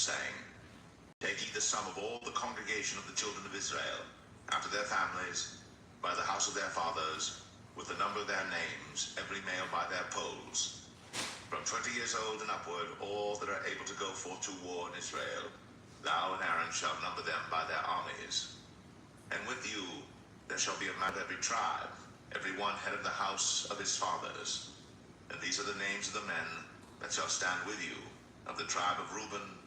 saying, Take ye the sum of all the congregation of the children of Israel, after their families, by the house of their fathers, with the number of their names, every male by their polls. From 20 years old and upward, all that are able to go forth to war in Israel, thou and Aaron shall number them by their armies. And with you there shall be a man of every tribe, every one head of the house of his fathers. And these are the names of the men that shall stand with you. Of the tribe of Reuben,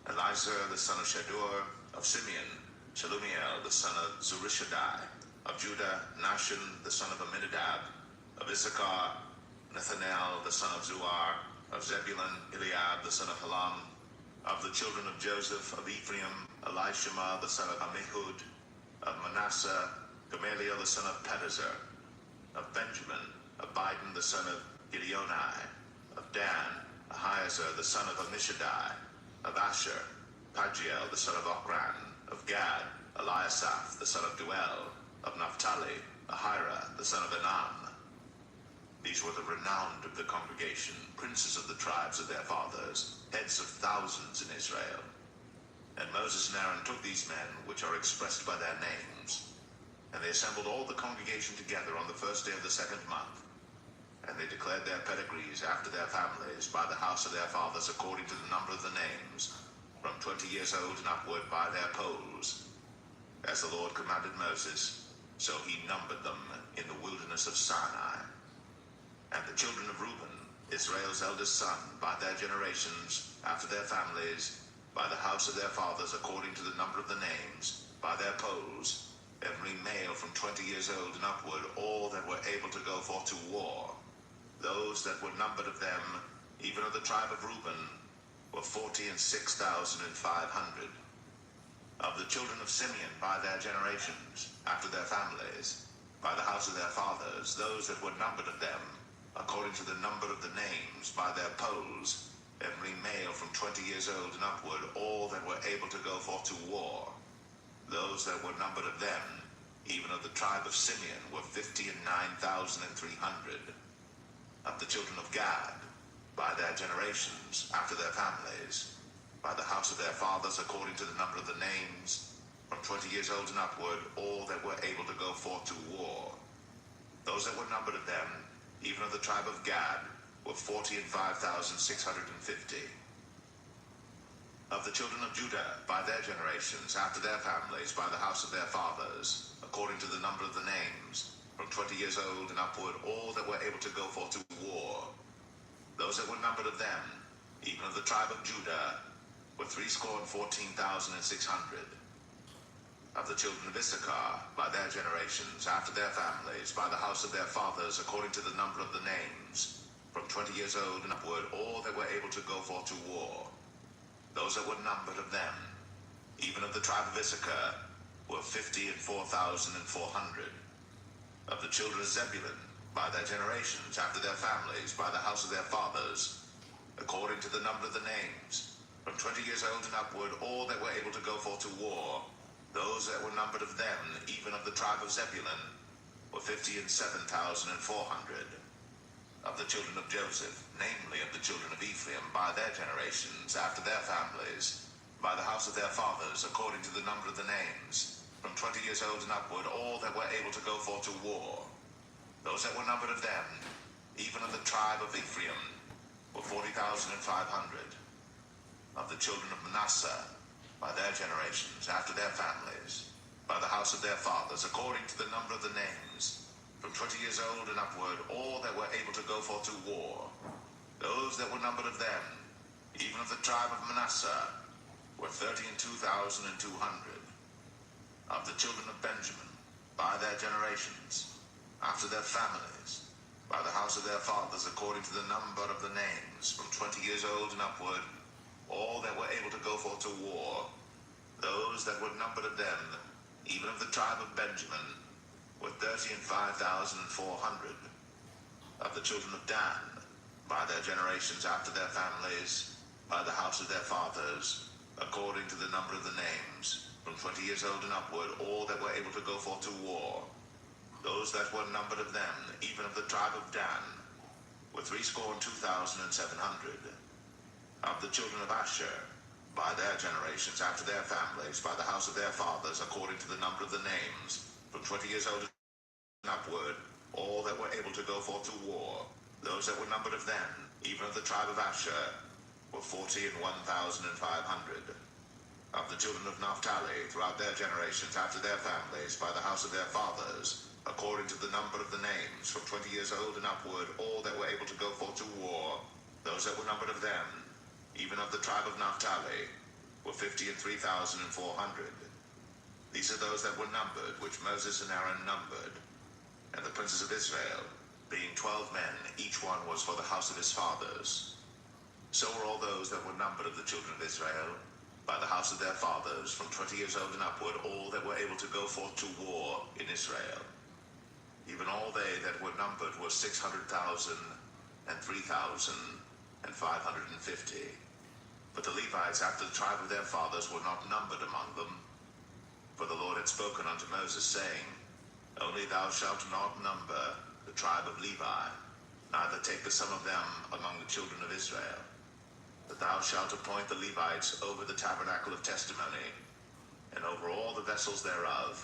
Elizur the son of Shadur; of Simeon, Shelumiel the son of Zurishaddai; of Judah, Nashon the son of Amminadab; of Issachar, Nathanael the son of Zuar; of Zebulun, Eliab the son of Helon; of the children of Joseph; of Ephraim, Elishama the son of Ammihud; of Manasseh, Gamaliel the son of Pedazur; of Benjamin, Abidan the son of Gideoni; of Dan, Ahiezer the son of Ammishaddai; of Asher, Pagiel the son of Ochran; of Gad, Eliasaph the son of Duel; of Naphtali, Ahira the son of Enan. These were the renowned of the congregation, princes of the tribes of their fathers, heads of thousands in Israel. And Moses and Aaron took these men, which are expressed by their names, and they assembled all the congregation together on the first day of the second month. And they declared their pedigrees after their families, by the house of their fathers, according to the number of the names, from 20 years old and upward, by their polls. As the Lord commanded Moses, so he numbered them in the wilderness of Sinai. And the children of Reuben, Israel's eldest son, by their generations, after their families, by the house of their fathers, according to the number of the names, by their polls, every male from 20 years old and upward, all that were able to go forth to war. Those that were numbered of them, even of the tribe of Reuben, were 46,500. Of the children of Simeon, by their generations, after their families, by the house of their fathers, those that were numbered of them, according to the number of the names, by their polls, every male from 20 years old and upward, all that were able to go forth to war. Those that were numbered of them, even of the tribe of Simeon, were 59,300. Of the children of Gad, by their generations, after their families, by the house of their fathers, according to the number of the names, from 20 years old and upward, all that were able to go forth to war. Those that were numbered of them, even of the tribe of Gad, were 45,650. Of the children of Judah, by their generations, after their families, by the house of their fathers, according to the number of the names, from 20 years old and upward, all that were able to go forth to war. Those that were numbered of them, even of the tribe of Judah, were 314,600. Of the children of Issachar, by their generations, after their families, by the house of their fathers, according to the number of the names, from 20 years old and upward, all that were able to go forth to war. Those that were numbered of them, even of the tribe of Issachar, were 54,400. Of the children of Zebulun, by their generations, after their families, by the house of their fathers, according to the number of the names, from 20 years old and upward, all that were able to go forth to war. Those that were numbered of them, even of the tribe of Zebulun, were 57,400. Of the children of Joseph, namely of the children of Ephraim, by their generations, after their families, by the house of their fathers, according to the number of the names, from 20 years old and upward, all that were able to go forth to war. Those that were numbered of them, even of the tribe of Ephraim, were 40,500. Of the children of Manasseh, by their generations, after their families, by the house of their fathers, according to the number of the names, from 20 years old and upward, all that were able to go forth to war. Those that were numbered of them, even of the tribe of Manasseh, were 32,200. Of the children of Benjamin, by their generations, after their families, by the house of their fathers, according to the number of the names, from 20 years old and upward, all that were able to go forth to war. Those that were numbered of them, even of the tribe of Benjamin, were 35,400. Of the children of Dan, by their generations, after their families, by the house of their fathers, according to the number of the names, from 20 years old and upward, all that were able to go forth to war. Those that were numbered of them, even of the tribe of Dan, were 32,700. Of the children of Asher, by their generations after their families, by the house of their fathers, according to the number of the names, from 20 years old and upward, all that were able to go forth to war. Those that were numbered of them, even of the tribe of Asher, were 41,500. Of the children of Naphtali, throughout their generations after their families, by the house of their fathers, according to the number of the names, from 20 years old and upward, all that were able to go forth to war. Those that were numbered of them, even of the tribe of Naphtali, were 53,400. These are those that were numbered, which Moses and Aaron numbered. And the princes of Israel, being 12 men, each one was for the house of his fathers. So were all those that were numbered of the children of Israel, by the house of their fathers, from 20 years old and upward, all that were able to go forth to war in Israel. Even all they that were numbered were 600,000 and 3,550. But the Levites after the tribe of their fathers were not numbered among them. For the Lord had spoken unto Moses, saying, Only thou shalt not number the tribe of Levi, neither take the sum of them among the children of Israel. But thou shalt appoint the Levites over the tabernacle of testimony, and over all the vessels thereof,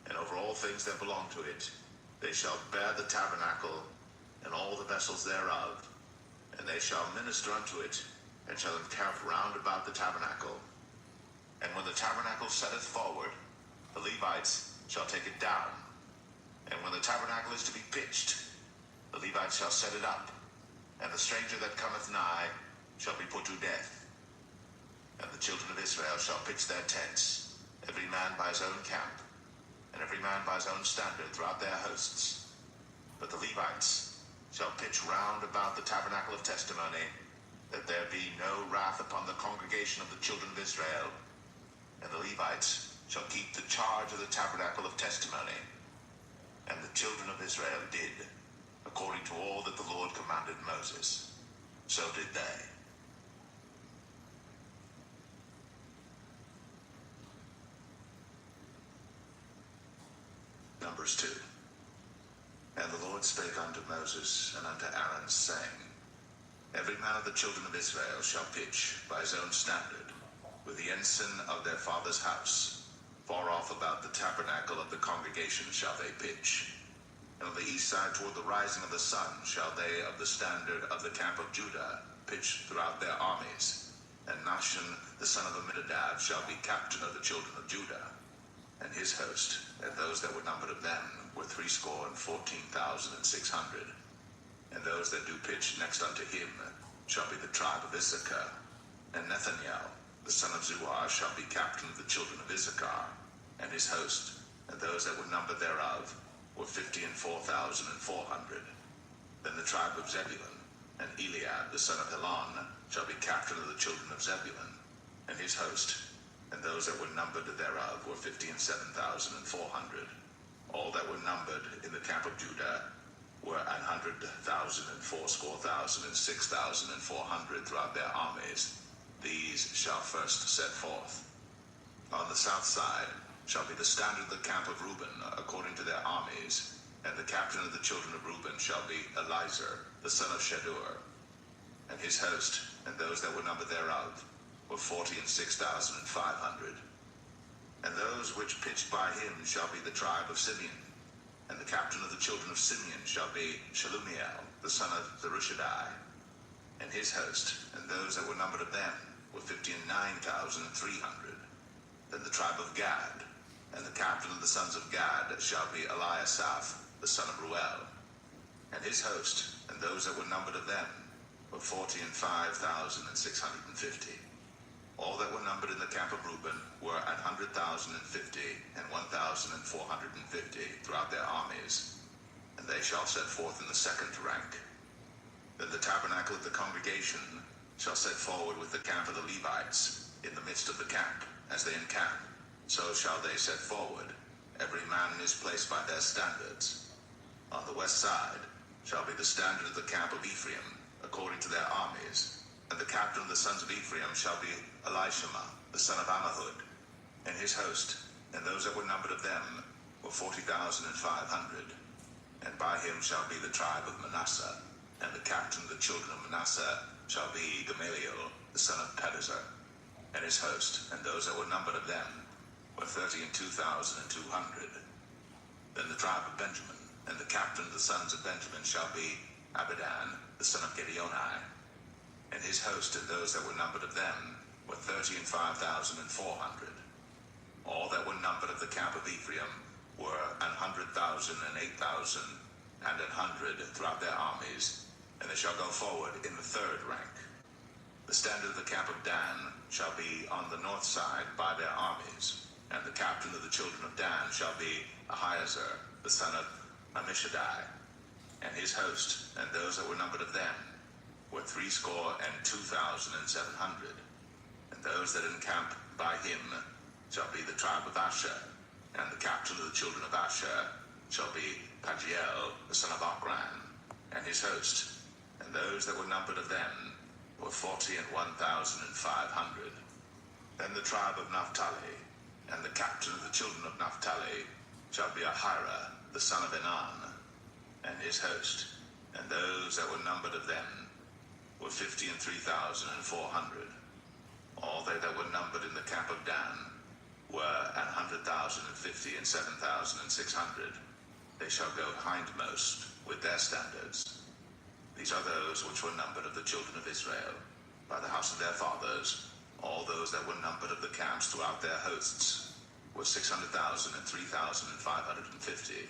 and over all things that belong to it. They shall bear the tabernacle, and all the vessels thereof, and they shall minister unto it, and shall encamp round about the tabernacle. And when the tabernacle setteth forward, the Levites shall take it down. And when the tabernacle is to be pitched, the Levites shall set it up, and the stranger that cometh nigh shall be put to death. And the children of Israel shall pitch their tents, every man by his own camp, and every man by his own standard throughout their hosts. But the Levites shall pitch round about the tabernacle of testimony, that there be no wrath upon the congregation of the children of Israel. And the Levites shall keep the charge of the tabernacle of testimony. And the children of Israel did, according to all that the Lord commanded Moses. So did they. Numbers 2. And the Lord spake unto Moses and unto Aaron, saying, Every man of the children of Israel shall pitch by his own standard, with the ensign of their father's house. Far off about the tabernacle of the congregation shall they pitch. And on the east side toward the rising of the sun shall they of the standard of the camp of Judah pitch throughout their armies. And Nahshon the son of Amminadab shall be captain of the children of Judah. And his host, and those that were numbered of them, were 614,600. And those that do pitch next unto him shall be the tribe of Issachar. And Nethaniel the son of Zuar shall be captain of the children of Issachar. And his host, and those that were numbered thereof, were 54,400. Then the tribe of Zebulun, and Eliab the son of Helon shall be captain of the children of Zebulun. And his host, and those that were numbered thereof, were 57,400. All that were numbered in the camp of Judah were 100,000 and 6,400 throughout their armies. These shall first set forth. On the south side shall be the standard of the camp of Reuben, according to their armies. And the captain of the children of Reuben shall be Elizur, the son of Shadur. And his host, and those that were numbered thereof, were 46,500. And those which pitched by him shall be the tribe of Simeon. And the captain of the children of Simeon shall be Shelumiel, the son of Zerushadai. And his host, and those that were numbered of them, were 59,300. Then the tribe of Gad, and the captain of the sons of Gad shall be Eliasaph, the son of Ruel. And his host, and those that were numbered of them, were 45,650. All that were numbered in the camp of Reuben were 100,050 and 1,450 throughout their armies. And they shall set forth in the second rank. Then the tabernacle of the congregation shall set forward with the camp of the Levites in the midst of the camp, as they encamp. So shall they set forward, every man in his place by their standards. On the west side shall be the standard of the camp of Ephraim, according to their armies. And the captain of the sons of Ephraim shall be Elishama, the son of Ammihud. And his host, and those that were numbered of them, were 40,500. And by him shall be the tribe of Manasseh. And the captain of the children of Manasseh shall be Gamaliel, the son of Pedazur. and his host, and those that were numbered of them were 32,200. Then the tribe of Benjamin, and the captain of the sons of Benjamin shall be Abidan, the son of Gideoni, and his host, and those that were numbered of them were 35,400. All that were numbered of the camp of Ephraim were 100,000 and 8,000, and 100 throughout their armies, and they shall go forward in the third rank. The standard of the camp of Dan shall be on the north side by their armies, and the captain of the children of Dan shall be Ahiezer, the son of Ammishaddai, and his host, and those that were numbered of them were 62,700. And those that encamp by him shall be the tribe of Asher, and the captain of the children of Asher shall be Pagiel, the son of Ochran, and his host, and those that were numbered of them were 41,500. Then the tribe of Naphtali, and the captain of the children of Naphtali shall be Ahira, the son of Enan, and his host, and those that were numbered of them were 53,400. All they that were numbered in the camp of Dan were 100,050 and 7,600. They shall go hindmost with their standards. These are those which were numbered of the children of Israel, by the house of their fathers. All those that were numbered of the camps throughout their hosts were 600,000 and 3,550.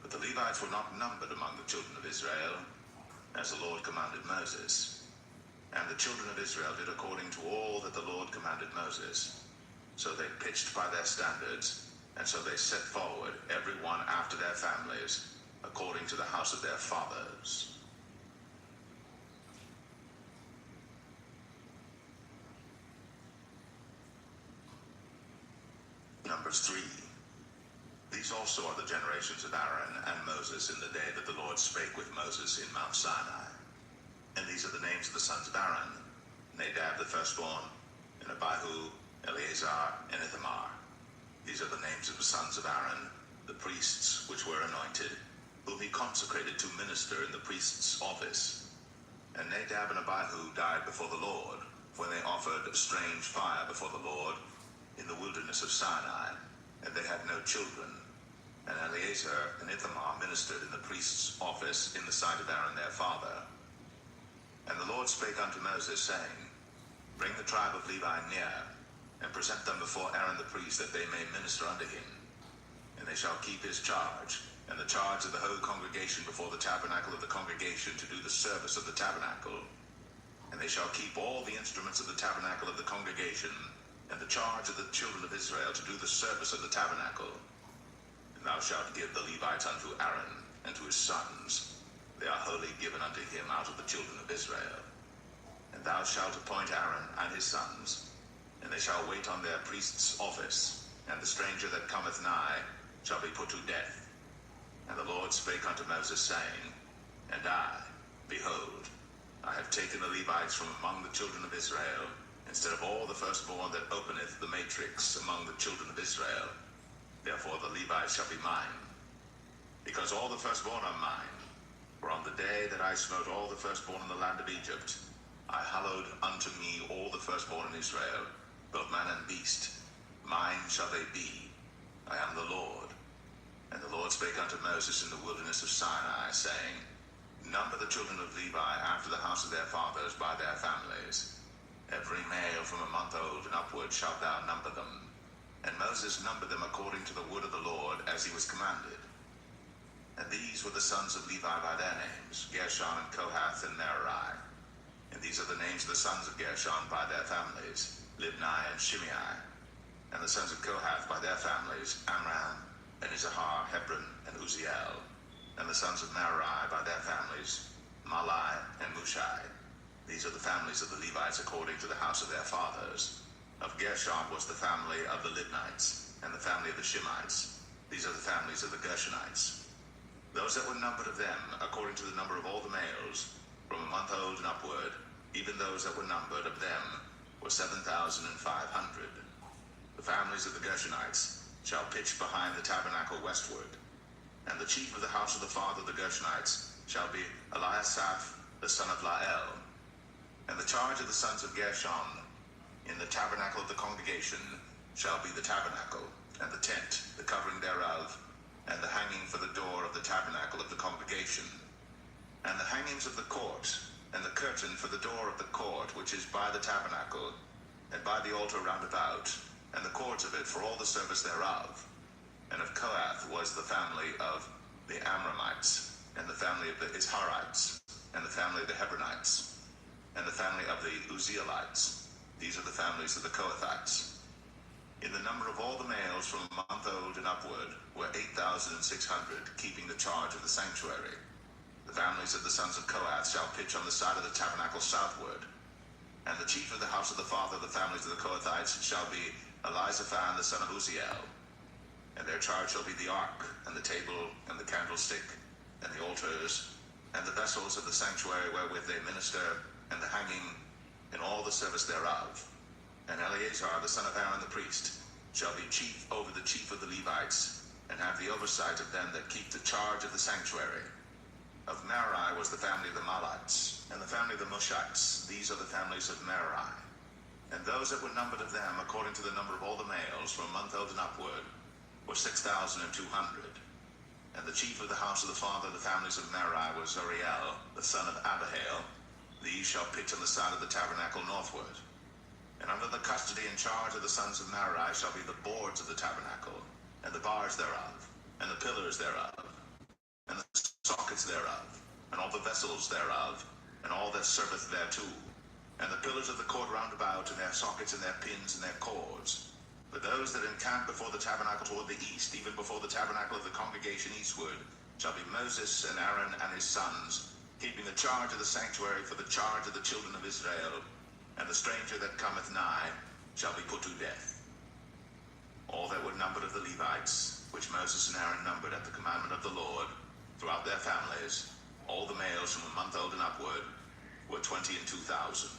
But the Levites were not numbered among the children of Israel, as the Lord commanded Moses. And the children of Israel did according to all that the Lord commanded Moses. So they pitched by their standards, and so they set forward every one after their families, according to the house of their fathers. Numbers 3. These also are the generations of Aaron and Moses in the day that the Lord spake with Moses in Mount Sinai. And these are the names of the sons of Aaron: Nadab the firstborn, and Abihu, Eleazar, and Ithamar. These are the names of the sons of Aaron, the priests which were anointed, whom he consecrated to minister in the priest's office. And Nadab and Abihu died before the Lord, when they offered a strange fire before the Lord in the wilderness of Sinai, and they had no children. And Eleazar and Ithamar ministered in the priest's office in the sight of Aaron their father. And the Lord spake unto Moses, saying, Bring the tribe of Levi near, and present them before Aaron the priest, that they may minister unto him. And they shall keep his charge, and the charge of the whole congregation before the tabernacle of the congregation, to do the service of the tabernacle. And they shall keep all the instruments of the tabernacle of the congregation, and the charge of the children of Israel, to do the service of the tabernacle. And thou shalt give the Levites unto Aaron and to his sons. They are wholly given unto him out of the children of Israel. And thou shalt appoint Aaron and his sons, and they shall wait on their priest's office, and the stranger that cometh nigh shall be put to death. And the Lord spake unto Moses, saying, And I, behold, I have taken the Levites from among the children of Israel, instead of all the firstborn that openeth the matrix among the children of Israel. Therefore the Levites shall be mine, because all the firstborn are mine. For on the day that I smote all the firstborn in the land of Egypt, I hallowed unto me all the firstborn in Israel, both man and beast. Mine shall they be. I am the Lord. And the Lord spake unto Moses in the wilderness of Sinai, saying, Number the children of Levi after the house of their fathers by their families. Every male from a month old and upward shalt thou number them. And Moses numbered them according to the word of the Lord, as he was commanded. And these were the sons of Levi by their names, Gershon and Kohath and Merari. And these are the names of the sons of Gershon by their families, Libni and Shimei. And the sons of Kohath by their families, Amram and Izahar, Hebron, and Uzziel. And the sons of Merari by their families, Malai and Mushai. These are the families of the Levites according to the house of their fathers. Of Gershon was the family of the Libnites, and the family of the Shimites. These are the families of the Gershonites. Those that were numbered of them, according to the number of all the males, from a month old and upward, even those that were numbered of them, were 7,500. The families of the Gershonites shall pitch behind the tabernacle westward. And the chief of the house of the father of the Gershonites shall be Eliasaph, the son of Lael. And the charge of the sons of Gershon In the tabernacle of the congregation shall be the tabernacle, and the tent, the covering thereof, and the hanging for the door of the tabernacle of the congregation, and the hangings of the court, and the curtain for the door of the court which is by the tabernacle, and by the altar round about, and the cords of it for all the service thereof. And of Kohath was the family of the Amramites, and the family of the Izharites, and the family of the Hebronites, and the family of the Uzzielites. These are the families of the Kohathites. In the number of all the males from a month old and upward were 8,600, keeping the charge of the sanctuary. The families of the sons of Kohath shall pitch on the side of the tabernacle southward. And the chief of the house of the father of the families of the Kohathites shall be Elizaphan the son of Uzziel. And their charge shall be the ark, and the table, and the candlestick, and the altars, and the vessels of the sanctuary wherewith they minister, and the hanging, and all the service thereof. And Eleazar the son of Aaron the priest shall be chief over the chief of the Levites, and have the oversight of them that keep the charge of the sanctuary. Of Merari was the family of the Malites, and the family of the Mushites. These are the families of Merari. And those that were numbered of them, according to the number of all the males, from a month old and upward, were 6,200. And the chief of the house of the father of the families of Merari was Zuriel, the son of Abihail. These shall pitch on the side of the tabernacle northward. And under the custody and charge of the sons of Merari shall be the boards of the tabernacle, and the bars thereof, and the pillars thereof, and the sockets thereof, and all the vessels thereof, and all that serveth thereto, and the pillars of the court round about, and their sockets, and their pins, and their cords. But those that encamp before the tabernacle toward the east, even before the tabernacle of the congregation eastward, shall be Moses and Aaron and his sons, keeping the charge of the sanctuary for the charge of the children of Israel. And the stranger that cometh nigh shall be put to death. All that were numbered of the Levites, which Moses and Aaron numbered at the commandment of the Lord, throughout their families, all the males from a month old and upward, were 22,000.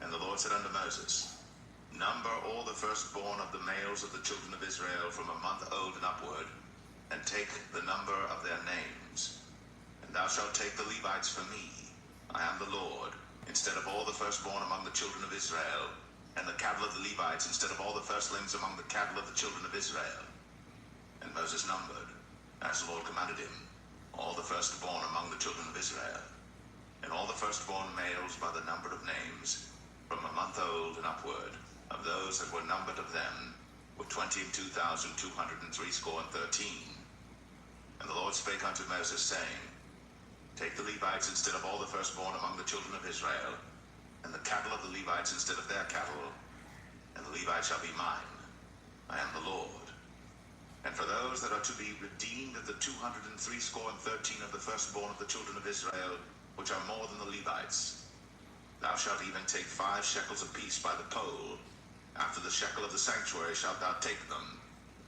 And the Lord said unto Moses, Number all the firstborn of the males of the children of Israel from a month old and upward, and take the number of their names. And thou shalt take the Levites for me. I am the Lord, instead of all the firstborn among the children of Israel, and the cattle of the Levites instead of all the firstlings among the cattle of the children of Israel. And Moses numbered, as the Lord commanded him, all the firstborn among the children of Israel, and all the firstborn males by the number of names, from a month old and upward, of those that were numbered of them, were 22,213. And the Lord spake unto Moses, saying, Take the Levites instead of all the firstborn among the children of Israel, and the cattle of the Levites instead of their cattle, and the Levites shall be mine. I am the Lord. And for those that are to be redeemed of the 213 of the firstborn of the children of Israel, which are more than the Levites, thou shalt even take 5 shekels apiece by the pole. After the shekel of the sanctuary shalt thou take them.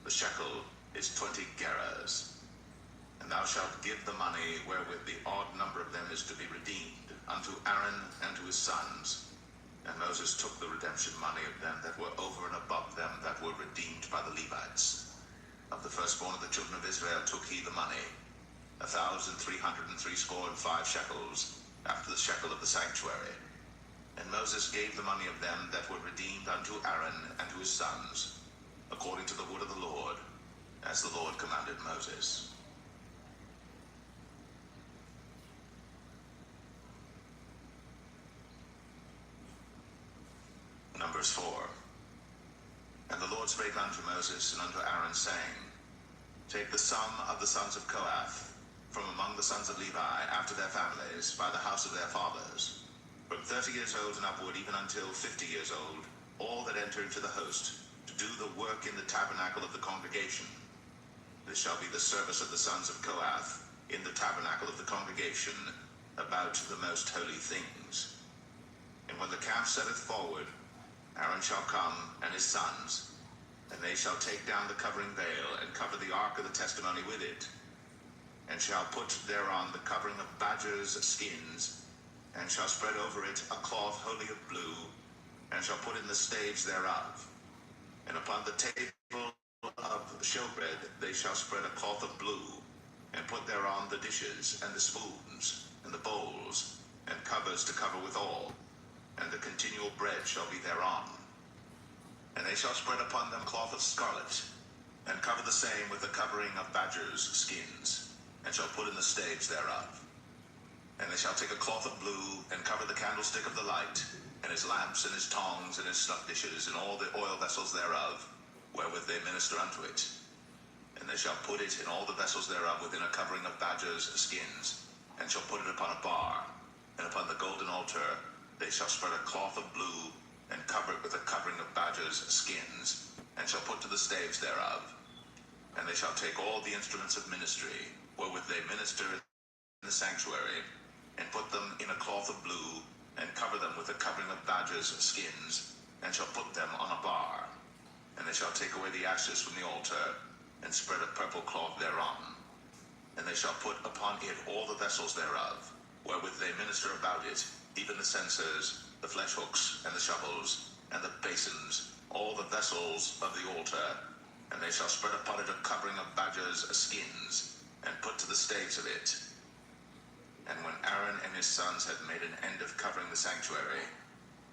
The shekel is 20 gerahs. And thou shalt give the money wherewith the odd number of them is to be redeemed unto Aaron and to his sons. And Moses took the redemption money of them that were over and above them that were redeemed by the Levites. Of the firstborn of the children of Israel took he the money, 1,365 shekels, after the shekel of the sanctuary. And Moses gave the money of them that were redeemed unto Aaron and to his sons, according to the word of the Lord, as the Lord commanded Moses. Numbers 4. And the Lord spake unto Moses and unto Aaron, saying, Take the sum of the sons of Kohath from among the sons of Levi after their families by the house of their fathers, from 30 years old and upward even until 50 years old, all that enter into the host, to do the work in the tabernacle of the congregation. This shall be the service of the sons of Kohath in the tabernacle of the congregation about the most holy things. And when the camp setteth forward, Aaron shall come and his sons, and they shall take down the covering veil and cover the ark of the testimony with it, and shall put thereon the covering of badgers' skins, and shall spread over it a cloth wholly of blue, and shall put in the staves thereof. And upon the table of showbread they shall spread a cloth of blue, and put thereon the dishes, and the spoons, and the bowls, and covers to cover withal. and the continual bread shall be thereon. And they shall spread upon them cloth of scarlet, and cover the same with the covering of badgers' skins, and shall put in the staves thereof. And they shall take a cloth of blue, and cover the candlestick of the light, and his lamps, and his tongs, and his snuff dishes, and all the oil vessels thereof, wherewith they minister unto it. And they shall put it in all the vessels thereof within a covering of badgers' skins, and shall put it upon a bar, and upon the golden altar they shall spread a cloth of blue, and cover it with a covering of badgers' skins, and shall put to the staves thereof. And they shall take all the instruments of ministry, wherewith they minister in the sanctuary, and put them in a cloth of blue, and cover them with a covering of badgers' skins, and shall put them on a bar. And they shall take away the ashes from the altar, and spread a purple cloth thereon. And they shall put upon it all the vessels thereof, wherewith they minister about it, even the censers, the flesh hooks, and the shovels, and the basins, all the vessels of the altar. And they shall spread upon it a covering of badgers' skins, and put to the staves of it. And when Aaron and his sons had made an end of covering the sanctuary,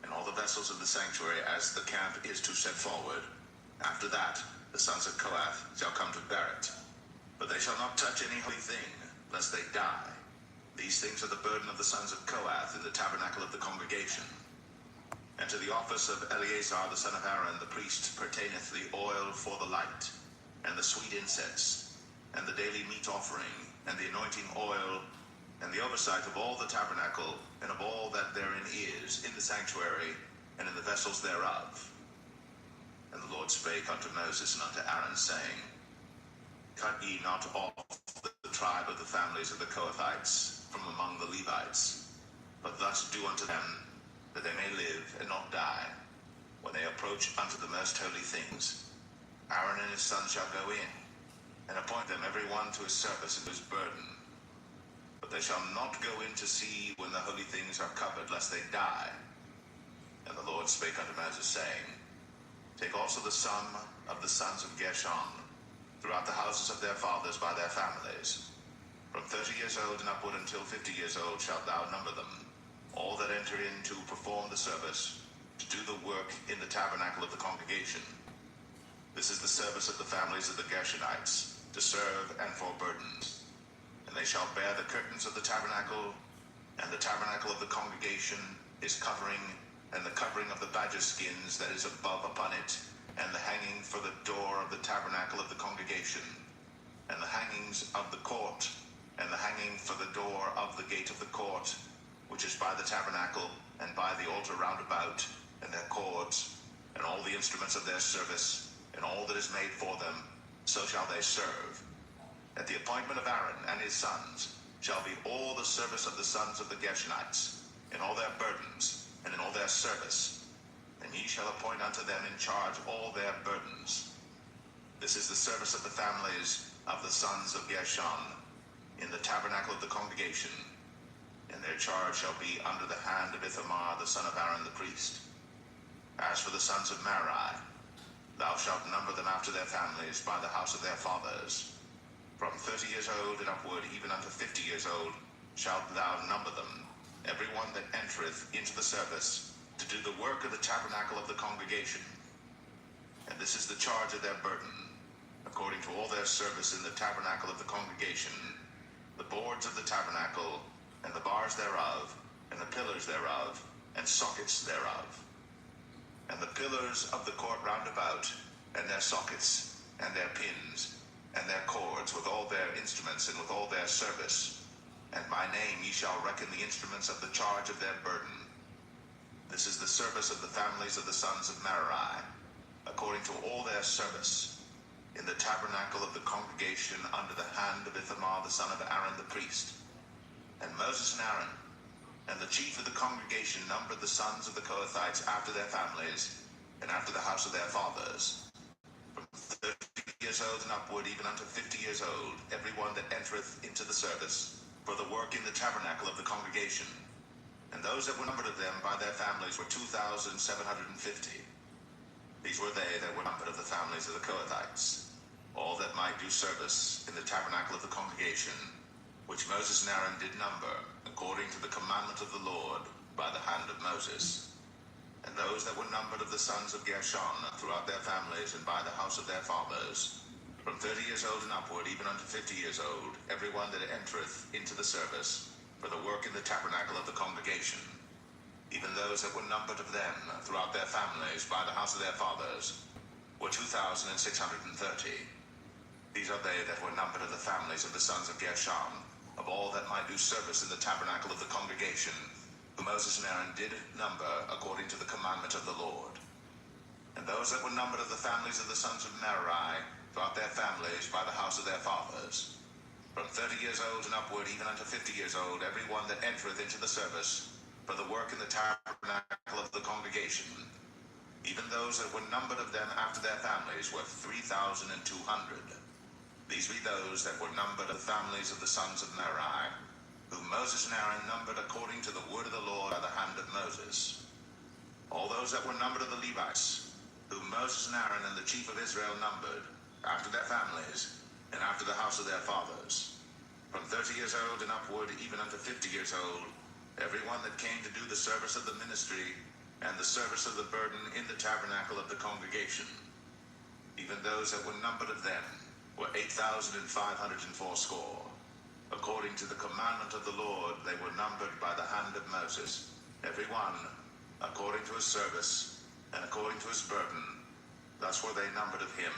and all the vessels of the sanctuary as the camp is to set forward, after that the sons of Kohath shall come to bear it. But they shall not touch any holy thing, lest they die. These things are the burden of the sons of Kohath in the tabernacle of the congregation. And to the office of Eleazar the son of Aaron the priest pertaineth the oil for the light, and the sweet incense, and the daily meat offering, and the anointing oil, and the oversight of all the tabernacle, and of all that therein is, in the sanctuary, and in the vessels thereof. And the Lord spake unto Moses and unto Aaron, saying, Cut ye not off the tribe of the families of the Kohathites from among the Levites, but thus do unto them, that they may live and not die, when they approach unto the most holy things. Aaron and his sons shall go in, and appoint them every one to his service and his burden. But they shall not go in to see when the holy things are covered, lest they die. And the Lord spake unto Moses, saying, Take also the sum of the sons of Gershon, throughout the houses of their fathers by their families. From 30 years old and upward until 50 years old shalt thou number them, all that enter in to perform the service, to do the work in the tabernacle of the congregation. This is the service of the families of the Gershonites, to serve and for burdens. And they shall bear the curtains of the tabernacle, and the tabernacle of the congregation is covering, and the covering of the badger skins that is above upon it, and the hanging for the door of the tabernacle of the congregation, and the hangings of the court, and the hanging for the door of the gate of the court, which is by the tabernacle, and by the altar round about, and their cords, and all the instruments of their service, and all that is made for them, so shall they serve. At the appointment of Aaron and his sons shall be all the service of the sons of the Gershonites, in all their burdens, and in all their service. And ye shall appoint unto them in charge all their burdens. This is the service of the families of the sons of Gershon, in the tabernacle of the congregation. And their charge shall be under the hand of Ithamar the son of Aaron the priest. As for the sons of Merari, thou shalt number them after their families by the house of their fathers. From 30 years old and upward, even unto 50 years old, shalt thou number them, every one that entereth into the service, to do the work of the tabernacle of the congregation. And this is the charge of their burden, according to all their service in the tabernacle of the congregation, the boards of the tabernacle, and the bars thereof, and the pillars thereof, and sockets thereof. And the pillars of the court round about, and their sockets, and their pins, and their cords, with all their instruments, and with all their service. And by name ye shall reckon the instruments of the charge of their burden. This is the service of the families of the sons of Merari, according to all their service, in the tabernacle of the congregation under the hand of Ithamar the son of Aaron the priest. And Moses and Aaron, and the chief of the congregation numbered the sons of the Kohathites after their families, and after the house of their fathers, from 30 years old and upward, even unto 50 years old, every one that entereth into the service, for the work in the tabernacle of the congregation. And those that were numbered of them by their families were 2,750. These were they that were numbered of the families of the Kohathites, all that might do service in the tabernacle of the congregation, which Moses and Aaron did number, according to the commandment of the Lord, by the hand of Moses. And those that were numbered of the sons of Gershon throughout their families and by the house of their fathers, from 30 years old and upward, even unto 50 years old, every one that entereth into the service, for the work in the tabernacle of the congregation, even those that were numbered of them throughout their families by the house of their fathers, were 2,630. These are they that were numbered of the families of the sons of Gershon, of all that might do service in the tabernacle of the congregation, whom Moses and Aaron did number according to the commandment of the Lord. And those that were numbered of the families of the sons of Merari, throughout their families by the house of their fathers, from 30 years old and upward, even unto 50 years old, every one that entereth into the service, for the work in the tabernacle of the congregation, even those that were numbered of them after their families were 3,200. These be those that were numbered of the families of the sons of Merari, whom Moses and Aaron numbered according to the word of the Lord by the hand of Moses. All those that were numbered of the Levites, whom Moses and Aaron and the chief of Israel numbered, after their families, and after the house of their fathers, from 30 years old and upward, even unto 50 years old, every one that came to do the service of the ministry, and the service of the burden in the tabernacle of the congregation, even those that were numbered of them, were 8,540. According to the commandment of the Lord, they were numbered by the hand of Moses, every one according to his service, and according to his burden. Thus were they numbered of him,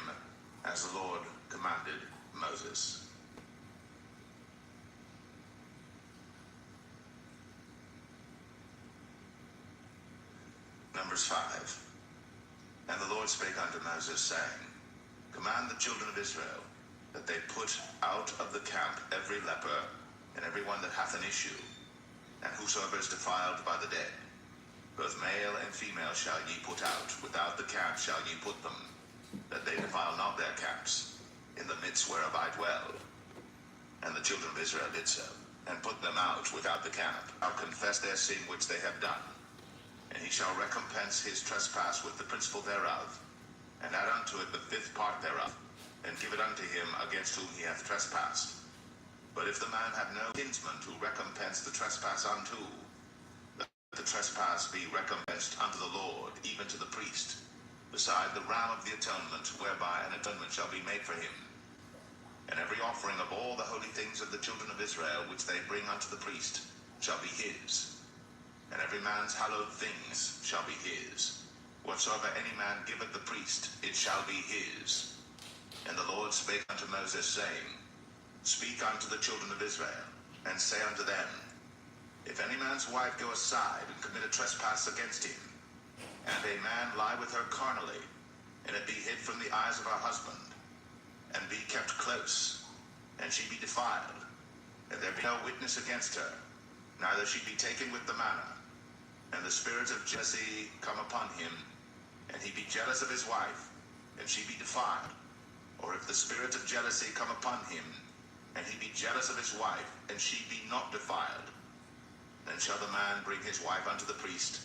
as the Lord commanded Moses. Numbers 5. And the Lord spake unto Moses, saying, Command the children of Israel, that they put out of the camp every leper, and every one that hath an issue, and whosoever is defiled by the dead. Both male and female shall ye put out, without the camp shall ye put them, that they defile not their camps, in the midst whereof I dwell. And the children of Israel did so, and put them out without the camp, shall confess their sin which they have done. And he shall recompense his trespass with the principal thereof, and add unto it the fifth part thereof, and give it unto him against whom he hath trespassed. But if the man have no kinsman to recompense the trespass unto, let the trespass be recompensed unto the Lord, even to the priest, beside the ram of the atonement, whereby an atonement shall be made for him. And every offering of all the holy things of the children of Israel, which they bring unto the priest, shall be his. And every man's hallowed things shall be his. Whatsoever any man giveth the priest, it shall be his. And the Lord spake unto Moses, saying, Speak unto the children of Israel, and say unto them, If any man's wife go aside and commit a trespass against him, and a man lie with her carnally, and it be hid from the eyes of her husband, and be kept close, and she be defiled, and there be no witness against her, neither she be taken with the manna, and the spirit of jealousy come upon him, and he be jealous of his wife, and she be defiled, or if the spirit of jealousy come upon him, and he be jealous of his wife, and she be not defiled, then shall the man bring his wife unto the priest,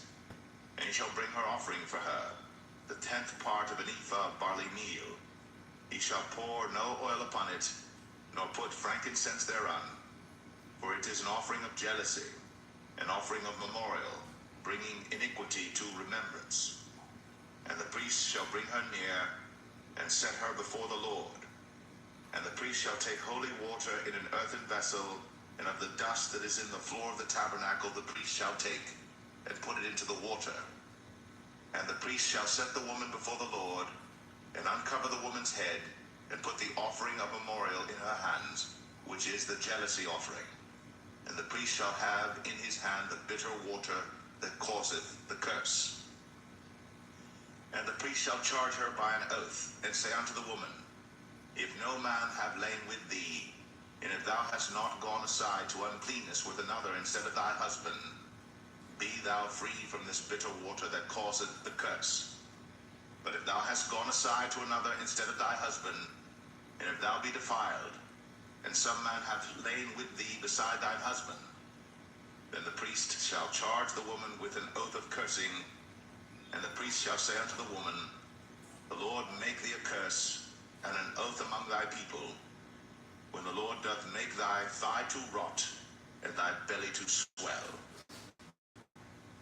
and he shall bring her offering for her, the 10th part of an ephah of barley meal. He shall pour no oil upon it, nor put frankincense thereon, for it is an offering of jealousy, an offering of memorial, bringing iniquity to remembrance. And the priest shall bring her near, and set her before the Lord. And the priest shall take holy water in an earthen vessel, and of the dust that is in the floor of the tabernacle the priest shall take, and put it into the water. And the priest shall set the woman before the Lord, and uncover the woman's head, and put the offering of memorial in her hands, which is the jealousy offering. And the priest shall have in his hand the bitter water that causeth the curse. And the priest shall charge her by an oath, and say unto the woman, If no man have lain with thee, and if thou hast not gone aside to uncleanness with another instead of thy husband, be thou free from this bitter water that causeth the curse. But if thou hast gone aside to another instead of thy husband, and if thou be defiled, and some man have lain with thee beside thine husband, then the priest shall charge the woman with an oath of cursing, and the priest shall say unto the woman, The Lord make thee a curse, and an oath among thy people, when the Lord doth make thy thigh to rot, and thy belly to swell.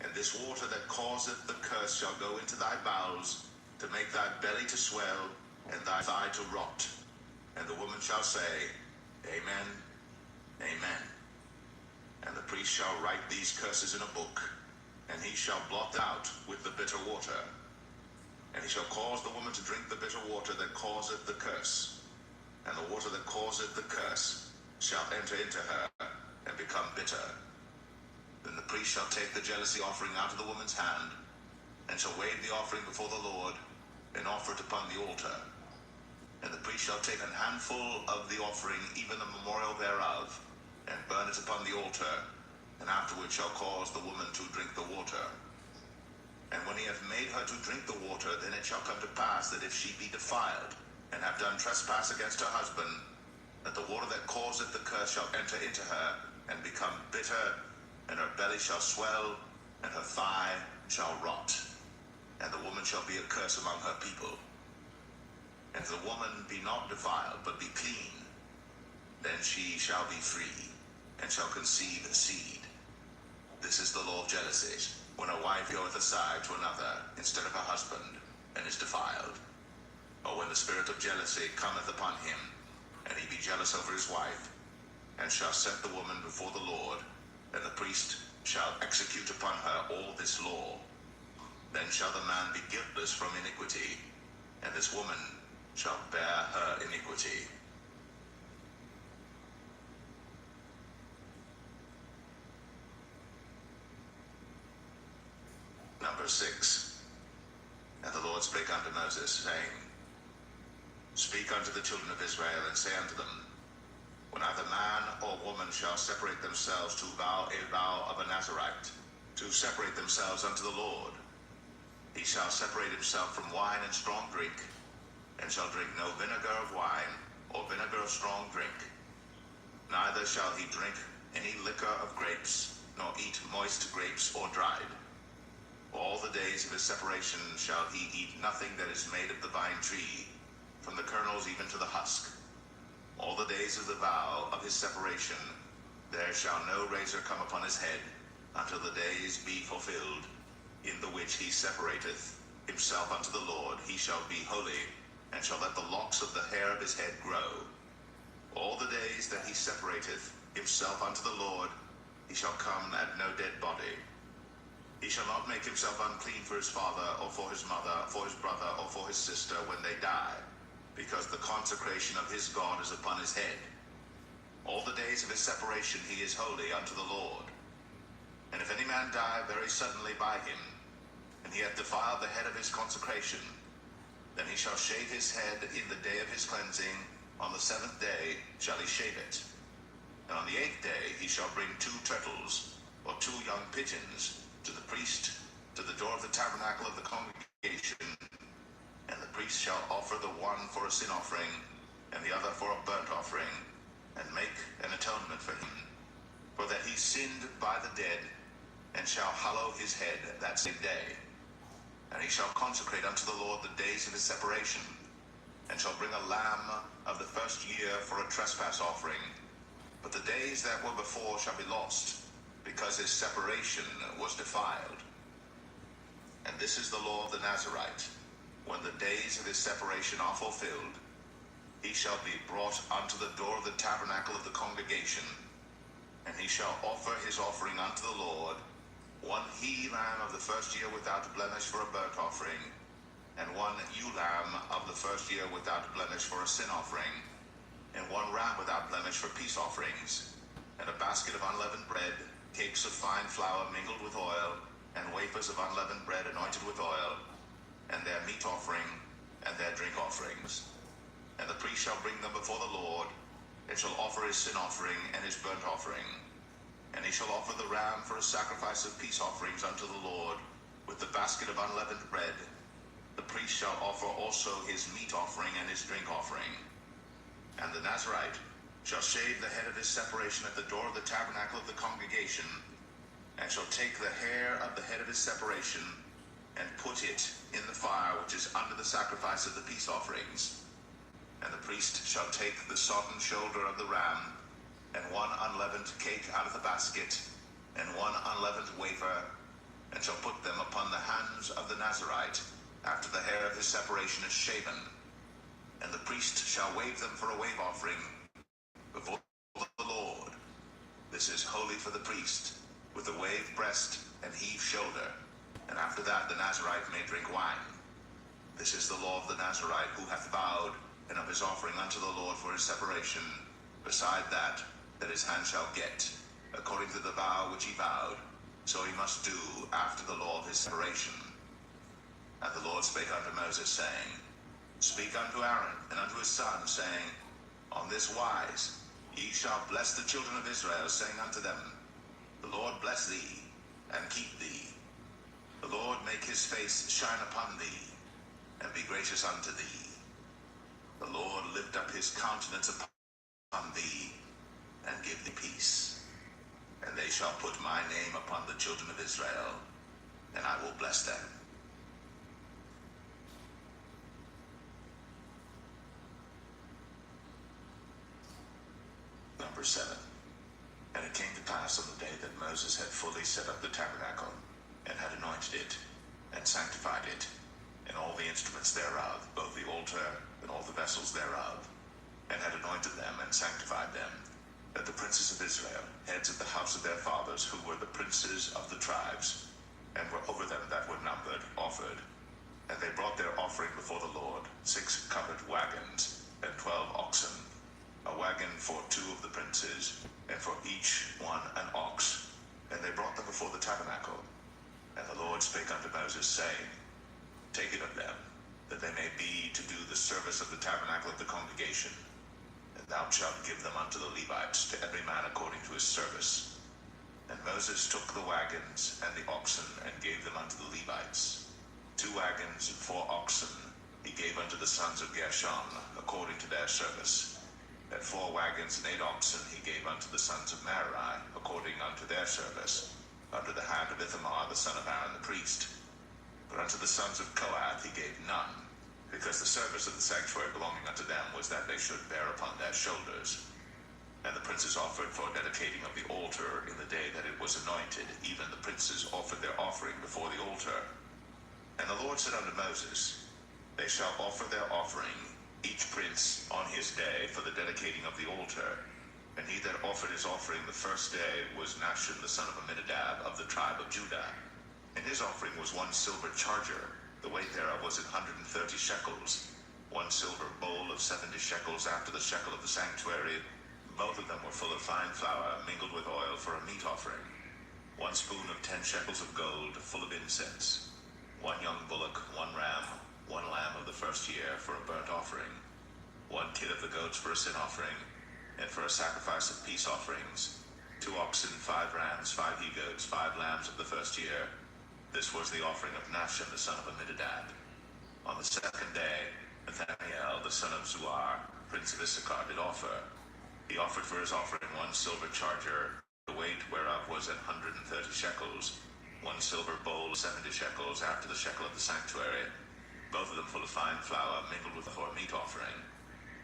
And this water that causeth the curse shall go into thy bowels, to make thy belly to swell, and thy thigh to rot. And the woman shall say, Amen, Amen. And the priest shall write these curses in a book, and he shall blot them out with the bitter water. And he shall cause the woman to drink the bitter water that causeth the curse. And the water that causeth the curse shall enter into her, and become bitter. Then the priest shall take the jealousy offering out of the woman's hand, and shall wave the offering before the Lord, and offer it upon the altar. And the priest shall take an handful of the offering, even the memorial thereof, and burn it upon the altar, and afterward shall cause the woman to drink the water. And when he hath made her to drink the water, then it shall come to pass that if she be defiled, and have done trespass against her husband, that the water that causeth the curse shall enter into her, and become bitter, and her belly shall swell, and her thigh shall rot. And the woman shall be a curse among her people. And if the woman be not defiled, but be clean, then she shall be free, and shall conceive a seed. This is the law of jealousies, when a wife goeth aside to another instead of her husband, and is defiled. Or when the spirit of jealousy cometh upon him, and he be jealous over his wife, and shall set the woman before the Lord, and the priest shall execute upon her all this law. Then shall the man be guiltless from iniquity, and this woman shall bear her iniquity. Number 6. And the Lord spake unto Moses, saying, Speak unto the children of Israel, and say unto them, When either man or woman shall separate themselves to vow a vow of a Nazarite, to separate themselves unto the Lord, he shall separate himself from wine and strong drink, and shall drink no vinegar of wine, or vinegar of strong drink. Neither shall he drink any liquor of grapes, nor eat moist grapes or dried. All the days of his separation shall he eat nothing that is made of the vine tree, from the kernels even to the husk. All the days of the vow of his separation, there shall no razor come upon his head, until the days be fulfilled, in the which he separateth himself unto the Lord. He shall be holy, and shall let the locks of the hair of his head grow. All the days that he separateth himself unto the Lord, he shall come at no dead body. He shall not make himself unclean for his father, or for his mother, for his brother, or for his sister, when they die, because the consecration of his God is upon his head. All the days of his separation he is holy unto the Lord. And if any man die very suddenly by him, and he hath defiled the head of his consecration, then he shall shave his head in the day of his cleansing. On the 7th day shall he shave it. And on the 8th day he shall bring 2 turtles, or 2 young pigeons, to the priest, to the door of the tabernacle of the congregation. And the priest shall offer the one for a sin offering, and the other for a burnt offering, and make an atonement for him, for that he sinned by the dead, and shall hallow his head that same day. And he shall consecrate unto the Lord the days of his separation, and shall bring a lamb of the first year for a trespass offering. But the days that were before shall be lost, because his separation was defiled. And this is the law of the Nazarite. When the days of his separation are fulfilled, he shall be brought unto the door of the tabernacle of the congregation, and he shall offer his offering unto the Lord, 1 he-lamb of the first year without blemish for a burnt offering, and 1 ewe-lamb of the first year without blemish for a sin offering, and 1 ram without blemish for peace offerings, and a basket of unleavened bread, cakes of fine flour mingled with oil, and wafers of unleavened bread anointed with oil, and their meat offering, and their drink offerings. And the priest shall bring them before the Lord, and shall offer his sin offering and his burnt offering. And he shall offer the ram for a sacrifice of peace offerings unto the Lord, with the basket of unleavened bread. The priest shall offer also his meat offering and his drink offering. And the Nazarite shall shave the head of his separation at the door of the tabernacle of the congregation, and shall take the hair of the head of his separation, and put it in the fire which is under the sacrifice of the peace offerings. And the priest shall take the sodden shoulder of the ram, and 1 unleavened cake out of the basket, and 1 unleavened wafer, and shall put them upon the hands of the Nazarite, after the hair of his separation is shaven. And the priest shall wave them for a wave offering before the Lord. This is holy for the priest, with a wave breast and heave shoulder. And after that the Nazarite may drink wine. This is the law of the Nazarite who hath vowed, and of his offering unto the Lord for his separation, beside that his hand shall get, according to the vow which he vowed, so he must do after the law of his separation. And the Lord spake unto Moses, saying, Speak unto Aaron and unto his sons, saying, On this wise ye shall bless the children of Israel, saying unto them, The Lord bless thee, and keep thee. The Lord make his face shine upon thee, and be gracious unto thee. The Lord lift up his countenance upon thee, and give thee peace. And they shall put my name upon the children of Israel, and I will bless them. Number 7. And it came to pass on the day that Moses had fully set up the tabernacle, and had anointed it, and sanctified it, and all the instruments thereof, both the altar and all the vessels thereof, and had anointed them and sanctified them, that the princes of Israel, heads of the house of their fathers, who were the princes of the tribes, and were over them that were numbered, offered. And they brought their offering before the Lord, 6 covered wagons, and 12 oxen, a wagon for 2 of the princes, and for each one an ox. And they brought them before the tabernacle. And the Lord spake unto Moses, saying, Take it of them, that they may be to do the service of the tabernacle of the congregation. And thou shalt give them unto the Levites, to every man according to his service. And Moses took the wagons and the oxen, and gave them unto the Levites. 2 wagons and 4 oxen he gave unto the sons of Gershon, according to their service. And 4 wagons and 8 oxen he gave unto the sons of Merari, according unto their service, under the hand of Ithamar the son of Aaron the priest. But unto the sons of Kohath he gave none, because the service of the sanctuary belonging unto them was that they should bear upon their shoulders. And the princes offered for dedicating of the altar in the day that it was anointed, even the princes offered their offering before the altar. And the Lord said unto Moses, They shall offer their offering, each prince on his day, for the dedicating of the altar. And he that offered his offering the first day was Nashon the son of Amminadab, of the tribe of Judah. And his offering was 1 silver charger, the weight thereof was 130 shekels, 1 silver bowl of 70 shekels after the shekel of the sanctuary. Both of them were full of fine flour, mingled with oil for a meat offering. 1 spoon of 10 shekels of gold, full of incense. 1 young bullock, 1 ram, 1 lamb of the first year for a burnt offering. 1 kid of the goats for a sin offering, and for a sacrifice of peace offerings. 2 oxen, 5 rams, 5 he-goats, 5 lambs of the first year. This was the offering of Nashon the son of Amminadab. On the 2nd day, Nathaniel the son of Zuar, prince of Issachar, did offer. He offered for his offering 1 silver charger, the weight whereof was 130 shekels, 1 silver bowl, 70 shekels after the shekel of the sanctuary, both of them full of fine flour, mingled with for a meat offering.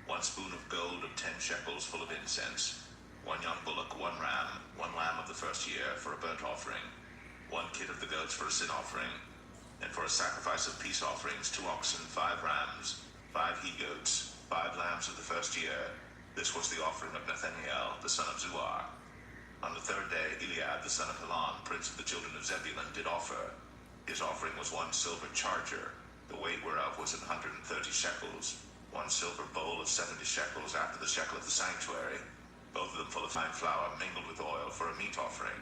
1 spoon of gold of 10 shekels, full of incense. 1 young bullock, 1 ram, 1 lamb of the first year for a burnt offering. 1 kid of the goats for a sin offering, and for a sacrifice of peace offerings, 2 oxen, 5 rams, 5 he-goats, 5 lambs of the first year. This was the offering of Nathaniel the son of Zuar. On the 3rd day, Eliab the son of Helon, prince of the children of Zebulun, did offer. His offering was 1 silver charger, the weight whereof was 130 shekels, 1 silver bowl of 70 shekels after the shekel of the sanctuary, both of them full of fine flour, mingled with oil for a meat offering.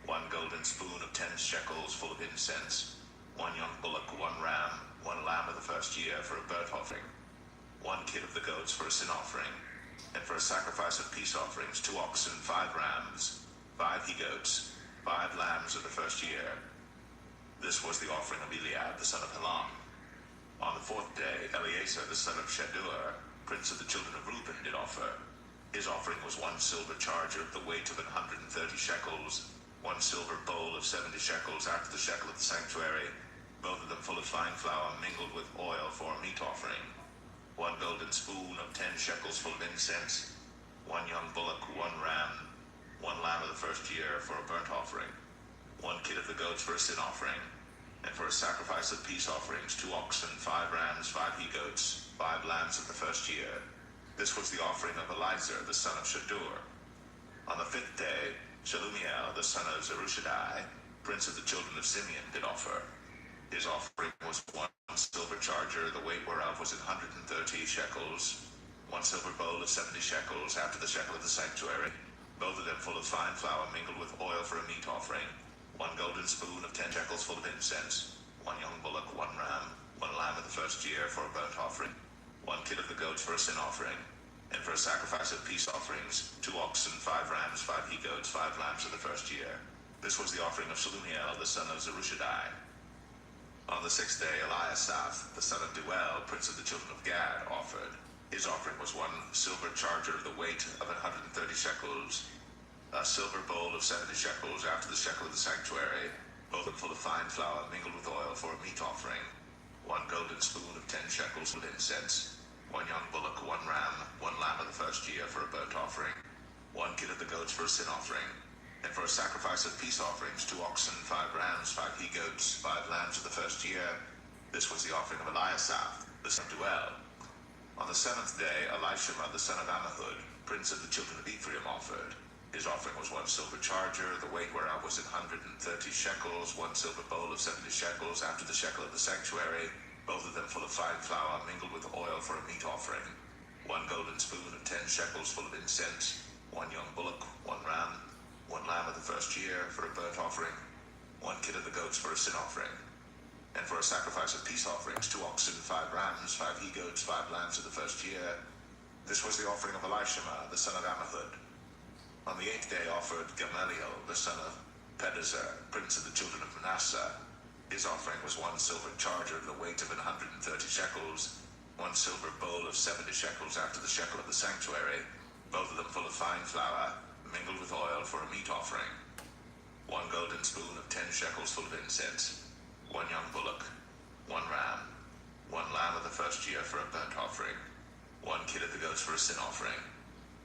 1 golden spoon of 10 shekels, full of incense. 1 young bullock, 1 ram, 1 lamb of the first year for a burnt offering. 1 kid of the goats for a sin offering. And for a sacrifice of peace offerings, 2 oxen, 5 rams, 5 he-goats, 5 lambs of the first year. This was the offering of Eliab the son of Helon. On the 4th day, Eleazar the son of Shadur, prince of the children of Reuben, did offer. His offering was 1 silver charger of the weight of 130 shekels, 1 silver bowl of 70 shekels after the shekel of the sanctuary, both of them full of fine flour mingled with oil for a meat offering. 1 golden spoon of 10 shekels full of incense. 1 young bullock, 1 ram, 1 lamb of the first year for a burnt offering. one kid of the goats for a sin offering, and for a sacrifice of peace offerings, 2 oxen, 5 rams, 5 he-goats, 5 lambs of the first year. This was the offering of Eliezer, the son of Shadur. On the 5th day, Shelumiel, the son of Zerushadai, prince of the children of Simeon, did offer. His offering was 1 silver charger, the weight whereof was 130 shekels, 1 silver bowl of 70 shekels, after the shekel of the sanctuary, both of them full of fine flour mingled with oil for a meat offering, 1 golden spoon of 10 shekels full of incense, 1 young bullock, 1 ram, 1 lamb of the first year for a burnt offering, 1 kid of the goats for a sin offering, and for a sacrifice of peace offerings, 2 oxen, 5 rams, 5 he-goats, 5 lambs of the first year. This was the offering of Shelumiel, the son of Zerushadai. On the 6th day, Eliasaph, the son of Duel, prince of the children of Gad, offered. His offering was 1 silver charger of the weight of 130 shekels, a silver bowl of 70 shekels, after the shekel of the sanctuary, both of them full of fine flour mingled with oil for a meat offering, 1 golden spoon of 10 shekels with incense, 1 young bullock, 1 ram, 1 lamb of the first year for a burnt offering, 1 kid of the goats for a sin offering, and for a sacrifice of peace offerings, 2 oxen, 5 rams, 5 he-goats, 5 lambs of the first year. This was the offering of Eliasaph, the son of Duel. On the 7th day, Elishama, the son of Ammihud, prince of the children of Ephraim, offered. His offering was 1 silver charger, the weight whereof was 130 shekels, 1 silver bowl of 70 shekels, after the shekel of the sanctuary, both of them full of fine flour mingled with oil for a meat offering, 1 golden spoon of 10 shekels full of incense, 1 young bullock, 1 ram, 1 lamb of the first year for a burnt offering, 1 kid of the goats for a sin offering, and for a sacrifice of peace offerings, 2 oxen, 5 rams, 5 he-goats, 5 lambs of the first year. This was the offering of Elishama, the son of Ammihud. On the 8th day offered Gamaliel, the son of Pedazur, prince of the children of Manasseh. His offering was 1 silver charger of the weight of 130 shekels, 1 silver bowl of 70 shekels, after the shekel of the sanctuary, both of them full of fine flour mingled with oil for a meat offering, 1 golden spoon of 10 shekels full of incense, 1 young bullock, 1 ram, 1 lamb of the first year for a burnt offering, 1 kid of the goats for a sin offering,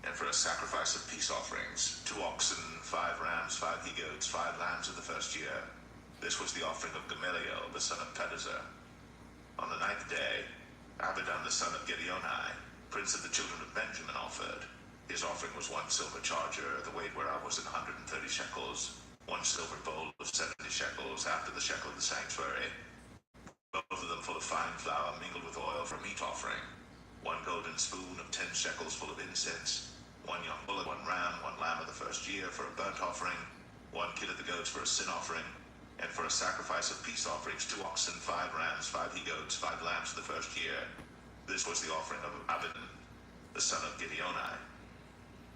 and for a sacrifice of peace offerings, 2 oxen, 5 rams, 5 he-goats, 5 lambs of the first year. This was the offering of Gamaliel, the son of Pedazur. On the 9th day, Abidan, the son of Gideoni, prince of the children of Benjamin, offered. His offering was 1 silver charger, the weight whereof was 130 shekels, 1 silver bowl of 70 shekels, after the shekel of the sanctuary, both of them full of fine flour mingled with oil for a meat offering, 1 golden spoon of 10 shekels full of incense, 1 young bullock, 1 ram, 1 lamb of the first year for a burnt offering, 1 kid of the goats for a sin offering, and for a sacrifice of peace offerings, 2 oxen, 5 rams, 5 he-goats, 5 lambs of the first year. This was the offering of Abidan, the son of Gideoni.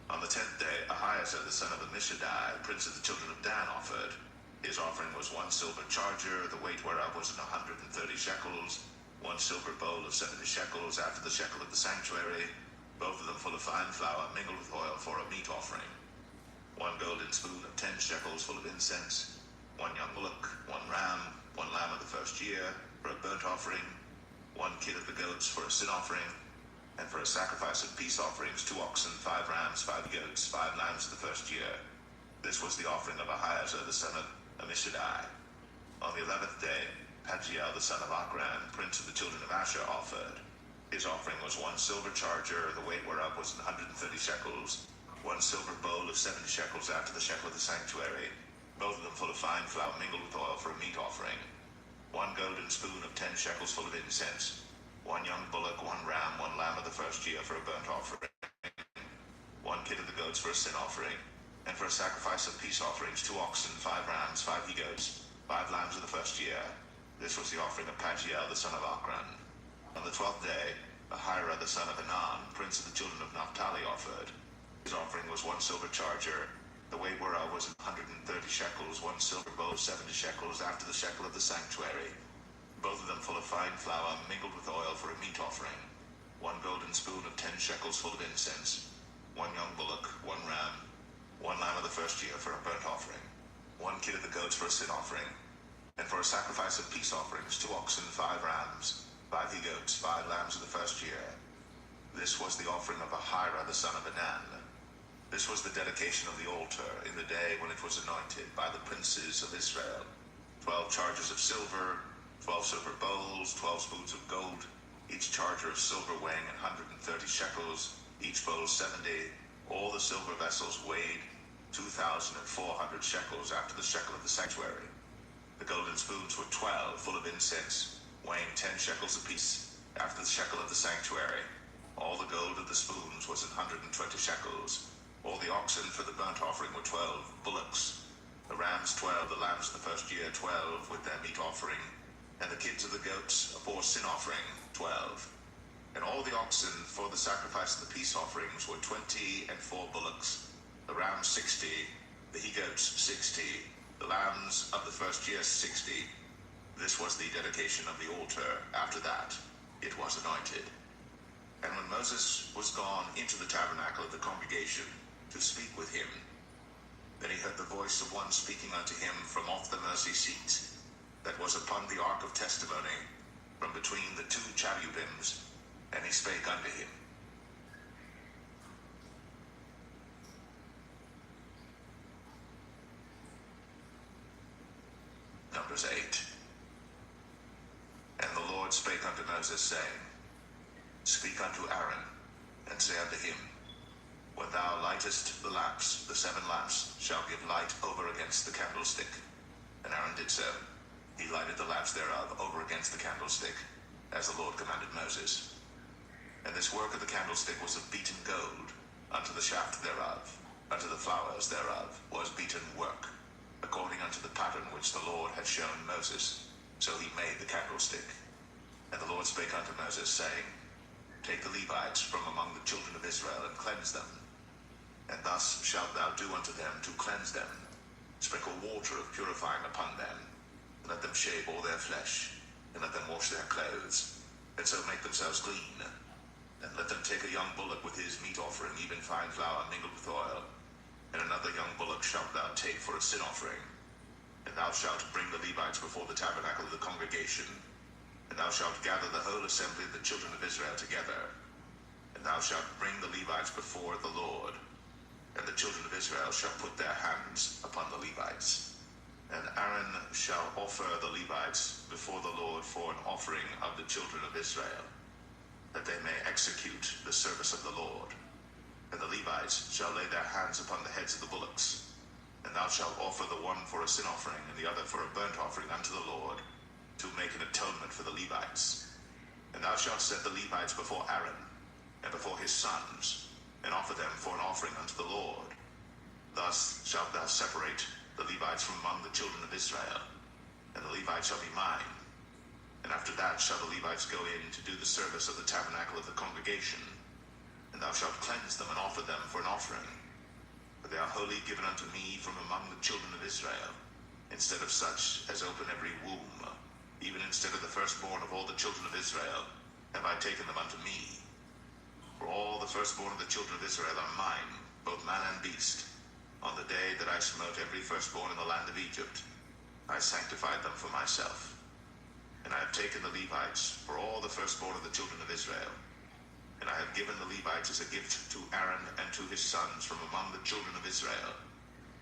On the 10th day, Ahiezer, the son of Ammishaddai, prince of the children of Dan, offered. His offering was 1 silver charger, the weight whereof was 130 shekels, 1 silver bowl of 70 shekels, after the shekel of the sanctuary, both of them full of fine flour mingled with oil for a meat offering, 1 golden spoon of 10 shekels full of incense, 1 young bullock, 1 ram, 1 lamb of the first year for a burnt offering, 1 kid of the goats for a sin offering, and for a sacrifice of peace offerings, 2 oxen, 5 rams, 5 goats, 5 lambs of the first year. This was the offering of Ahiezer, the son of Ammishaddai. On the 11th day, Pagiel, the son of Ochran, prince of the children of Asher, offered. His offering was 1 silver charger, the weight whereof was 130 shekels, 1 silver bowl of 70 shekels, after the shekel of the sanctuary, both of them full of fine flour mingled with oil for a meat offering, 1 golden spoon of 10 shekels full of incense, 1 young bullock, 1 ram, 1 lamb of the first year for a burnt offering, 1 kid of the goats for a sin offering, and for a sacrifice of peace offerings, 2 oxen, 5 rams, 5 he-goats, 5 lambs of the first year. This was the offering of Pagiel, the son of Ochran. On the 12th day, Ahira, the son of Anan, prince of the children of Naphtali, offered. His offering was 1 silver charger, the weight whereof was 130 shekels, 1 silver bowl of 70 shekels, after the shekel of the sanctuary, both of them full of fine flour mingled with oil for a meat offering, 1 golden spoon of 10 shekels full of incense, 1 young bullock, 1 ram, 1 lamb of the first year for a burnt offering, 1 kid of the goats for a sin offering, and for a sacrifice of peace offerings, 2 oxen, 5 rams, 5 he-goats, 5 lambs of the first year. This was the offering of Ahira, the son of Anan. This was the dedication of the altar in the day when it was anointed by the princes of Israel. 12 chargers of silver, 12 silver bowls, 12 spoons of gold, each charger of silver weighing 130 shekels, each bowl 70. All the silver vessels weighed 2,400 shekels after the shekel of the sanctuary. The golden spoons were 12, full of incense, weighing 10 shekels apiece, after the shekel of the sanctuary. All the gold of the spoons was 120 shekels. All the oxen for the burnt offering were 12 bullocks. The rams 12, the lambs of the first year 12, with their meat offering, and the kids of the goats for sin offering 12. And all the oxen for the sacrifice of the peace offerings were 20 and 4 bullocks. The rams 60, the he-goats 60, the lambs of the first year 60. This was the dedication of the altar. After that, it was anointed. And when Moses was gone into the tabernacle of the congregation to speak with him, then he heard the voice of one speaking unto him from off the mercy seat that was upon the ark of testimony, from between the 2 cherubims, and he spake unto him. Numbers 8. And the Lord spake unto Moses, saying, Speak unto Aaron, and say unto him, When thou lightest the lamps, the 7 lamps shall give light over against the candlestick. And Aaron did so. He lighted the lamps thereof over against the candlestick, as the Lord commanded Moses. And this work of the candlestick was of beaten gold, unto the shaft thereof, unto the flowers thereof was beaten work, according unto the pattern which the Lord had shown Moses. So he made the candlestick. And the Lord spake unto Moses, saying, Take the Levites from among the children of Israel, and cleanse them. And thus shalt thou do unto them to cleanse them. Sprinkle water of purifying upon them, and let them shave all their flesh, and let them wash their clothes, and so make themselves clean. And let them take a young bullock with his meat offering, even fine flour mingled with oil. And another young bullock shalt thou take for a sin offering. And thou shalt bring the Levites before the tabernacle of the congregation. And thou shalt gather the whole assembly of the children of Israel together. And thou shalt bring the Levites before the Lord. And the children of Israel shall put their hands upon the Levites. And Aaron shall offer the Levites before the Lord for an offering of the children of Israel, that they may execute the service of the Lord. And the Levites shall lay their hands upon the heads of the bullocks. And thou shalt offer the one for a sin offering, and the other for a burnt offering unto the Lord, to make an atonement for the Levites. And thou shalt set the Levites before Aaron, and before his sons, and offer them for an offering unto the Lord. Thus shalt thou separate the Levites from among the children of Israel, and the Levites shall be mine. And after that shall the Levites go in to do the service of the tabernacle of the congregation. And thou shalt cleanse them and offer them for an offering. For they are wholly given unto me from among the children of Israel, instead of such as open every womb, even instead of the firstborn of all the children of Israel, have I taken them unto me. For all the firstborn of the children of Israel are mine, both man and beast. On the day that I smote every firstborn in the land of Egypt, I sanctified them for myself. And I have taken the Levites for all the firstborn of the children of Israel. And I have given the Levites as a gift to Aaron and to his sons from among the children of Israel,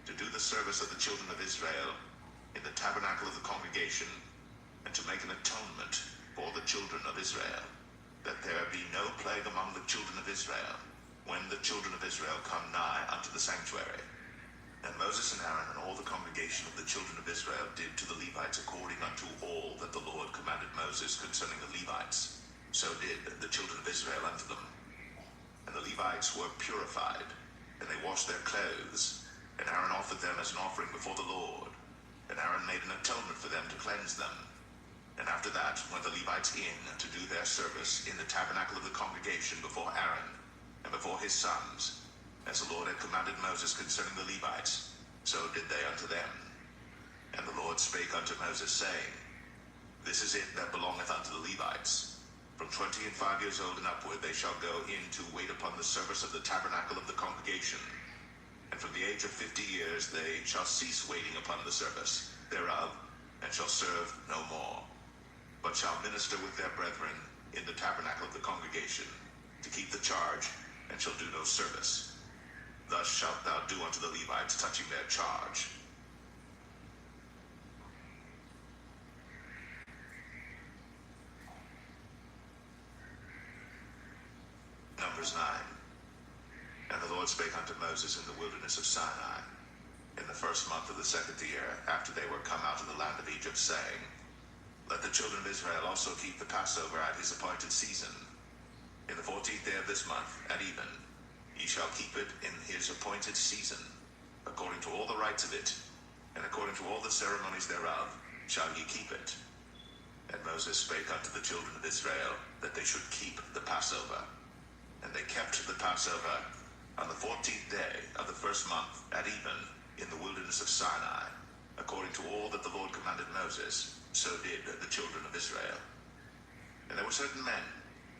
to do the service of the children of Israel in the tabernacle of the congregation, and to make an atonement for the children of Israel, that there be no plague among the children of Israel, when the children of Israel come nigh unto the sanctuary. And Moses and Aaron and all the congregation of the children of Israel did to the Levites according unto all that the Lord commanded Moses concerning the Levites. So did the children of Israel unto them. And the Levites were purified, and they washed their clothes, and Aaron offered them as an offering before the Lord. And Aaron made an atonement for them to cleanse them. And after that went the Levites in to do their service in the tabernacle of the congregation before Aaron and before his sons, as the Lord had commanded Moses concerning the Levites, so did they unto them. And the Lord spake unto Moses, saying, This is it that belongeth unto the Levites. From 25 years old and upward they shall go in to wait upon the service of the tabernacle of the congregation. And from the age of 50 years they shall cease waiting upon the service thereof, and shall serve no more, but shall minister with their brethren in the tabernacle of the congregation, to keep the charge, and shall do no service. Thus shalt thou do unto the Levites touching their charge. Numbers 9. And the Lord spake unto Moses in the wilderness of Sinai, in the first month of the second year, after they were come out of the land of Egypt, saying, Let the children of Israel also keep the Passover at his appointed season. In the 14th day of this month, at even, ye shall keep it in his appointed season, according to all the rites of it, and according to all the ceremonies thereof, shall ye keep it. And Moses spake unto the children of Israel, that they should keep the Passover. And they kept the Passover on the 14th day of the first month, at even, in the wilderness of Sinai, according to all that the Lord commanded Moses, so did the children of Israel. And there were certain men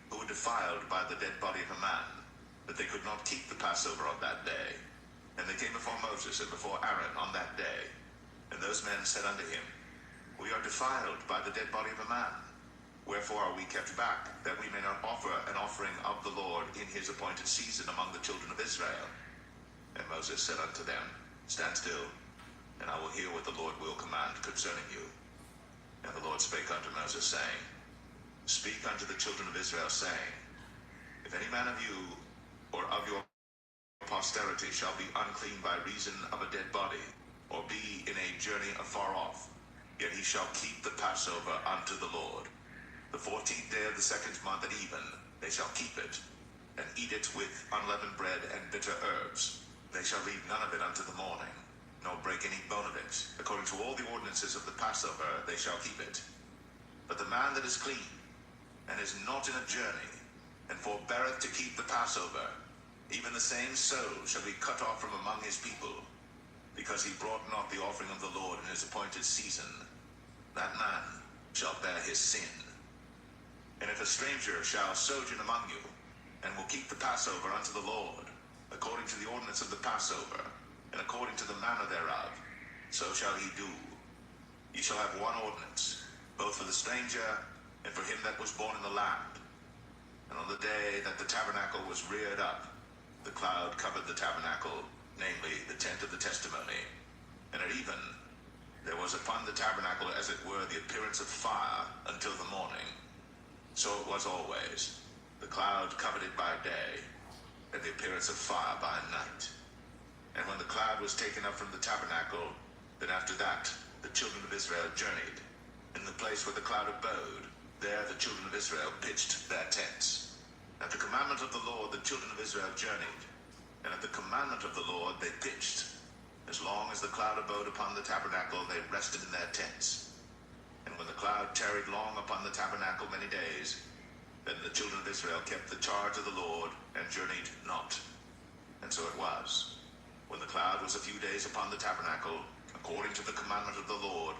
who were defiled by the dead body of a man, that they could not keep the Passover on that day. And they came before Moses and before Aaron on that day. And those men said unto him, We are defiled by the dead body of a man. Wherefore are we kept back, that we may not offer an offering of the Lord in his appointed season among the children of Israel? And Moses said unto them, Stand still, and I will hear what the Lord will command concerning you. And the Lord spake unto Moses, saying, Speak unto the children of Israel, saying, If any man of you or of your posterity shall be unclean by reason of a dead body, or be in a journey afar off, yet he shall keep the Passover unto the Lord. The 14th day of the second month at even, they shall keep it, and eat it with unleavened bread and bitter herbs. They shall leave none of it unto the morning, nor break any bone of it. According to all the ordinances of the Passover, they shall keep it. But the man that is clean, and is not in a journey, and forbeareth to keep the Passover, even the same soul shall be cut off from among his people, because he brought not the offering of the Lord in his appointed season. That man shall bear his sin. And if a stranger shall sojourn among you, and will keep the Passover unto the Lord, according to the ordinance of the Passover, and according to the manner thereof, so shall he do. Ye shall have one ordinance, both for the stranger and for him that was born in the land. And on the day that the tabernacle was reared up, the cloud covered the tabernacle, namely the tent of the testimony. And at even, there was upon the tabernacle as it were the appearance of fire until the morning. So it was always. The cloud covered it by day, and the appearance of fire by night. And when the cloud was taken up from the tabernacle, then after that the children of Israel journeyed. In the place where the cloud abode, there the children of Israel pitched their tents. At the commandment of the Lord the children of Israel journeyed, and at the commandment of the Lord they pitched. As long as the cloud abode upon the tabernacle, they rested in their tents. And when the cloud tarried long upon the tabernacle many days, then the children of Israel kept the charge of the Lord, and journeyed not. And so it was, when the cloud was a few days upon the tabernacle, according to the commandment of the Lord,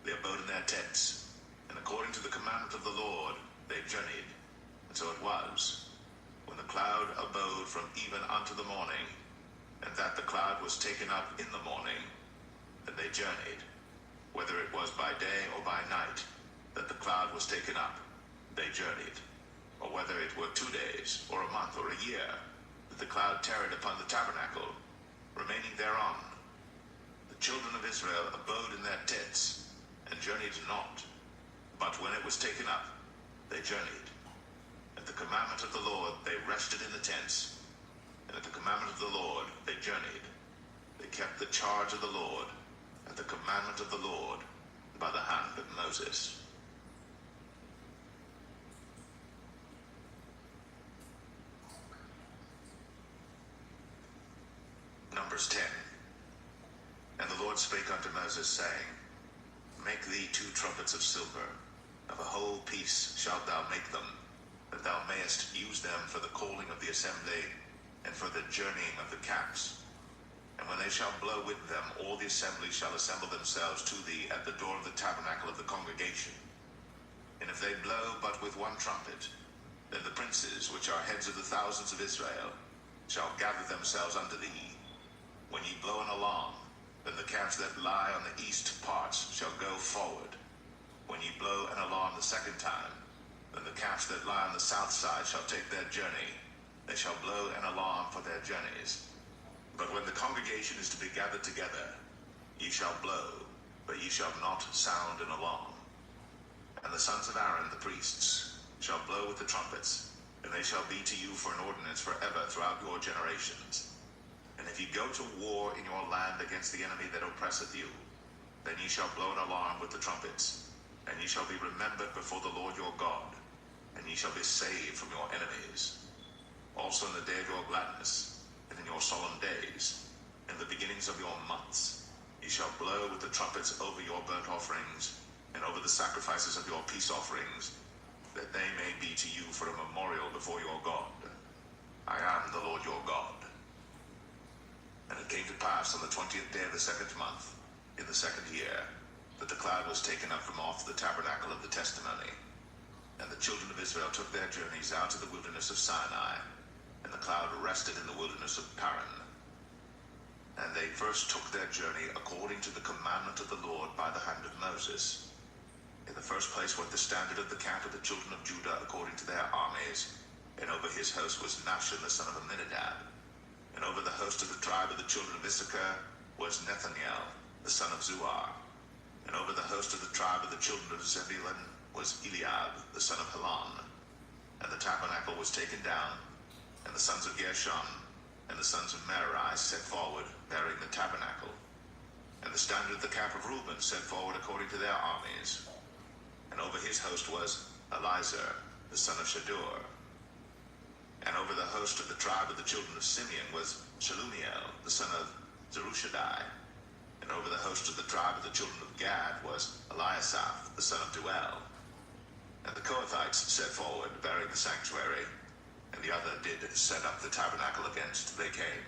they abode in their tents. And according to the commandment of the Lord, they journeyed. And so it was, when the cloud abode from even unto the morning, and that the cloud was taken up in the morning, that they journeyed. Whether it was by day or by night that the cloud was taken up, they journeyed. Or whether it were 2 days, or a month, or a year, that the cloud tarried upon the tabernacle, remaining thereon. The children of Israel abode in their tents, and journeyed not. But when it was taken up, they journeyed. At the commandment of the Lord they rested in the tents, and at the commandment of the Lord they journeyed. They kept the charge of the Lord, at the commandment of the Lord, by the hand of Moses. Numbers 10. And the Lord spake unto Moses, saying, Make thee 2 trumpets of silver, of a whole piece shalt thou make them, that thou mayest use them for the calling of the assembly, and for the journeying of the camps. And when they shall blow with them, all the assembly shall assemble themselves to thee at the door of the tabernacle of the congregation. And if they blow but with one trumpet, then the princes, which are heads of the thousands of Israel, shall gather themselves unto thee. When ye blow an alarm, then the camps that lie on the east parts shall go forward. When ye blow an alarm the second time, then the camps that lie on the south side shall take their journey. They shall blow an alarm for their journeys. But when the congregation is to be gathered together, ye shall blow, but ye shall not sound an alarm. And the sons of Aaron the priests shall blow with the trumpets, and they shall be to you for an ordinance forever throughout your generations. And if ye go to war in your land against the enemy that oppresseth you, then ye shall blow an alarm with the trumpets, and ye shall be remembered before the Lord your God, and ye shall be saved from your enemies. Also in the day of your gladness, and in your solemn days, in the beginnings of your months, ye shall blow with the trumpets over your burnt offerings, and over the sacrifices of your peace offerings, that they may be to you for a memorial before your God. I am the Lord your God. And it came to pass on the 20th day of the 2nd month, in the 2nd year, that the cloud was taken up from off the tabernacle of the testimony. And the children of Israel took their journeys out to the wilderness of Sinai, and the cloud rested in the wilderness of Paran. And they first took their journey according to the commandment of the Lord by the hand of Moses. In the first place went the standard of the camp of the children of Judah according to their armies, and over his host was Nahshon the son of Amminadab. And over the host of the tribe of the children of Issachar was Nethaniel the son of Zuar. And over the host of the tribe of the children of Zebulun was Eliab the son of Helon. And the tabernacle was taken down, and the sons of Gershon and the sons of Merari set forward, bearing the tabernacle. And the standard of the camp of Reuben set forward according to their armies. And over his host was Elizur the son of Shadur. And over the host of the tribe of the children of Simeon was Shelumiel the son of Zerushadai. And over the host of the tribe of the children of Gad was Eliasaph the son of Duel. And the Kohathites set forward, bearing the sanctuary, and the other did set up the tabernacle against they came.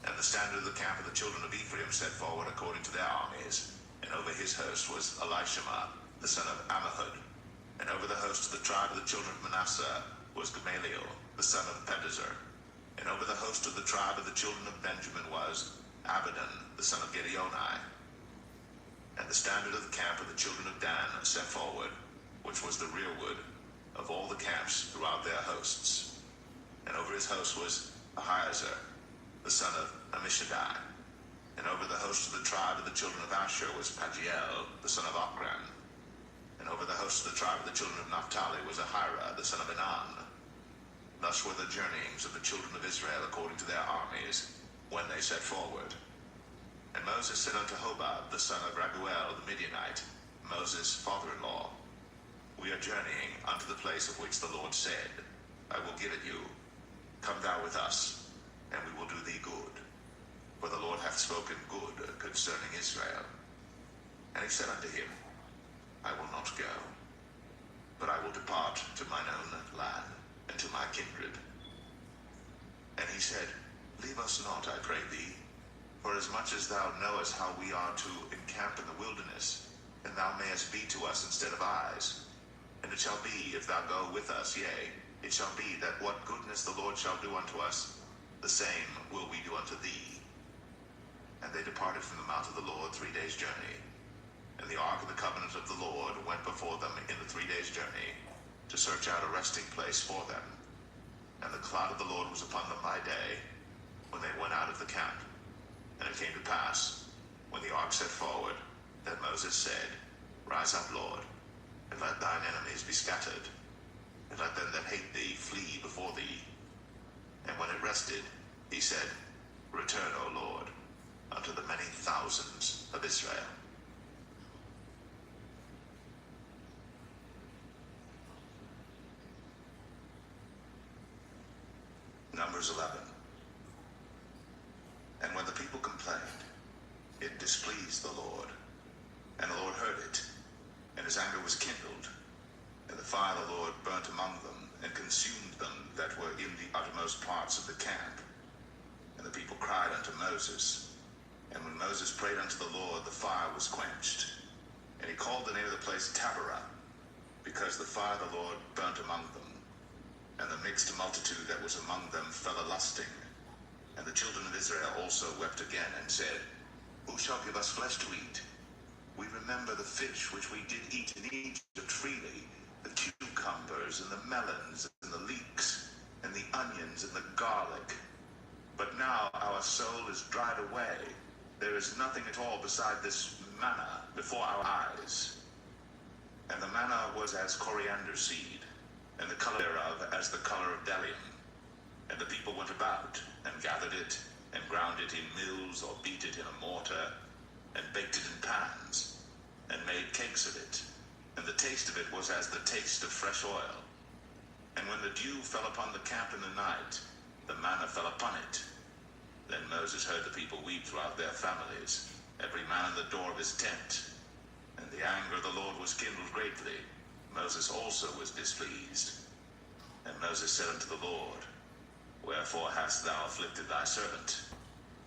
And the standard of the camp of the children of Ephraim set forward according to their armies, and over his host was Elishama the son of Ammihud. And over the host of the tribe of the children of Manasseh was Gamaliel the son of Pedazur. And over the host of the tribe of the children of Benjamin was Abidan the son of Gideoni. And the standard of the camp of the children of Dan set forward, which was the rearward of all the camps throughout their hosts. And over his host was Ahiezer the son of Ammishaddai. And over the host of the tribe of the children of Asher was Pagiel the son of Ochran. And over the host of the tribe of the children of Naphtali was Ahira the son of Enan. Thus were the journeyings of the children of Israel according to their armies, when they set forward. And Moses said unto Hobab the son of Raguel the Midianite, Moses' father-in-law, We are journeying unto the place of which the Lord said, I will give it you. Come thou with us, and we will do thee good. For the Lord hath spoken good concerning Israel. And he said unto him, I will not go, but I will depart to mine own land, and to my kindred. And he said, Leave us not, I pray thee, for as much as thou knowest how we are to encamp in the wilderness, and thou mayest be to us instead of eyes. And it shall be, if thou go with us, yea, it shall be that what goodness the Lord shall do unto us, the same will we do unto thee. And they departed from the mount of the Lord 3 days' journey. And the ark of the covenant of the Lord went before them in the 3 days' journey, to search out a resting place for them. And the cloud of the Lord was upon them by day, when they went out of the camp. And it came to pass, when the ark set forward, that Moses said, Rise up, Lord, and let thine enemies be scattered, and let them that hate thee flee before thee. And when it rested, he said, Return, O Lord, unto the many thousands of Israel. Numbers 11. And when the people complained, it displeased the Lord, and the Lord heard it, and his anger was kindled, and the fire of the Lord burnt among them, and consumed them that were in the uttermost parts of the camp. And the people cried unto Moses. And when Moses prayed unto the Lord, the fire was quenched. And he called the name of the place Taberah, because the fire of the Lord burnt among them. And the mixed multitude that was among them fell a-lusting. And the children of Israel also wept again, and said, Who shall give us flesh to eat? We remember the fish which we did eat in Egypt freely, the cucumbers, and the melons, and the leeks, and the onions, and the garlic. But now our soul is dried away. There is nothing at all beside this manna before our eyes. And the manna was as coriander seed, and the color thereof as the color of bdellium. And the people went about, and gathered it, and ground it in mills, or beat it in a mortar, and baked it in pans, and made cakes of it. And the taste of it was as the taste of fresh oil. And when the dew fell upon the camp in the night, the manna fell upon it. Then Moses heard the people weep throughout their families, every man in the door of his tent. And the anger of the Lord was kindled greatly. Moses also was displeased. And Moses said unto the Lord, Wherefore hast thou afflicted thy servant?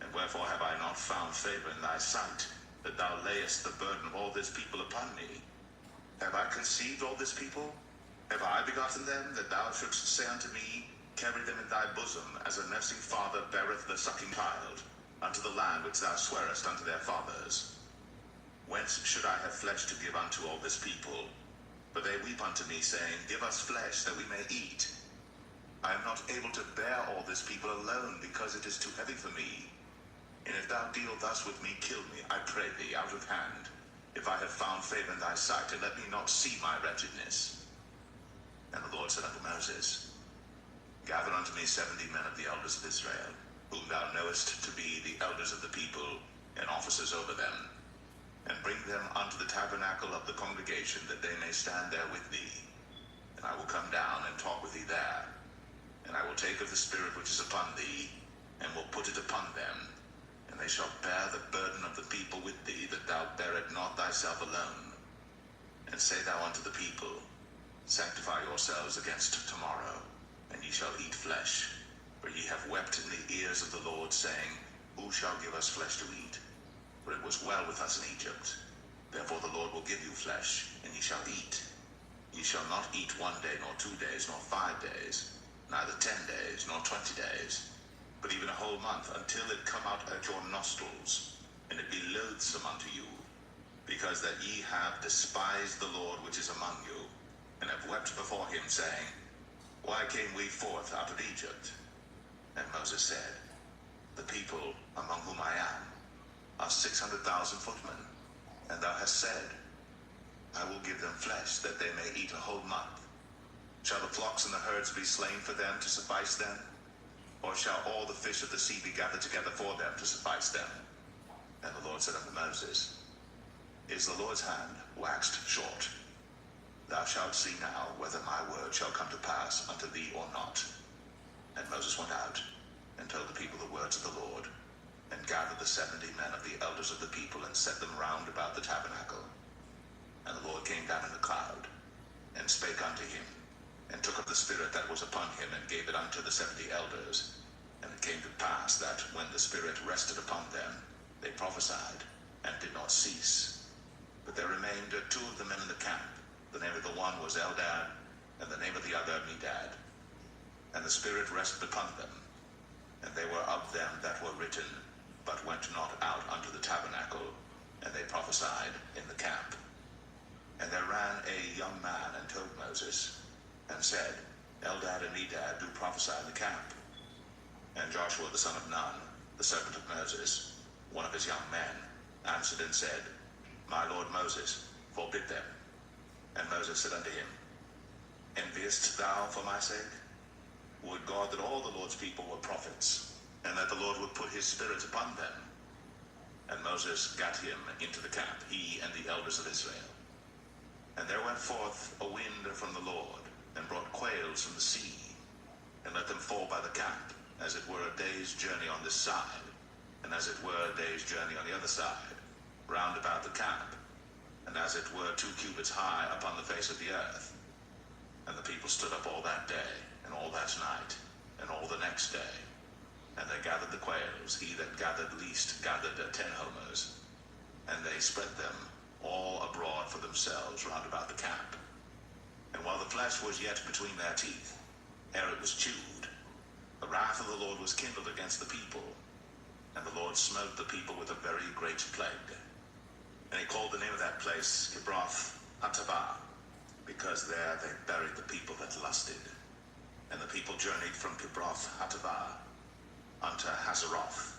And wherefore have I not found favor in thy sight, that thou layest the burden of all this people upon me? Have I conceived all this people? Have I begotten them, that thou shouldst say unto me, Carry them in thy bosom, as a nursing father beareth the sucking child, unto the land which thou swearest unto their fathers? Whence should I have flesh to give unto all this people? For they weep unto me, saying, Give us flesh, that we may eat. I am not able to bear all this people alone, because it is too heavy for me. And if thou deal thus with me, kill me, I pray thee, out of hand, if I have found favor in thy sight, and let me not see my wretchedness. And the Lord said unto Moses, Gather unto me 70 men of the elders of Israel, whom thou knowest to be the elders of the people, and officers over them, and bring them unto the tabernacle of the congregation, that they may stand there with thee. And I will come down and talk with thee there. And I will take of the Spirit which is upon thee, and will put it upon them. And they shall bear the burden of the people with thee, that thou bear it not thyself alone. And say thou unto the people, Sanctify yourselves against tomorrow, and ye shall eat flesh. For ye have wept in the ears of the Lord, saying, Who shall give us flesh to eat? For it was well with us in Egypt. Therefore the Lord will give you flesh, and ye shall eat. Ye shall not eat 1 day, nor 2 days, nor 5 days, neither 10 days, nor 20 days, but even a whole month, until it come out at your nostrils, and it be loathsome unto you, because that ye have despised the Lord which is among you, and have wept before him, saying, Why came we forth out of Egypt? And Moses said, The people among whom I am are 600,000 footmen, and thou hast said, I will give them flesh, that they may eat a whole month. Shall the flocks and the herds be slain for them to suffice them? Or shall all the fish of the sea be gathered together for them to suffice them? And the Lord said unto Moses, Is the Lord's hand waxed short? Thou shalt see now whether my word shall come to pass unto thee or not. And Moses went out, and told the people the words of the Lord, and gathered the 70 men of the elders of the people, and set them round about the tabernacle. And the Lord came down in the cloud, and spake unto him, and took of the Spirit that was upon him, and gave it unto the 70 elders. And it came to pass that, when the Spirit rested upon them, they prophesied, and did not cease. But there remained 2 of the men in the camp. The name of the one was Eldad, and the name of the other Medad. And the Spirit rested upon them, and they were of them that were written, but went not out unto the tabernacle, and they prophesied in the camp. And there ran a young man and told Moses, and said, Eldad and Medad do prophesy in the camp. And Joshua the son of Nun, the servant of Moses, one of his young men, answered and said, My lord Moses, forbid them. And Moses said unto him, Enviest thou for my sake? Would God that all the Lord's people were prophets, and that the Lord would put his Spirit upon them? And Moses gat him into the camp, he and the elders of Israel. And there went forth a wind from the Lord, and brought quails from the sea, and let them fall by the camp, as it were a day's journey on this side, and as it were a day's journey on the other side, round about the camp, and as it were 2 cubits high upon the face of the earth. And the people stood up all that day, and all that night, and all the next day. And they gathered the quails, he that gathered least gathered 10 homers, and they spread them all abroad for themselves round about the camp. And while the flesh was yet between their teeth, ere it was chewed, the wrath of the Lord was kindled against the people, and the Lord smote the people with a very great plague. And he called the name of that place Kibroth Hattaavah, because there they buried the people that lusted. And the people journeyed from Kibroth Hattaavah unto Hazeroth,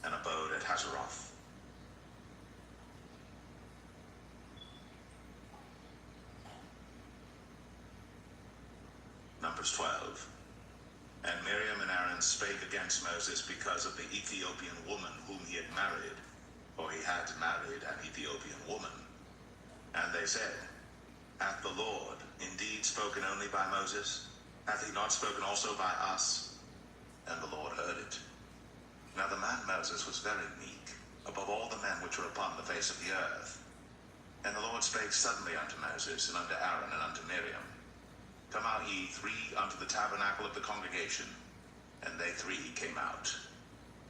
and abode at Hazeroth. Numbers 12. And Miriam and Aaron spake against Moses because of the Ethiopian woman whom he had married, for he had married an Ethiopian woman. And they said, Hath the Lord indeed spoken only by Moses? Hath he not spoken also by us? And the Lord heard it. Now the man Moses was very meek, above all the men which were upon the face of the earth. And the Lord spake suddenly unto Moses, and unto Aaron, and unto Miriam, Come out ye three unto the tabernacle of the congregation. And they three came out.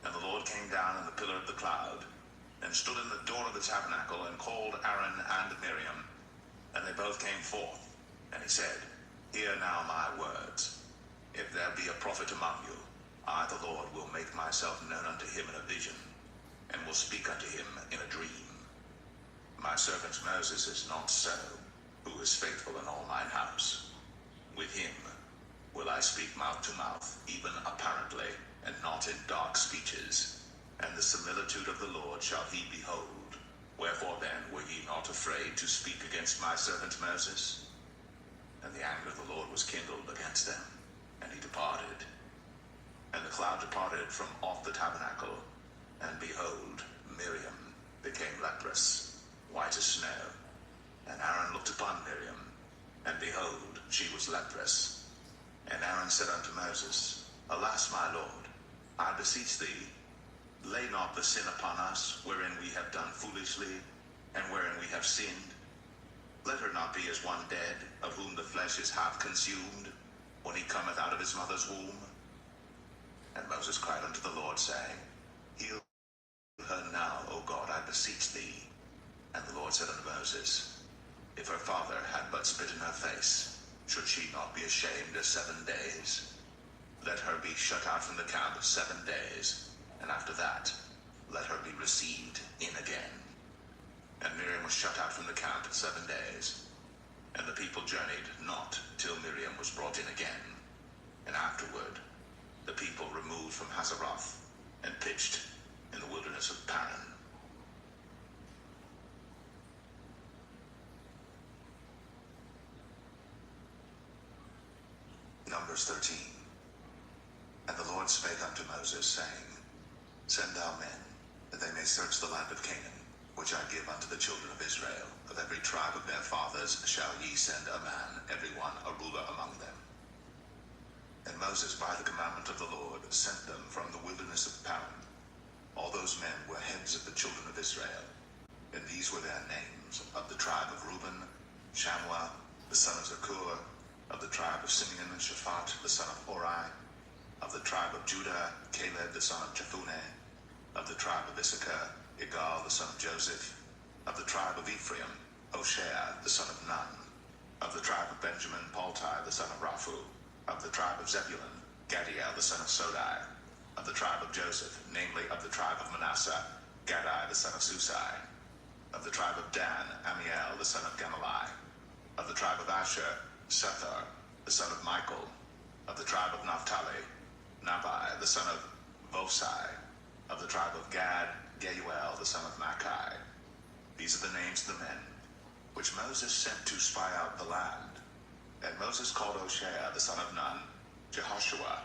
And the Lord came down in the pillar of the cloud, and stood in the door of the tabernacle, and called Aaron and Miriam. And they both came forth. And he said, Hear now my words. If there be a prophet among you, I the Lord will make myself known unto him in a vision, and will speak unto him in a dream. My servant Moses is not so, who is faithful in all mine house. With him will I speak mouth to mouth, even apparently, and not in dark speeches. And the similitude of the Lord shall he behold. Wherefore then were ye not afraid to speak against my servant Moses? And the anger of the Lord was kindled against them, and he departed. And the cloud departed from off the tabernacle, and behold, Miriam became leprous, white as snow. And Aaron looked upon Miriam, and behold, she was leprous. And Aaron said unto Moses, Alas, my Lord, I beseech thee, lay not the sin upon us, wherein we have done foolishly, and wherein we have sinned. Let her not be as one dead, of whom the flesh is half consumed, when he cometh out of his mother's womb. And Moses cried unto the Lord, saying, Heal her now, O God, I beseech thee. And the Lord said unto Moses, If her father had but spit in her face, should she not be ashamed 7 days? Let her be shut out from the camp 7 days, and after that, let her be received in again. And Miriam was shut out from the camp 7 days. And the people journeyed not till Miriam was brought in again. And afterward, the people removed from Hazeroth, and pitched in the wilderness of Paran. Numbers 13. And the Lord spake unto Moses, saying, Send thou men, that they may search the land of Canaan, which I give unto the children of Israel. Of every tribe of their fathers shall ye send a man, every one a ruler among them. And Moses, by the commandment of the Lord, sent them from the wilderness of Paran. All those men were heads of the children of Israel. And these were their names: of the tribe of Reuben, Shammua, the son of Zakur; of the tribe of Simeon, Shaphat, the son of Hori; of the tribe of Judah, Caleb, the son of Jephunneh; of the tribe of Issachar, Igal, the son of Joseph; of the tribe of Ephraim, Hoshea, the son of Nun; of the tribe of Benjamin, Paltai, the son of Raphu; of the tribe of Zebulun, Gadiel, the son of Sodai; of the tribe of Joseph, namely of the tribe of Manasseh, Gadai, the son of Susai; of the tribe of Dan, Amiel, the son of Gemalai; of the tribe of Asher, Sethar, the son of Michael; of the tribe of Naphtali, Nabai, the son of Vosai; of the tribe of Gad, Geuel, the son of Machi. These are the names of the men which Moses sent to spy out the land. And Moses called Hoshea, the son of Nun, Jehoshua.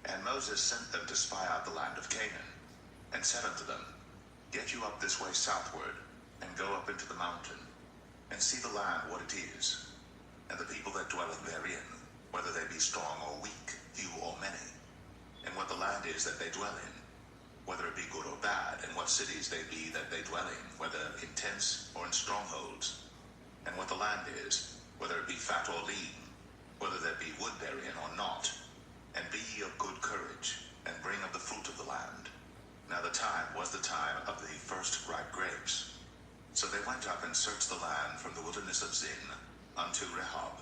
And Moses sent them to spy out the land of Canaan, and said unto them, Get you up this way southward, and go up into the mountain, and see the land what it is, and the people that dwelleth therein, whether they be strong or weak, few or many, and what the land is that they dwell in, whether it be good or bad, and what cities they be that they dwell in, whether in tents or in strongholds, and what the land is, whether it be fat or lean, whether there be wood therein or not. And be ye of good courage, and bring of the fruit of the land. Now the time was the time of the first ripe grapes. So they went up and searched the land from the wilderness of Zin unto Rehob,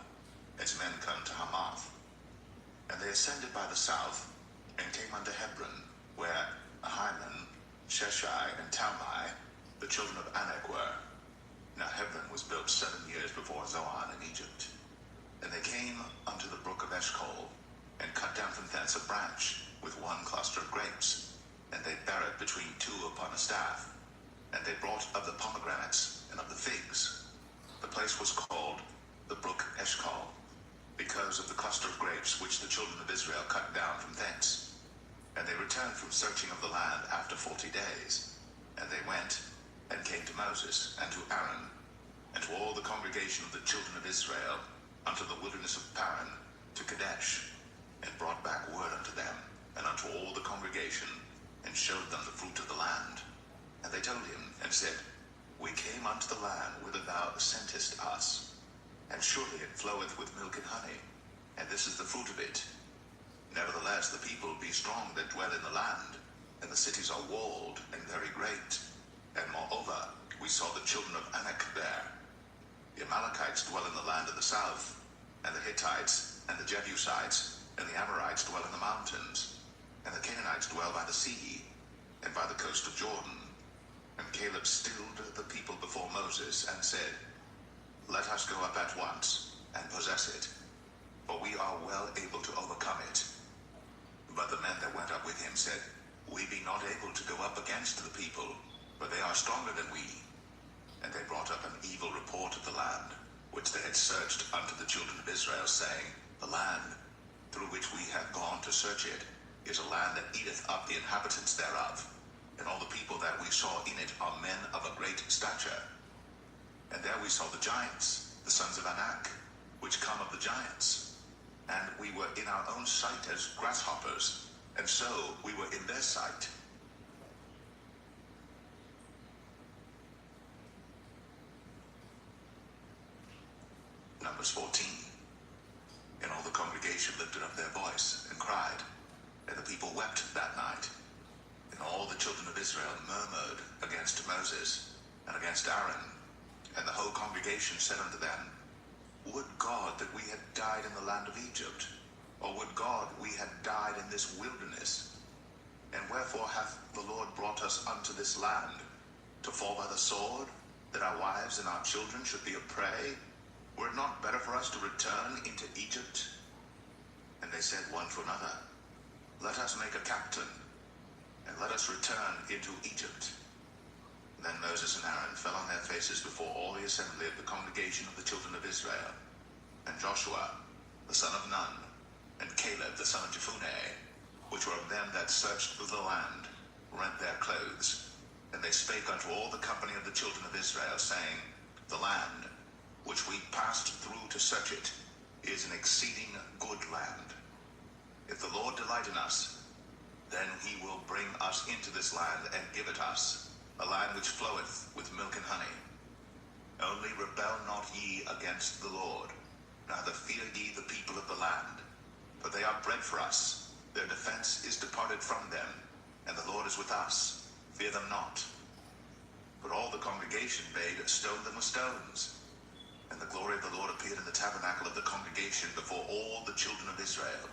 as men come to Hamath. And they ascended by the south, and came unto Hebron, where Ahiman, Sheshai, and Talmai, the children of Anak, were. Now Hebron was built 7 years before Zoan in Egypt. And they came unto the brook of Eshcol, and cut down from thence a branch, with with one cluster of grapes, and they bare it between two upon a staff. And they brought of the pomegranates and of the figs. The place was called the brook Eshcol, because of the cluster of grapes which the children of Israel cut down from thence. And they returned from searching of the land after 40 days. And they went and came to Moses and to Aaron, and to all the congregation of the children of Israel, unto the wilderness of Paran, to Kadesh, and brought back word unto them, and unto all the congregation, and showed them the fruit of the land. And they told him, and said, We came unto the land whither thou sentest us, and surely it floweth with milk and honey, and this is the fruit of it. Nevertheless the people be strong that dwell in the land, and the cities are walled and very great. And moreover, we saw the children of Anak there. The Amalekites dwell in the land of the south, and the Hittites, and the Jebusites, and the Amorites dwell in the mountains, and the Canaanites dwell by the sea, and by the coast of Jordan. And Caleb stilled the people before Moses, and said, Let us go up at once, and possess it, for we are well able to overcome it. But the men that went up with him said, We be not able to go up against the people, for they are stronger than we. And they brought up an evil report of the land, which they had searched unto the children of Israel, saying, The land, through which we have gone to search it, is a land that eateth up the inhabitants thereof, and all the people that we saw in it are men of a great stature. And there we saw the giants, the sons of Anak, which come of the giants. And we were in our own sight as grasshoppers, and so we were in their sight. Numbers 14. And all the congregation lifted up their voice and cried, and the people wept that night. And all the children of Israel murmured against Moses and against Aaron. And the whole congregation said unto them, Would God that we had died in the land of Egypt, or would God we had died in this wilderness? And wherefore hath the Lord brought us unto this land, to fall by the sword, that our wives and our children should be a prey? Were it not better for us to return into Egypt? And they said one to another, Let us make a captain, and let us return into Egypt. Then Moses and Aaron fell on their faces before all the assembly of the congregation of the children of Israel. And Joshua, the son of Nun, and Caleb, the son of Jephunneh, which were of them that searched the land, rent their clothes. And they spake unto all the company of the children of Israel, saying, The land, which we passed through to search it, is an exceeding good land. If the Lord delight in us, then he will bring us into this land and give it us, a land which floweth with milk and honey. Only rebel not ye against the Lord, neither fear ye the people of the land, for they are bread for us. Their defense is departed from them, and the Lord is with us. Fear them not. But all the congregation bade stone them with stones. And the glory of the Lord appeared in the tabernacle of the congregation before all the children of Israel.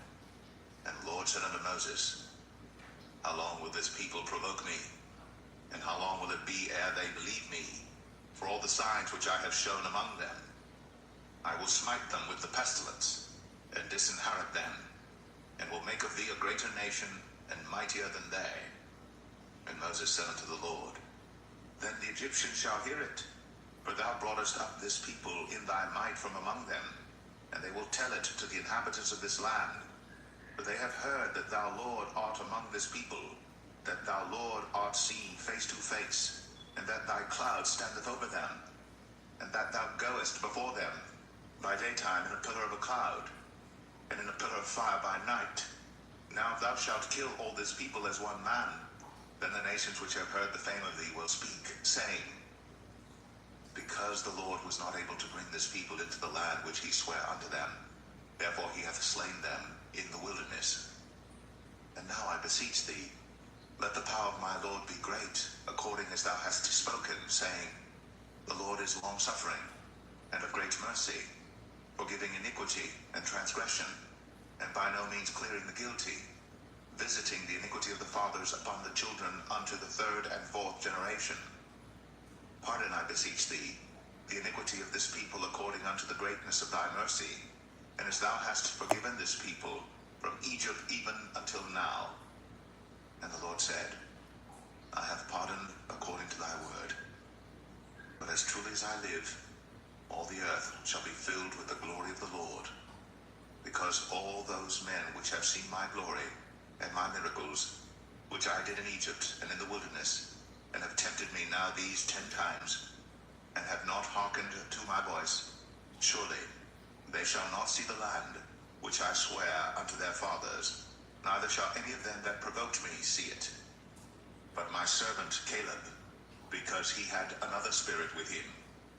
And the Lord said unto Moses, How long will this people provoke me? And how long will it be ere they believe me, for all the signs which I have shown among them? I will smite them with the pestilence, and disinherit them, and will make of thee a greater nation, and mightier than they. And Moses said unto the Lord, Then the Egyptians shall hear it, for thou broughtest up this people in thy might from among them, and they will tell it to the inhabitants of this land. For they have heard that thou, Lord, art among this people, that thou, Lord, art seen face to face, and that thy cloud standeth over them, and that thou goest before them by daytime in a pillar of a cloud, and in a pillar of fire by night. Now if thou shalt kill all this people as one man, then the nations which have heard the fame of thee will speak, saying, Because the Lord was not able to bring this people into the land which he sware unto them, therefore he hath slain them in the wilderness. And now I beseech thee, let the power of my Lord be great, according as thou hast spoken, saying, The Lord is long-suffering, and of great mercy, forgiving iniquity and transgression, and by no means clearing the guilty, visiting the iniquity of the fathers upon the children unto the third and fourth generation. Pardon, I beseech thee, the iniquity of this people according unto the greatness of thy mercy, and as thou hast forgiven this people from Egypt even until now, And the Lord said, I have pardoned according to thy word. But as truly as I live, all the earth shall be filled with the glory of the Lord, because all those men which have seen my glory and my miracles, which I did in Egypt and in the wilderness, and have tempted me now these 10 times, and have not hearkened to my voice, surely they shall not see the land which I swear unto their fathers, neither shall any of them that provoked me see it. But my servant Caleb, because he had another spirit with him,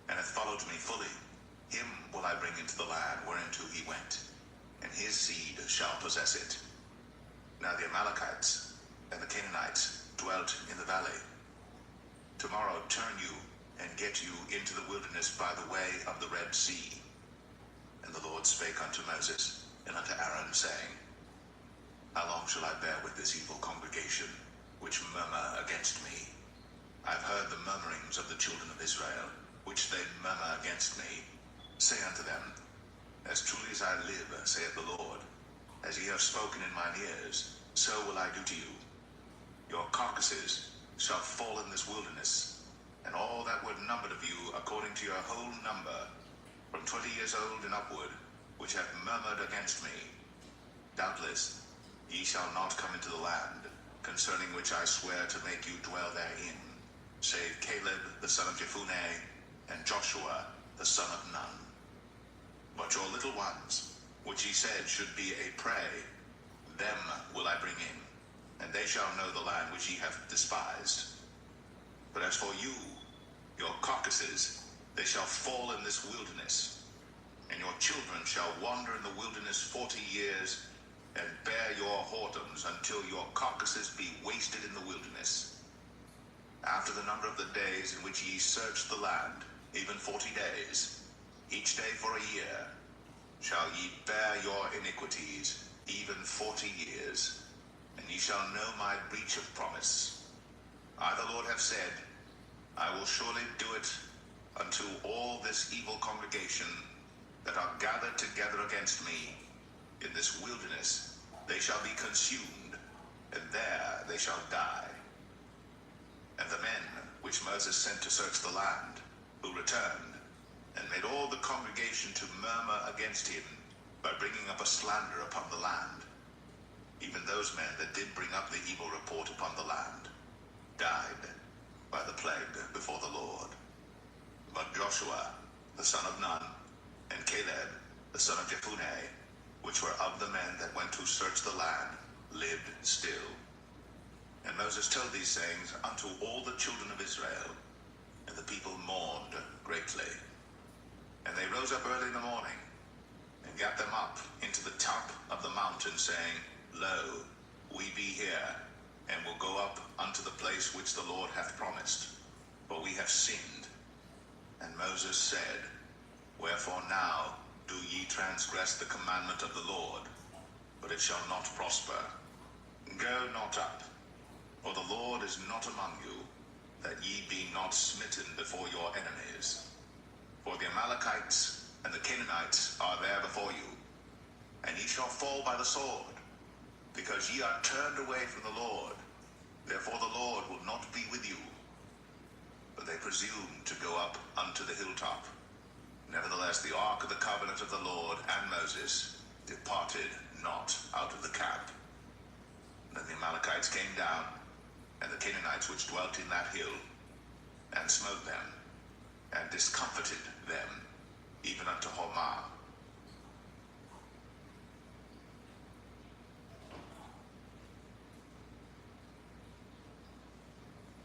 and hath followed me fully, him will I bring into the land whereinto he went, and his seed shall possess it. Now the Amalekites and the Canaanites dwelt in the valley. Tomorrow turn you, and get you into the wilderness by the way of the Red Sea. And the Lord spake unto Moses and unto Aaron, saying, How long shall I bear with this evil congregation, which murmur against me? I have heard the murmurings of the children of Israel, which they murmur against me. Say unto them, As truly as I live, saith the Lord, as ye have spoken in mine ears, so will I do to you. Your carcasses shall fall in this wilderness, and all that were numbered of you according to your whole number, from 20 years old and upward, which have murmured against me. Doubtless ye shall not come into the land, concerning which I swear to make you dwell therein, save Caleb the son of Jephunneh, and Joshua the son of Nun. But your little ones, which ye said should be a prey, them will I bring in, and they shall know the land which ye have despised. But as for you, your carcasses, they shall fall in this wilderness, and your children shall wander in the wilderness 40 years, and bear your whoredoms until your carcasses be wasted in the wilderness. After the number of the days in which ye search the land, even 40 days, each day for a year, shall ye bear your iniquities, even 40 years, and ye shall know my breach of promise. I the Lord have said, I will surely do it unto all this evil congregation that are gathered together against me in this wilderness. They shall be consumed, and there they shall die. And the men which Moses sent to search the land, who returned, and made all the congregation to murmur against him by bringing up a slander upon the land, even those men that did bring up the evil report upon the land, died by the plague before the Lord. But Joshua the son of Nun, and Caleb the son of Jephunneh, which were of the men that went to search the land, lived still. And Moses told these sayings unto all the children of Israel, and the people mourned greatly. And they rose up early in the morning, and gat them up into the top of the mountain, saying, Lo, we be here, and will go up unto the place which the Lord hath promised, for we have sinned. And Moses said, Wherefore now do ye transgress the commandment of the Lord? But it shall not prosper. Go not up, for the Lord is not among you, that ye be not smitten before your enemies. For the Amalekites and the Canaanites are there before you, and ye shall fall by the sword, because ye are turned away from the Lord. Therefore the Lord will not be with you. But they presumed to go up unto the hilltop. Nevertheless the ark of the covenant of the Lord and Moses departed not out of the camp. Then the Amalekites came down, and the Canaanites which dwelt in that hill, and smote them, and discomfited them, even unto Hormah.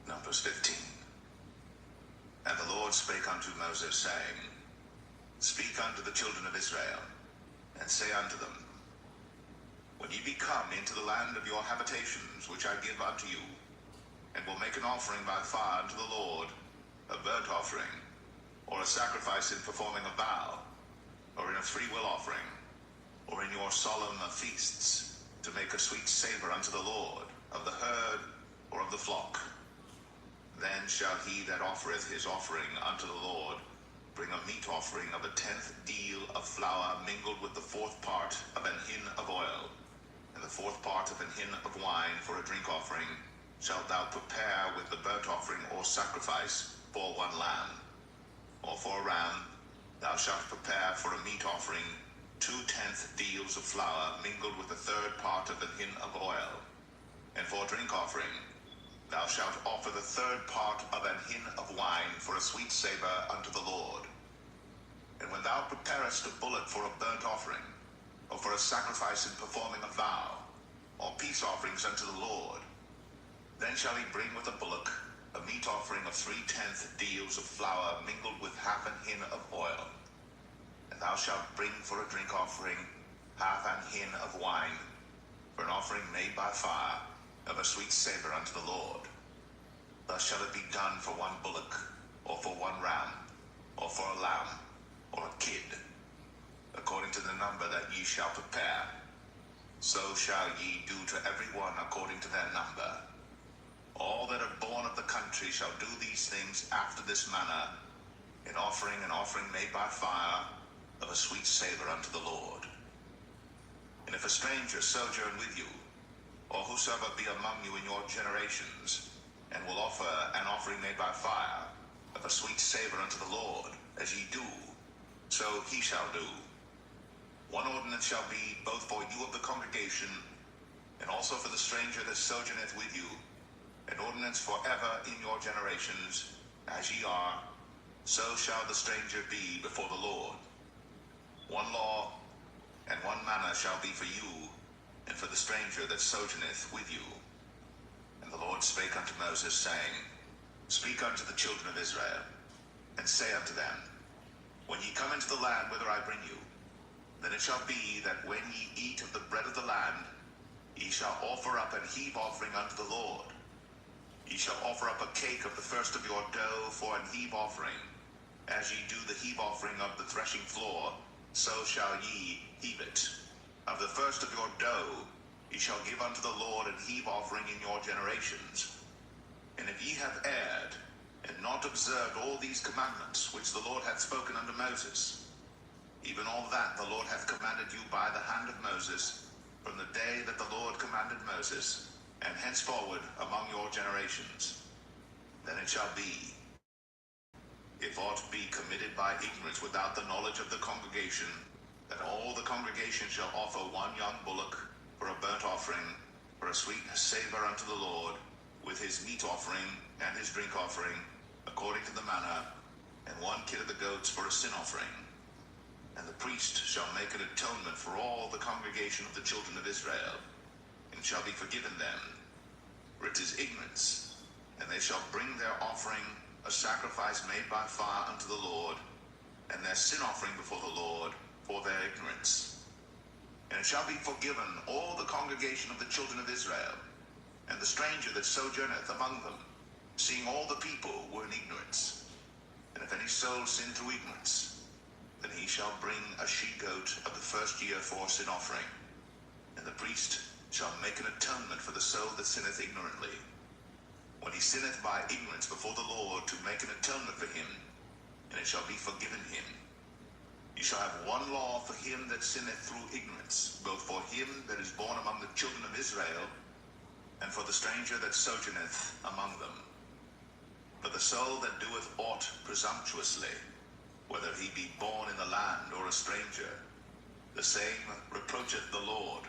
Numbers 15. And the Lord spake unto Moses, saying, Speak unto the children of Israel, and say unto them, When ye be come into the land of your habitations, which I give unto you, and will make an offering by fire unto the Lord, a burnt offering, or a sacrifice in performing a vow, or in a freewill offering, or in your solemn feasts, to make a sweet savor unto the Lord, of the herd or of the flock. Then shall he that offereth his offering unto the Lord bring a meat offering of 1/10 deal of flour mingled with the 4th part of an hin of oil, and the fourth part of an hin of wine for a drink offering shalt thou prepare with the burnt offering or sacrifice for one lamb. Or for a ram thou shalt prepare for a meat offering 2/10 deals of flour mingled with the third part of an hin of oil. And for a drink offering thou shalt offer the third part of an hin of wine for a sweet savour unto the Lord. And when thou preparest a bullock for a burnt offering, or for a sacrifice in performing a vow, or peace offerings unto the Lord, then shall he bring with a bullock a meat offering of 3/10 deals of flour mingled with half an hin of oil. And thou shalt bring for a drink offering half an hin of wine, for an offering made by fire, of a sweet savour unto the Lord. Thus shall it be done for one bullock, or for one ram, or for a lamb, or a kid, according to the number that ye shall prepare. So shall ye do to every one according to their number. All that are born of the country shall do these things after this manner, in offering an offering made by fire, of a sweet savour unto the Lord. And if a stranger sojourn with you, or whosoever be among you in your generations, and will offer an offering made by fire, of a sweet savour unto the Lord, as ye do, so he shall do. One ordinance shall be both for you of the congregation, and also for the stranger that sojourneth with you, an ordinance forever in your generations, as ye are, so shall the stranger be before the Lord. One law and one manner shall be for you, and for the stranger that sojourneth with you. And the Lord spake unto Moses, saying, Speak unto the children of Israel, and say unto them, When ye come into the land whither I bring you, then it shall be that when ye eat of the bread of the land, ye shall offer up an heave offering unto the Lord. Ye shall offer up a cake of the first of your dough for an heave offering. As ye do the heave offering of the threshing floor, so shall ye heave it. Of the first of your dough ye shall give unto the Lord an heave offering in your generations. And if ye have erred, and not observed all these commandments which the Lord hath spoken unto Moses, even all that the Lord hath commanded you by the hand of Moses, from the day that the Lord commanded Moses, and henceforward among your generations, then it shall be, if aught be committed by ignorance without the knowledge of the congregation, that all the congregation shall offer one young bullock for a burnt offering, for a sweet savour unto the Lord, with his meat offering and his drink offering, according to the manner, and one kid of the goats for a sin offering. And the priest shall make an atonement for all the congregation of the children of Israel, and shall be forgiven them. For it is ignorance, and they shall bring their offering, a sacrifice made by fire unto the Lord, and their sin offering before the Lord, for their ignorance. And it shall be forgiven all the congregation of the children of Israel, and the stranger that sojourneth among them, seeing all the people were in ignorance. And if any soul sin through ignorance, then he shall bring a she-goat of the first year for sin offering. And the priest shall make an atonement for the soul that sinneth ignorantly, when he sinneth by ignorance before the Lord, to make an atonement for him, and it shall be forgiven him. You shall have one law for him that sinneth through ignorance, both for him that is born among the children of Israel, and for the stranger that sojourneth among them. For the soul that doeth aught presumptuously, whether he be born in the land or a stranger, the same reproacheth the Lord,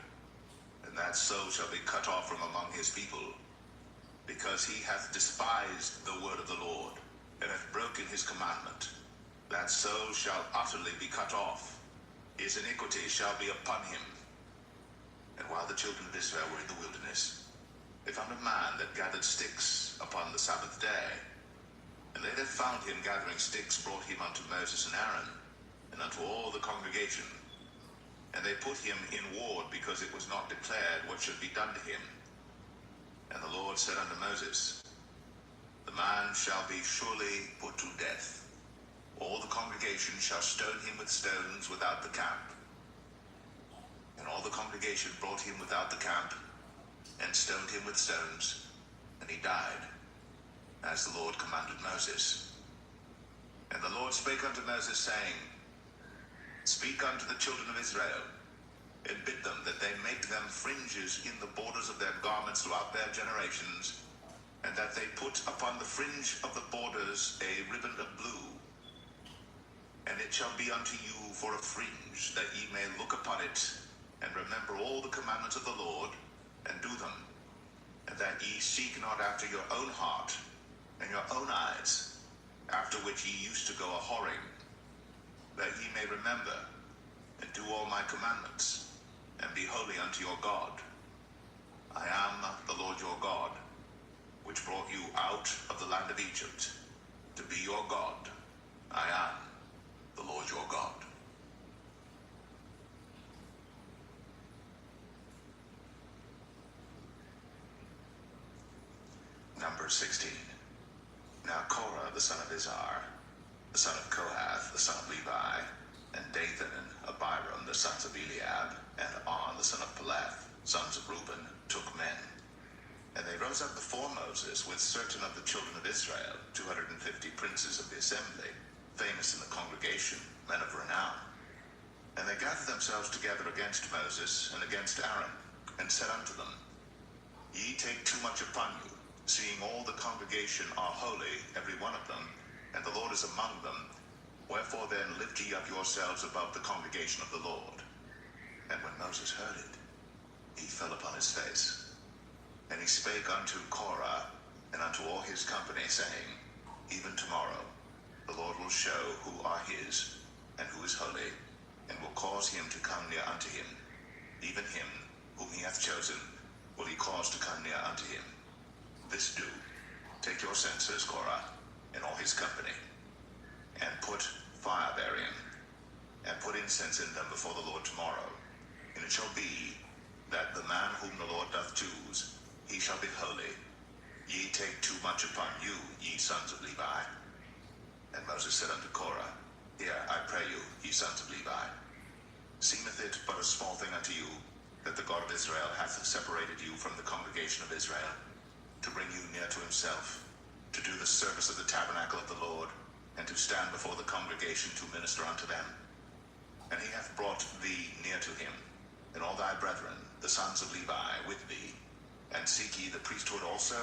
and that soul shall be cut off from among his people, because he hath despised the word of the Lord, and hath broken his commandment. That soul shall utterly be cut off. His iniquity shall be upon him. And while the children of Israel were in the wilderness, they found a man that gathered sticks upon the Sabbath day. And they that found him gathering sticks brought him unto Moses and Aaron, and unto all the congregation. And they put him in ward, because it was not declared what should be done to him. And the Lord said unto Moses, The man shall be surely put to death. All the congregation shall stone him with stones without the camp. And all the congregation brought him without the camp, and stoned him with stones, and he died, as the Lord commanded Moses. And the Lord spake unto Moses, saying, Speak unto the children of Israel, and bid them that they make them fringes in the borders of their garments throughout their generations, and that they put upon the fringe of the borders a ribbon of blue. And it shall be unto you for a fringe, that ye may look upon it, and remember all the commandments of the Lord, and do them, and that ye seek not after your own heart and your own eyes, after which ye used to go a whoring, that ye may remember and do all my commandments, and be holy unto your God. I am the Lord your God, which brought you out of the land of Egypt, to be your God. I am the Lord your God. Number 16. Now Korah, the son of Izhar, the son of Kohath, the son of Levi, and Dathan and Abiram, the sons of Eliab, and On, the son of Peleth, sons of Reuben, took men. And they rose up before Moses with certain of the children of Israel, 250 princes of the assembly, famous in the congregation, men of renown. And they gathered themselves together against Moses and against Aaron, and said unto them, Ye take too much upon you, seeing all the congregation are holy, every one of them, and the Lord is among them. Wherefore then lift ye up yourselves above the congregation of the Lord. And when Moses heard it, he fell upon his face. And he spake unto Korah and unto all his company, saying, Even tomorrow the Lord will show who are his, and who is holy, and will cause him to come near unto him. Even him whom he hath chosen will he cause to come near unto him. This do, take your censers, Korah, and all his company, and put fire therein, and put incense in them before the Lord tomorrow. And it shall be, that the man whom the Lord doth choose, he shall be holy. Ye take too much upon you, ye sons of Levi. And Moses said unto Korah, Hear, I pray you, ye sons of Levi. Seemeth it but a small thing unto you, that the God of Israel hath separated you from the congregation of Israel, to bring you near to himself, to do the service of the tabernacle of the Lord, and to stand before the congregation to minister unto them? And he hath brought thee near to him, and all thy brethren, the sons of Levi, with thee, and seek ye the priesthood also?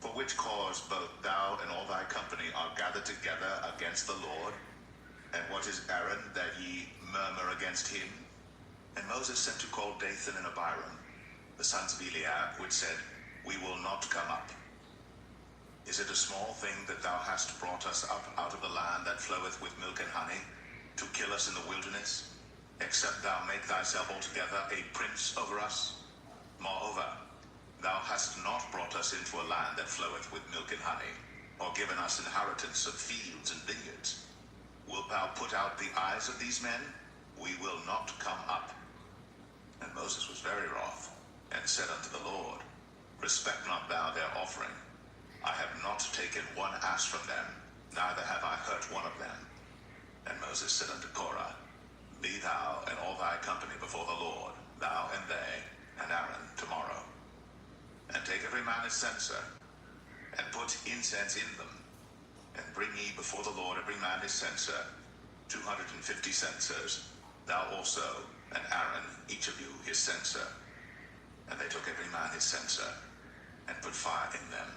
For which cause both thou and all thy company are gathered together against the Lord? And what is Aaron, that ye murmur against him? And Moses sent to call Dathan and Abiram, the sons of Eliab, which said, We will not come up. Is it a small thing that thou hast brought us up out of the land that floweth with milk and honey, to kill us in the wilderness, except thou make thyself altogether a prince over us? Moreover, thou hast not brought us into a land that floweth with milk and honey, or given us inheritance of fields and vineyards. Wilt thou put out the eyes of these men? We will not come up. And Moses was very wroth, and said unto the Lord, Respect not thou their offering. I have not taken one ass from them, neither have I hurt one of them. And Moses said unto Korah, Be thou and all thy company before the Lord, thou and they, and Aaron tomorrow. And take every man his censer, and put incense in them, and bring ye before the Lord every man his censer, 250 censers, thou also, and Aaron, each of you his censer. And they took every man his censer, and put fire in them,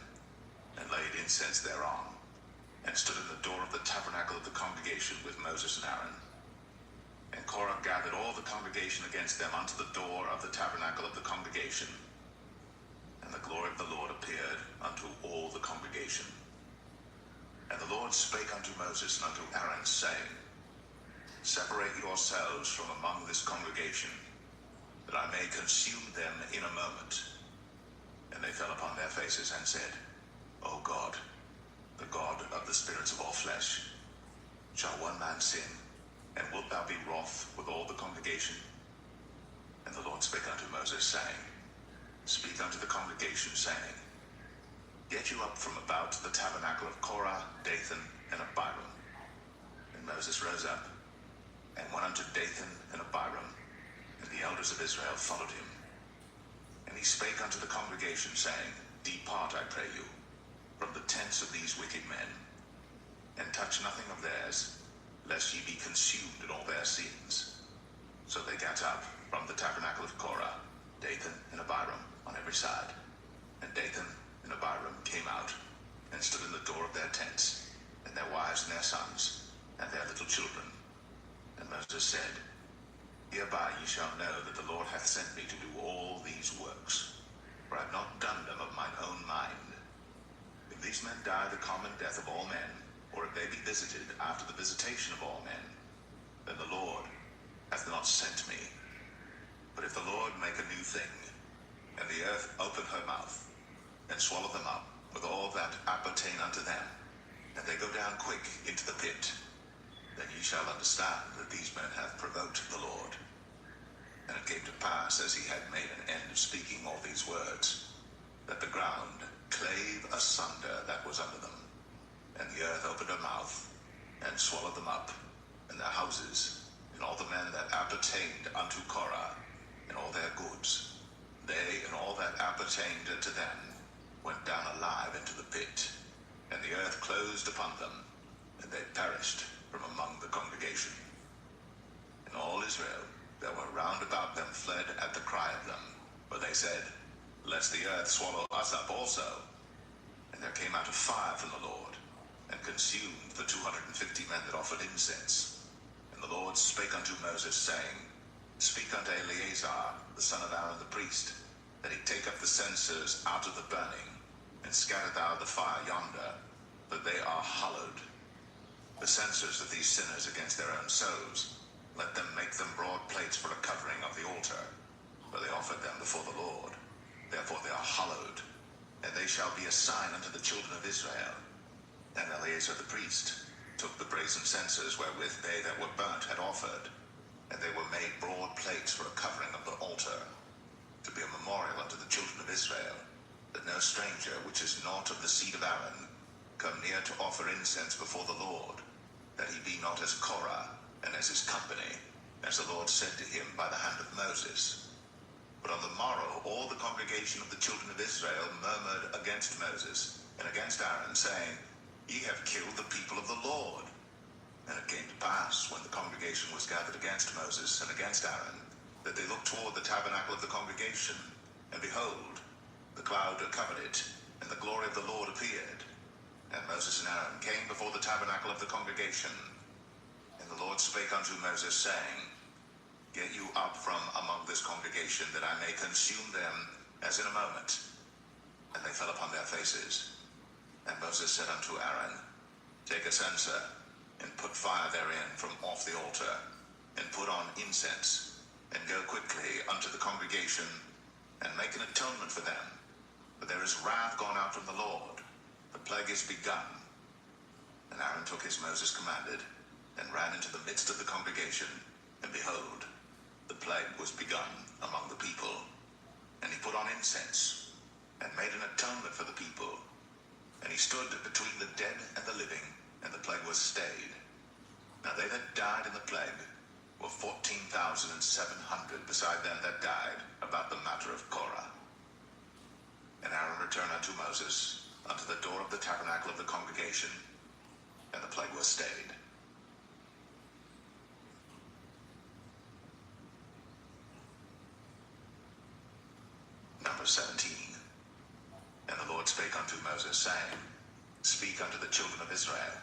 and laid incense thereon, and stood in the door of the tabernacle of the congregation with Moses and Aaron. And Korah gathered all the congregation against them unto the door of the tabernacle of the congregation. And the glory of the Lord appeared unto all the congregation. And the Lord spake unto Moses and unto Aaron, saying, Separate yourselves from among this congregation, that I may consume them in a moment. And they fell upon their faces and said, O God, the God of the spirits of all flesh, shall one man sin, and wilt thou be wroth with all the congregation? And the Lord spake unto Moses, saying, Speak unto the congregation, saying, Get you up from about the tabernacle of Korah, Dathan, and Abiram. And Moses rose up, and went unto Dathan and Abiram, and the elders of Israel followed him. And he spake unto the congregation, saying, Depart, I pray you, from the tents of these wicked men, and touch nothing of theirs, lest ye be consumed in all their sins. So they gat up from the tabernacle of Korah, every side. And Dathan and Abiram came out and stood in the door of their tents, and their wives and their sons, and their little children. And Moses said, Hereby ye shall know that the Lord hath sent me to do all these works, for I have not done them of mine own mind. If these men die the common death of all men, or if they be visited after the visitation of all men, then the Lord hath not sent me. But if the Lord make a new thing, and the earth open her mouth, and swallow them up with all that appertain unto them, and they go down quick into the pit, then ye shall understand that these men have provoked the Lord. And it came to pass, as he had made an end of speaking all these words, that the ground clave asunder that was under them, and the earth opened her mouth, and swallowed them up, and their houses, and all the men that appertained unto Korah, and all their goods. They and all that appertained unto them went down alive into the pit, and the earth closed upon them, and they perished from among the congregation. And all Israel that were round about them fled at the cry of them, for they said, Lest the earth swallow us up also. And there came out a fire from the Lord, and consumed the 250 men that offered incense. And the Lord spake unto Moses, saying, Speak unto Eleazar, the son of Aaron the priest, that he take up the censers out of the burning, and scatter thou the fire yonder, that they are hallowed. The censers of these sinners against their own souls, let them make them broad plates for a covering of the altar, for they offered them before the Lord. Therefore they are hallowed, and they shall be a sign unto the children of Israel. And Eleazar the priest took the brazen censers wherewith they that were burnt had offered, and they were made broad plates for a covering of the altar, to be a memorial unto the children of Israel, that no stranger which is not of the seed of Aaron come near to offer incense before the Lord, that he be not as Korah and as his company, as the Lord said to him by the hand of Moses. But on the morrow all the congregation of the children of Israel murmured against Moses and against Aaron, saying, Ye have killed the people of the Lord. And it came to pass, when the congregation was gathered against Moses and against Aaron, that they looked toward the tabernacle of the congregation, and behold, the cloud covered it, and the glory of the Lord appeared. And Moses and Aaron came before the tabernacle of the congregation. And the Lord spake unto Moses, saying, Get you up from among this congregation, that I may consume them as in a moment. And they fell upon their faces. And Moses said unto Aaron, Take a censer, and put fire therein from off the altar, and put on incense, and go quickly unto the congregation, and make an atonement for them. For there is wrath gone out from the Lord, the plague is begun. And Aaron took as Moses commanded, and ran into the midst of the congregation, and behold, the plague was begun among the people. And he put on incense, and made an atonement for the people. And he stood between the dead and the living, and the plague was stayed. Now they that died in the plague were 14,700, beside them that died about the matter of Korah. And Aaron returned unto Moses unto the door of the tabernacle of the congregation, and the plague was stayed. Number 17. And the Lord spake unto Moses, saying, Speak unto the children of Israel,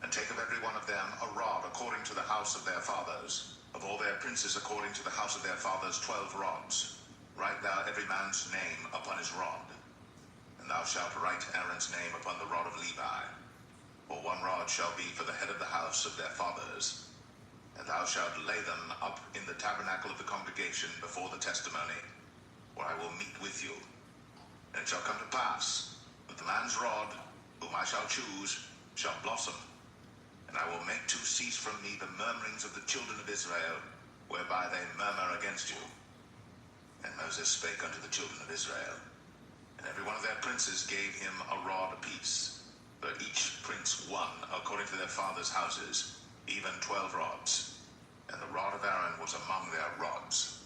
and take of every one of them a rod according to the house of their fathers, of all their princes according to the house of their fathers 12 rods. Write thou every man's name upon his rod. And thou shalt write Aaron's name upon the rod of Levi. For one rod shall be for the head of the house of their fathers. And thou shalt lay them up in the tabernacle of the congregation before the testimony, where I will meet with you. And it shall come to pass that the man's rod, whom I shall choose, shall blossom. And I will make to cease from me the murmurings of the children of Israel, whereby they murmur against you. And Moses spake unto the children of Israel. And every one of their princes gave him a rod apiece, for each prince one according to their fathers' houses, even 12 rods. And the rod of Aaron was among their rods.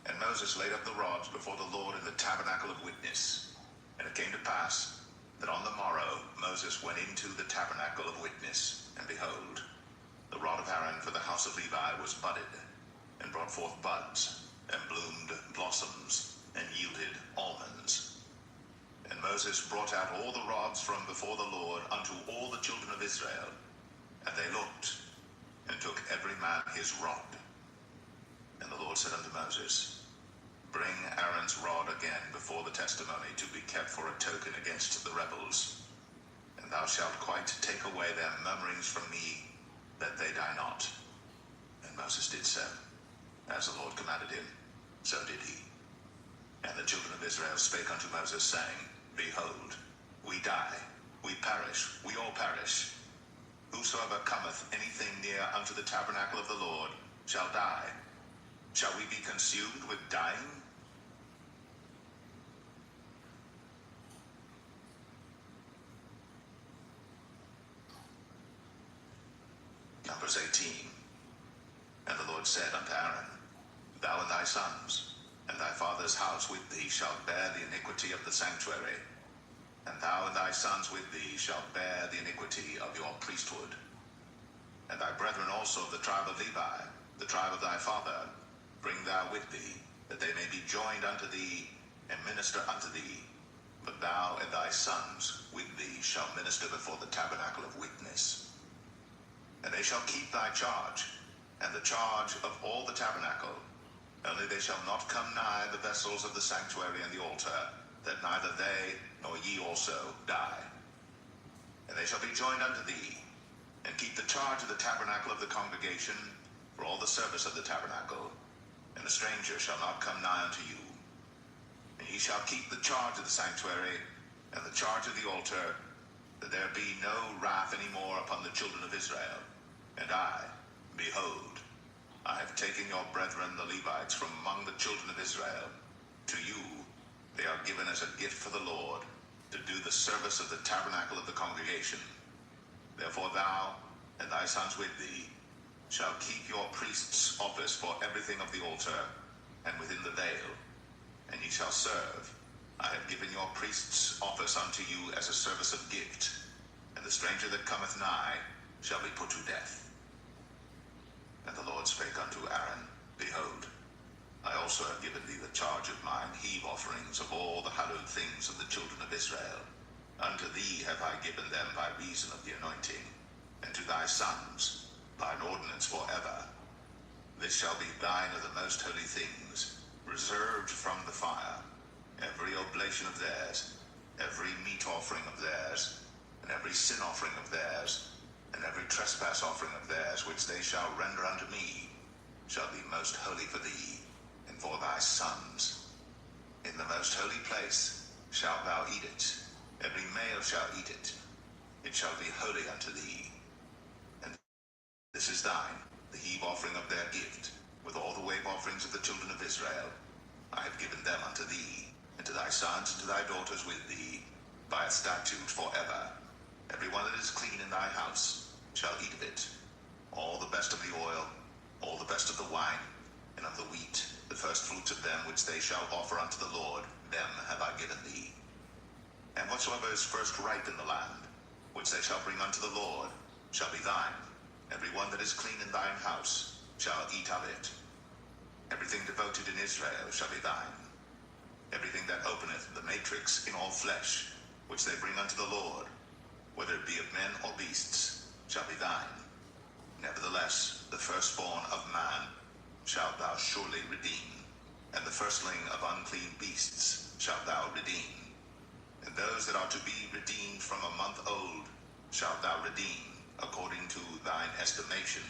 And Moses laid up the rods before the Lord in the tabernacle of witness. And it came to pass that on the morrow Moses went into the tabernacle of witness, and behold, the rod of Aaron for the house of Levi was budded, and brought forth buds, and bloomed blossoms, and yielded Moses brought out all the rods from before the Lord unto all the children of Israel. And they looked, and took every man his rod. And the Lord said unto Moses, Bring Aaron's rod again before the testimony, to be kept for a token against the rebels. And thou shalt quite take away their murmurings from me, that they die not. And Moses did so, as the Lord commanded him, so did he. And the children of Israel spake unto Moses, saying, Behold, we die, we perish, we all perish. Whosoever cometh anything near unto the tabernacle of the Lord shall die. Shall we be consumed with dying? Numbers 18. And the Lord said unto Aaron, Thou and thy sons, and thy father's house with thee, shall bear the iniquity of the sanctuary. And thou and thy sons with thee shall bear the iniquity of your priesthood. And thy brethren also of the tribe of Levi, the tribe of thy father, bring thou with thee, that they may be joined unto thee, and minister unto thee. But thou and thy sons with thee shall minister before the tabernacle of witness. And they shall keep thy charge, and the charge of all the tabernacle. Only they shall not come nigh the vessels of the sanctuary and the altar, that neither they nor ye also die. And they shall be joined unto thee, and keep the charge of the tabernacle of the congregation, for all the service of the tabernacle. And the stranger shall not come nigh unto you. And ye shall keep the charge of the sanctuary, and the charge of the altar, that there be no wrath any more upon the children of Israel. And I, behold, I have taken your brethren the Levites from among the children of Israel. To you they are given as a gift for the Lord, to do the service of the tabernacle of the congregation. Therefore thou and thy sons with thee shall keep your priest's office for everything of the altar, and within the veil, and ye shall serve. I have given your priest's office unto you as a service of gift, and the stranger that cometh nigh shall be put to death. And the Lord spake unto Aaron, Behold, I also have given thee the charge of mine heave offerings of all the hallowed things of the children of Israel. Unto thee have I given them by reason of the anointing, and to thy sons by an ordinance forever. This shall be thine of the most holy things, reserved from the fire, every oblation of theirs, every meat offering of theirs, and every sin offering of theirs, and every trespass offering of theirs, which they shall render unto me, shall be most holy for thee, and for thy sons. In the most holy place shalt thou eat it, every male shall eat it, it shall be holy unto thee. And this is thine, the heave offering of their gift, with all the wave offerings of the children of Israel. I have given them unto thee, and to thy sons and to thy daughters with thee, by a statute forever. Every one that is clean in thy house shall eat of it. All the best of the oil, all the best of the wine, and of the wheat, the first fruits of them which they shall offer unto the Lord, them have I given thee. And whatsoever is first ripe in the land, which they shall bring unto the Lord, shall be thine. Every one that is clean in thine house shall eat of it. Everything devoted in Israel shall be thine. Everything that openeth the matrix in all flesh, which they bring unto the Lord, whether it be of men or beasts, shall be thine. Nevertheless, the firstborn of man shalt thou surely redeem, and the firstling of unclean beasts shalt thou redeem. And those that are to be redeemed from a month old shalt thou redeem, according to thine estimation,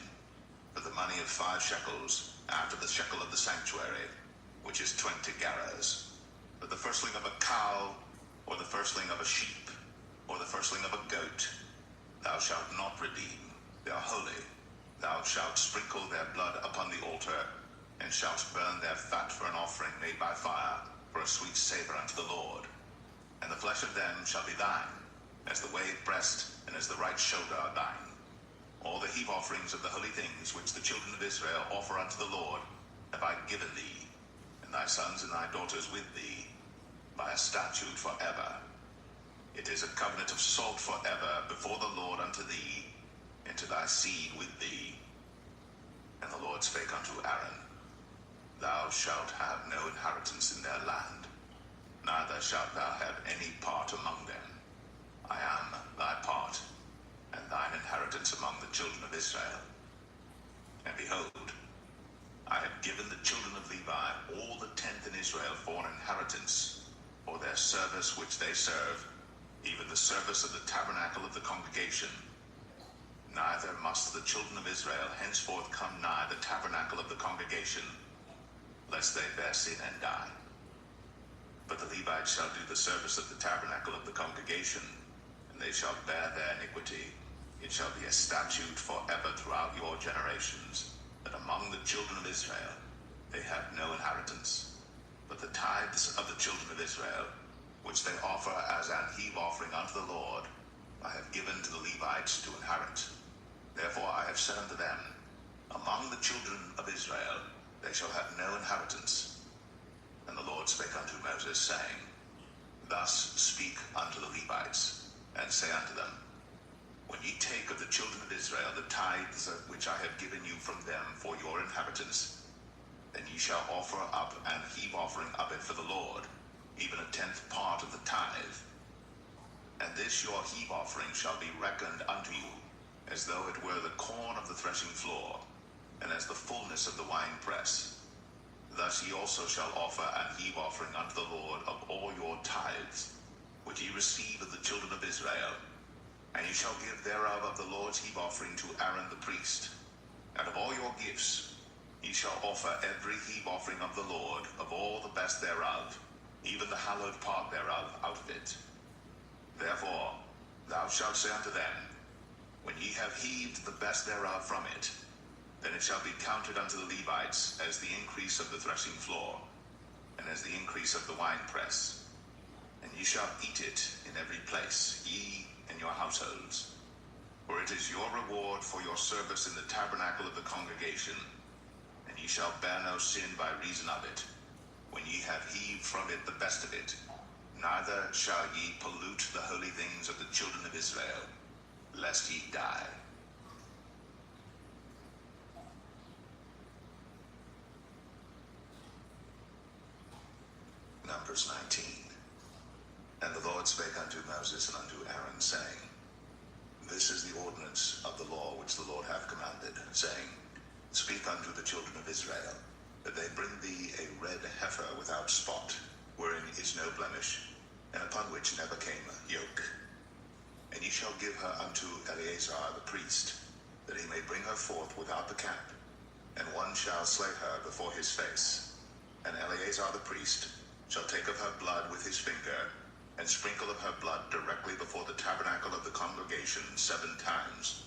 for the money of 5 shekels, after the shekel of the sanctuary, which is 20 gerahs. But the firstling of a cow, or the firstling of a sheep, or the firstling of a goat, thou shalt not redeem. They are holy. Thou shalt sprinkle their blood upon the altar, and shalt burn their fat for an offering made by fire, for a sweet savor unto the Lord. And the flesh of them shall be thine, as the wave breast and as the right shoulder are thine. All the heave offerings of the holy things which the children of Israel offer unto the Lord have I given thee, and thy sons and thy daughters with thee, by a statute forever. It is a covenant of salt forever before the Lord unto thee, and to thy seed with thee. And the Lord spake unto Aaron, Thou shalt have no inheritance in their land, neither shalt thou have any part among them. I am thy part, and thine inheritance among the children of Israel. And behold, I have given the children of Levi all the tenth in Israel for an inheritance, for their service which they serve, even the service of the tabernacle of the congregation. Neither must the children of Israel henceforth come nigh the tabernacle of the congregation, lest they bear sin and die. But the Levites shall do the service of the tabernacle of the congregation, and they shall bear their iniquity. It shall be a statute forever throughout your generations, that among the children of Israel they have no inheritance, but the tithes of the children of Israel, which they offer as an heave offering unto the Lord, I have given to the Levites to inherit. Therefore I have said unto them, among the children of Israel they shall have no inheritance. And the Lord spake unto Moses, saying, Thus speak unto the Levites, and say unto them, When ye take of the children of Israel the tithes which I have given you from them for your inheritance, then ye shall offer up an heave offering of it for the Lord, even a tenth part of the tithe. And this your heave offering shall be reckoned unto you, as though it were the corn of the threshing floor, and as the fullness of the winepress. Thus ye also shall offer an heave offering unto the Lord of all your tithes, which ye receive of the children of Israel. And ye shall give thereof of the Lord's heave offering to Aaron the priest. And of all your gifts ye shall offer every heave offering of the Lord, of all the best thereof, even the hallowed part thereof out of it. Therefore thou shalt say unto them, When ye have heaved the best thereof from it, then it shall be counted unto the Levites as the increase of the threshing floor, and as the increase of the winepress. And ye shall eat it in every place, ye and your households. For it is your reward for your service in the tabernacle of the congregation, and ye shall bear no sin by reason of it, when ye have heaved from it the best of it. Neither shall ye pollute the holy things of the children of Israel, lest ye die. Numbers 19. And the Lord spake unto Moses and unto Aaron, saying, This is the ordinance of the law which the Lord hath commanded, saying, Speak unto the children of Israel, that they bring thee a red heifer without spot, wherein is no blemish, and upon which never came yoke. And ye shall give her unto Eleazar the priest, that he may bring her forth without the camp, and one shall slay her before his face. And Eleazar the priest shall take of her blood with his finger, and sprinkle of her blood directly before the tabernacle of the congregation 7 times.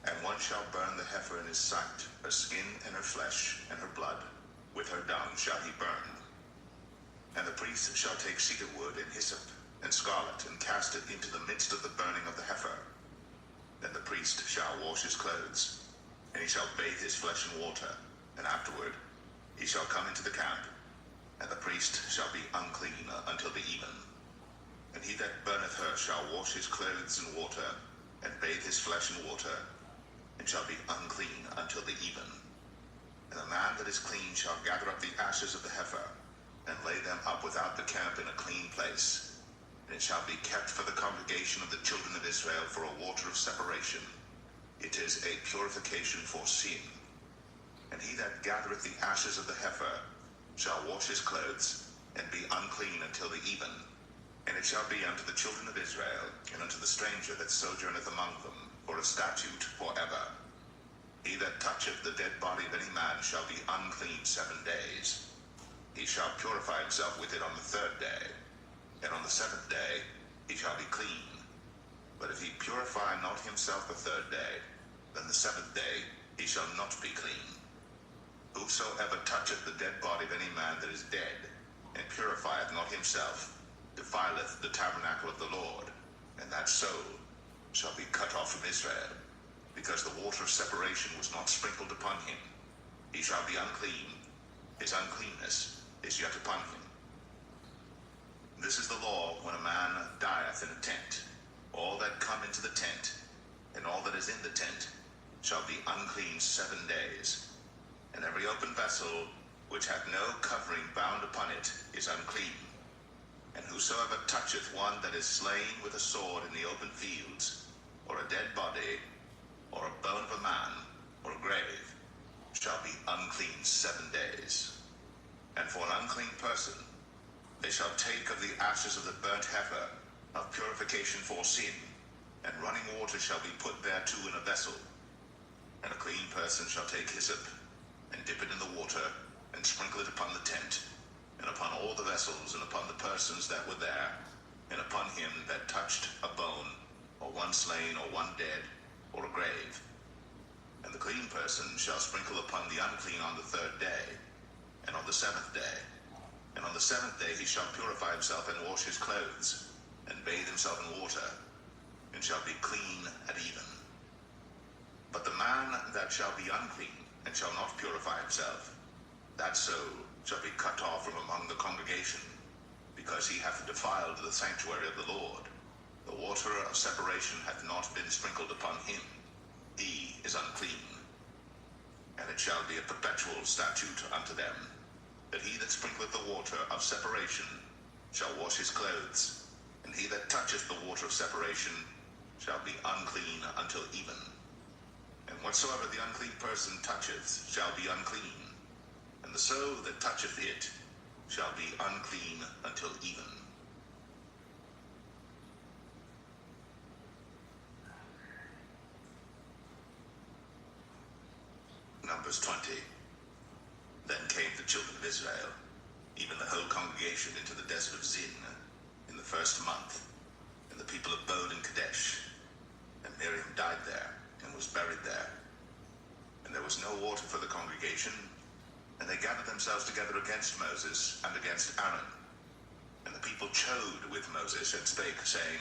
And one shall burn the heifer in his sight, her skin and her flesh, and her blood, with her dung shall he burn. And the priest shall take cedar wood and hyssop, and scarlet, and cast it into the midst of the burning of the heifer. Then the priest shall wash his clothes, and he shall bathe his flesh in water, and afterward he shall come into the camp, and the priest shall be unclean until the even. And he that burneth her shall wash his clothes in water, and bathe his flesh in water, and shall be unclean until the even. And the man that is clean shall gather up the ashes of the heifer, and lay them up without the camp in a clean place. And it shall be kept for the congregation of the children of Israel for a water of separation. It is a purification for sin. And he that gathereth the ashes of the heifer shall wash his clothes, and be unclean until the even. And it shall be unto the children of Israel, and unto the stranger that sojourneth among them, for a statute forever. He that toucheth the dead body of any man shall be unclean 7 days. He shall purify himself with it on the 3rd day, and on the 7th day he shall be clean. But if he purify not himself the 3rd day, then the 7th day he shall not be clean. Whosoever toucheth the dead body of any man that is dead, and purifieth not himself, defileth the tabernacle of the Lord, and that soul shall be cut off from Israel, because the water of separation was not sprinkled upon him. He shall be unclean, his uncleanness is yet upon him. This is the law when a man dieth in a tent. All that come into the tent, and all that is in the tent, shall be unclean 7 days. And every open vessel which hath no covering bound upon it is unclean. And whosoever toucheth one that is slain with a sword in the open fields, or a dead body, or a bone of a man, or a grave, shall be unclean 7 days. And for an unclean person, they shall take of the ashes of the burnt heifer of purification for sin, and running water shall be put thereto in a vessel. And a clean person shall take hyssop, and dip it in the water, and sprinkle it upon the tent, and upon all the vessels, and upon the persons that were there, and upon him that touched a bone, or one slain, or one dead, or a grave. And the clean person shall sprinkle upon the unclean on the 3rd day, and on the 7th day. And on the 7th day he shall purify himself, and wash his clothes, and bathe himself in water, and shall be clean at even. But the man that shall be unclean, and shall not purify himself, that soul shall be cut off from among the congregation, because he hath defiled the sanctuary of the Lord. The water of separation hath not been sprinkled upon him. He is unclean. And it shall be a perpetual statute unto them, that he that sprinkleth the water of separation shall wash his clothes, and he that toucheth the water of separation shall be unclean until even. And whatsoever the unclean person toucheth shall be unclean, and the soul that toucheth it shall be unclean until even. Numbers 20. Then came the children of Israel, even the whole congregation, into the desert of Zin in the 1st month, and the people abode in Kadesh. And Miriam died there, and was buried there. And there was no water for the congregation, and they gathered themselves together against Moses and against Aaron. And the people chode with Moses, and spake, saying,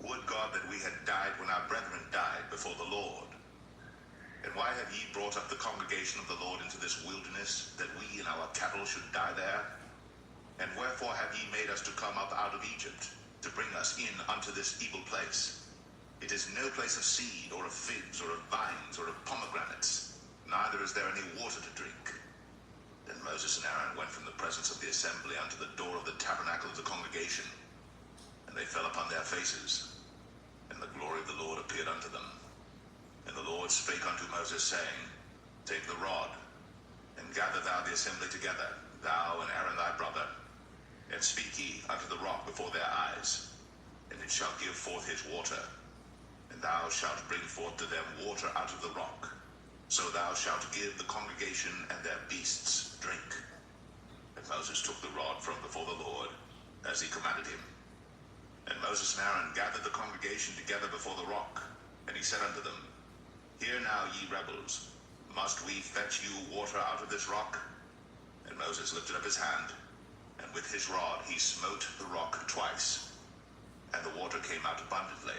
Would God that we had died when our brethren died before the Lord. And why have ye brought up the congregation of the Lord into this wilderness, that we and our cattle should die there? And wherefore have ye made us to come up out of Egypt, to bring us in unto this evil place? It is no place of seed, or of figs, or of vines, or of pomegranates, neither is there any water to drink. Then Moses and Aaron went from the presence of the assembly unto the door of the tabernacle of the congregation, and they fell upon their faces, and the glory of the Lord appeared unto them. And the Lord spake unto Moses, saying, Take the rod, and gather thou the assembly together, thou and Aaron thy brother, and speak ye unto the rock before their eyes, and it shall give forth his water. And thou shalt bring forth to them water out of the rock. So thou shalt give the congregation and their beasts drink. And Moses took the rod from before the Lord, as he commanded him. And Moses and Aaron gathered the congregation together before the rock, and he said unto them, Hear now, ye rebels, must we fetch you water out of this rock? And Moses lifted up his hand, and with his rod he smote the rock twice, and the water came out abundantly,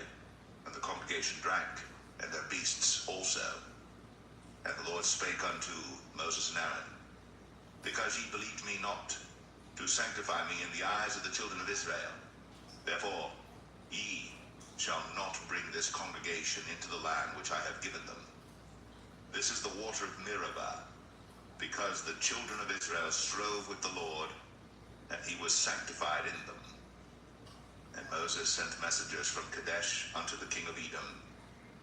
and the congregation drank, and their beasts also. And the Lord spake unto Moses and Aaron, Because ye believed me not, to sanctify me in the eyes of the children of Israel, therefore ye shall not bring this congregation into the land which I have given them. This is the water of Meribah, because the children of Israel strove with the Lord, and he was sanctified in them. And Moses sent messengers from Kadesh unto the king of Edom.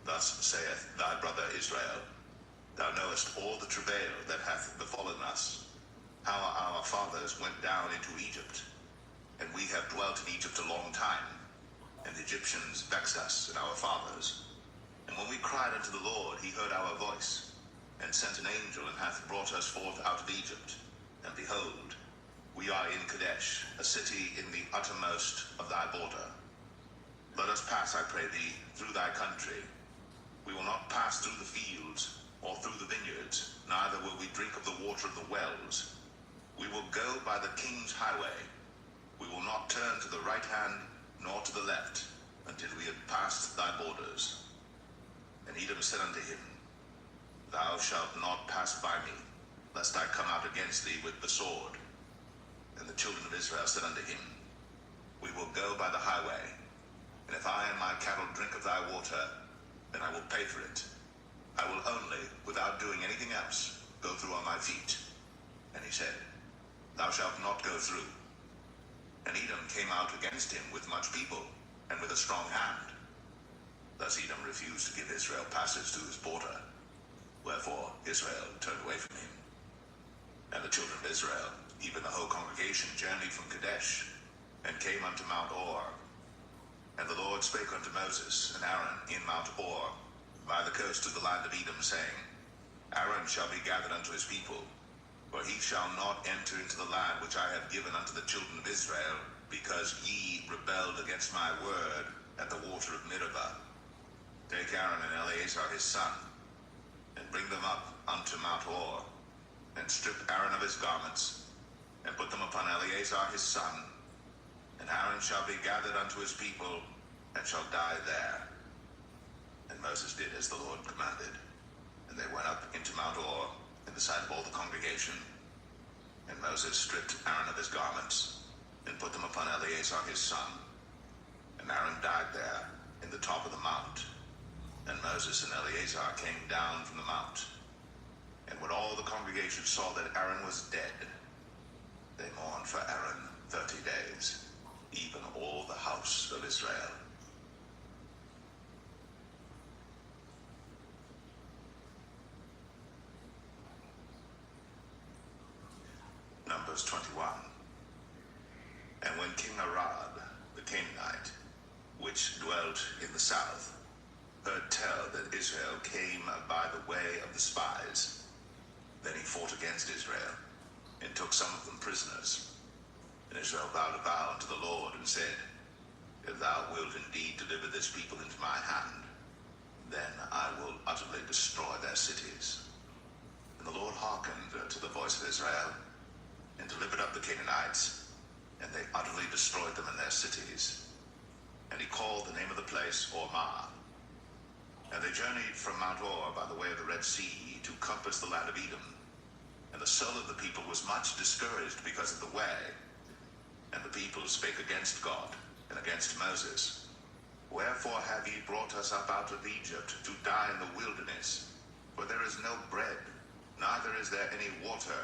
Thus saith thy brother Israel, Thou knowest all the travail that hath befallen us, how our fathers went down into Egypt, and we have dwelt in Egypt a long time, and the Egyptians vexed us and our fathers. And when we cried unto the Lord, he heard our voice, and sent an angel, and hath brought us forth out of Egypt. And behold, we are in Kadesh, a city in the uttermost of thy border. Let us pass, I pray thee, through thy country. We will not pass through the fields, or through the vineyards, neither will we drink of the water of the wells. We will go by the king's highway. We will not turn to the right hand, nor to the left, until we had passed thy borders. And Edom said unto him, Thou shalt not pass by me, lest I come out against thee with the sword. And the children of Israel said unto him, We will go by the highway, and if I and my cattle drink of thy water, then I will pay for it. I will only, without doing anything else, go through on my feet. And he said, Thou shalt not go through. And Edom came out against him with much people, and with a strong hand. Thus Edom refused to give Israel passage to his border. Wherefore Israel turned away from him. And the children of Israel, even the whole congregation, journeyed from Kadesh, and came unto Mount Or. And the Lord spake unto Moses and Aaron in Mount Or, by the coast of the land of Edom, saying, Aaron shall be gathered unto his people, for he shall not enter into the land which I have given unto the children of Israel, because ye rebelled against my word at the water of Meribah. Take Aaron and Eleazar his son, and bring them up unto Mount Or, and strip Aaron of his garments, and put them upon Eleazar his son, and Aaron shall be gathered unto his people, and shall die there. And Moses did as the Lord commanded, and they went up into Mount Or in the sight of all the congregation. And Moses stripped Aaron of his garments, and put them upon Eleazar his son, and Aaron died there in the top of the mount. And Moses and Eleazar came down from the mount. And when all the congregation saw that Aaron was dead, they mourned for Aaron 30 days, even all the house of Israel. Numbers 21. And when King Arad, the Canaanite, which dwelt in the south, heard tell that Israel came by the way of the spies, then he fought against Israel, and took some of them prisoners. And Israel vowed a vow unto the Lord, and said, If thou wilt indeed deliver this people into my hand, then I will utterly destroy their cities. And the Lord hearkened to the voice of Israel, and delivered up the Canaanites, and they utterly destroyed them in their cities. And he called the name of the place Ormah. And they journeyed from Mount Or by the way of the Red Sea to compass the land of Edom. And the soul of the people was much discouraged because of the way. And the people spake against God and against Moses. Wherefore have ye brought us up out of Egypt to die in the wilderness? For there is no bread, neither is there any water,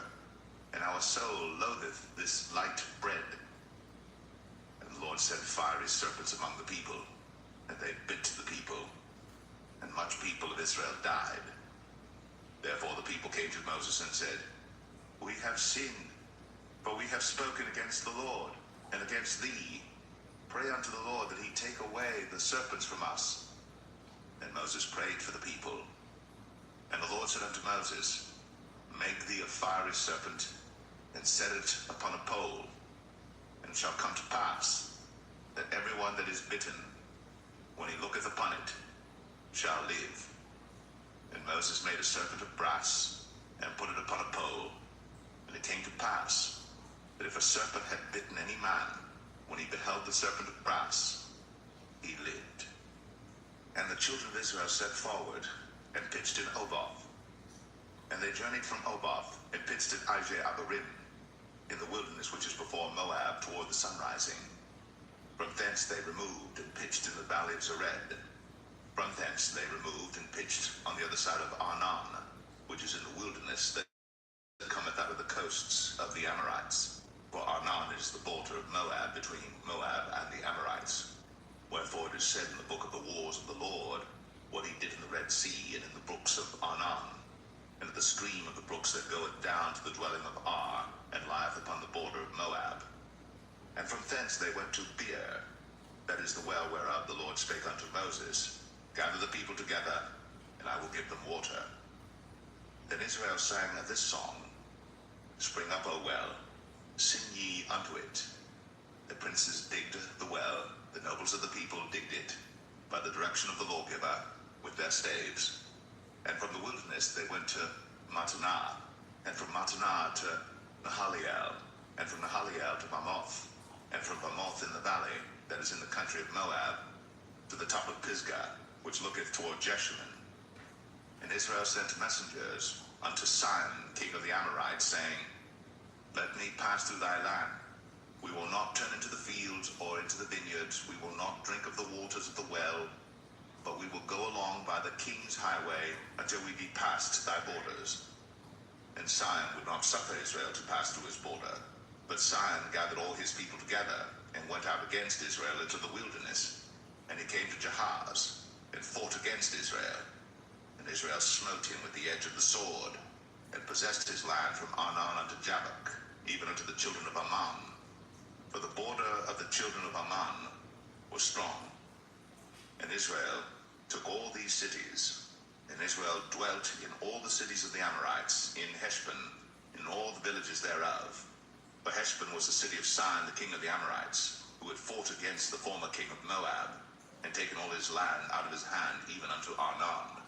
and our soul loatheth this light bread. And the Lord sent fiery serpents among the people, and they bit the people, and much people of Israel died. Therefore the people came to Moses and said, We have sinned, for we have spoken against the Lord and against thee. Pray unto the Lord that he take away the serpents from us. And Moses prayed for the people. And the Lord said unto Moses, Make thee a fiery serpent, and set it upon a pole. And it shall come to pass, that every one that is bitten, when he looketh upon it, shall live. And Moses made a serpent of brass, and put it upon a pole. And it came to pass, that if a serpent had bitten any man, when he beheld the serpent of brass, he lived. And the children of Israel set forward, and pitched in Oboth. And they journeyed from Oboth, and pitched at Abarim, in the wilderness which is before Moab, toward the sunrising. From thence they removed, and pitched in the valley of Zered. From thence they removed, and pitched on the other side of Arnon, which is in the wilderness that cometh out of the coasts of the Amorites. For Arnon is the border of Moab, between Moab and the Amorites. Wherefore it is said in the book of the wars of the Lord, what he did in the Red Sea, and in the brooks of Arnon, and at the stream of the brooks that goeth down to the dwelling of Ar, and lieth upon the border of Moab. And from thence they went to Beer, that is the well whereof the Lord spake unto Moses, Gather the people together, and I will give them water. Then Israel sang this song, Spring up, O well, sing ye unto it. The princes digged the well, the nobles of the people digged it, by the direction of the lawgiver, with their staves. And from the wilderness they went to Mattanah, and from Mattanah to Nahaliel, and from Nahaliel to Bamoth, and from Bamoth in the valley, that is in the country of Moab, to the top of Pisgah, which looketh toward Jeshimon. And Israel sent messengers unto Sihon, king of the Amorites, saying, Let me pass through thy land. We will not turn into the fields or into the vineyards. We will not drink of the waters of the well, but we will go along by the king's highway until we be past thy borders. And Sihon would not suffer Israel to pass through his border. But Sihon gathered all his people together and went out against Israel into the wilderness. And he came to Jahaz and fought against Israel. And Israel smote him with the edge of the sword, and possessed his land from Arnon unto Jabbok, even unto the children of Ammon. For the border of the children of Ammon was strong. And Israel took all these cities, and Israel dwelt in all the cities of the Amorites, in Heshbon, in all the villages thereof. For Heshbon was the city of Sihon, the king of the Amorites, who had fought against the former king of Moab, and taken all his land out of his hand, even unto Arnon.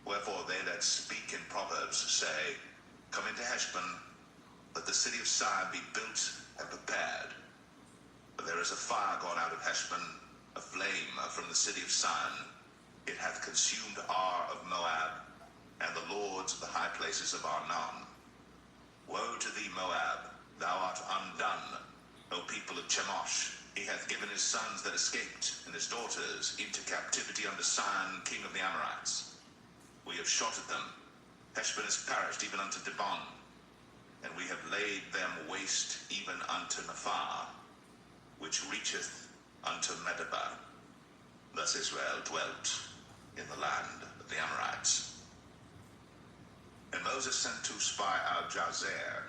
Wherefore they that speak in Proverbs say, Come into Heshbon, let the city of Sihon be built and prepared. For there is a fire gone out of Heshbon, a flame from the city of Sihon. It hath consumed Ar of Moab, and the lords of the high places of Arnon. Woe to thee, Moab, thou art undone, O people of Chemosh. He hath given his sons that escaped, and his daughters into captivity unto Sihon, king of the Amorites. We have shot at them. Heshbon is perished even unto Dibon, and we have laid them waste even unto Nephar, which reacheth unto Medeba. Thus Israel dwelt in the land of the Amorites. And Moses sent to spy out Jazer,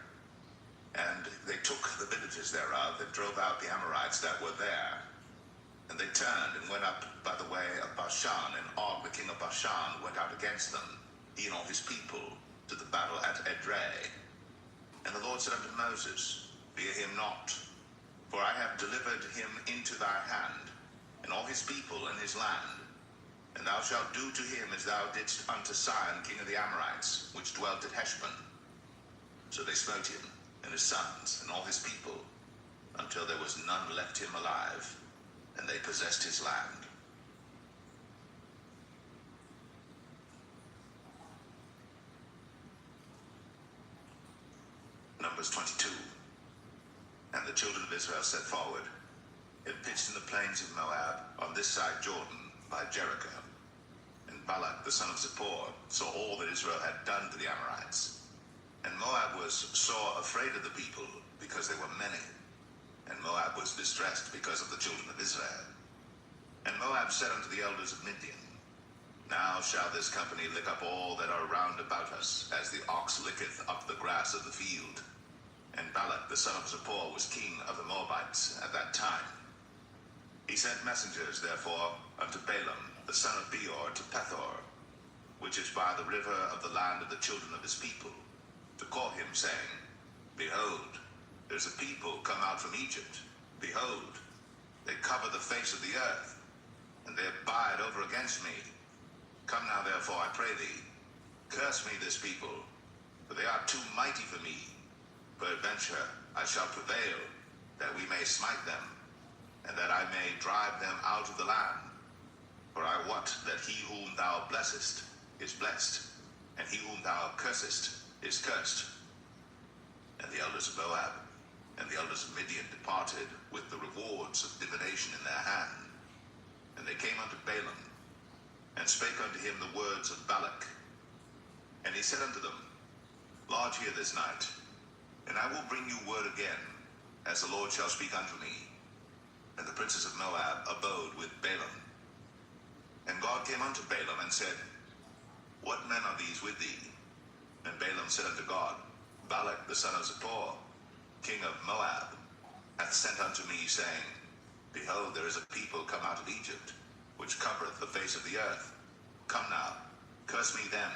and they took the villages thereof, and drove out the Amorites that were there. And they turned and went up by the way of Bashan, and Og the king of Bashan went out against them, he and all his people, to the battle at Edrei. And the Lord said unto Moses, Fear him not, for I have delivered him into thy hand, and all his people and his land. And thou shalt do to him as thou didst unto Sihon, king of the Amorites, which dwelt at Heshbon. So they smote him, and his sons, and all his people, until there was none left him alive, and they possessed his land. Numbers 22. And the children of Israel set forward, and pitched in the plains of Moab, on this side Jordan, by Jericho. And Balak the son of Zippor saw all that Israel had done to the Amorites. And Moab was sore afraid of the people, because they were many. And Moab was distressed because of the children of Israel. And Moab said unto the elders of Midian, Now shall this company lick up all that are round about us, as the ox licketh up the grass of the field. And Balak the son of Zippor was king of the Moabites at that time. He sent messengers, therefore, unto Balaam the son of Beor to Pethor, which is by the river of the land of the children of his people, to call him, saying, Behold, there is a people come out from Egypt. Behold, they cover the face of the earth, and they abide over against me. Come now, therefore, I pray thee, curse me this people, for they are too mighty for me. Peradventure I shall prevail, that we may smite them, and that I may drive them out of the land. For I wot that he whom thou blessest is blessed, and he whom thou cursest is cursed. And the elders of Moab and the elders of Midian departed with the rewards of divination in their hand. And they came unto Balaam, and spake unto him the words of Balak. And he said unto them, Lodge here this night, and I will bring you word again, as the Lord shall speak unto me. And the princes of Moab abode with Balaam. And God came unto Balaam and said, What men are these with thee? And Balaam said unto God, Balak the son of Zippor, king of Moab, hath sent unto me, saying, Behold, there is a people come out of Egypt, which covereth the face of the earth. Come now, curse me them.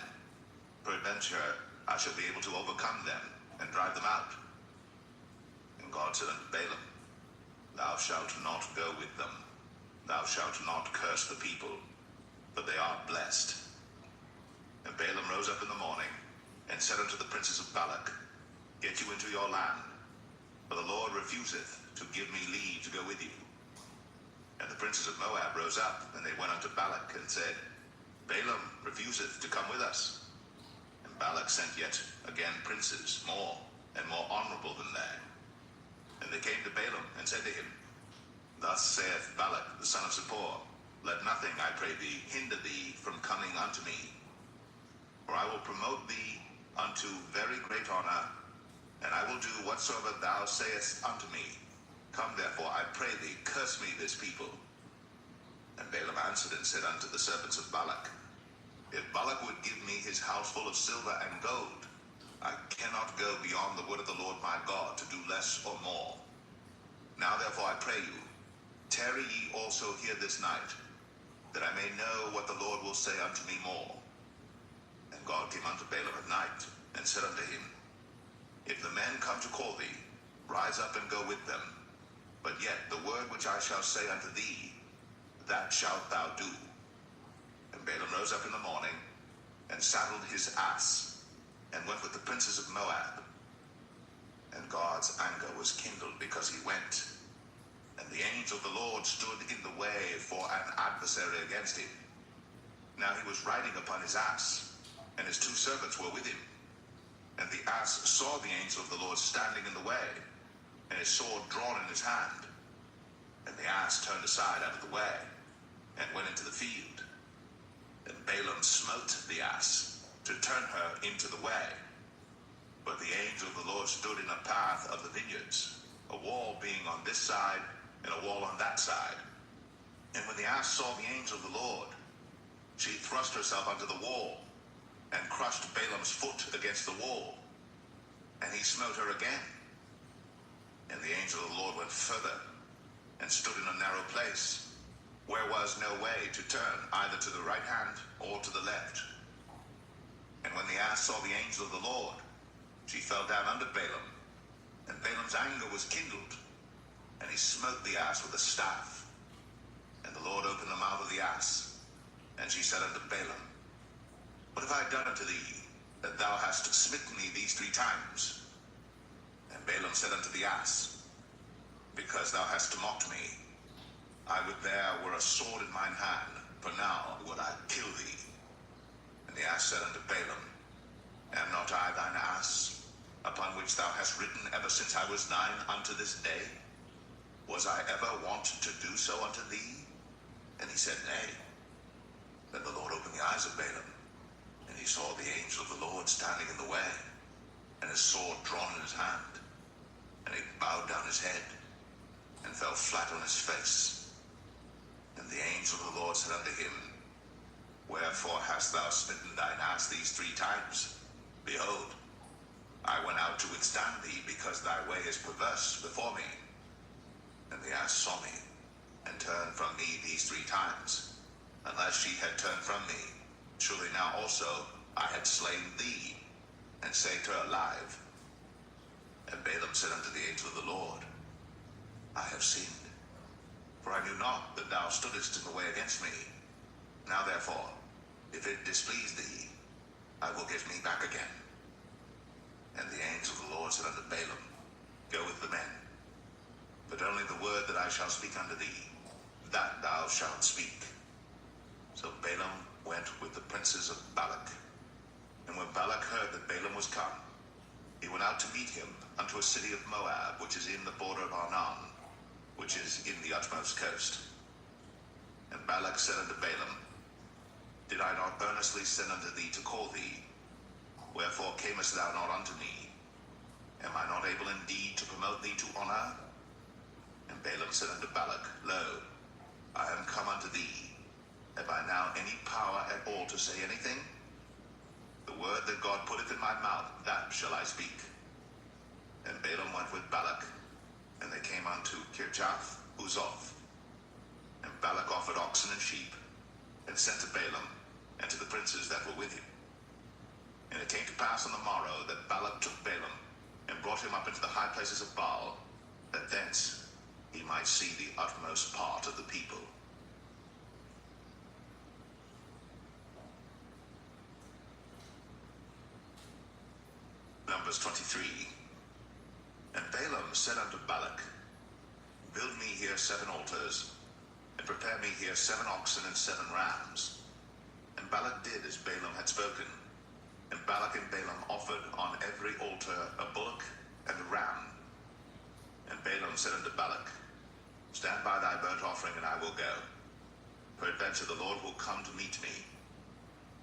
Peradventure I shall be able to overcome them, and drive them out. And God said unto Balaam, Thou shalt not go with them. Thou shalt not curse the people, for they are blessed. And Balaam rose up in the morning, and said unto the princes of Balak, Get you into your land, for the Lord refuseth to give me leave to go with you. And the princes of Moab rose up, and they went unto Balak, and said, Balaam refuseth to come with us. And Balak sent yet again princes, more and more honorable than they. And they came to Balaam, and said to him, Thus saith Balak the son of Zippor, Let nothing, I pray thee, hinder thee from coming unto me. For I will promote thee unto very great honor, and I will do whatsoever thou sayest unto me. Come therefore, I pray thee, curse me this people. And Balaam answered and said unto the servants of Balak, If Balak would give me his house full of silver and gold, I cannot go beyond the word of the Lord my God to do less or more. Now therefore I pray you, tarry ye also here this night, that I may know what the Lord will say unto me more. And God came unto Balaam at night, and said unto him, If the men come to call thee, rise up and go with them. But yet the word which I shall say unto thee, that shalt thou do. And Balaam rose up in the morning, and saddled his ass, and went with the princes of Moab. And God's anger was kindled because he went. And the angel of the Lord stood in the way for an adversary against him. Now he was riding upon his ass, and his 2 servants were with him. And the ass saw the angel of the Lord standing in the way, and his sword drawn in his hand. And the ass turned aside out of the way, and went into the field. And Balaam smote the ass, to turn her into the way. But the angel of the Lord stood in a path of the vineyards, a wall being on this side, and a wall on that side. And when the ass saw the angel of the Lord, she thrust herself unto the wall, and crushed Balaam's foot against the wall. And he smote her again. And the angel of the Lord went further, and stood in a narrow place, where was no way to turn either to the right hand or to the left. And when the ass saw the angel of the Lord, she fell down under Balaam, and Balaam's anger was kindled, and he smote the ass with a staff. And the Lord opened the mouth of the ass, and she said unto Balaam, What have I done unto thee, that thou hast smitten me these 3 times? And Balaam said unto the ass, Because thou hast mocked me, I would there were a sword in mine hand, for now would I kill thee. And the ass said unto Balaam, Am not I thine ass, upon which thou hast ridden ever since I was 9 unto this day? Was I ever wont to do so unto thee? And he said, Nay. Then the Lord opened the eyes of Balaam, and he saw the angel of the Lord standing in the way, and his sword drawn in his hand. And he bowed down his head, and fell flat on his face. And the angel of the Lord said unto him, Wherefore hast thou smitten thine ass these 3 times? Behold, I went out to withstand thee, because thy way is perverse before me. And the ass saw me, and turned from me these 3 times. Unless she had turned from me, surely now also I had slain thee, and saved her alive. And Balaam said unto the angel of the Lord, I have sinned, for I knew not that thou stoodest in the way against me. Now therefore, if it displease thee, I will give me back again. And the angel of the Lord said unto Balaam, Go with the men, but only the word that I shall speak unto thee, that thou shalt speak. So Balaam went with the princes of Balak. And when Balak heard that Balaam was come, he went out to meet him unto a city of Moab, which is in the border of Arnon, which is in the utmost coast. And Balak said unto Balaam, Did I not earnestly send unto thee to call thee? Wherefore camest thou not unto me? Am I not able indeed to promote thee to honor? And Balaam said unto Balak, Lo, I am come unto thee. Have I now any power at all to say anything? The word that God putteth in my mouth, that shall I speak. And Balaam went with Balak, and they came unto Kirjath Huzoth. And Balak offered oxen and sheep, and sent to Balaam, and to the princes that were with him. And it came to pass on the morrow that Balak took Balaam, and brought him up into the high places of Baal, that thence he might see the utmost part of the people. Numbers 23. And Balaam said unto Balak, Build me here 7 altars, and prepare me here 7 oxen and 7 rams. And Balak did as Balaam had spoken. And Balak and Balaam offered on every altar a bullock and a ram. And Balaam said unto Balak, Stand by thy burnt offering, and I will go. Peradventure the Lord will come to meet me,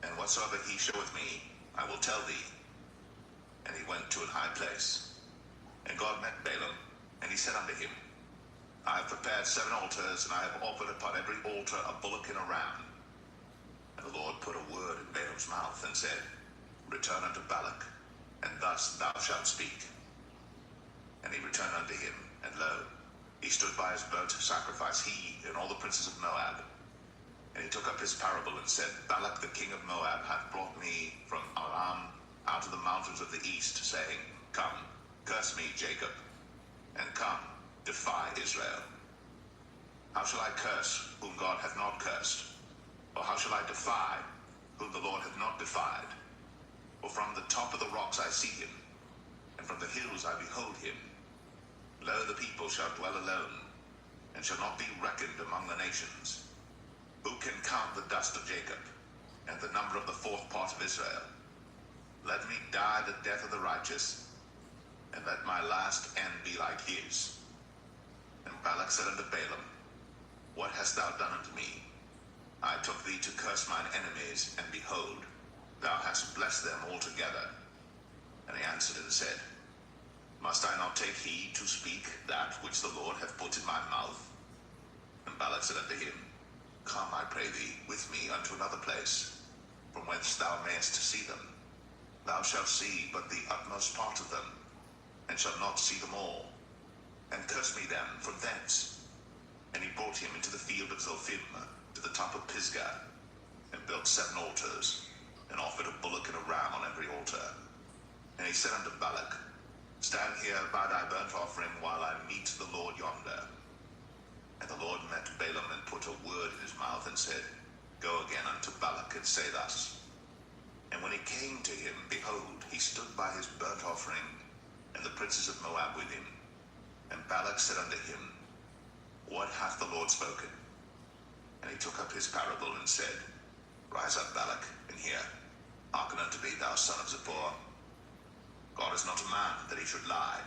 and whatsoever he showeth me, I will tell thee. And he went to an high place, And God met Balaam, and he said unto him, I have prepared 7 altars, and I have offered upon every altar a bullock and a ram. And the Lord put a word in Balaam's mouth, and said, Return unto Balak, and thus thou shalt speak. And he returned unto him, and lo, he stood by his burnt sacrifice, he and all the princes of Moab. And he took up his parable, and said, Balak the king of Moab hath brought me from Aram out of the mountains of the east, saying, Come, curse me, Jacob, and come, defy Israel. How shall I curse whom God hath not cursed? Or how shall I defy whom the Lord hath not defied? For from the top of the rocks I see him, and from the hills I behold him. Lo, the people shall dwell alone, and shall not be reckoned among the nations. Who can count the dust of Jacob, and the number of the 4th part of Israel? Let me die the death of the righteous, and let my last end be like his. And Balak said unto Balaam, What hast thou done unto me? I took thee to curse mine enemies, and behold, thou hast blessed them altogether. And he answered and said, Must I not take heed to speak that which the Lord hath put in my mouth? And Balak said unto him, Come, I pray thee, with me unto another place, from whence thou mayest see them. Thou shalt see but the utmost part of them, and shalt not see them all. And curse me then from thence. And he brought him into the field of Zophim, to the top of Pisgah, and built 7 altars, and offered a bullock and a ram on every altar. And he said unto Balak, Stand here by thy burnt offering, while I meet the Lord yonder. And the Lord met Balaam, and put a word in his mouth, and said, Go again unto Balak, and say thus. And when he came to him, behold, he stood by his burnt offering, and the princes of Moab with him. And Balak said unto him, What hath the Lord spoken? And he took up his parable, and said, Rise up, Balak, and hear. Hearken unto me, thou son of Zippor. God is not a man that he should lie,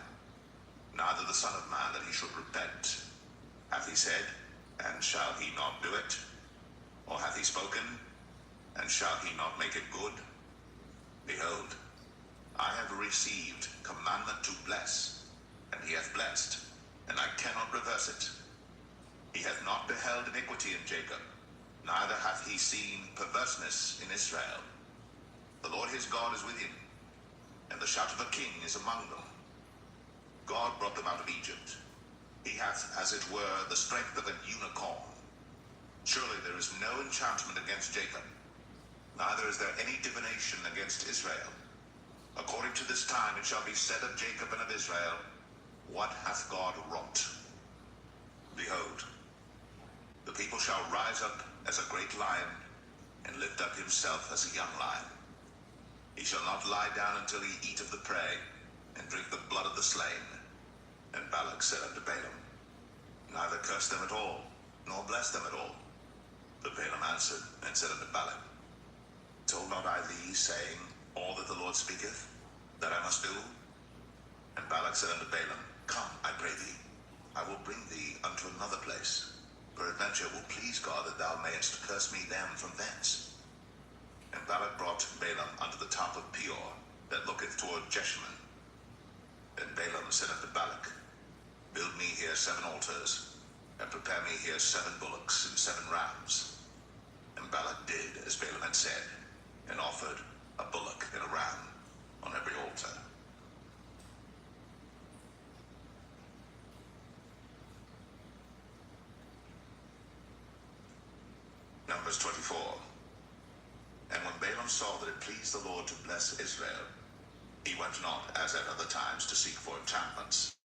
neither the son of man that he should repent. Hath he said, and shall he not do it? Or hath he spoken, and shall he not make it good? Behold, I have received commandment to bless, and he hath blessed, and I cannot reverse it. He hath not beheld iniquity in Jacob, neither hath he seen perverseness in Israel. The Lord his God is with him, and the shout of a king is among them. God brought them out of Egypt. He hath, as it were, the strength of an unicorn. Surely there is no enchantment against Jacob, neither is there any divination against Israel. According to this time it shall be said of Jacob and of Israel, What hath God wrought? Behold, the people shall rise up as a great lion, and lift up himself as a young lion. He shall not lie down until he eat of the prey, and drink the blood of the slain. And Balak said unto Balaam, Neither curse them at all, nor bless them at all. But Balaam answered and said unto Balak, Told not I thee, saying, All that the Lord speaketh, that I must do? And Balak said unto Balaam, Come, I pray thee, I will bring thee unto another place. Peradventure will please God that thou mayest curse me them from thence. And Balak brought Balaam unto the top of Peor, that looketh toward Jeshimon. Then Balaam said unto Balak, Build me here 7 altars, and prepare me here 7 bullocks and 7 rams. And Balak did as Balaam had said, and offered a bullock and a ram on every altar. Numbers 24. And when Balaam saw that it pleased the Lord to bless Israel, he went not as at other times to seek for enchantments,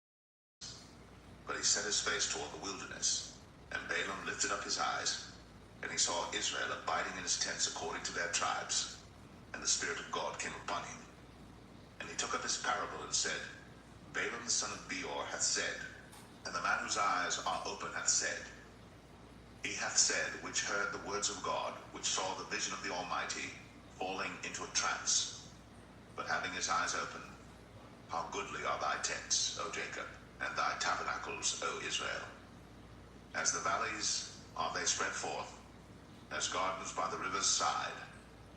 but he set his face toward the wilderness. And Balaam lifted up his eyes, and he saw Israel abiding in his tents according to their tribes. And the Spirit of God came upon him. And he took up his parable and said, Balaam the son of Beor hath said, and the man whose eyes are open hath said, He hath said, which heard the words of God, which saw the vision of the Almighty, falling into a trance, but having his eyes open, How goodly are thy tents, O Jacob, and thy tabernacles, O Israel. As the valleys are they spread forth, as gardens by the river's side,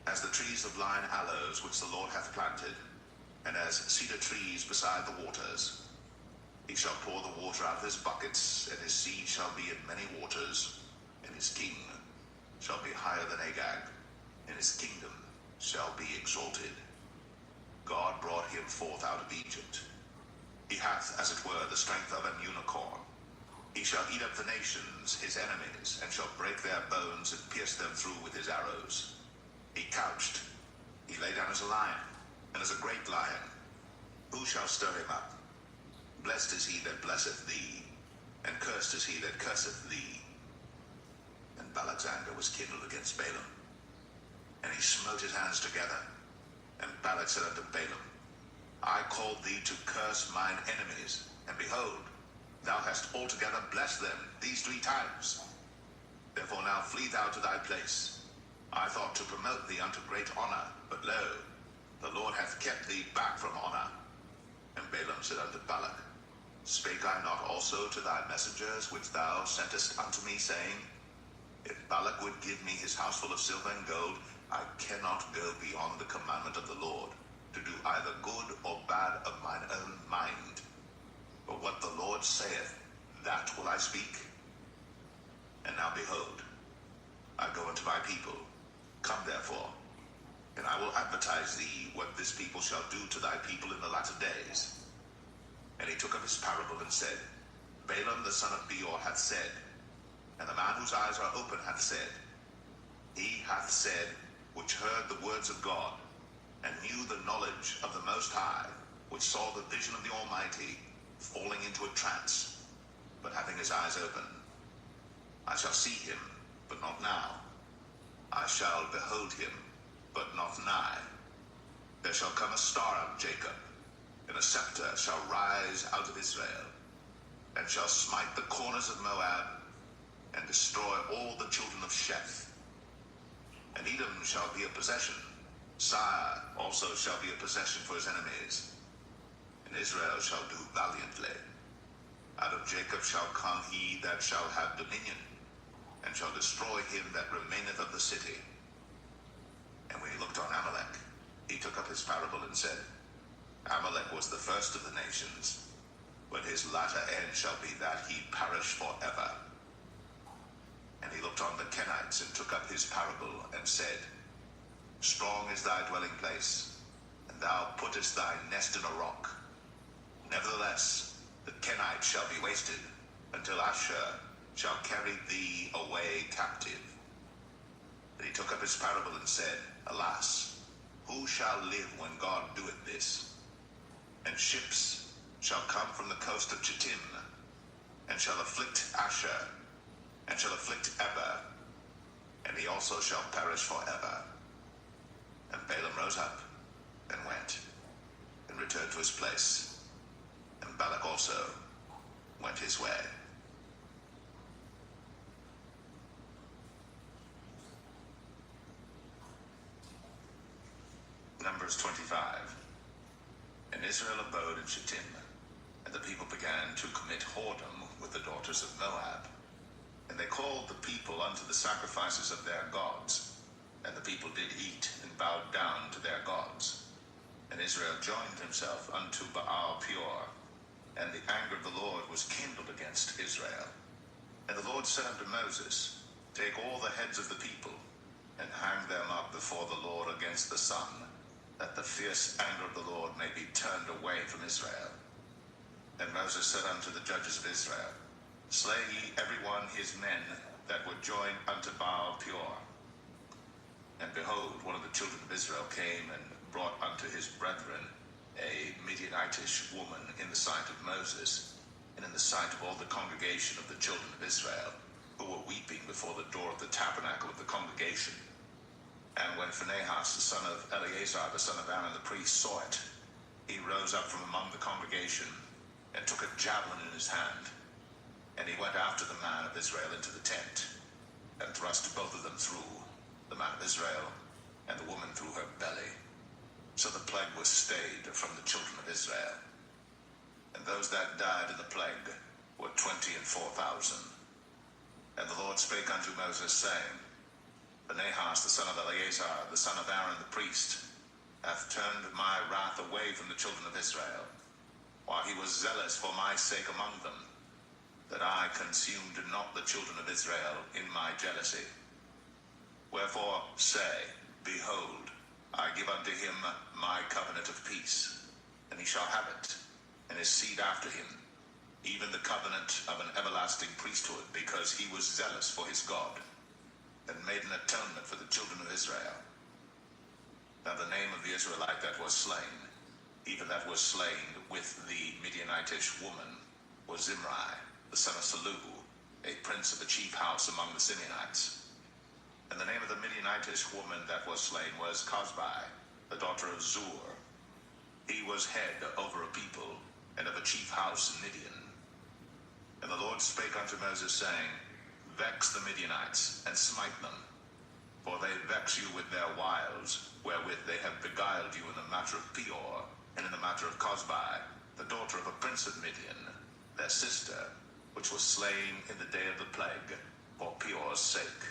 as the trees of lign aloes which the Lord hath planted, and as cedar trees beside the waters. He shall pour the water out of his buckets, and his seed shall be in many waters, and his king shall be higher than Agag, and his kingdom shall be exalted. God brought him forth out of Egypt. He hath, as it were, the strength of an unicorn. He shall eat up the nations, his enemies, and shall break their bones and pierce them through with his arrows. He couched, he lay down as a lion, and as a great lion. Who shall stir him up? Blessed is he that blesseth thee, and cursed is he that curseth thee. And Balak's anger was kindled against Balaam, and he smote his hands together. And Balak said unto Balaam, I called thee to curse mine enemies, and behold, thou hast altogether blessed them these 3 times. Therefore now flee thou to thy place. I thought to promote thee unto great honor, but lo, the Lord hath kept thee back from honor. And Balaam said unto Balak, Spake I not also to thy messengers which thou sentest unto me, saying, If Balak would give me his house full of silver and gold, I cannot go beyond the commandment of the Lord, to do either good or bad of mine own mind. But what the Lord saith, that will I speak. And now behold, I go unto my people. Come therefore, and I will advertise thee what this people shall do to thy people in the latter days. And he took up his parable and said, Balaam the son of Beor hath said, and the man whose eyes are open hath said, He hath said, which heard the words of God, and knew the knowledge of the Most High, which saw the vision of the Almighty, falling into a trance, but having his eyes open. I shall see him, but not now. I shall behold him, but not nigh. There shall come a star out of Jacob, and a scepter shall rise out of Israel, and shall smite the corners of Moab, and destroy all the children of Sheth. And Edom shall be a possession, Sire also shall be a possession for his enemies, and Israel shall do valiantly. Out of Jacob shall come he that shall have dominion, and shall destroy him that remaineth of the city. And when he looked on Amalek, he took up his parable and said, Amalek was the first of the nations, but his latter end shall be that he perish forever. And he looked on the Kenites and took up his parable and said, Strong is thy dwelling place, and thou puttest thy nest in a rock. Nevertheless, the Kenites shall be wasted, until Asher shall carry thee away captive. And he took up his parable and said, Alas, who shall live when God doeth this? And ships shall come from the coast of Chittim, and shall afflict Asher, and shall afflict Eber, and he also shall perish forever. And Balaam rose up, and went, and returned to his place, and Balak also went his way. Numbers 25. And Israel abode in Shittim, and the people began to commit whoredom with the daughters of Moab. And they called the people unto the sacrifices of their gods, and the people did eat and bowed down to their gods. And Israel joined himself unto Baal Peor, and the anger of the Lord was kindled against Israel. And the Lord said unto Moses, Take all the heads of the people, and hang them up before the Lord against the sun, that the fierce anger of the Lord may be turned away from Israel. And Moses said unto the judges of Israel, Slay ye every one his men that were joined unto Baal Peor. And behold, one of the children of Israel came and brought unto his brethren a Midianitish woman in the sight of Moses, and in the sight of all the congregation of the children of Israel, who were weeping before the door of the tabernacle of the congregation. And when Phinehas, the son of Eleazar, the son of Aaron the priest, saw it, he rose up from among the congregation, and took a javelin in his hand. And he went after the man of Israel into the tent, and thrust both of them through, the man of Israel, and the woman through her belly. So the plague was stayed from the children of Israel. And those that died in the plague were 24,000. And the Lord spake unto Moses, saying, Phinehas, the son of Eleazar, the son of Aaron the priest, hath turned my wrath away from the children of Israel. while he was zealous for my sake among them, that I consumed not the children of Israel in my jealousy. Wherefore say, Behold, I give unto him my covenant of peace, and he shall have it, and his seed after him, even the covenant of an everlasting priesthood, because he was zealous for his God, and made an atonement for the children of Israel. Now the name of the Israelite that was slain, even that was slain with the Midianitish woman, was Zimri, the son of Salu, a prince of the chief house among the Simeonites. And the name of the Midianitish woman that was slain was Cosbi, the daughter of Zur. He was head over a people, and of a chief house in Midian. And the Lord spake unto Moses, saying, Vex the Midianites, and smite them, for they vex you with their wiles, wherewith they have beguiled you in the matter of Peor, and in the matter of Cosbi, the daughter of a prince of Midian, their sister, which was slain in the day of the plague, for Peor's sake.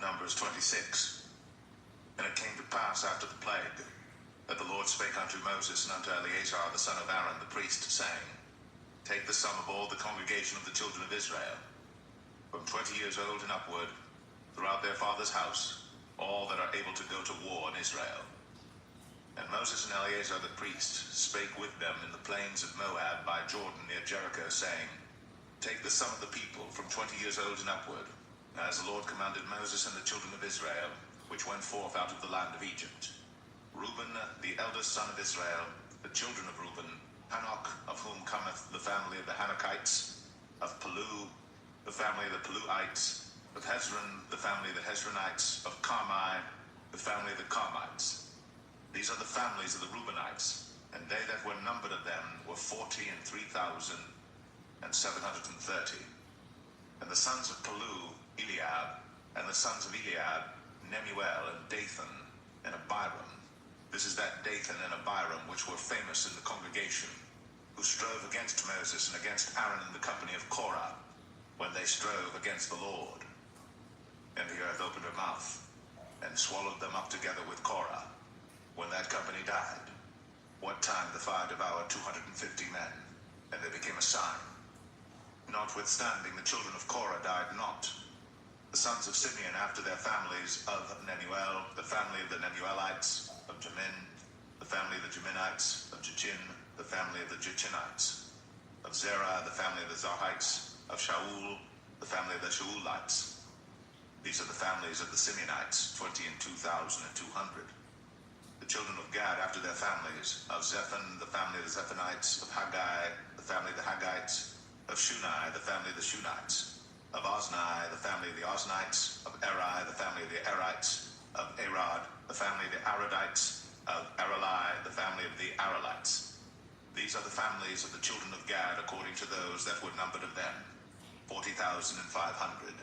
Numbers 26. And it came to pass after the plague, that the Lord spake unto Moses and unto Eleazar the son of Aaron the priest, saying, Take the sum of all the congregation of the children of Israel, from 20 years old and upward, throughout their father's house, all that are able to go to war in Israel. And Moses and Eleazar the priest spake with them in the plains of Moab by Jordan near Jericho, saying, Take the sum of the people from 20 years old and upward, as the Lord commanded Moses and the children of Israel, which went forth out of the land of Egypt. Reuben, the eldest son of Israel, the children of Reuben, Hanok, of whom cometh the family of the Hanokites, of Palu, the family of the Paluites, of Hezron, the family of the Hezronites, of Carmi, the family of the Carmites. These are the families of the Reubenites, and they that were numbered of them were 43,730. And the sons of Palu, Eliab, and the sons of Eliab, Nemuel, and Dathan, and Abiram. This is that Dathan and Abiram which were famous in the congregation, who strove against Moses and against Aaron in the company of Korah, when they strove against the Lord. And the earth opened her mouth, and swallowed them up together with Korah, when that company died. What time the fire devoured 250 men, and they became a sign. Notwithstanding, the children of Korah died not. The sons of Simeon after their families, of Nemuel, the family of the Nemuelites, of Jamin, the family of the Jaminites, of Jachin, the family of the Jachinites, of Zerah, the family of the Zarhites, of Shaul, the family of the Shaulites. These are the families of the Simeonites, 22,200. The children of Gad after their families, of Zephon, the family of the Zephonites, of Haggai, the family of the Haggites, of Shunai, the family of the Shunites, of Ozni, the family of the Oznites, of Eri, the family of the Erites, of Arad, the family of the Aradites, of Aralai, the family of the Aralites. These are the families of the children of Gad according to those that were numbered of them, 40,500.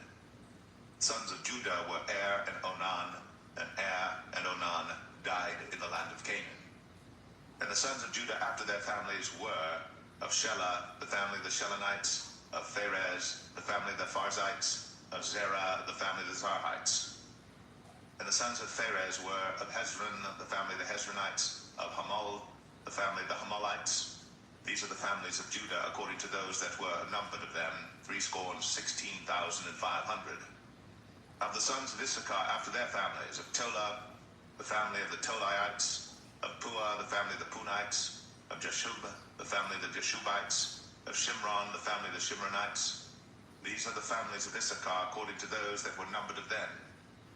Sons of Judah were Er and Onan, and Er and Onan died in the land of Canaan. And the sons of Judah after their families were of Shelah, the family of the Shelonites, of Pharez, the family of the Pharzites, of Zerah, the family of the Zarhites. And the sons of Pharez were of Hezron, the family of the Hezronites, of Hamul, the family of the Hamulites. These are the families of Judah according to those that were numbered of them, 16,500. Of the sons of Issachar after their families, of Tola, the family of the Tolaites, of Puah, the family of the Punites, of Jeshub, the family of the Jeshubites, of Shimron, the family of the Shimronites. These are the families of Issachar according to those that were numbered of them,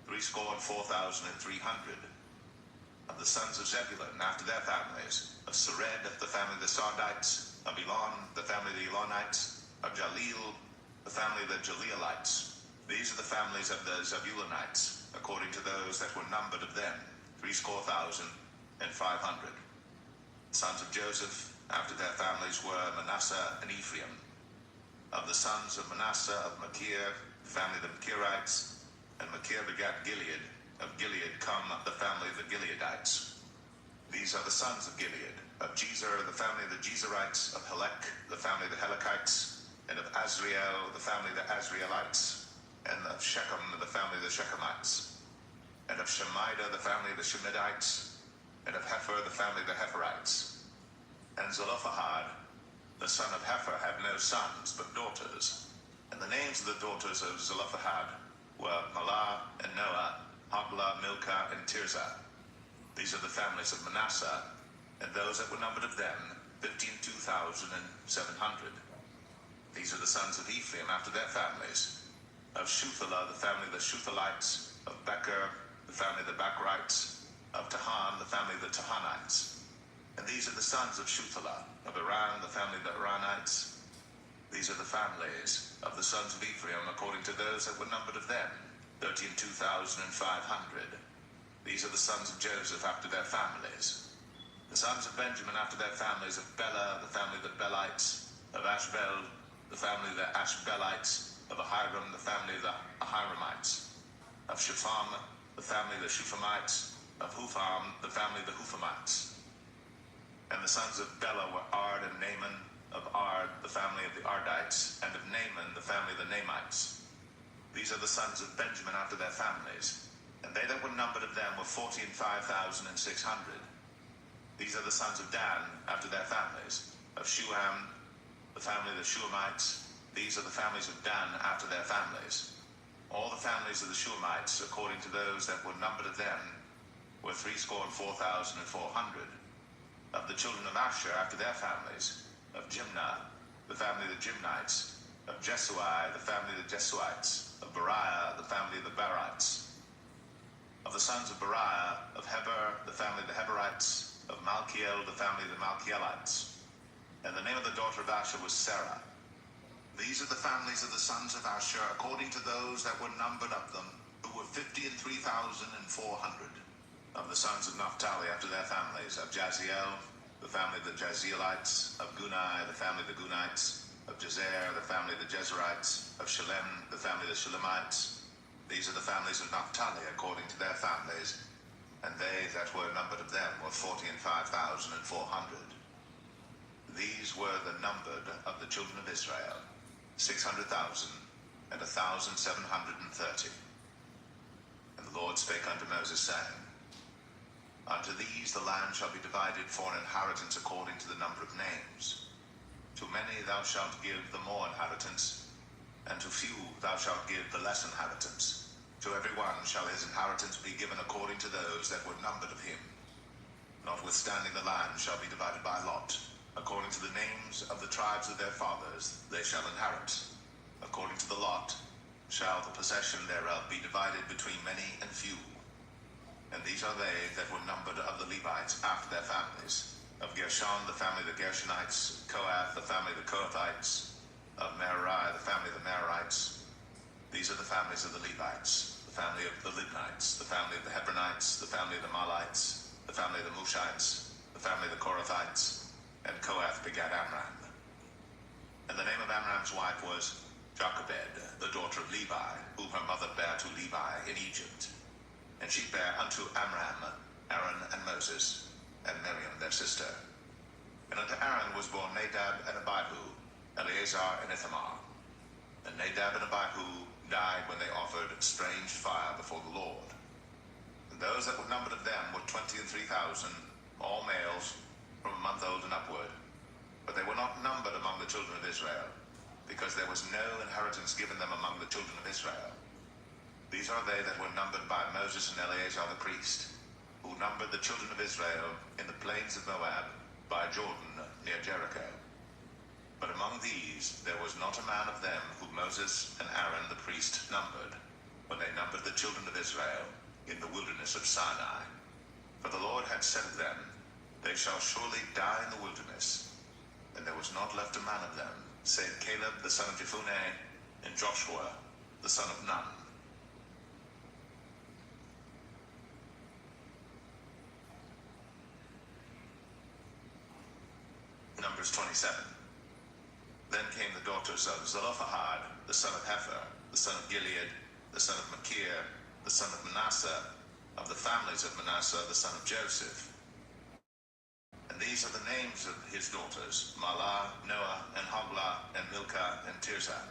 4,300. Of the sons of Zebulun after their families, of Sered, the family of the Sardites, of Elon, the family of the Elonites, of Jaleel, the family of the Jaleelites. These are the families of the Zebulunites, according to those that were numbered of them, 3,500. Sons of Joseph, after their families, were Manasseh and Ephraim. Of the sons of Manasseh, of Machir, the family of the Machirites, and Machir begat Gilead. Of Gilead come the family of the Gileadites. These are the sons of Gilead. Of Jezer, the family of the Jezerites, of Helek, the family of the Helekites, and of Azriel, the family of the Azrielites, and of Shechem, the family of the Shechemites. and of Shemida the family of the Shemidites, and of Hefer the family of the Heferites. And Zelophehad, the son of Hefer, had no sons but daughters. And the names of the daughters of Zelophehad were Mahlah and Noah, Hoglah, Milcah, and Tirzah. These are the families of Manasseh, and those that were numbered of them, 52,700. These are the sons of Ephraim after their families. Of Shuthelah, the family of the Shuthalites. Of Becher, the family of the Becherites. Of Tahan, the family of the Tahanites. And these are the sons of Shuthelah. Of Iran, the family of the Iranites. These are the families of the sons of Ephraim according to those that were numbered of them, 32,500. These are the sons of Joseph after their families. The sons of Benjamin after their families, of Bela, the family of the Belites. Of Ashbel, the family of the Ashbelites. Of Ahiram, the family of the Ahiramites. Of Shepham, the family of the Shephamites. Of Hupham, the family of the Huphamites. And the sons of Bela were Ard and Naaman. Of Ard, the family of the Ardites. And of Naaman, the family of the Naamites. These are the sons of Benjamin after their families. And they that were numbered of them were 45,600. These are the sons of Dan after their families. Of Shuham, the family of the Shuhamites. These are the families of Dan after their families. All the families of the Shuhamites, according to those that were numbered of them, were 64,400. Of the children of Asher after their families. Of Jimnah, the family of the Jimnites. Of Jesui, the family of the Jesuites. Of Beriah, the family of the Berites. Of the sons of Beriah, of Heber, the family of the Heberites. Of Malkiel, the family of the Malkielites. And the name of the daughter of Asher was Sarah. These are the families of the sons of Asher, according to those that were numbered of them, who were 53,400. Of the sons of Naphtali after their families, of Jaziel, the family of the Jazielites. Of Gunai, the family of the Gunites. Of Jezer, the family of the Jezerites. Of Shalem, the family of the Shalemites. These are the families of Naphtali according to their families, and they that were numbered of them were 45,400. These were the numbered of the children of Israel, 600,000 and 1,730. And the Lord spake unto Moses, saying, Unto these the land shall be divided for an inheritance according to the number of names. To many thou shalt give the more inheritance, and to few thou shalt give the less inheritance. To every one shall his inheritance be given according to those that were numbered of him. Notwithstanding the land shall be divided by lot. According to the names of the tribes of their fathers they shall inherit. According to the lot shall the possession thereof be divided between many and few. And these are they that were numbered of the Levites after their families. Of Gershon, the family of the Gershonites. Kohath, the family of the Kohathites. Of Merari, the family of the Merarites. These are the families of the Levites. The family of the Libnites. The family of the Hebronites. The family of the Mahlites. The family of the Mushites. The family of the Korathites. And Kohath begat Amram. And the name of Amram's wife was Jochebed, the daughter of Levi, whom her mother bare to Levi in Egypt. And she bare unto Amram Aaron and Moses, and Miriam their sister. And unto Aaron was born Nadab and Abihu, Eleazar and Ithamar. And Nadab and Abihu died when they offered strange fire before the Lord. And those that were numbered of them were 23,000, all males, from a month old and upward. But they were not numbered among the children of Israel, because there was no inheritance given them among the children of Israel. These are they that were numbered by Moses and Eleazar the priest, who numbered the children of Israel in the plains of Moab, by Jordan, near Jericho. But among these there was not a man of them whom Moses and Aaron the priest numbered, when they numbered the children of Israel in the wilderness of Sinai. For the Lord had said of them, They shall surely die in the wilderness. And there was not left a man of them, save Caleb the son of Jephunneh, and Joshua the son of Nun. Numbers 27. Then came the daughters of Zelophehad, the son of Hefer, the son of Gilead, the son of Machir, the son of Manasseh, of the families of Manasseh, the son of Joseph. And these are the names of his daughters, Mahlah, Noah, and Hoglah, and Milcah, and Tirzah.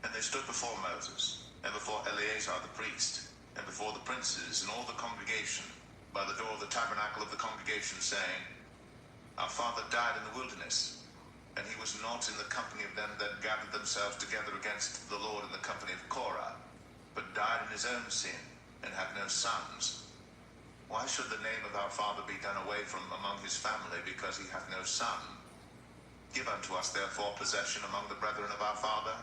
And they stood before Moses, and before Eleazar the priest, and before the princes and all the congregation by the door of the tabernacle of the congregation, saying, Our father died in the wilderness, and he was not in the company of them that gathered themselves together against the Lord in the company of Korah, but died in his own sin, and had no sons. Why should the name of our father be done away from among his family, because he hath no son? Give unto us therefore possession among the brethren of our father.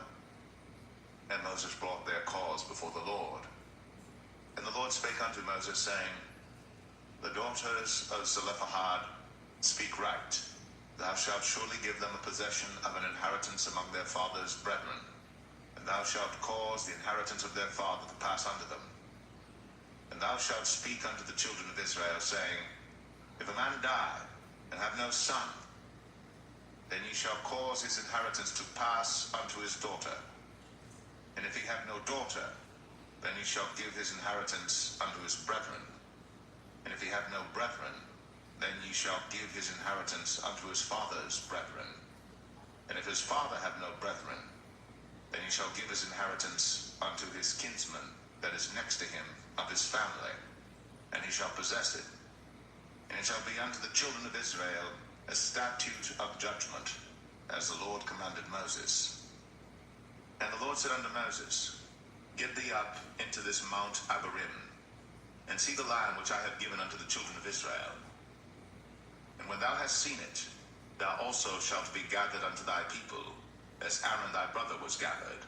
And Moses brought their cause before the Lord. And the Lord spake unto Moses, saying, The daughters of Zelophehad speak right. Thou shalt surely give them a possession of an inheritance among their father's brethren, and thou shalt cause the inheritance of their father to pass unto them. And thou shalt speak unto the children of Israel, saying, If a man die, and have no son, then ye shall cause his inheritance to pass unto his daughter. And if he have no daughter, then he shall give his inheritance unto his brethren. And if he have no brethren, then ye shall give his inheritance unto his father's brethren. And if his father have no brethren, then he shall give his inheritance unto his kinsman that is next to him of his family, and he shall possess it. And it shall be unto the children of Israel a statute of judgment, as the Lord commanded Moses. And the Lord said unto Moses, Get thee up into this Mount Abarim, and see the land which I have given unto the children of Israel. And when thou hast seen it, thou also shalt be gathered unto thy people, as Aaron thy brother was gathered.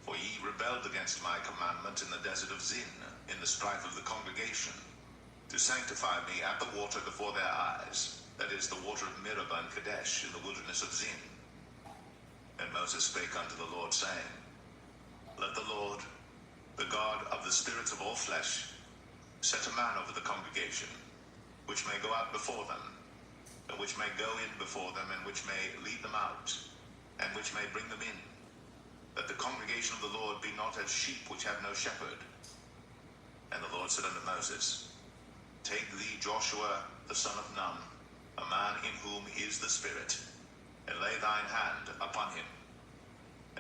For ye rebelled against my commandment in the desert of Zin, in the strife of the congregation, to sanctify me at the water before their eyes, that is, the water of Meribah and Kadesh, in the wilderness of Zin. And Moses spake unto the Lord, saying, Let the Lord, the God of the spirits of all flesh, set a man over the congregation, which may go out before them, and which may go in before them, and which may lead them out, and which may bring them in, that the congregation of the Lord be not as sheep which have no shepherd. And the Lord said unto Moses, Take thee Joshua the son of Nun, a man in whom is the Spirit, and lay thine hand upon him,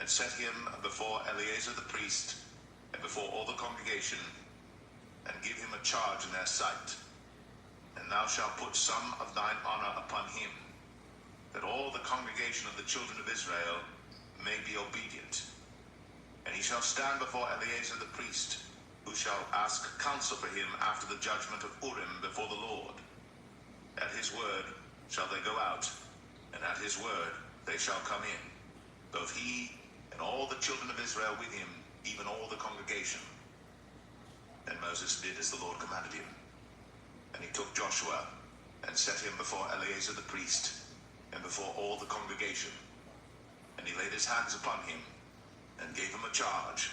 and set him before Eleazar the priest, and before all the congregation, and give him a charge in their sight. And thou shalt put some of thine honor upon him, that all the congregation of the children of Israel may be obedient. And he shall stand before Eleazar the priest, who shall ask counsel for him after the judgment of Urim before the Lord. At his word shall they go out, and at his word they shall come in, both he and all the children of Israel with him, even all the congregation. And Moses did as the Lord commanded him. And he took Joshua, and set him before Eleazar the priest, and before all the congregation. And he laid his hands upon him, and gave him a charge,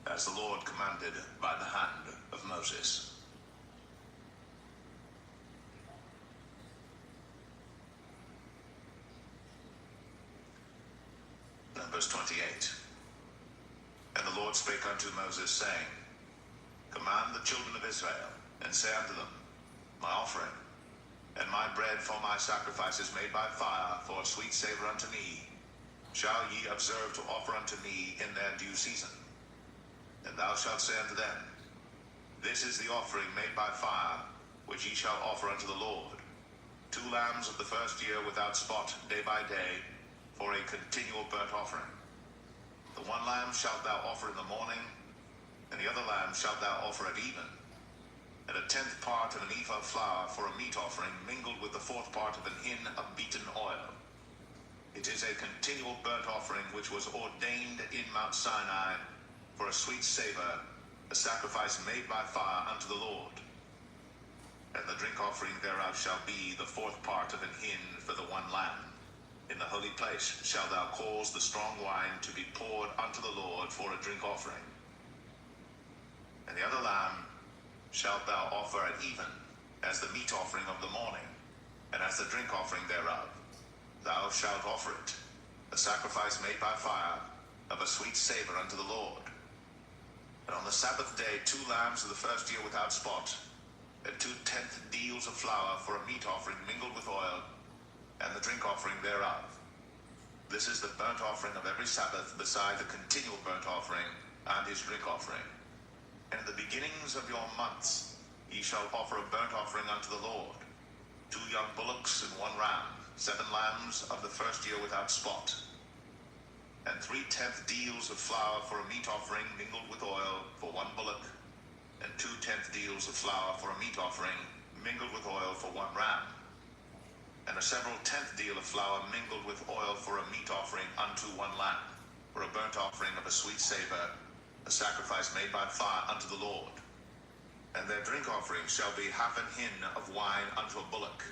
as the Lord commanded by the hand of Moses. Verse 28. And the Lord spake unto Moses, saying, Command the children of Israel, and say unto them, My offering, and my bread for my sacrifices made by fire, for a sweet savour unto me, shall ye observe to offer unto me in their due season. And thou shalt say unto them, This is the offering made by fire, which ye shall offer unto the Lord, 2 lambs of the first year without spot, day by day, for a continual burnt offering. The one lamb shalt thou offer in the morning, and the other lamb shalt thou offer at even, and a 10th part of an ephah of flour for a meat offering, mingled with the 4th part of an hin of beaten oil. It is a continual burnt offering which was ordained in Mount Sinai for a sweet savour, a sacrifice made by fire unto the Lord. And the drink offering thereof shall be the 4th part of an hin for the one lamb. In the holy place shalt thou cause the strong wine to be poured unto the Lord for a drink offering. And the other lamb shalt thou offer at even, as the meat offering of the morning, and as the drink offering thereof. Thou shalt offer it, a sacrifice made by fire, of a sweet savour unto the Lord. And on the Sabbath day 2 lambs of the first year without spot, and 2/10 deals of flour for a meat offering mingled with oil, and the drink offering thereof. This is the burnt offering of every Sabbath, beside the continual burnt offering and his drink offering. And in the beginnings of your months ye shall offer a burnt offering unto the Lord, 2 young bullocks and 1 ram, 7 lambs of the first year without spot, and 3/10 deals of flour for a meat offering mingled with oil for 1 bullock, and 2/10 deals of flour for a meat offering mingled with oil for 1 ram, and a several tenth deal of flour mingled with oil for a meat offering unto 1 lamb, for a burnt offering of a sweet savour, a sacrifice made by fire unto the Lord. And their drink offering shall be half an hin of wine unto a bullock,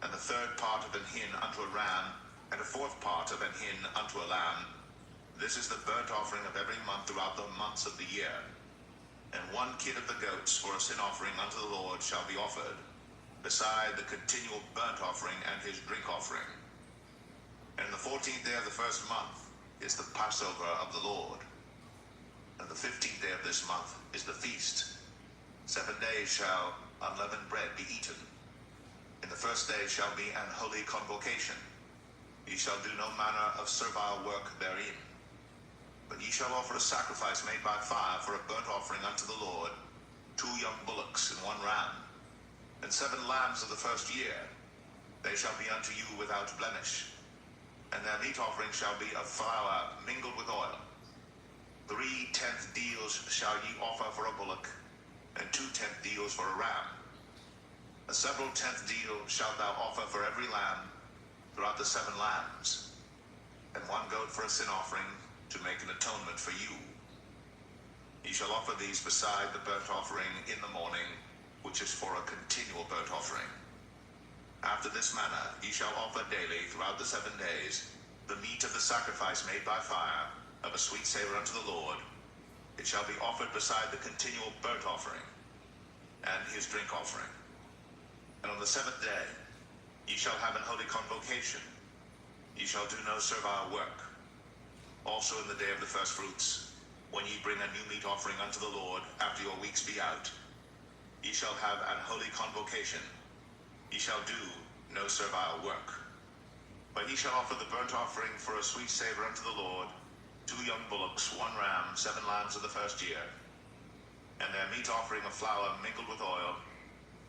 and the 1/3 part of an hin unto a ram, and a 1/4 part of an hin unto a lamb. This is the burnt offering of every month throughout the months of the year. And 1 kid of the goats for a sin offering unto the Lord shall be offered, beside the continual burnt offering and his drink offering. And the 14th day of the first month is the Passover of the Lord. And the 15th day of this month is the feast. 7 days shall unleavened bread be eaten. In the first day shall be an holy convocation. Ye shall do no manner of servile work therein. But ye shall offer a sacrifice made by fire for a burnt offering unto the Lord, 2 young bullocks and 1 ram, and 7 lambs of the first year. They shall be unto you without blemish. And their meat offering shall be of flour mingled with oil. 3/10 deals shall ye offer for a bullock, and 2/10 deals for a ram. A several tenth deal shalt thou offer for every lamb throughout the 7 lambs, and 1 goat for a sin offering to make an atonement for you. Ye shall offer these beside the burnt offering in the morning, which is for a continual burnt offering. After this manner ye shall offer daily throughout the 7 days the meat of the sacrifice made by fire, of a sweet savour unto the Lord. It shall be offered beside the continual burnt offering and his drink offering. And on the 7th day ye shall have an holy convocation. Ye shall do no servile work. Also in the day of the first fruits, when ye bring a new meat offering unto the Lord after your weeks be out, ye shall have an holy convocation. Ye shall do no servile work. But ye shall offer the burnt offering for a sweet savour unto the Lord, 2 young bullocks, 1 ram, 7 lambs of the first year, and their meat offering of flour mingled with oil,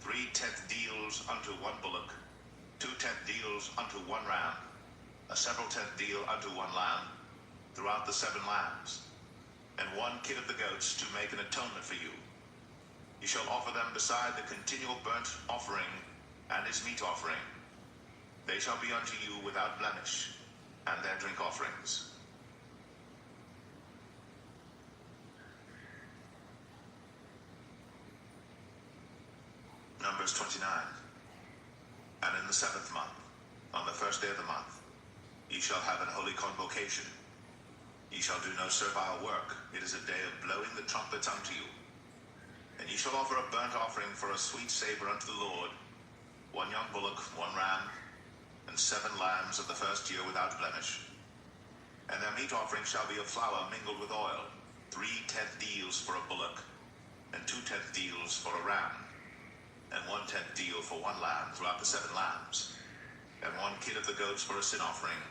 3/10 deals unto 1 bullock, 2/10 deals unto 1 ram, a several tenth deal unto 1 lamb, throughout the 7 lambs, and 1 kid of the goats to make an atonement for you. You shall offer them beside the continual burnt offering and his meat offering. They shall be unto you without blemish, and their drink offerings. Numbers 29. And in the 7th month, on the first day of the month, ye shall have an holy convocation. Ye shall do no servile work. It is a day of blowing the trumpets unto you. And ye shall offer a burnt offering for a sweet savour unto the Lord, 1 young bullock, 1 ram, and 7 lambs of the first year without blemish. And their meat offering shall be of flour mingled with oil, 3/10 deals for a bullock, and 2/10 deals for a ram, and 1/10 deal for 1 lamb throughout the 7 lambs, and 1 kid of the goats for a sin offering,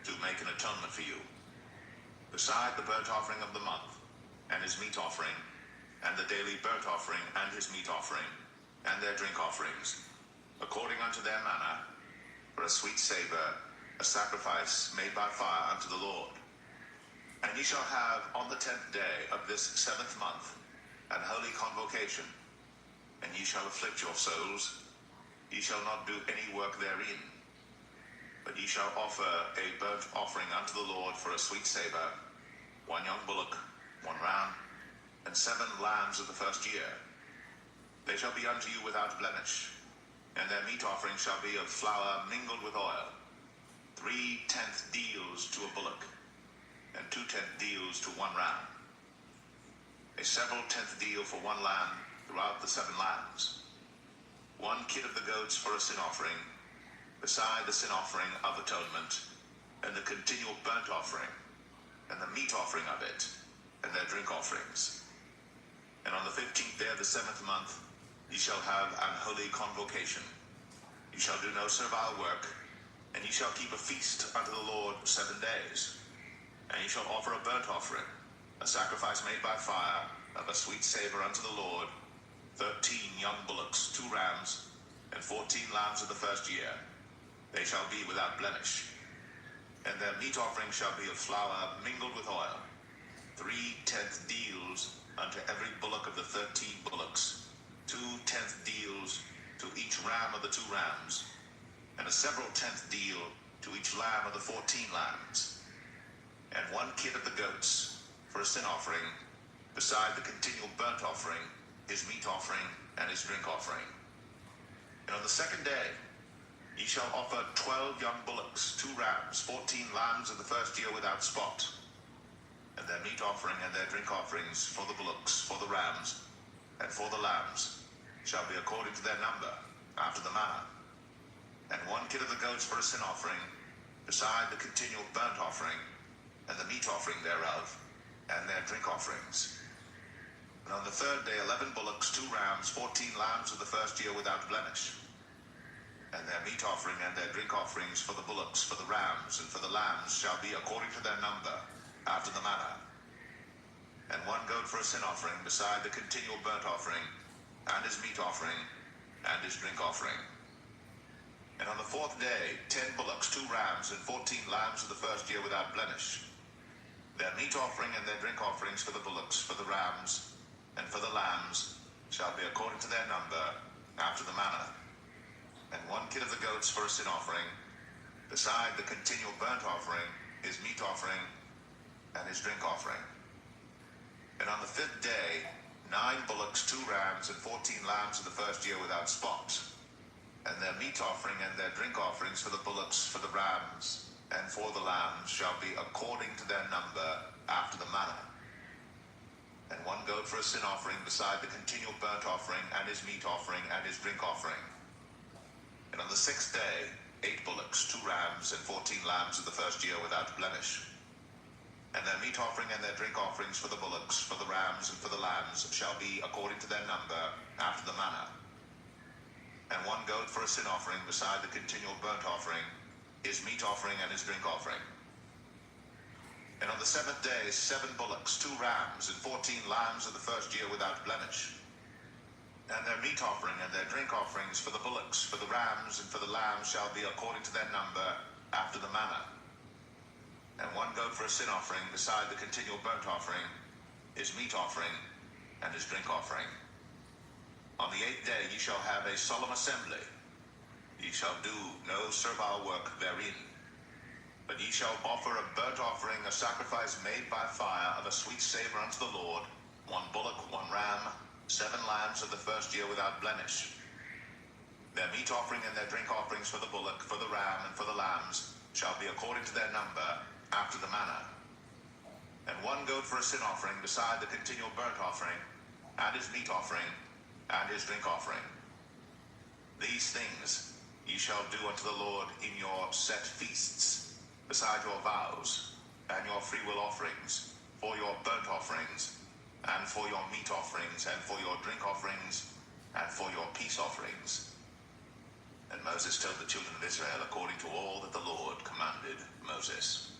to make an atonement for you, beside the burnt offering of the month, and his meat offering, and the daily burnt offering, and his meat offering, and their drink offerings, according unto their manner, for a sweet savour, a sacrifice made by fire unto the Lord. And ye shall have on the 10th day of this 7th month an holy convocation, and ye shall afflict your souls. Ye shall not do any work therein, but ye shall offer a burnt offering unto the Lord for a sweet savour, 1 young bullock, 1 ram, and 7 lambs of the first year. They shall be unto you without blemish, and their meat offering shall be of flour mingled with oil, 3/10 deals to a bullock, and 2/10 deals to 1 ram, a several tenth deal for 1 lamb throughout the 7 lambs, 1 kid of the goats for a sin offering, beside the sin offering of atonement, and the continual burnt offering, and the meat offering of it, and their drink offerings. And on the 15th day of the 7th month ye shall have an holy convocation. Ye shall do no servile work, and ye shall keep a feast unto the Lord 7 days. And ye shall offer a burnt offering, a sacrifice made by fire, of a sweet savor unto the Lord, 13 young bullocks, 2 rams, and 14 lambs of the first year. They shall be without blemish. And their meat offering shall be of flour mingled with oil, 3/10 deals unto every bullock of the 13 bullocks, 2/10 deals to each ram of the 2 rams, and a several tenth deal to each lamb of the 14 lambs, and 1 kid of the goats for a sin offering, beside the continual burnt offering, his meat offering, and his drink offering. And on the second day ye shall offer 12 young bullocks, 2 rams, 14 lambs of the first year without spot, and their meat offering and their drink offerings for the bullocks, for the rams, and for the lambs shall be according to their number, after the manner. And 1 kid of the goats for a sin offering, beside the continual burnt offering, and the meat offering thereof, and their drink offerings. And on the third day 11 bullocks, 2 rams, 14 lambs of the first year without blemish, and their meat offering and their drink offerings for the bullocks, for the rams, and for the lambs shall be according to their number, after the manner. And 1 goat for a sin offering, beside the continual burnt offering, and his meat offering, and his drink offering. And on the 4th day 10 bullocks, 2 rams, and 14 lambs of the first year without blemish. Their meat offering and their drink offerings for the bullocks, for the rams, and for the lambs shall be according to their number, after the manner. And 1 kid of the goats for a sin offering, beside the continual burnt offering, his meat offering, and his drink offering. And on the 5th day 9 bullocks, 2 rams, and 14 lambs of the first year without spot, and their meat offering and their drink offerings for the bullocks, for the rams, and for the lambs shall be according to their number, after the manner. And 1 goat for a sin offering, beside the continual burnt offering, and his meat offering, and his drink offering. And on the 6th day 8 bullocks, 2 rams, and 14 lambs of the first year without blemish. And their meat offering and their drink offerings for the bullocks, for the rams, and for the lambs shall be according to their number, after the manner. And 1 goat for a sin offering, beside the continual burnt offering, his meat offering, and his drink offering. And on the 7th day 7 bullocks, 2 rams, and 14 lambs of the first year without blemish. And their meat offering and their drink offerings for the bullocks, for the rams, and for the lambs shall be according to their number, after the manner. And 1 goat for a sin offering, beside the continual burnt offering, his meat offering, and his drink offering. On the 8th day ye shall have a solemn assembly. Ye shall do no servile work therein. But ye shall offer a burnt offering, a sacrifice made by fire, of a sweet savor unto the Lord, 1 bullock, 1 ram, 7 lambs of the first year without blemish. Their meat offering and their drink offerings for the bullock, for the ram, and for the lambs shall be according to their number, after the manner. And 1 goat for a sin offering, beside the continual burnt offering, and his meat offering, and his drink offering. These things ye shall do unto the Lord in your set feasts, beside your vows, and your freewill offerings, for your burnt offerings, and for your meat offerings, and for your drink offerings, and for your peace offerings. And Moses told the children of Israel according to all that the Lord commanded Moses.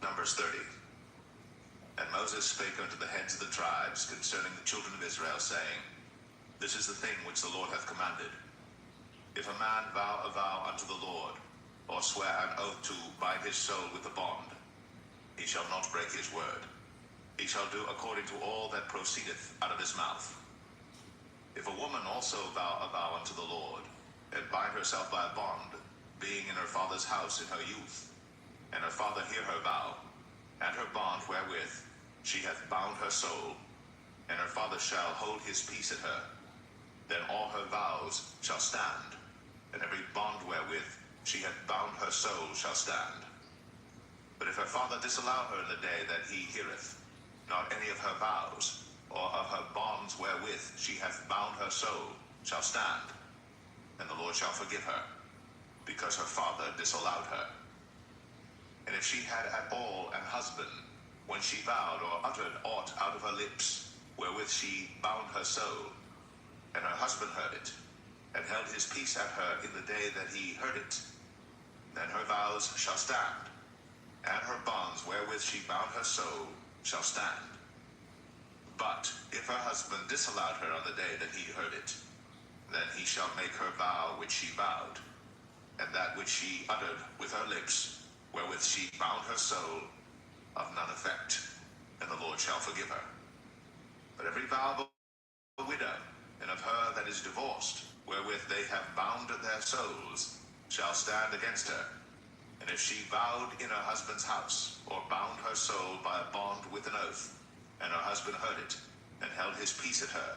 Numbers 30. And Moses spake unto the heads of the tribes concerning the children of Israel, saying, This is the thing which the Lord hath commanded. If a man vow a vow unto the Lord, or swear an oath to bind his soul with a bond, he shall not break his word. He shall do according to all that proceedeth out of his mouth. If a woman also vow a vow unto the Lord, and bind herself by a bond, being in her father's house in her youth, and her father hear her vow, and her bond wherewith she hath bound her soul, and her father shall hold his peace at her, then all her vows shall stand, and every bond wherewith she hath bound her soul shall stand. But if her father disallow her in the day that he heareth, not any of her vows, or of her bonds wherewith she hath bound her soul, shall stand, and the Lord shall forgive her, because her father disallowed her. And if she had at all an husband, when she vowed or uttered aught out of her lips, wherewith she bound her soul, and her husband heard it, and held his peace at her in the day that he heard it, then her vows shall stand, and her bonds wherewith she bound her soul shall stand. But if her husband disallowed her on the day that he heard it, then he shall make her vow which she vowed, and that which she uttered with her lips, wherewith she bound her soul, of none effect, and the Lord shall forgive her. But every vow of a widow, and of her that is divorced, wherewith they have bound their souls, shall stand against her. And if she vowed in her husband's house, or bound her soul by a bond with an oath, and her husband heard it, and held his peace at her,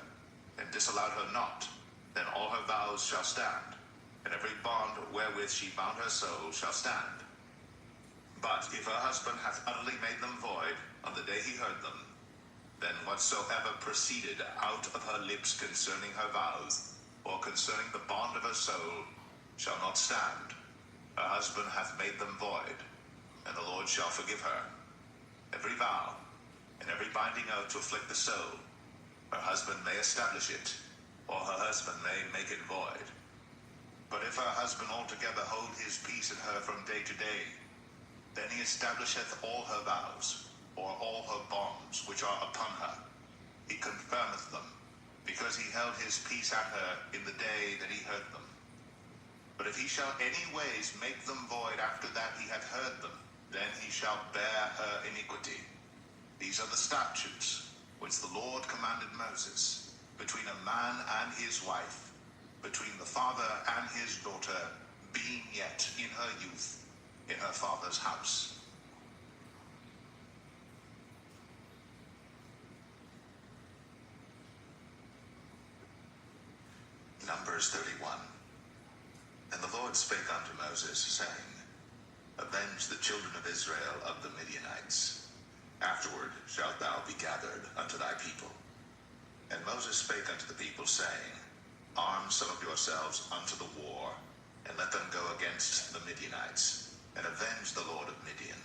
and disallowed her not, then all her vows shall stand, and every bond wherewith she bound her soul shall stand. But if her husband hath utterly made them void on the day he heard them, then whatsoever proceeded out of her lips concerning her vows, or concerning the bond of her soul, shall not stand. Her husband hath made them void, and the Lord shall forgive her. Every vow, and every binding oath to afflict the soul, her husband may establish it, or her husband may make it void. But if her husband altogether hold his peace at her from day to day, then he establisheth all her vows, or all her bonds which are upon her. He confirmeth them, because he held his peace at her in the day that he heard them. But if he shall any ways make them void after that he hath heard them, then he shall bear her iniquity. These are the statutes which the Lord commanded Moses, between a man and his wife, between the father and his daughter, being yet in her youth, in her father's house. Numbers 31. And the Lord spake unto Moses, saying, Avenge the children of Israel of the Midianites. Afterward shalt thou be gathered unto thy people. And Moses spake unto the people, saying, Arm some of yourselves unto the war, and let them go against the Midianites, and avenge the Lord of Midian.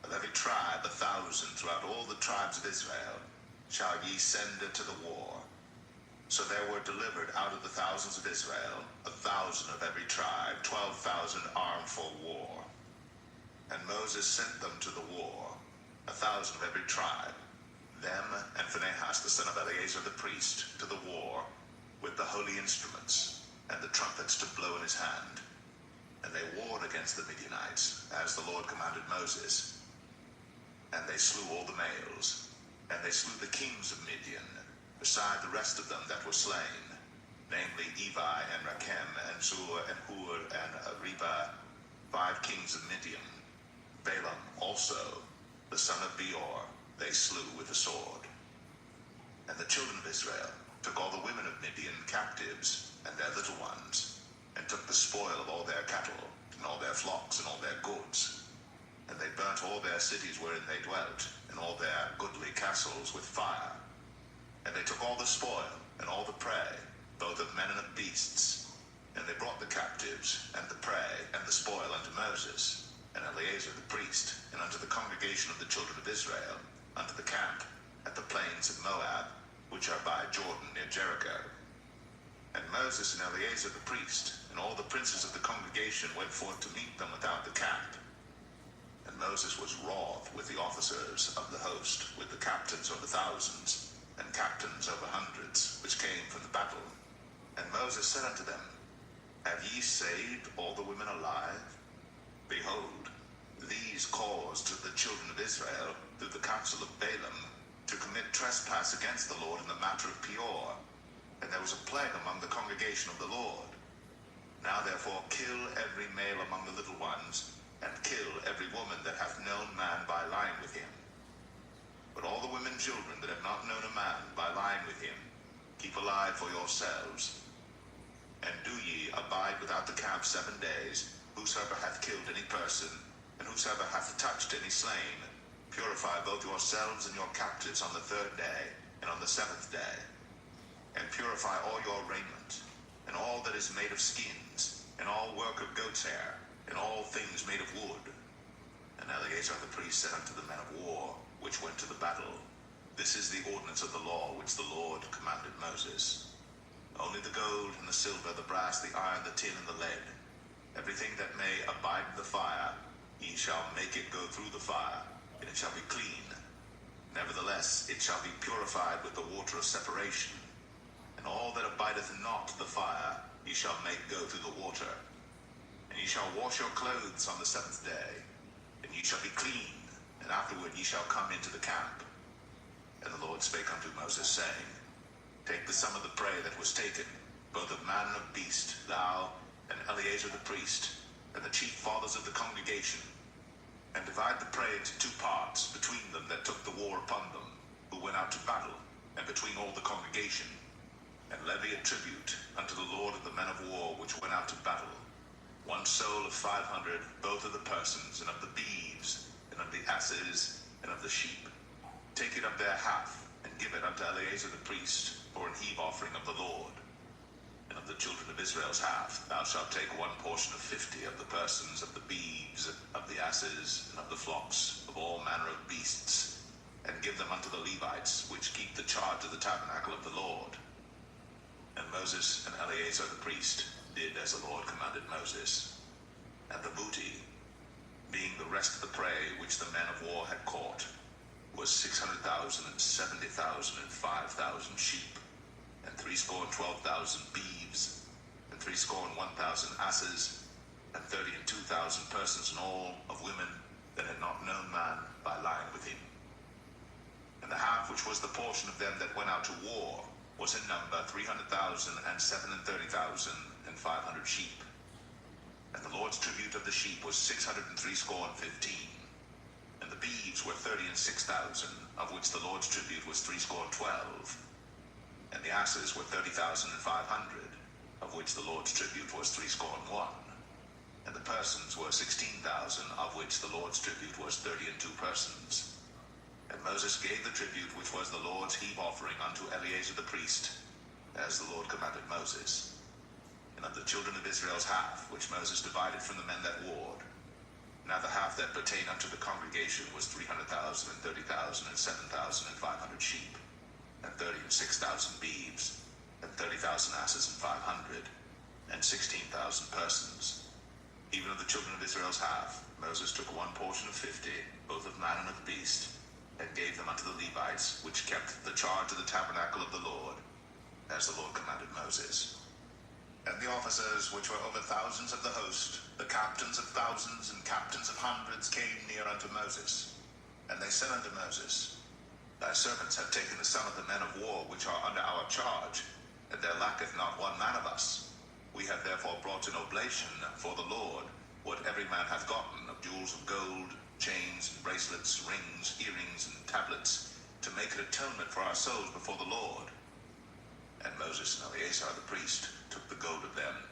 Of every tribe 1,000 throughout all the tribes of Israel shall ye send to the war. So there were delivered out of the thousands of Israel 1,000 of every tribe, 12,000 armed for war. And Moses sent them to the war, 1,000 of every tribe, them and Phinehas the son of Eleazar the priest, to the war, with the holy instruments, and the trumpets to blow in his hand. And they warred against the Midianites, as the Lord commanded Moses. And they slew all the males, and they slew the kings of Midian, beside the rest of them that were slain, namely Evi and Rakem and Zur and Hur and Reba, 5 kings of Midian. Balaam also, the son of Beor, they slew with the sword. And the children of Israel took all the women of Midian captives, and their little ones, and took the spoil of all their cattle, and all their flocks, and all their goods. And they burnt all their cities wherein they dwelt, and all their goodly castles with fire. And they took all the spoil, and all the prey, both of men and of beasts. And they brought the captives, and the prey, and the spoil unto Moses, and Eleazar the priest, and unto the congregation of the children of Israel, unto the camp, at the plains of Moab, which are by Jordan near Jericho. And Moses and Eleazar the priest, and all the princes of the congregation went forth to meet them without the camp. And Moses was wroth with the officers of the host, with the captains over thousands, and captains over hundreds, which came from the battle. And Moses said unto them, Have ye saved all the women alive? Behold, these caused the children of Israel, through the counsel of Balaam, to commit trespass against the Lord in the matter of Peor. And there was a plague among the congregation of the Lord. Now therefore kill every male among the little ones, and kill every woman that hath known man by lying with him. But all the women children that have not known a man by lying with him, keep alive for yourselves. And do ye abide without the camp 7 days. Whosoever hath killed any person, and whosoever hath touched any slain, purify both yourselves and your captives on the 3rd day, and on the 7th day. And purify all your raiment, and all that is made of skins, and all work of goat's hair, and all things made of wood. And Eleazar the priest said unto the men of war, which went to the battle, This is the ordinance of the law which the Lord commanded Moses. Only the gold and the silver, the brass, the iron, the tin, and the lead, Everything that may abide the fire, ye shall make it go through the fire, and it shall be clean. Nevertheless, it shall be purified with the water of separation. And all that abideth not the fire, ye shall make go through the water. And ye shall wash your clothes on the seventh day, and ye shall be clean, and afterward ye shall come into the camp. And the Lord spake unto Moses, saying, Take the sum of the prey that was taken, both of man and of beast, thou and Eleazar the priest, and the chief fathers of the congregation, and divide the prey into two parts between them that took the war upon them, who went out to battle, and between all the congregation, and levy a tribute unto the Lord of the men of war which went out to battle, 1 soul of 500, both of the persons, and of the beeves, and of the asses, and of the sheep. Take it of their half, and give it unto Eleazar the priest, for an heave offering of the Lord. And of the children of Israel's half, thou shalt take 1 portion of 50 of the persons, of the beeves, of the asses, and of the flocks, of all manner of beasts, and give them unto the Levites, which keep the charge of the tabernacle of the Lord. And Moses and Eleazar the priest did as the Lord commanded Moses. And the booty, being the rest of the prey which the men of war had caught, was 600,000 and 70,000 and 5,000 sheep, and 12,000 beeves, and 1,000 asses, and 32,000 persons in all of women that had not known man by lying with him. And the half which was the portion of them that went out to war was in number 300,000 and 37,000 and 500 sheep. And the Lord's tribute of the sheep was 615. And the beeves were 36,000, of which the Lord's tribute was 312. And the asses were 30,500, of which the Lord's tribute was 301. And the persons were 16,000, of which the Lord's tribute was 32 persons. And Moses gave the tribute which was the Lord's heave offering unto Eleazar the priest, as the Lord commanded Moses. And of the children of Israel's half, which Moses divided from the men that warred, now the half that pertained unto the congregation was 300,000 and 30,000 and 7,500 sheep, and 36,000 beeves, and 30,000 asses and 500, and 16,000 persons. Even of the children of Israel's half, Moses took 1 portion of 50, both of man and of beast, and gave them unto the Levites, which kept the charge of the tabernacle of the Lord, as the Lord commanded Moses. And the officers which were over thousands of the host, the captains of thousands and captains of hundreds, came near unto Moses. And they said unto Moses, Thy servants have taken the sum of the men of war which are under our charge, and there lacketh not 1 man of us. We have therefore brought an oblation for the Lord, what every man hath gotten of jewels of gold, chains, and bracelets, rings, earrings, and tablets, to make an atonement for our souls before the Lord. And Moses and Eleazar the priest took the gold of them,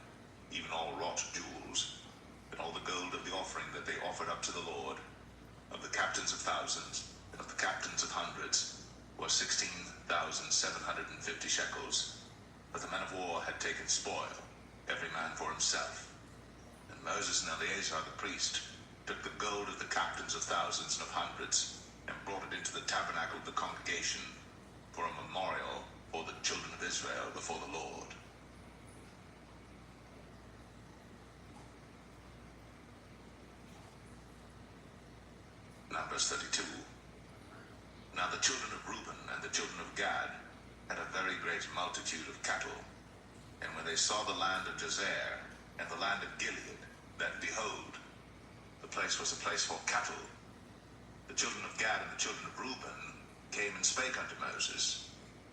even all wrought jewels, and all the gold of the offering that they offered up to the Lord, of the captains of thousands, and of the captains of hundreds, was 16,750 shekels. But the men of war had taken spoil, every man for himself. And Moses and Eleazar the priest took the gold of the captains of thousands and of hundreds, and brought it into the tabernacle of the congregation, for a memorial for the children of Israel before the Lord. Now verse 32. Now the children of Reuben and the children of Gad had a very great multitude of cattle. And when they saw the land of Jazer and the land of Gilead, that behold, the place was a place for cattle, the children of Gad and the children of Reuben came and spake unto Moses,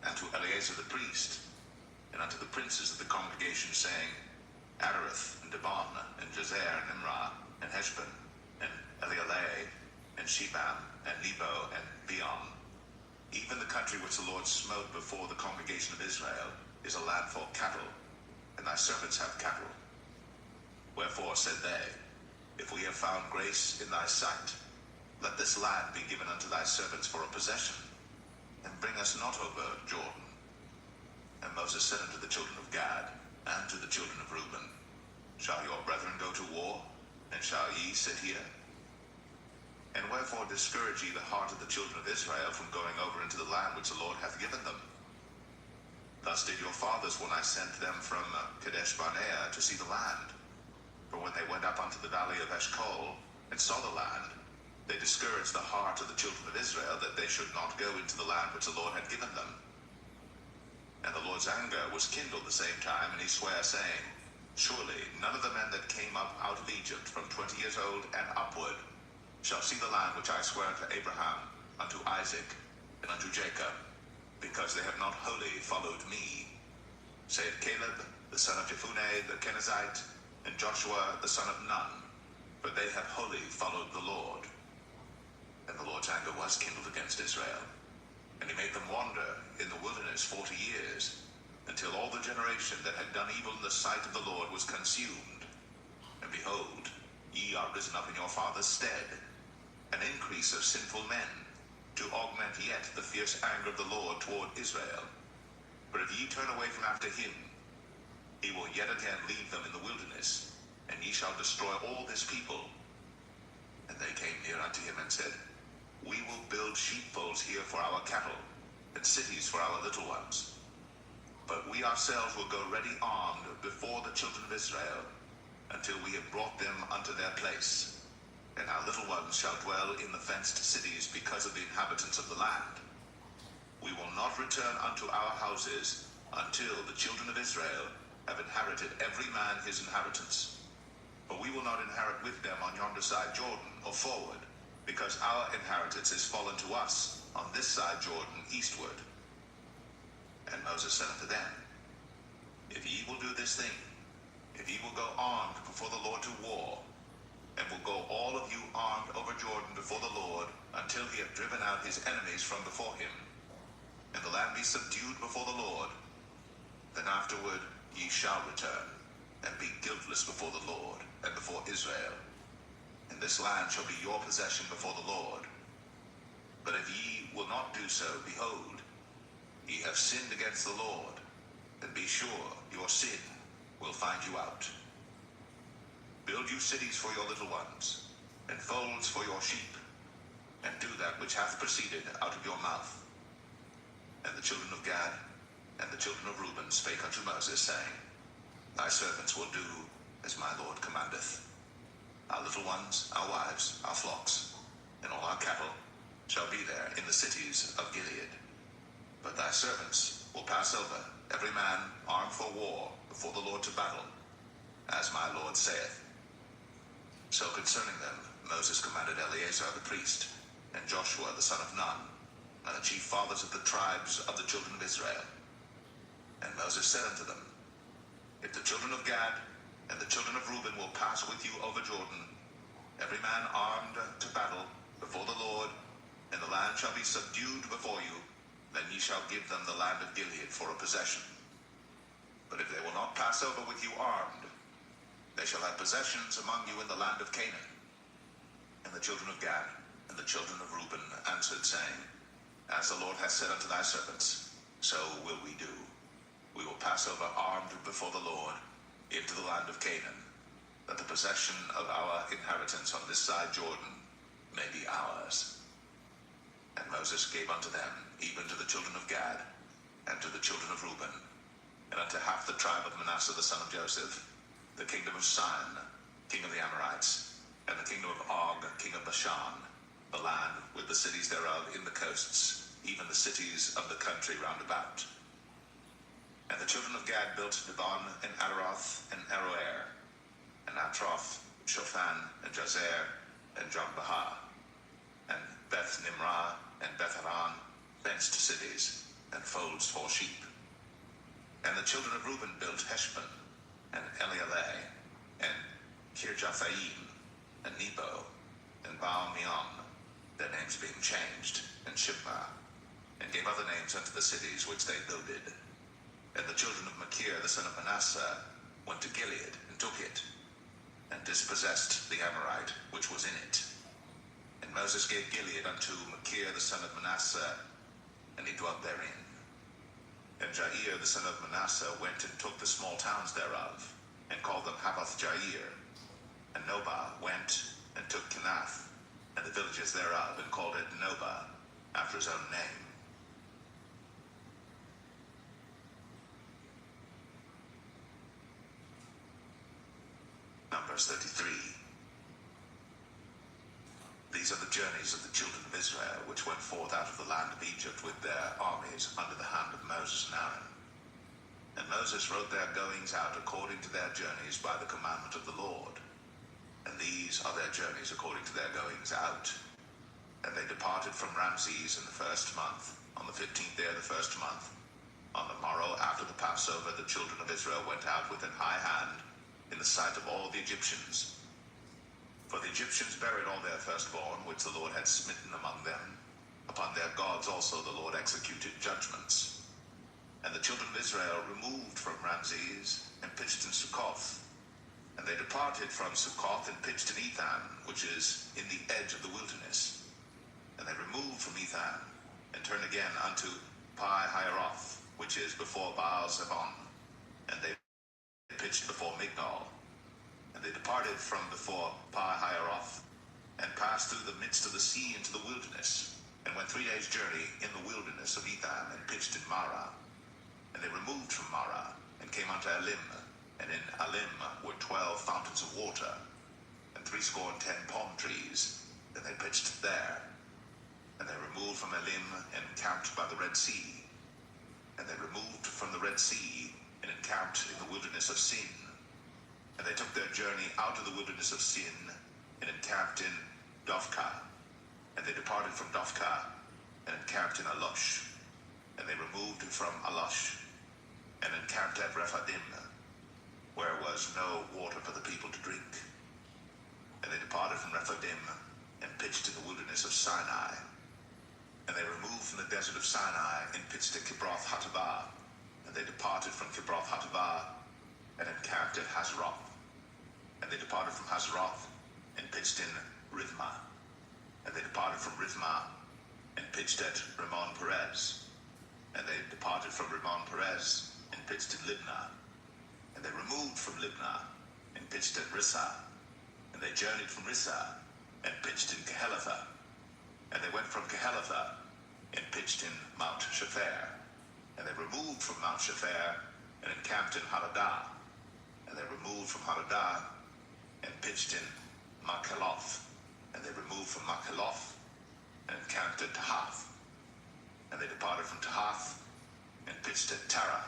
and to Eleazar the priest, and unto the princes of the congregation, saying, Adareth, and Dibon, and Jazer, and Imrah, and Heshbon, and Elealeh, and Shebam, and Nebo, and Beon, even the country which the Lord smote before the congregation of Israel, is a land for cattle, and thy servants have cattle. Wherefore said they, If we have found grace in thy sight, let this land be given unto thy servants for a possession, and bring us not over Jordan. And Moses said unto the children of Gad, and to the children of Reuben, Shall your brethren go to war, and shall ye sit here? And wherefore discourage ye the heart of the children of Israel from going over into the land which the Lord hath given them? Thus did your fathers when I sent them from Kadesh Barnea to see the land. For when they went up unto the valley of Eshcol, and saw the land, they discouraged the heart of the children of Israel, that they should not go into the land which the Lord had given them. And the Lord's anger was kindled the same time, and he sware, saying, Surely none of the men that came up out of Egypt from 20 years old and upward shall see the land which I sware unto Abraham, unto Isaac, and unto Jacob, because they have not wholly followed me, save Caleb the son of Jephunneh the Kenizzite, and Joshua the son of Nun, for they have wholly followed the Lord. And the Lord's anger was kindled against Israel, and he made them wander in the wilderness 40 years, until all the generation that had done evil in the sight of the Lord was consumed. And behold, ye are risen up in your father's stead, an increase of sinful men, to augment yet the fierce anger of the Lord toward Israel. For if ye turn away from after him, he will yet again leave them in the wilderness, and ye shall destroy all this people. And they came near unto him and said, We will build sheepfolds here for our cattle, and cities for our little ones. But we ourselves will go ready armed before the children of Israel, until we have brought them unto their place. And our little ones shall dwell in the fenced cities because of the inhabitants of the land. We will not return unto our houses until the children of Israel have inherited every man his inheritance. For we will not inherit with them on yonder side Jordan, or forward, because our inheritance is fallen to us on this side Jordan eastward. And Moses said unto them, If ye will do this thing, if ye will go armed before the Lord to war, and will go all of you armed over Jordan before the Lord, until he have driven out his enemies from before him, and the land be subdued before the Lord, then afterward ye shall return, and be guiltless before the Lord, and before Israel. And this land shall be your possession before the Lord. But if ye will not do so, behold, ye have sinned against the Lord, and be sure your sin will find you out. Build you cities for your little ones, and folds for your sheep, and do that which hath proceeded out of your mouth. And the children of Gad and the children of Reuben spake unto Moses, saying, Thy servants will do as my Lord commandeth. Our little ones, our wives, our flocks, and all our cattle shall be there in the cities of Gilead. But thy servants will pass over, every man armed for war, before the Lord to battle, as my Lord saith. So concerning them Moses commanded Eleazar the priest, and Joshua the son of Nun, and the chief fathers of the tribes of the children of Israel. And Moses said unto them, If the children of Gad and the children of Reuben will pass with you over Jordan, every man armed to battle before the Lord, and the land shall be subdued before you, then ye shall give them the land of Gilead for a possession. But if they will not pass over with you armed, they shall have possessions among you in the land of Canaan. And the children of Gad and the children of Reuben answered, saying, As the Lord hath said unto thy servants, so will we do. We will pass over armed before the Lord into the land of Canaan, that the possession of our inheritance on this side Jordan may be ours. And Moses gave unto them, even to the children of Gad, and to the children of Reuben, and unto half the tribe of Manasseh the son of Joseph, the kingdom of Sihon, king of the Amorites, and the kingdom of Og, king of Bashan, the land with the cities thereof in the coasts, even the cities of the country round about. And the children of Gad built Dibon, and Adaroth, and Aroer, and Atroth, Shophan, and Jazer, and Jogbehah, and Beth Nimrah, and Beth Haran, fenced cities, and folds for sheep. And the children of Reuben built Heshbon, and Elealeh, and Kirjathaim, and Nebo, and Baal-meon, their names being changed, and Shibmah, and gave other names unto the cities which they builded. And the children of Machir the son of Manasseh went to Gilead, and took it, and dispossessed the Amorite which was in it. And Moses gave Gilead unto Machir the son of Manasseh, and he dwelt therein. And Jair the son of Manasseh went and took the small towns thereof, and called them Havoth-Jair. And Nobah went and took Kenath, and the villages thereof, and called it Nobah, after his own name. Numbers 33. These are the journeys of the children of Israel, which went forth out of the land of Egypt with their armies under the hand of Moses and Aaron. And Moses wrote their goings out according to their journeys by the commandment of the Lord. And these are their journeys according to their goings out. And they departed from Ramses in the first month, on the 15th day of the first month. On the morrow after the Passover, the children of Israel went out with an high hand in the sight of all the Egyptians. For the Egyptians buried all their firstborn, which the Lord had smitten among them. Upon their gods also the Lord executed judgments. And the children of Israel removed from Ramses and pitched in Succoth. And they departed from Succoth and pitched in Etham, which is in the edge of the wilderness. And they removed from Etham and turned again unto Pi-Hahiroth, which is before Baal-Zebon. And they pitched before Migdol. And they departed from before Pi-Hahiroth, and passed through the midst of the sea into the wilderness, and went 3 days' journey in the wilderness of Etham, and pitched in Marah. And they removed from Marah, and came unto Elim, and in Elim were 12 fountains of water, and 60 palm trees, and they pitched there. And they removed from Elim, and encamped by the Red Sea. And they removed from the Red Sea, and encamped in the wilderness of Sin. And they took their journey out of the wilderness of Sin, and encamped in Dophkah. And they departed from Dophkah, and encamped in Alush. And they removed from Alush, and encamped at Rephidim, where was no water for the people to drink. And they departed from Rephidim, and pitched in the wilderness of Sinai. And they removed from the desert of Sinai, and pitched at Kibroth Hattaavah. And they departed from Kibroth Hattaavah, and encamped at Hazeroth. And they departed from Hazeroth, and pitched in Rithmah. And they departed from Rithmah, and pitched at Rimmon Perez. And they departed from Rimmon Perez, and pitched in Libnah. And they removed from Libnah, and pitched at Rissah. And they journeyed from Rissah, and pitched in Kehelatha. And they went from Kehelatha, and pitched in Mount Shepher. And they removed from Mount Shepher, and encamped in Hadadah. And they removed from Hadadah, and pitched in Makheloth. And they removed from Makheloth, and encamped at Tahath. And they departed from Tahath, and pitched at Tara.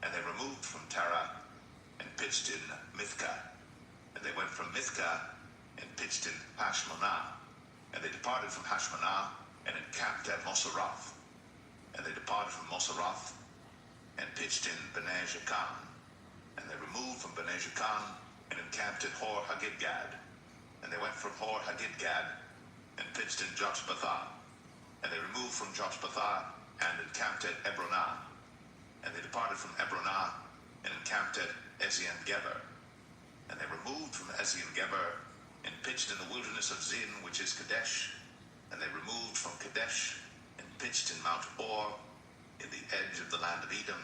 And they removed from Tara, and pitched in Mithkah. And they went from Mithkah, and pitched in Hashmonah. And they departed from Hashmonah, and encamped at Moseroth. And they departed from Moseroth, and pitched in Bnei Jacan. And they removed from Bnei Jacan, and encamped at Hor Hagidgad. And they went from Hor Hagidgad, and pitched in Jotbathah. And they removed from Jotbathah, and encamped at Ebronah. And they departed from Ebronah, and encamped at Ezion-Geber. And they removed from Ezion-Geber, and pitched in the wilderness of Zin, which is Kadesh. And they removed from Kadesh, and pitched in Mount Or, in the edge of the land of Edom.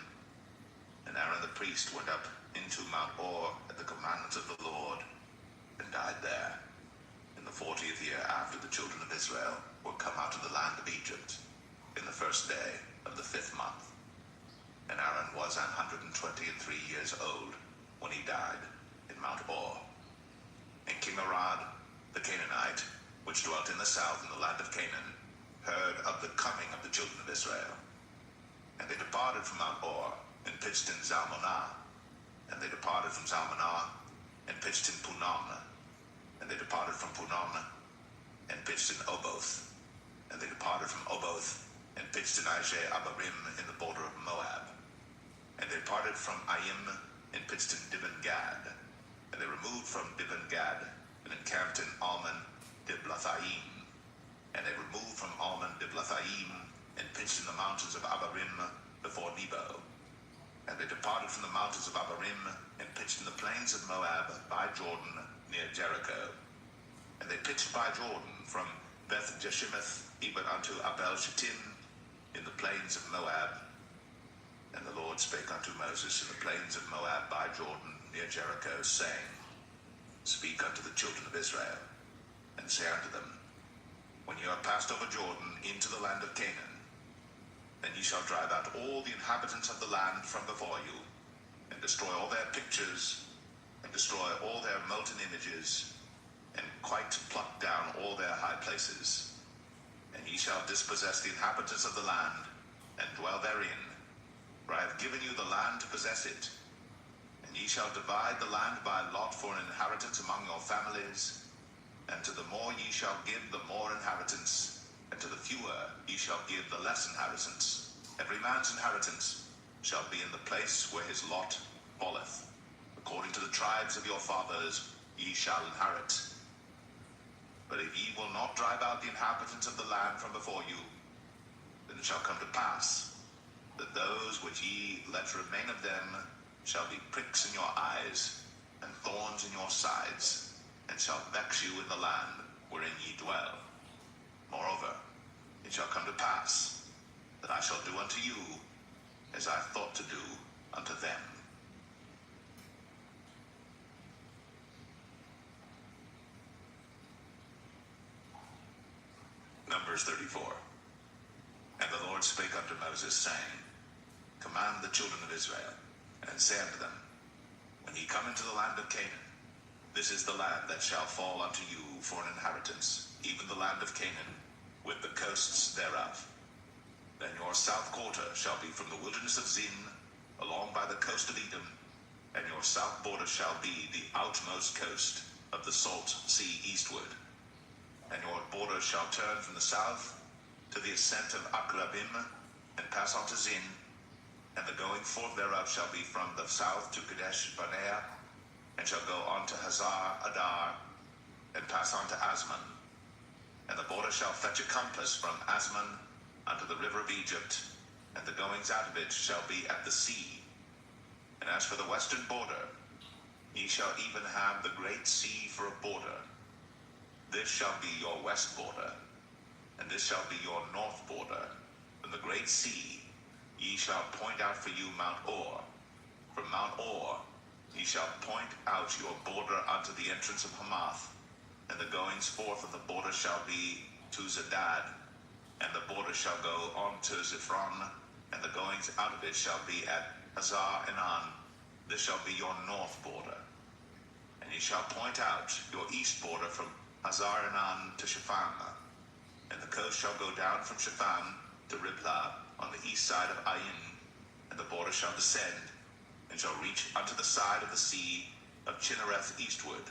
And Aaron the priest went up into Mount Or at the commandment of the Lord, and died there, in the 40th year after the children of Israel were come out of the land of Egypt, in the first day of the 5th month. And Aaron was 123 years old when he died in Mount Or. And King Arad, the Canaanite, which dwelt in the south in the land of Canaan, heard of the coming of the children of Israel. And they departed from Mount Or, and pitched in Zalmonah. And they departed from Zalmonah, and pitched in Punon. And they departed from Punon, and pitched in Oboth. And they departed from Oboth, and pitched in Abarim in the border of Moab. And they departed from Aim, and pitched in Dibon-Gad. And they removed from Dibon-Gad, and encamped in Almon Diblathaim. And they removed from Almon Diblathaim, and pitched in the mountains of Abarim before Nebo. And they departed from the mountains of Abarim, and pitched in the plains of Moab by Jordan near Jericho. And they pitched by Jordan from Beth Jeshimoth even unto Abel Shittim in the plains of Moab. And the Lord spake unto Moses in the plains of Moab by Jordan near Jericho, saying, Speak unto the children of Israel, and say unto them, When you are passed over Jordan into the land of Canaan, then ye shall drive out all the inhabitants of the land from before you, and destroy all their pictures, and destroy all their molten images, and quite pluck down all their high places. And ye shall dispossess the inhabitants of the land, and dwell therein. For I have given you the land to possess it. And ye shall divide the land by lot for an inheritance among your families. And to the more ye shall give, the more inheritance, and to the fewer ye shall give, the less inheritance. Every man's inheritance shall be in the place where his lot falleth. According to the tribes of your fathers ye shall inherit. But if ye will not drive out the inhabitants of the land from before you, then it shall come to pass that those which ye let remain of them shall be pricks in your eyes, and thorns in your sides, and shall vex you in the land wherein ye dwell. Moreover, it shall come to pass that I shall do unto you as I thought to do unto them. Numbers 34. And the Lord spake unto Moses, saying, Command the children of Israel, and say unto them, When ye come into the land of Canaan, this is the land that shall fall unto you for an inheritance, even the land of Canaan, with the coasts thereof. Then your south quarter shall be from the wilderness of Zin, along by the coast of Edom, and your south border shall be the outmost coast of the salt sea eastward. And your border shall turn from the south to the ascent of Akrabim, and pass on to Zin, and the going forth thereof shall be from the south to Kadesh Barnea, and shall go on to Hazar Adar, and pass on to Asman. And the border shall fetch a compass from Asman unto the river of Egypt, and the goings out of it shall be at the sea. And as for the western border, ye shall even have the great sea for a border. This shall be your west border, and this shall be your north border. From the great sea ye shall point out for you Mount Or. From Mount Or ye shall point out your border unto the entrance of Hamath, and the goings forth of the border shall be to Zedad, and the border shall go on to Ziphron, and the goings out of it shall be at Hazar Enan. This shall be your north border. And ye shall point out your east border from Hazar Enan to Shaphan, and the coast shall go down from Shaphan to Riblah on the east side of Ain, and the border shall descend, and shall reach unto the side of the sea of Chinnereth eastward.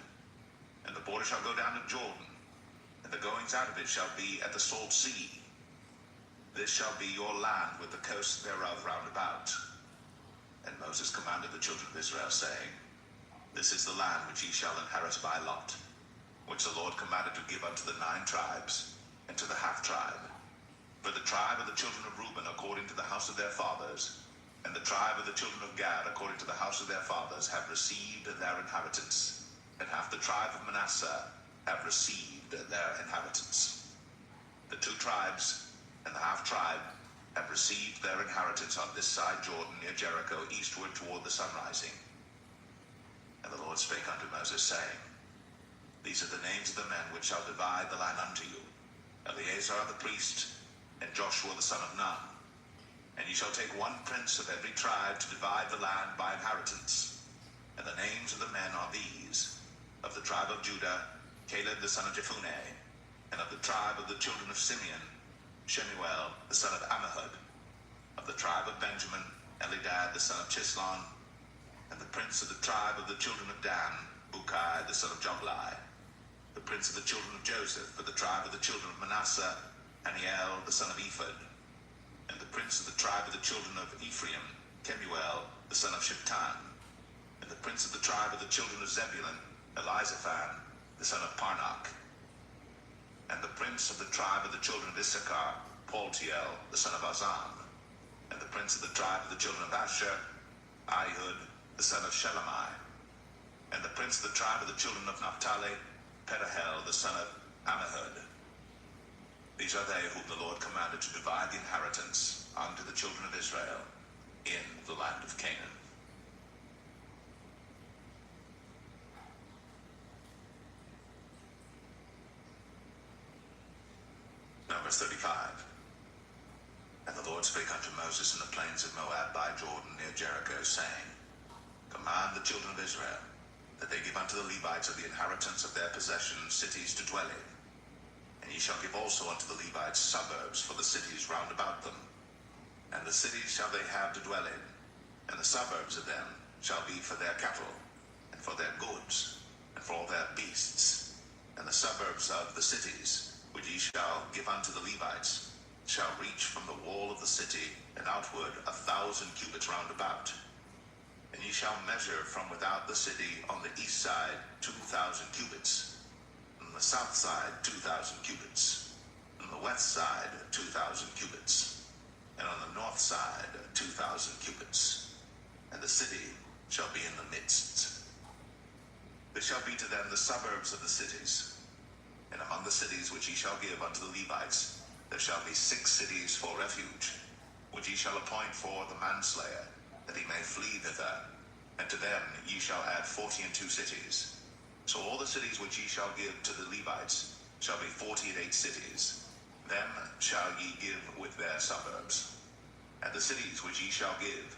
And the border shall go down to Jordan, and the goings out of it shall be at the salt sea. This shall be your land with the coast thereof round about. And Moses commanded the children of Israel, saying, This is the land which ye shall inherit by lot, which the Lord commanded to give unto the 9 tribes, and to the half tribe. For the tribe of the children of Reuben according to the house of their fathers, and the tribe of the children of Gad according to the house of their fathers, have received their inheritance, and half the tribe of Manasseh have received their inheritance. The 2 tribes and the half tribe have received their inheritance on this side Jordan near Jericho, eastward toward the sunrising. And the Lord spake unto Moses, saying, These are the names of the men which shall divide the land unto you, Eleazar the priest, and Joshua the son of Nun. And ye shall take 1 prince of every tribe to divide the land by inheritance. And the names of the men are these: of the tribe of Judah, Caleb the son of Jephunneh; and of the tribe of the children of Simeon, Shemuel the son of Ammihud; of the tribe of Benjamin, Elidad the son of Chislon; and the prince of the tribe of the children of Dan, Bukai the son of Joglai; the prince of the children of Joseph, for the tribe of the children of Manasseh, Haniel the son of Ephod; and the prince of the tribe of the children of Ephraim, Kemuel the son of Shiptan; and the prince of the tribe of the children of Zebulun, Elizaphan the son of Parnach; and the prince of the tribe of the children of Issachar, Paltiel the son of Azan; and the prince of the tribe of the children of Asher, Ahud the son of Shelemai; and the prince of the tribe of the children of Naphtali, Pedahel the son of Ammihud. These are they whom the Lord commanded to divide the inheritance unto the children of Israel in the land of Canaan. Numbers 35. And the Lord spake unto Moses in the plains of Moab by Jordan near Jericho, saying, Command the children of Israel, that they give unto the Levites of the inheritance of their possession cities to dwell in. And ye shall give also unto the Levites suburbs for the cities round about them. And the cities shall they have to dwell in, and the suburbs of them shall be for their cattle, and for their goods, and for all their beasts. And the suburbs of the cities, which ye shall give unto the Levites, shall reach from the wall of the city and outward 1,000 cubits round about. And ye shall measure from without the city on the east side 2,000 cubits, on the south side 2,000 cubits, on the west side 2,000 cubits, and on the north side 2,000 cubits. And the city shall be in the midst. There shall be to them the suburbs of the cities. And among the cities which ye shall give unto the Levites, there shall be 6 cities for refuge, which ye shall appoint for the manslayer, that he may flee thither. And to them ye shall add 42 cities. So all the cities which ye shall give to the Levites shall be 48 cities. Them shall ye give with their suburbs. And the cities which ye shall give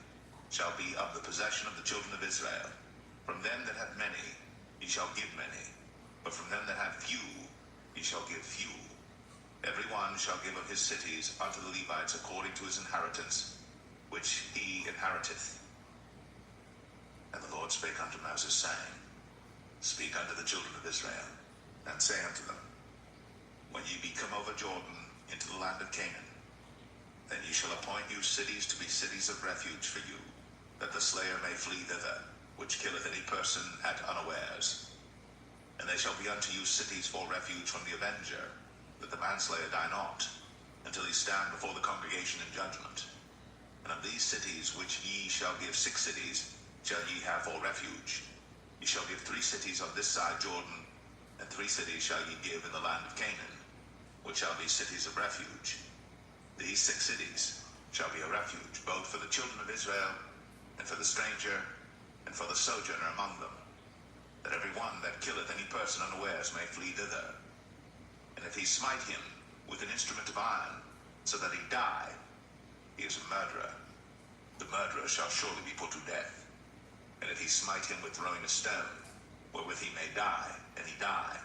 shall be of the possession of the children of Israel. From them that have many ye shall give many, but from them that have few ye shall give few. Every one shall give of his cities unto the Levites according to his inheritance, which he inheriteth. And the Lord spake unto Moses, saying, Speak unto the children of Israel, and say unto them, When ye be come over Jordan into the land of Canaan, then ye shall appoint you cities to be cities of refuge for you, that the slayer may flee thither, which killeth any person at unawares. And they shall be unto you cities for refuge from the avenger, that the manslayer die not, until he stand before the congregation in judgment. And of these cities which ye shall give 6 cities, shall ye have for refuge. Ye shall give 3 cities on this side Jordan, and 3 cities shall ye give in the land of Canaan, which shall be cities of refuge. These 6 cities shall be a refuge, both for the children of Israel, and for the stranger, and for the sojourner among them, that every one that killeth any person unawares may flee thither. And if he smite him with an instrument of iron, so that he die, he is a murderer. The murderer shall surely be put to death. And if he smite him with throwing a stone, wherewith he may die, and he die,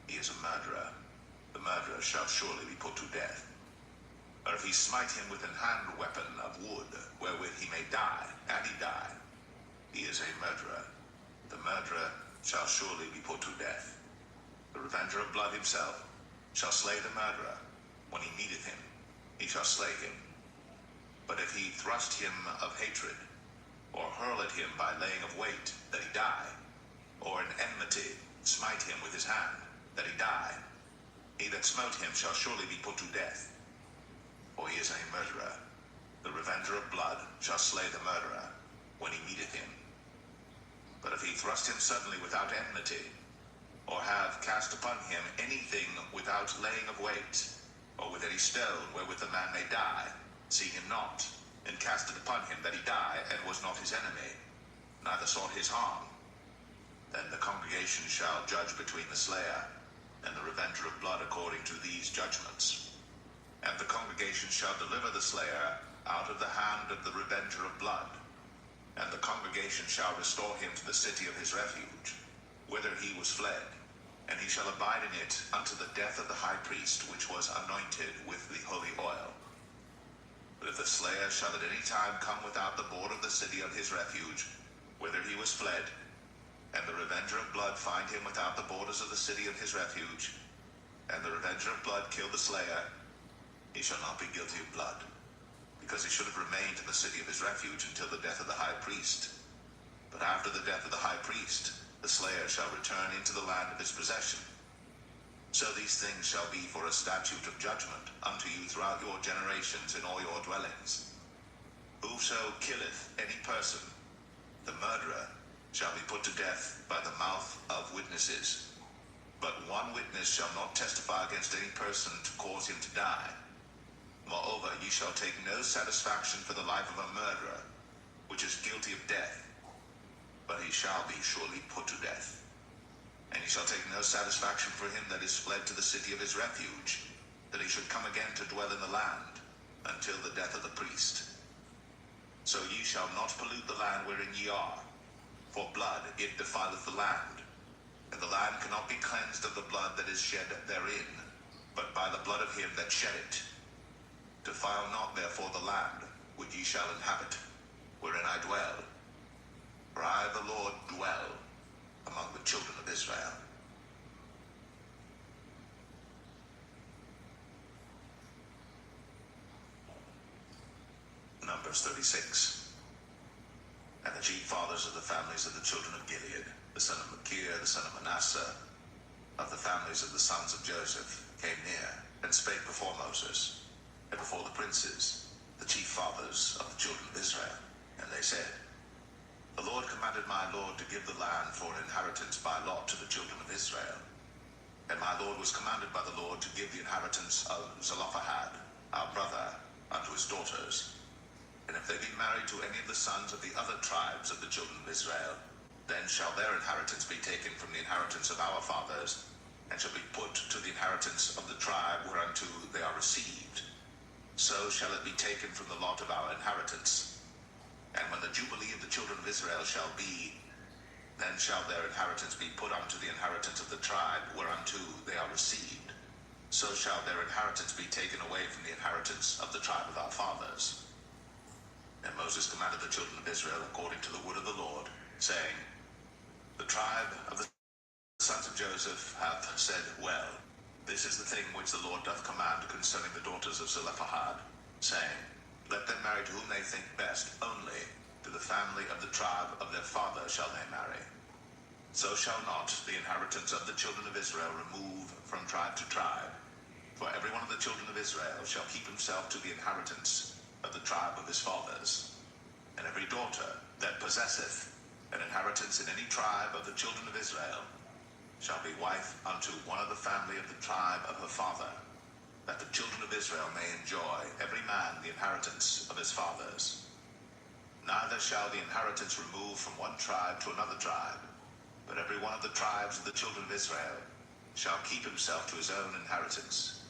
he is a murderer. The murderer shall surely be put to death. Or if he smite him with an hand weapon of wood, wherewith he may die, and he die, he is a murderer. The murderer shall surely be put to death. The revenger of blood himself shall slay the murderer. When he meeteth him, he shall slay him. But if he thrust him of hatred, or hurl at him by laying of weight, that he die, or in enmity smite him with his hand, that he die, he that smote him shall surely be put to death. For he is a murderer. The revenger of blood shall slay the murderer, when he meeteth him. But if he thrust him suddenly without enmity, or have cast upon him anything without laying of weight, or with any stone wherewith the man may die, see him not, and cast it upon him that he die, and was not his enemy, neither sought his harm, then the congregation shall judge between the slayer and the revenger of blood according to these judgments. And the congregation shall deliver the slayer out of the hand of the revenger of blood, and the congregation shall restore him to the city of his refuge, whither he was fled, and he shall abide in it unto the death of the high priest, which was anointed with the holy oil. But if the slayer shall at any time come without the border of the city of his refuge, whither he was fled, and the revenger of blood find him without the borders of the city of his refuge, and the revenger of blood kill the slayer, he shall not be guilty of blood, because he should have remained in the city of his refuge until the death of the high priest. But after the death of the high priest, the slayer shall return into the land of his possession. So these things shall be for a statute of judgment unto you throughout your generations in all your dwellings. Whoso killeth any person, the murderer, shall be put to death by the mouth of witnesses. But one witness shall not testify against any person to cause him to die. Moreover, ye shall take no satisfaction for the life of a murderer, which is guilty of death, but he shall be surely put to death. And ye shall take no satisfaction for him that is fled to the city of his refuge, that he should come again to dwell in the land, until the death of the priest. So ye shall not pollute the land wherein ye are, For blood it defileth the land, and the land cannot be cleansed of the blood that is shed therein, but by the blood of him that shed it. Defile not therefore the land which ye shall inhabit, wherein I dwell. For I, the Lord, dwell among the children of Israel. Numbers 36. And the chief fathers of the families of the children of Gilead, the son of Machir, the son of Manasseh, of the families of the sons of Joseph, came near, and spake before Moses, and before the princes, the chief fathers of the children of Israel. And they said, The Lord commanded my Lord to give the land for an inheritance by lot to the children of Israel. And my Lord was commanded by the Lord to give the inheritance of Zelophehad, our brother, unto his daughters. And if they be married to any of the sons of the other tribes of the children of Israel, then shall their inheritance be taken from the inheritance of our fathers, and shall be put to the inheritance of the tribe whereunto they are received. So shall it be taken from the lot of our inheritance. And when the jubilee of the children of Israel shall be, then shall their inheritance be put unto the inheritance of the tribe whereunto they are received. So shall their inheritance be taken away from the inheritance of the tribe of our fathers. And Moses commanded the children of Israel according to the word of the Lord, saying, The tribe of the sons of Joseph hath said, Well, this is the thing which the Lord doth command concerning the daughters of Zelophehad, saying, Let them marry to whom they think best, only to the family of the tribe of their father shall they marry. So shall not the inheritance of the children of Israel remove from tribe to tribe, for every one of the children of Israel shall keep himself to the inheritance of the tribe of his fathers. And every daughter that possesseth an inheritance in any tribe of the children of Israel shall be wife unto one of the family of the tribe of her father, that the children of Israel may enjoy every man the inheritance of his fathers. Neither shall the inheritance remove from one tribe to another tribe, but every one of the tribes of the children of Israel shall keep himself to his own inheritance.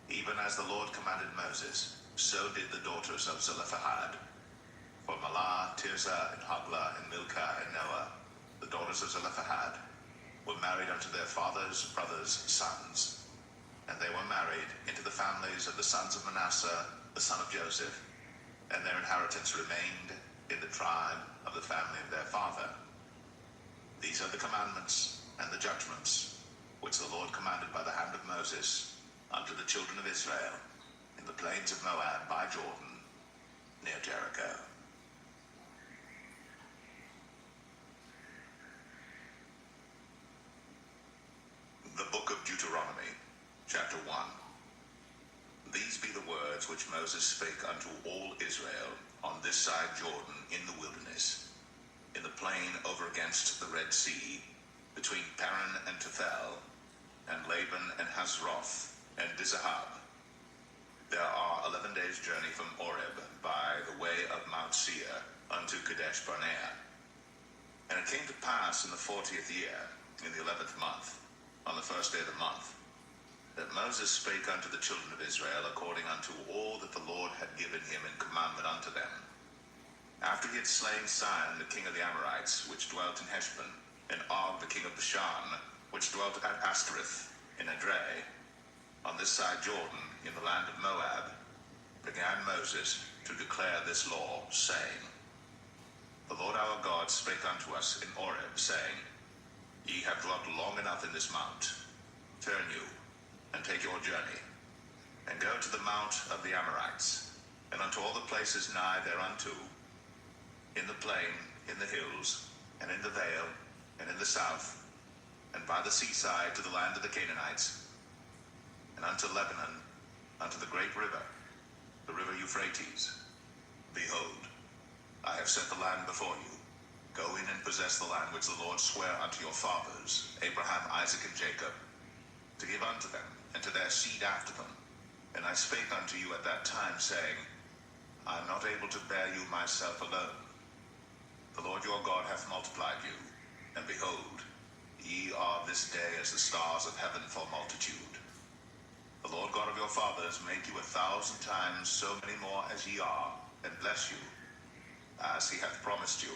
Even as the Lord commanded Moses, so did the daughters of Zelophehad. For Mahlah, Tirzah, and Hoglah, and Milcah, and Noah, the daughters of Zelophehad, were married unto their father's brothers' sons. And they were married into the families of the sons of Manasseh, the son of Joseph, and their inheritance remained in the tribe of the family of their father. These are the commandments and the judgments which the Lord commanded by the hand of Moses unto the children of Israel in the plains of Moab by Jordan, near Jericho. The Book of Deuteronomy, chapter 1. These be the words which Moses spake unto all Israel on this side Jordan in the wilderness, in the plain over against the Red Sea, between Paran and Tophel, and Laban and Hazroth, and Dizahab. There are 11 days' journey from Oreb by the way of Mount Seir unto Kadesh Barnea. And it came to pass in the 40th year, in the 11th month, on the first day of the month, that Moses spake unto the children of Israel according unto all that the Lord had given him in commandment unto them. After he had slain Sihon the king of the Amorites, which dwelt in Heshbon, and Og the king of Bashan, which dwelt at Ashtoreth in Edrei, on this side Jordan, in the land of Moab, began Moses to declare this law, saying, The Lord our God spake unto us in Oreb, saying, Ye have dwelt long enough in this mount. Turn you, and take your journey, and go to the mount of the Amorites, and unto all the places nigh thereunto, in the plain, in the hills, and in the vale, and in the south, and by the seaside to the land of the Canaanites, and unto Lebanon, unto the great river, the river Euphrates. Behold, I have set the land before you. Go in and possess the land which the Lord sware unto your fathers, Abraham, Isaac, and Jacob, to give unto them, and to their seed after them. And I spake unto you at that time, saying, I am not able to bear you myself alone. The Lord your God hath multiplied you, and behold, ye are this day as the stars of heaven for multitude. The Lord God of your fathers make you 1,000 times so many more as ye are, and bless you, as he hath promised you.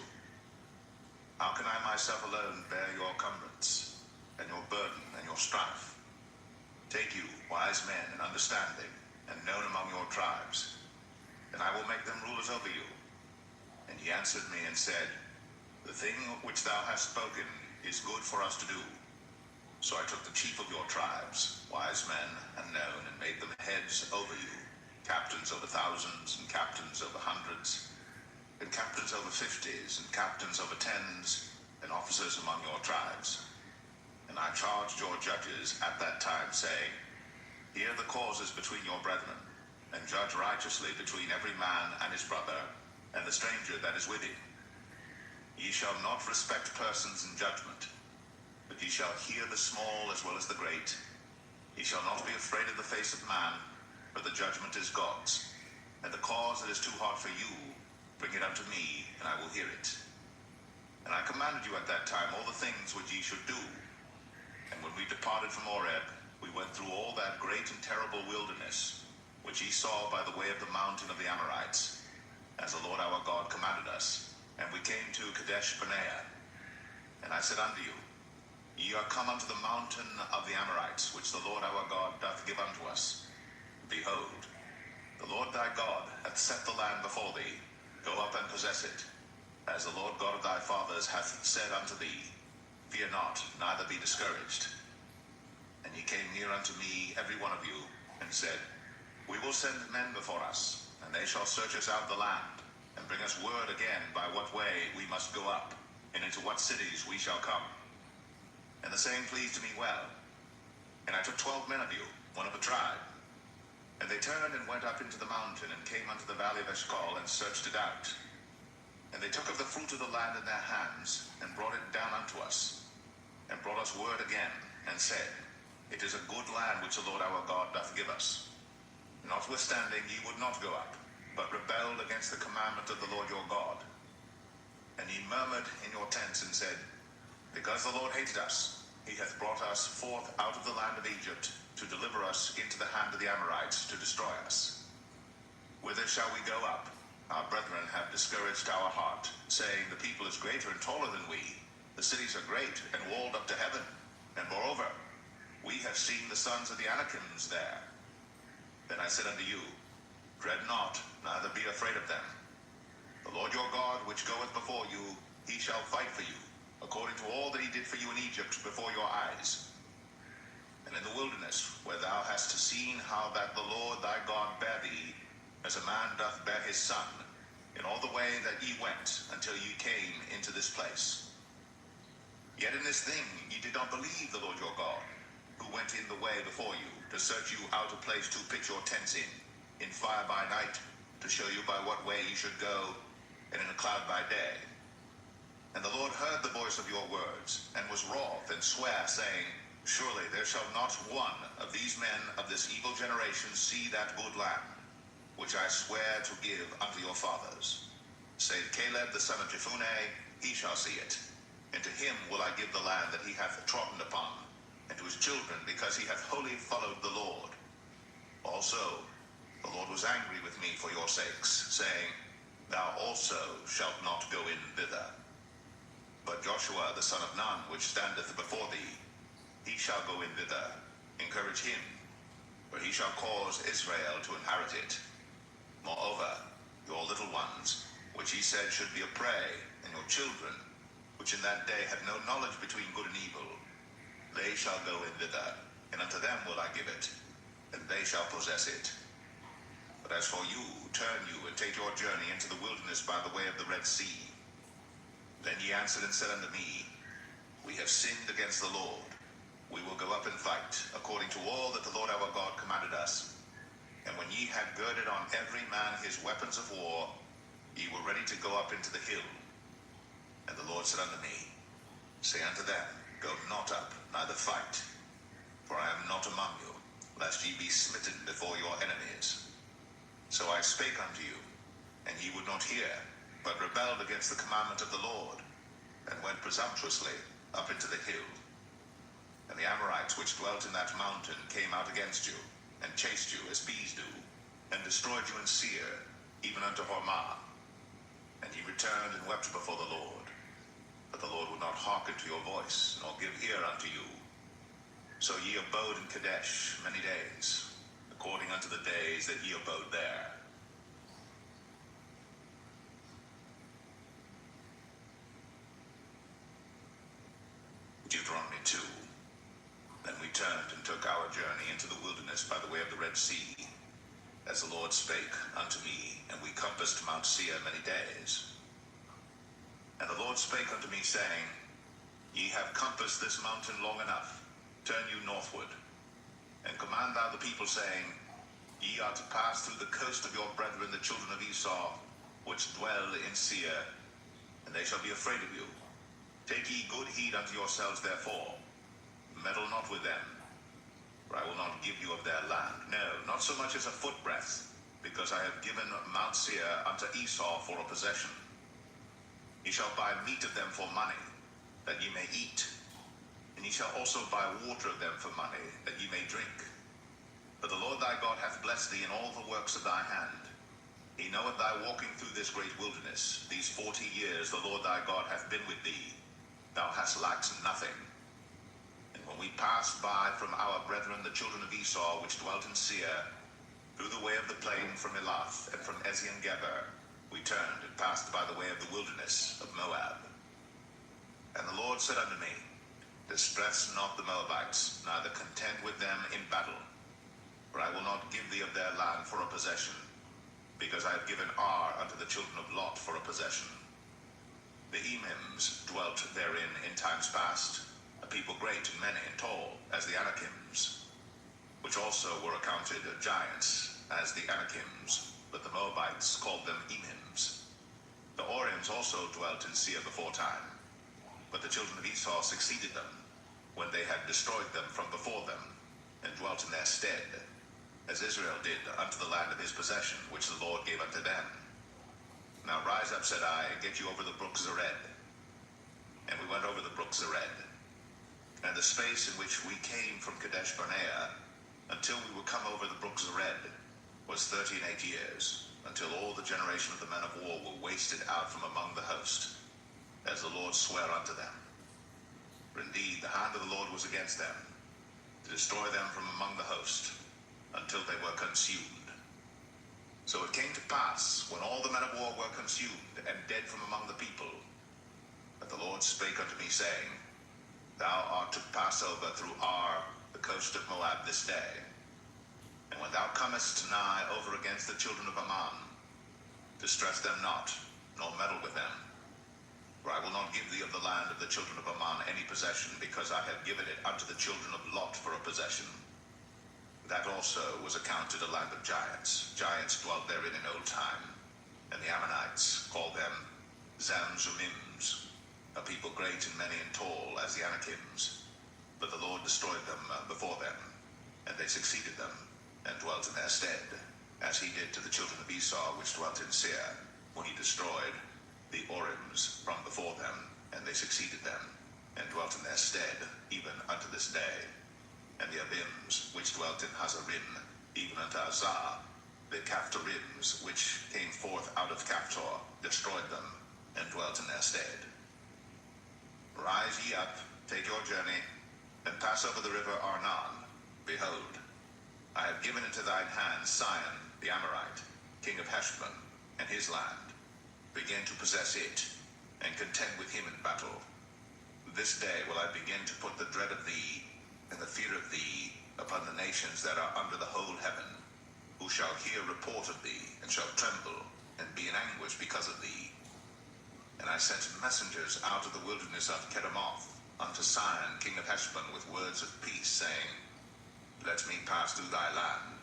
How can I myself alone bear your cumbrance, and your burden, and your strife? Take you, wise men and understanding, and known among your tribes, and I will make them rulers over you. And he answered me and said, The thing which thou hast spoken is good for us to do. So I took the chief of your tribes, wise men and known, and made them heads over you, captains over thousands, and captains over hundreds, and captains over fifties, and captains over tens, and officers among your tribes. And I charged your judges at that time, saying, Hear the causes between your brethren, and judge righteously between every man and his brother, and the stranger that is with him. Ye shall not respect persons in judgment, but ye shall hear the small as well as the great. Ye shall not be afraid of the face of man, but the judgment is God's. And the cause that is too hard for you, bring it unto me, and I will hear it. And I commanded you at that time all the things which ye should do. And when we departed from Oreb, we went through all that great and terrible wilderness, which ye saw by the way of the mountain of the Amorites, as the Lord our God commanded us. And we came to Kadesh Barnea. And I said unto you, Ye are come unto the mountain of the Amorites, which the Lord our God doth give unto us. Behold, the Lord thy God hath set the land before thee. Go up and possess it, as the Lord God of thy fathers hath said unto thee. Fear not, neither be discouraged. And ye came near unto me, every one of you, and said, We will send men before us, and they shall search us out the land, and bring us word again by what way we must go up, and into what cities we shall come. And the saying pleased me well. And I took 12 men of you, one of a tribe. And they turned and went up into the mountain, and came unto the valley of Eshcol, and searched it out. And they took of the fruit of the land in their hands, and brought it down unto us, and brought us word again, and said, It is a good land which the Lord our God doth give us. Notwithstanding ye would not go up, but rebelled against the commandment of the Lord your God. And ye murmured in your tents, and said, Because the Lord hated us, he hath brought us forth out of the land of Egypt, to deliver us into the hand of the Amorites, to destroy us. Whither shall we go up? Our brethren have discouraged our heart, saying, The people is greater and taller than we. The cities are great and walled up to heaven. And moreover, we have seen the sons of the Anakims there. Then I said unto you, Dread not, neither be afraid of them. The Lord your God, which goeth before you, he shall fight for you, according to all that he did for you in Egypt before your eyes. And in the wilderness, where thou hast seen how that the Lord thy God bare thee, as a man doth bear his son, in all the way that ye went, until ye came into this place. Yet in this thing ye did not believe the Lord your God, who went in the way before you, to search you out a place to pitch your tents in fire by night, to show you by what way ye should go, and in a cloud by day. And the Lord heard the voice of your words, and was wroth, and sware, saying, Surely there shall not one of these men of this evil generation see that good land, which I swear to give unto your fathers. Save Caleb the son of Jephunneh, he shall see it. And to him will I give the land that he hath trodden upon, and to his children, because he hath wholly followed the Lord. Also, the Lord was angry with me for your sakes, saying, Thou also shalt not go in thither. But Joshua the son of Nun, which standeth before thee, he shall go in thither. Encourage him, for he shall cause Israel to inherit it. Moreover, your little ones, which he said should be a prey, and your children, which in that day had no knowledge between good and evil, they shall go in thither, and unto them will I give it, and they shall possess it. But as for you, turn you, and take your journey into the wilderness by the way of the Red Sea. Then ye answered and said unto me, We have sinned against the Lord. We will go up and fight, according to all that the Lord our God commanded us. And when ye had girded on every man his weapons of war, ye were ready to go up into the hill. And the Lord said unto me, Say unto them, Go not up, neither fight, for I am not among you, lest ye be smitten before your enemies. So I spake unto you, and ye would not hear, but rebelled against the commandment of the Lord, and went presumptuously up into the hill. And the Amorites which dwelt in that mountain came out against you, and chased you as bees do, and destroyed you in Seir, even unto Hormah. And ye returned and wept before the Lord. But the Lord would not hearken to your voice, nor give ear unto you. So ye abode in Kadesh many days, according unto the days that ye abode there. Deuteronomy 2. Then we turned and took our journey into the wilderness by the way of the Red Sea, as the Lord spake unto me, and we compassed Mount Seir many days. And the Lord spake unto me, saying, Ye have compassed this mountain long enough. Turn you northward, and command thou the people, saying, Ye are to pass through the coast of your brethren the children of Esau, which dwell in Seir, and they shall be afraid of you. Take ye good heed unto yourselves, therefore. Meddle not with them, for I will not give you of their land. No, not so much as a footbreadth, because I have given Mount Seir unto Esau for a possession. Ye shall buy meat of them for money, that ye may eat. And ye shall also buy water of them for money, that ye may drink. For the Lord thy God hath blessed thee in all the works of thy hand. He knoweth thy walking through this great wilderness. These 40 years the Lord thy God hath been with thee. Thou hast lacked nothing. And when we passed by from our brethren the children of Esau, which dwelt in Seir, through the way of the plain from Elath and from Ezion-Geber, we turned and passed by the way of the wilderness of Moab. And the Lord said unto me, Distress not the Moabites, neither contend with them in battle. For I will not give thee of their land for a possession, because I have given Ar unto the children of Lot for a possession. The Emims dwelt therein in times past, a people great and many and tall, as the Anakims, which also were accounted giants, as the Anakims, but the Moabites called them Emims. The Orims also dwelt in Seir beforetime, but the children of Esau succeeded them, when they had destroyed them from before them, and dwelt in their stead, as Israel did unto the land of his possession, which the Lord gave unto them. Now rise up, said I, and get you over the brook Zered. And we went over the brook Zered. And the space in which we came from Kadesh Barnea, until we were come over the brook Zered, was 38 years, until all the generation of the men of war were wasted out from among the host, as the Lord sware unto them. For indeed the hand of the Lord was against them, to destroy them from among the host, until they were consumed. So it came to pass, when all the men of war were consumed, and dead from among the people, that the Lord spake unto me, saying, Thou art to pass over through Ar, the coast of Moab, this day. And when thou comest nigh over against the children of Ammon, distress them not, nor meddle with them. For I will not give thee of the land of the children of Ammon any possession, because I have given it unto the children of Lot for a possession. That also was accounted a land of giants. Giants dwelt therein in old time, and the Ammonites called them Zamzummims, a people great and many and tall, as the Anakims. But the Lord destroyed them before them, and they succeeded them, and dwelt in their stead, as he did to the children of Esau, which dwelt in Seir, when he destroyed the Orims from before them, and they succeeded them, and dwelt in their stead, even unto this day. And the Abims, which dwelt in Hazarim, even unto Azar, the Caphtorims, which came forth out of Caphtor, destroyed them, and dwelt in their stead. Rise ye up, take your journey, and pass over the river Arnon. Behold, I have given into thine hand Sihon the Amorite, king of Heshbon, and his land. Begin to possess it, and contend with him in battle. This day will I begin to put the dread of thee, and the fear of thee, upon the nations that are under the whole heaven, who shall hear report of thee, and shall tremble, and be in anguish because of thee. And I sent messengers out of the wilderness of Kedemoth unto Sihon, king of Heshbon, with words of peace, saying, Let me pass through thy land.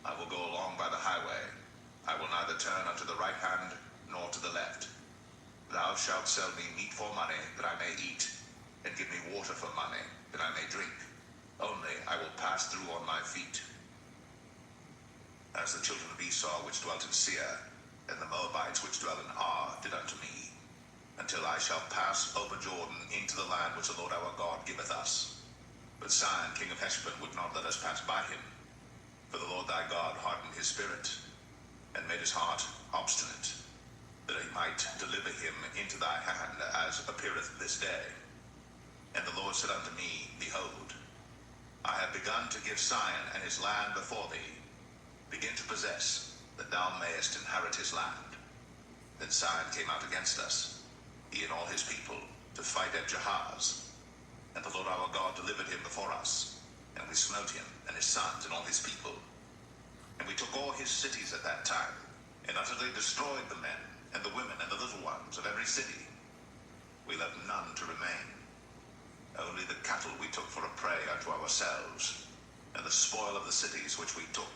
I will go along by the highway. I will neither turn unto the right hand, nor to the left. Thou shalt sell me meat for money, that I may eat, and give me water for money, that I may drink. Only I will pass through on my feet. As the children of Esau, which dwelt in Seir, and the Moabites, which dwell in Ar, did unto me, until I shall pass over Jordan into the land which the Lord our God giveth us. But Sihon, king of Heshbon, would not let us pass by him. For the Lord thy God hardened his spirit, and made his heart obstinate, that he might deliver him into thy hand, as appeareth this day. And the Lord said unto me, Behold, I have begun to give Sion and his land before thee. Begin to possess, that thou mayest inherit his land. Then Sion came out against us, he and all his people, to fight at Jahaz. And the Lord our God delivered him before us, and we smote him and his sons and all his people. And we took all his cities at that time, and utterly destroyed the men and the women and the little ones of every city. We left none to remain. Only the cattle we took for a prey unto ourselves, and the spoil of the cities which we took,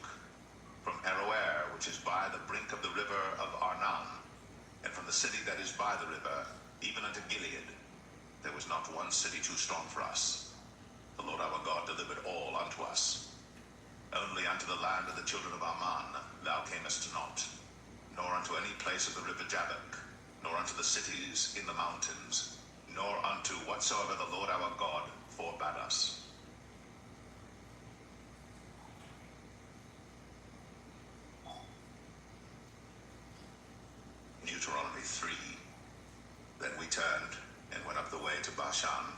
from Aroer, which is by the brink of the river of Arnon, and from the city that is by the river, even unto Gilead. There was not one city too strong for us. The Lord our God delivered all unto us. Only unto the land of the children of Ammon thou camest not, nor unto any place of the river Jabbok, nor unto the cities in the mountains, nor unto whatsoever the Lord our God forbade us. Deuteronomy 3. Then we turned and went up the way to Bashan,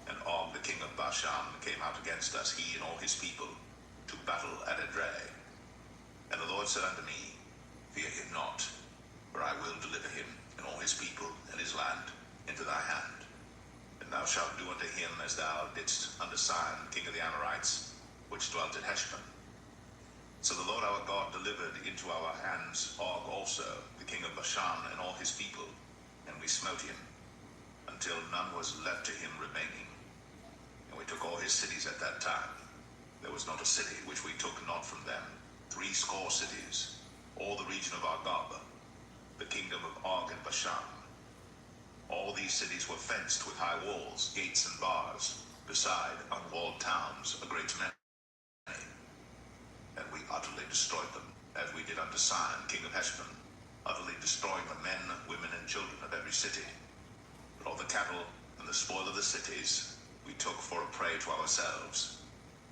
and Og the king of Bashan came out against us, he and all his people, to battle at Edrei. And the Lord said unto me, Fear him not, for I will deliver him and all his people and his land into thy hand. And thou shalt do unto him as thou didst unto Sihon king of the Amorites, which dwelt at Heshbon. So the Lord our God delivered into our hands Og also, the king of Bashan, and all his people, and we smote him, until none was left to him remaining. And we took all his cities at that time. There was not a city which we took not from them, 60 cities, all the region of Argob, the kingdom of Og and Bashan. All these cities were fenced with high walls, gates and bars, beside unwalled towns, a great many. And we utterly destroyed them, as we did unto Sihon king of Heshbon, utterly destroying the men, women, and children of every city. But all the cattle and the spoil of the cities we took for a prey to ourselves.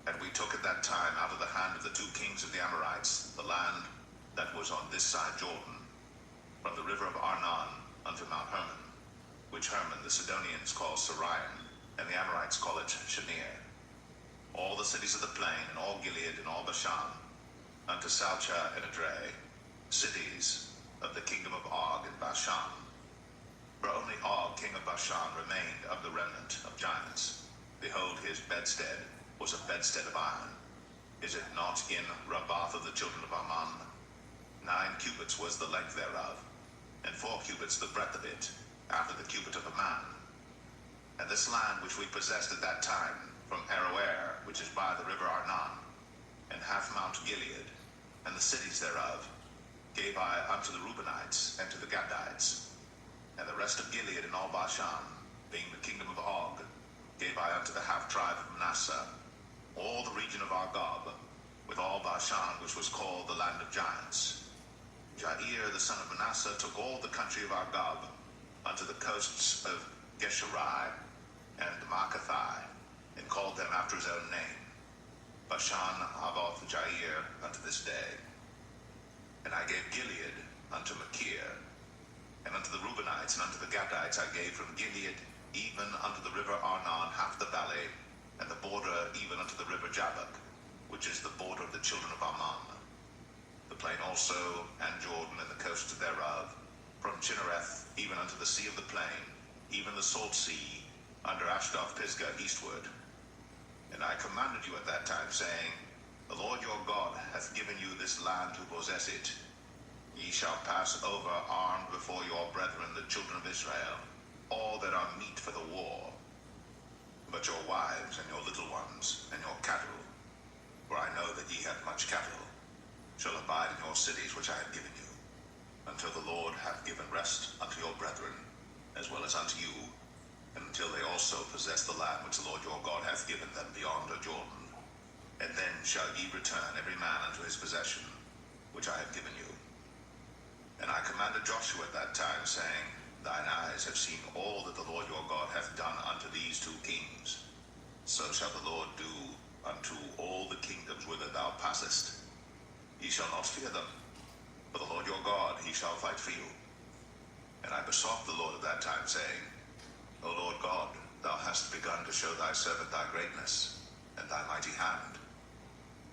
And we took at that time out of the hand of the 2 kings of the Amorites the land that was on this side Jordan, from the river of Arnon unto Mount Hermon, which Hermon the Sidonians call Sirion, and the Amorites call it Shenir. All the cities of the plain, and all Gilead, and all Bashan, unto Salcha and Edrei, cities of the kingdom of Og and Bashan. For only Og king of Bashan remained of the remnant of giants. Behold, his bedstead was a bedstead of iron. Is it not in Rabbath of the children of Ammon? 9 cubits was the length thereof, and 4 cubits the breadth of it, after the cubit of a man. And this land which we possessed at that time, from Aroer, which is by the river Arnon, and half Mount Gilead, and the cities thereof, gave I unto the Reubenites and to the Gadites. And the rest of Gilead and all Bashan, being the kingdom of Og, gave I unto the half tribe of Manasseh. All the region of Argob, with all Bashan, which was called the land of giants. Jair the son of Manasseh took all the country of Argob, unto the coasts of Geshurai and Maacathai, and called them after his own name, Bashan Avoth Jair, unto this day. And I gave Gilead unto Machir, and unto the Reubenites and unto the Gadites I gave from Gilead even unto the river Arnon half the valley, and the border even unto the river Jabbok, which is the border of the children of Ammon. The plain also, and Jordan and the coast thereof, from Chinnereth even unto the sea of the plain, even the salt sea, under Ashdod Pisgah eastward. And I commanded you at that time, saying, The Lord your God hath given you this land to possess it. Ye shall pass over armed before your brethren, the children of Israel, all that are meet for the war. But your wives and your little ones and your cattle, for I know that ye have much cattle, shall abide in your cities which I have given you, until the Lord hath given rest unto your brethren, as well as unto you, and until they also possess the land which the Lord your God hath given them beyond the Jordan. And then shall ye return every man unto his possession, which I have given you. And I commanded Joshua at that time, saying, Thine eyes have seen all that the Lord your God hath done unto these 2 kings. So shall the Lord do unto all the kingdoms whither thou passest. Ye shall not fear them, for the Lord your God, he shall fight for you. And I besought the Lord at that time, saying, O Lord God, thou hast begun to show thy servant thy greatness, and thy mighty hand.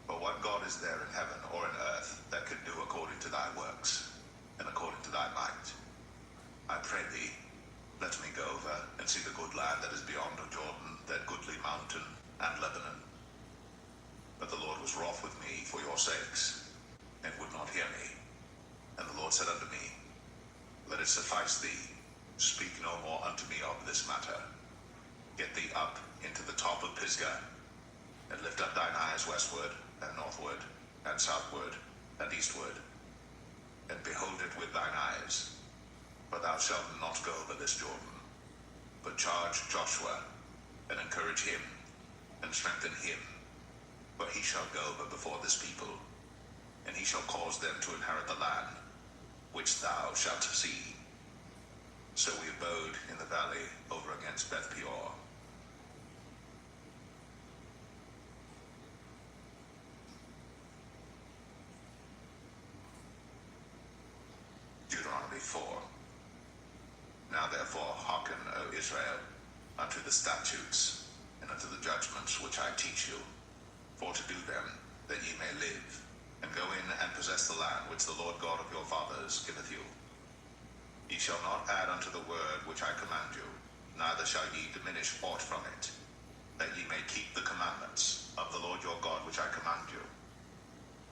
For what God is there in heaven or in earth that can do according to thy works, and according to thy might? I pray thee, let me go over and see the good land that is beyond the Jordan, that goodly mountain and Lebanon. But the Lord was wroth with me for your sakes, and would not hear me. And the Lord said unto me, Let it suffice thee, speak no more unto me of this matter. Get thee up into the top of Pisgah, and lift up thine eyes westward, and northward, and southward, and eastward, and behold it with thine eyes. For thou shalt not go over this Jordan, but charge Joshua, and encourage him, and strengthen him. For he shall go over before this people, and he shall cause them to inherit the land, which thou shalt see. So we abode in the valley over against Beth Peor. Deuteronomy 4. Now therefore hearken, O Israel, unto the statutes, and unto the judgments which I teach you, for to do them, that ye may live, and go in and possess the land which the Lord God of your fathers giveth you. Ye shall not add unto the word which I command you, neither shall ye diminish aught from it, that ye may keep the commandments of the Lord your God which I command you.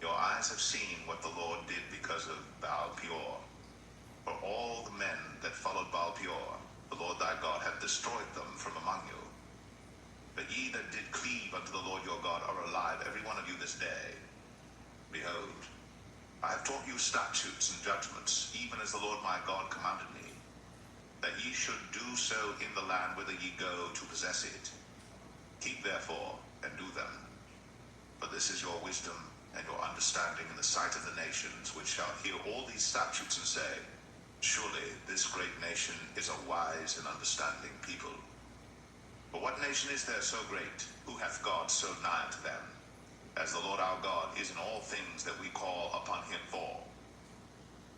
Your eyes have seen what the Lord did because of Baal Peor. For all the men that followed Baal Peor, the Lord thy God hath destroyed them from among you. But ye that did cleave unto the Lord your God are alive, every one of you this day. Behold, I have taught you statutes and judgments, even as the Lord my God commanded me, that ye should do so in the land whither ye go to possess it. Keep therefore, and do them. For this is your wisdom and your understanding in the sight of the nations, which shall hear all these statutes and say, Surely this great nation is a wise and understanding people. For what nation is there so great, who hath God so nigh unto them, as the Lord our God is in all things that we call upon him for?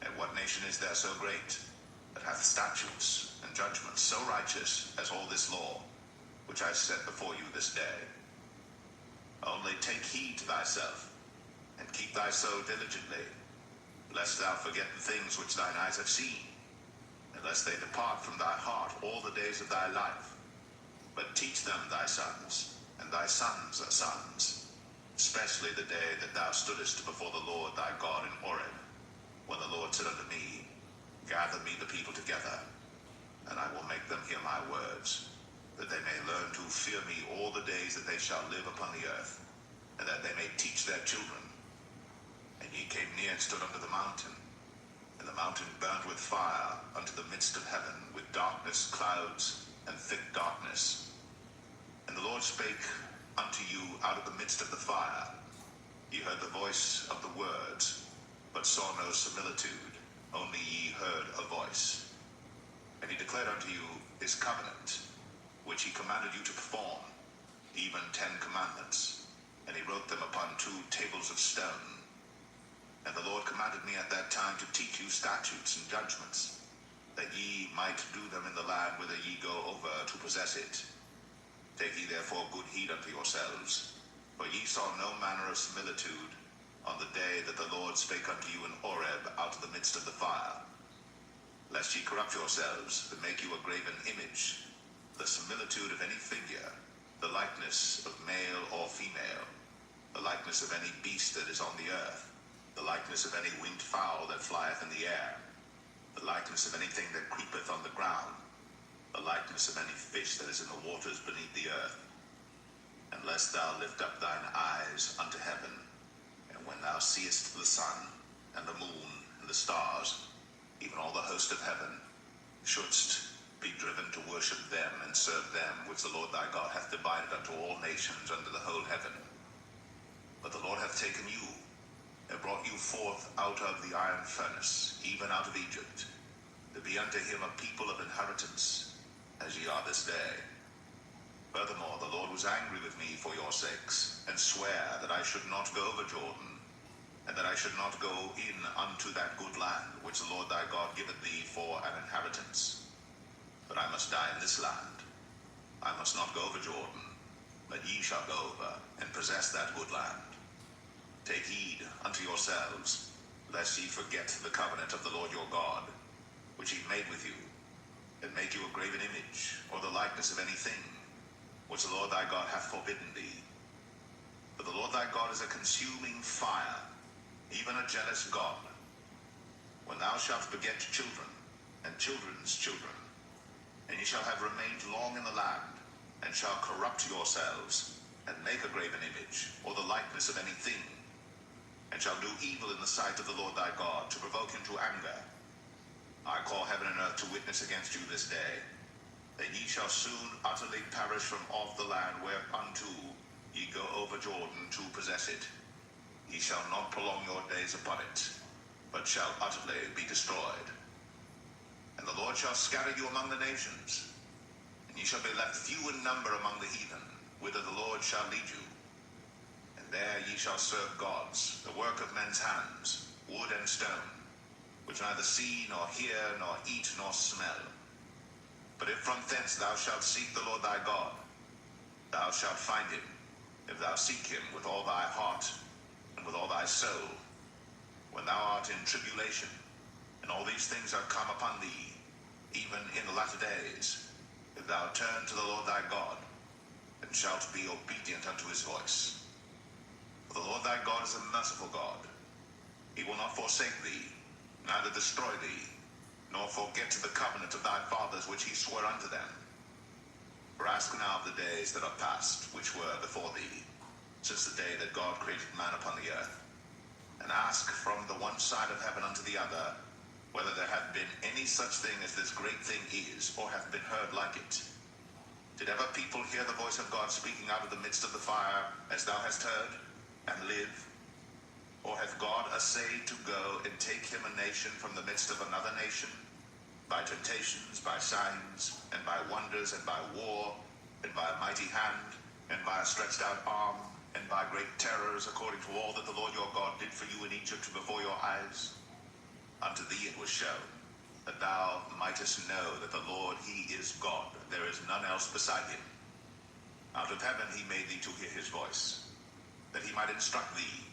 And what nation is there so great, that hath statutes and judgments so righteous as all this law, which I set before you this day? Only take heed to thyself, and keep thy soul diligently, lest thou forget the things which thine eyes have seen, and lest they depart from thy heart all the days of thy life. But teach them thy sons, and thy sons' sons, especially the day that thou stoodest before the Lord thy God in Horeb, when the Lord said unto me, Gather me the people together, and I will make them hear my words, that they may learn to fear me all the days that they shall live upon the earth, and that they may teach their children. And ye came near and stood under the mountain, and the mountain burnt with fire unto the midst of heaven, with darkness, clouds, and thick darkness. And the Lord spake unto you out of the midst of the fire. Ye heard the voice of the words, but saw no similitude, only ye heard a voice. And he declared unto you his covenant, which he commanded you to perform, even 10 commandments. And he wrote them upon 2 tables of stone. And the Lord commanded me at that time to teach you statutes and judgments, that ye might do them in the land whither ye go over to possess it. Take ye therefore good heed unto yourselves, for ye saw no manner of similitude on the day that the Lord spake unto you in Horeb out of the midst of the fire, lest ye corrupt yourselves, and make you a graven image, the similitude of any figure, the likeness of male or female, the likeness of any beast that is on the earth, the likeness of any winged fowl that flieth in the air, the likeness of anything that creepeth on the ground, the likeness of any fish that is in the waters beneath the earth. Unless thou lift up thine eyes unto heaven, and when thou seest the sun, and the moon, and the stars, even all the host of heaven, shouldst be driven to worship them and serve them, which the Lord thy God hath divided unto all nations under the whole heaven. But the Lord hath taken you, and brought you forth out of the iron furnace, even out of Egypt, to be unto him a people of inheritance, as ye are this day. Furthermore, the Lord was angry with me for your sakes, and sware that I should not go over Jordan, and that I should not go in unto that good land which the Lord thy God giveth thee for an inheritance. But I must die in this land. I must not go over Jordan, but ye shall go over and possess that good land. Take heed unto yourselves, lest ye forget the covenant of the Lord your God, which he made with you, and make you a graven image, or the likeness of anything, which the Lord thy God hath forbidden thee. For the Lord thy God is a consuming fire, even a jealous God. When thou shalt beget children, and children's children, and ye shall have remained long in the land, and shall corrupt yourselves, and make a graven image, or the likeness of anything, and shall do evil in the sight of the Lord thy God, to provoke him to anger, I call heaven and earth to witness against you this day, that ye shall soon utterly perish from off the land whereunto ye go over Jordan to possess it. Ye shall not prolong your days upon it, but shall utterly be destroyed. And the Lord shall scatter you among the nations, and ye shall be left few in number among the heathen, whither the Lord shall lead you. And there ye shall serve gods, the work of men's hands, wood and stone, which neither see, nor hear, nor eat, nor smell. But if from thence thou shalt seek the Lord thy God, thou shalt find him, if thou seek him with all thy heart, and with all thy soul. When thou art in tribulation, and all these things are come upon thee, even in the latter days, if thou turn to the Lord thy God, and shalt be obedient unto his voice. For the Lord thy God is a merciful God. He will not forsake thee, neither destroy thee, nor forget the covenant of thy fathers which he swore unto them. For ask now of the days that are past, which were before thee, since the day that God created man upon the earth, and ask from the one side of heaven unto the other, whether there hath been any such thing as this great thing is, or hath been heard like it. Did ever people hear the voice of God speaking out of the midst of the fire, as thou hast heard, and live? Or hath God essayed to go and take him a nation from the midst of another nation, by temptations, by signs, and by wonders, and by war, and by a mighty hand, and by a stretched out arm, and by great terrors, according to all that the Lord your God did for you in Egypt before your eyes? Unto thee it was shown, that thou mightest know that the Lord, he is God, there is none else beside him. Out of heaven he made thee to hear his voice, that he might instruct thee,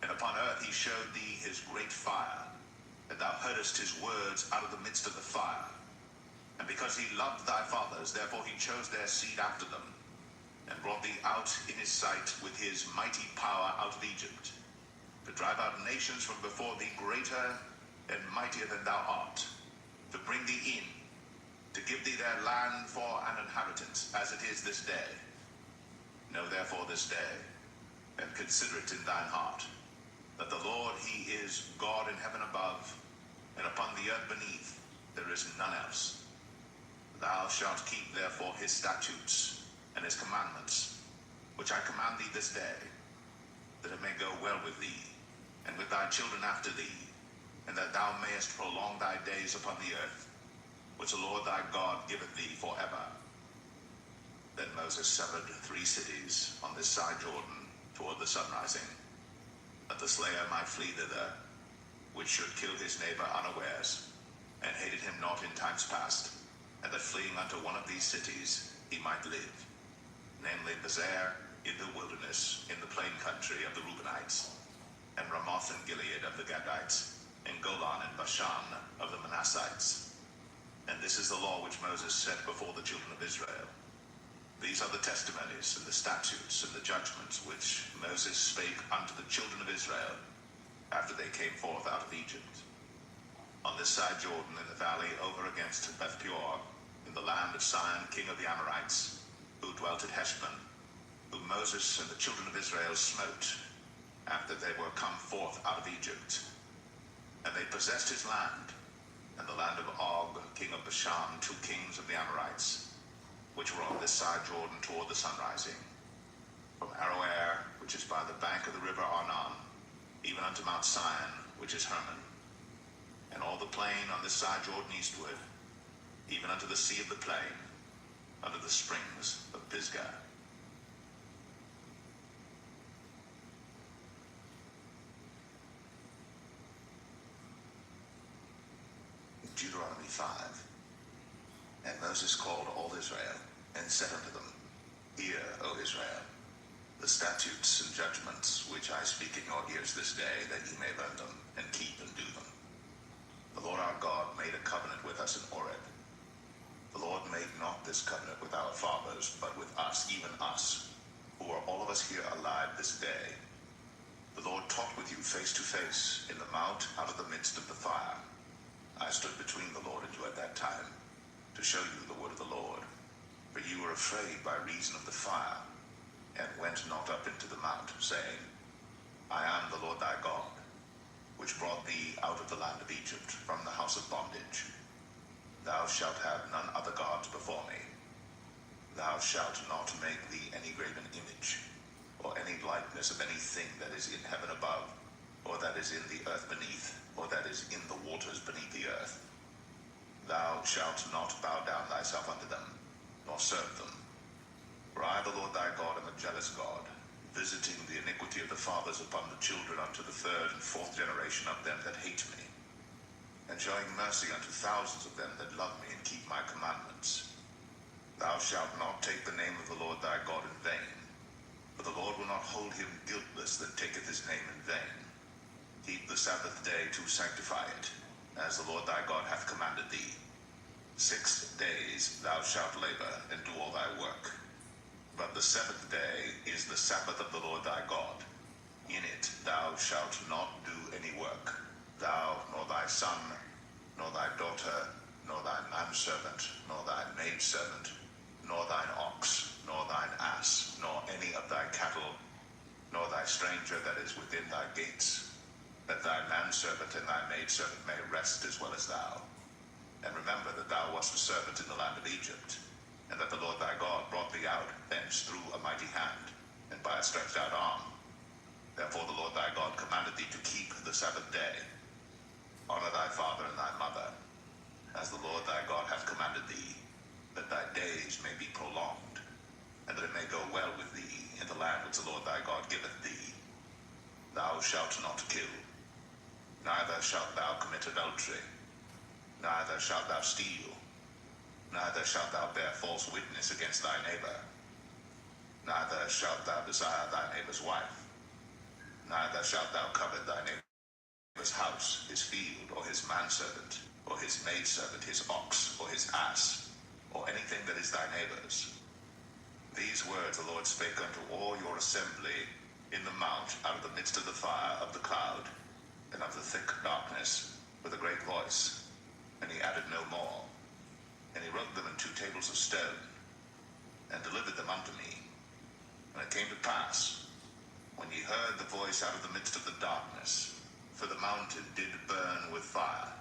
and upon earth he showed thee his great fire, that thou heardest his words out of the midst of the fire. And because he loved thy fathers, therefore he chose their seed after them, and brought thee out in his sight with his mighty power out of Egypt, to drive out nations from before thee greater and mightier than thou art, to bring thee in, to give thee their land for an inheritance, as it is this day. Know therefore this day, and consider it in thine heart, that the Lord, he is God in heaven above, and upon the earth beneath there is none else. Thou shalt keep therefore his statutes and his commandments, which I command thee this day, that it may go well with thee, and with thy children after thee, and that thou mayest prolong thy days upon the earth, which the Lord thy God giveth thee forever. Then Moses severed 3 cities on this side Jordan toward the sunrising, that the slayer might flee thither, which should kill his neighbor unawares, and hated him not in times past, and that fleeing unto one of these cities he might live, namely Bezer in the wilderness, in the plain country of the Reubenites, and Ramoth and Gilead of the Gadites, and Golan and Bashan of the Manassites. And this is the law which Moses set before the children of Israel. These are the testimonies and the statutes and the judgments which Moses spake unto the children of Israel after they came forth out of Egypt. On this side Jordan, in the valley over against Beth Peor, in the land of Sihon, king of the Amorites, who dwelt at Heshbon, whom Moses and the children of Israel smote after they were come forth out of Egypt. And they possessed his land, and the land of Og, king of Bashan, 2 kings of the Amorites, which were on this side Jordan toward the sunrising, from Aroer, which is by the bank of the river Arnon, even unto Mount Sion, which is Hermon, and all the plain on this side Jordan eastward, even unto the sea of the plain, under the springs of Pisgah. 」 . 」 « 」 « 」 « 」 « 」 « 」 « 」 « 」 « 」 « 」 « 」 « 」 « 」 « 」 « 」 « 」 « 」 « 」 « 」 « 」 « 」 « 」 « 」 « 」 « 」 « 」 « 」 « 」 « Deuteronomy 5. And Moses called all Israel, and said unto them, Hear, O Israel, the statutes and judgments which I speak in your ears this day, that ye may learn them, and keep and do them. The Lord our God made a covenant with us in Horeb. The Lord made not this covenant with our fathers, but with us, even us, who are all of us here alive this day. The Lord talked with you face to face in the mount out of the midst of the fire. I stood between the Lord and you at that time, to show you the word of the Lord. For you were afraid by reason of the fire, and went not up into the mount, saying, I am the Lord thy God, which brought thee out of the land of Egypt, from the house of bondage. Thou shalt have none other gods before me. Thou shalt not make thee any graven image, or any likeness of anything that is in heaven above, or that is in the earth beneath, or that is in the waters beneath the earth. Thou shalt not bow down thyself unto them, nor serve them. For I, the Lord thy God, am a jealous God, visiting the iniquity of the fathers upon the children unto the third and fourth generation of them that hate me, and showing mercy unto thousands of them that love me and keep my commandments. Thou shalt not take the name of the Lord thy God in vain, for the Lord will not hold him guiltless that taketh his name in vain. Keep the Sabbath day to sanctify it, as the Lord thy God hath commanded thee. 6 days thou shalt labor, and do all thy work. But the seventh day is the Sabbath of the Lord thy God. In it thou shalt not do any work, thou, nor thy son, nor thy daughter, nor thy manservant, nor thy maidservant, nor thine ox, nor thine ass, nor any of thy cattle, nor thy stranger that is within thy gates, that thy manservant and thy maidservant may rest as well as thou. And remember that thou wast a servant in the land of Egypt, and that the Lord thy God brought thee out thence through a mighty hand, and by a stretched out arm. Therefore the Lord thy God commanded thee to keep the Sabbath day. Honor thy father and thy mother, as the Lord thy God hath commanded thee, that thy days may be prolonged, and that it may go well with thee in the land which the Lord thy God giveth thee. Thou shalt not kill, neither shalt thou commit adultery, neither shalt thou steal, neither shalt thou bear false witness against thy neighbor, neither shalt thou desire thy neighbor's wife, neither shalt thou covet thy neighbor's house, his field, or his manservant, or his maidservant, his ox, or his ass, or anything that is thy neighbor's. These words the Lord spake unto all your assembly in the mount out of the midst of the fire of the cloud, and of the thick darkness, with a great voice. And he added no more. And he wrote them in 2 tables of stone, and delivered them unto me. And it came to pass, when ye heard the voice out of the midst of the darkness, for the mountain did burn with fire,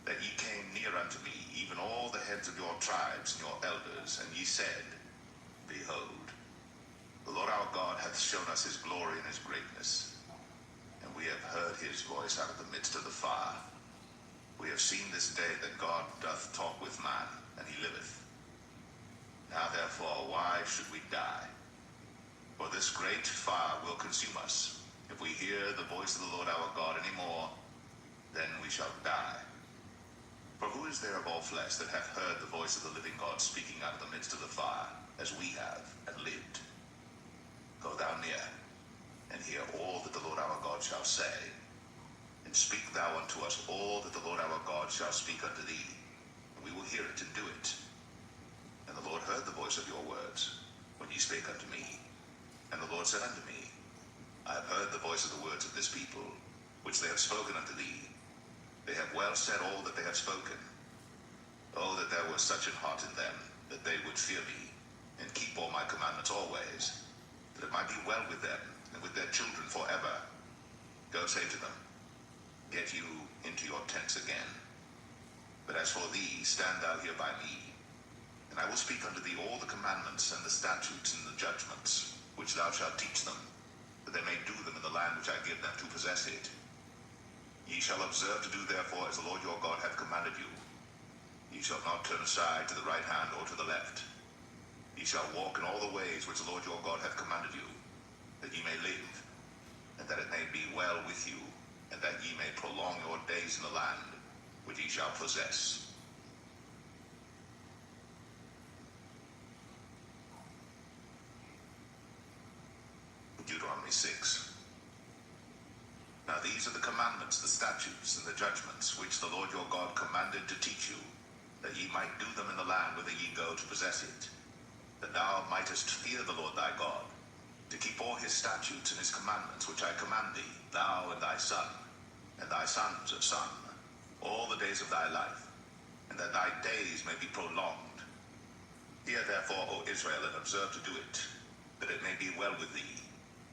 that ye came near unto me, even all the heads of your tribes and your elders, and ye said, Behold, the Lord our God hath shown us his glory and his greatness, and we have heard his voice out of the midst of the fire. We have seen this day that God doth talk with man, and he liveth. Now therefore, why should we die? For this great fire will consume us. If we hear the voice of the Lord our God any more, then we shall die. For who is there of all flesh that hath heard the voice of the living God speaking out of the midst of the fire, as we have, and lived? Go thou near, and hear all that the Lord our God shall say. And speak thou unto us all that the Lord our God shall speak unto thee, and we will hear it and do it. And the Lord heard the voice of your words, when ye spake unto me. And the Lord said unto me, I have heard the voice of the words of this people, which they have spoken unto thee. They have well said all that they have spoken. Oh, that there were such an heart in them, that they would fear me, and keep all my commandments always, that it might be well with them, and with their children forever. Go say to them, Get you into your tents again. But as for thee, stand thou here by me, and I will speak unto thee all the commandments and the statutes and the judgments, which thou shalt teach them, that they may do them in the land which I give them to possess it. Ye shall observe to do therefore as the Lord your God hath commanded you. Ye shall not turn aside to the right hand or to the left. Ye shall walk in all the ways which the Lord your God hath commanded you, that ye may live, and that it may be well with you, and that ye may prolong your days in the land. which ye shall possess. Deuteronomy 6. Now these are the commandments, the statutes, and the judgments, which the Lord your God commanded to teach you, that ye might do them in the land whither ye go to possess it, that thou mightest fear the Lord thy God, to keep all his statutes and his commandments, which I command thee, thou and thy son, and thy sons of son, all the days of thy life, and that thy days may be prolonged. Hear therefore, O Israel, and observe to do it, that it may be well with thee,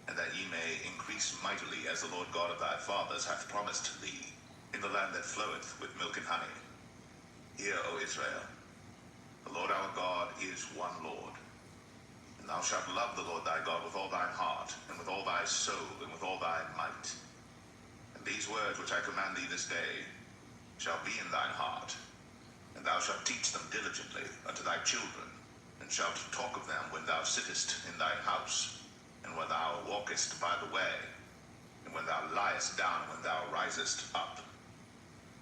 and that ye may increase mightily, as the Lord God of thy fathers hath promised thee, in the land that floweth with milk and honey. Hear, O Israel, the Lord our God is one Lord. And thou shalt love the Lord thy God with all thine heart, and with all thy soul, and with all thy might. And these words which I command thee this day shall be in thine heart, and thou shalt teach them diligently unto thy children, and shalt talk of them when thou sittest in thine house, and when thou walkest by the way, and when thou liest down, and when thou risest up.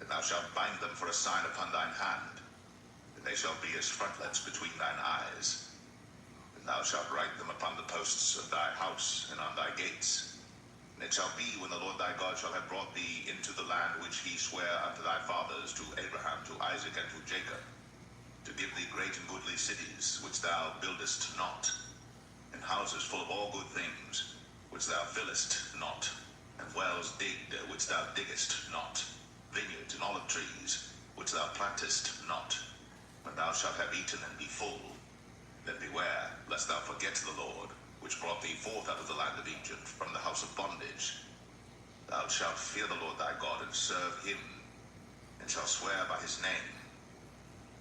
And thou shalt bind them for a sign upon thine hand, and they shall be as frontlets between thine eyes. And thou shalt write them upon the posts of thy house and on thy gates. And it shall be, when the Lord thy God shall have brought thee into the land which he sware unto thy fathers, to Abraham, to Isaac, and to Jacob, to give thee great and goodly cities, which thou buildest not, and houses full of all good things, which thou fillest not, and wells digged, which thou diggest not, vineyards and olive trees, which thou plantest not. When thou shalt have eaten and be full, then beware lest thou forget the Lord, which brought thee forth out of the land of Egypt, from the house of bondage. Thou shalt fear the Lord thy God, and serve him, and shalt swear by his name.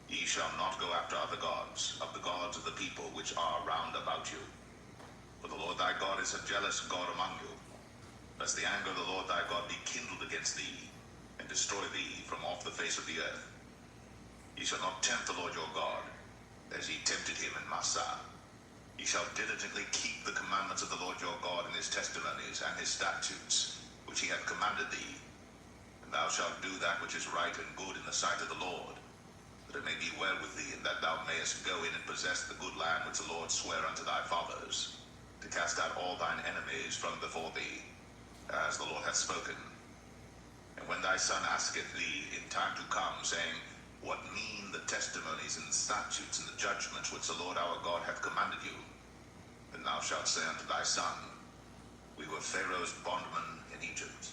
Ye shall not go after other gods, of the gods of the people which are round about you. For the Lord thy God is a jealous God among you, lest the anger of the Lord thy God be kindled against thee, and destroy thee from off the face of the earth. Ye shall not tempt the Lord your God, as ye tempted him in Massah. Ye shall diligently keep the commandments of the Lord your God, and his testimonies, and his statutes, which he hath commanded thee. And thou shalt do that which is right and good in the sight of the Lord, that it may be well with thee, and that thou mayest go in and possess the good land which the Lord sware unto thy fathers, to cast out all thine enemies from before thee, as the Lord hath spoken. And when thy son asketh thee in time to come, saying, What mean the testimonies and the statutes and the judgments which the Lord our God hath commanded you? Then thou shalt say unto thy son, We were Pharaoh's bondmen in Egypt,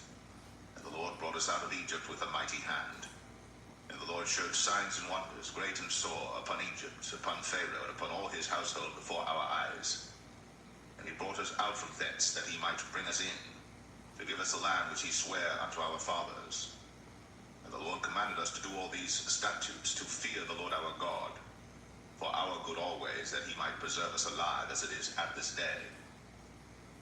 and the Lord brought us out of Egypt with a mighty hand. And the Lord showed signs and wonders, great and sore, upon Egypt, upon Pharaoh, and upon all his household before our eyes. And he brought us out from thence, that he might bring us in, to give us the land which he sware unto our fathers. And the Lord commanded us to do all these statutes, to fear the Lord our God, for our good always, that he might preserve us alive, as it is at this day.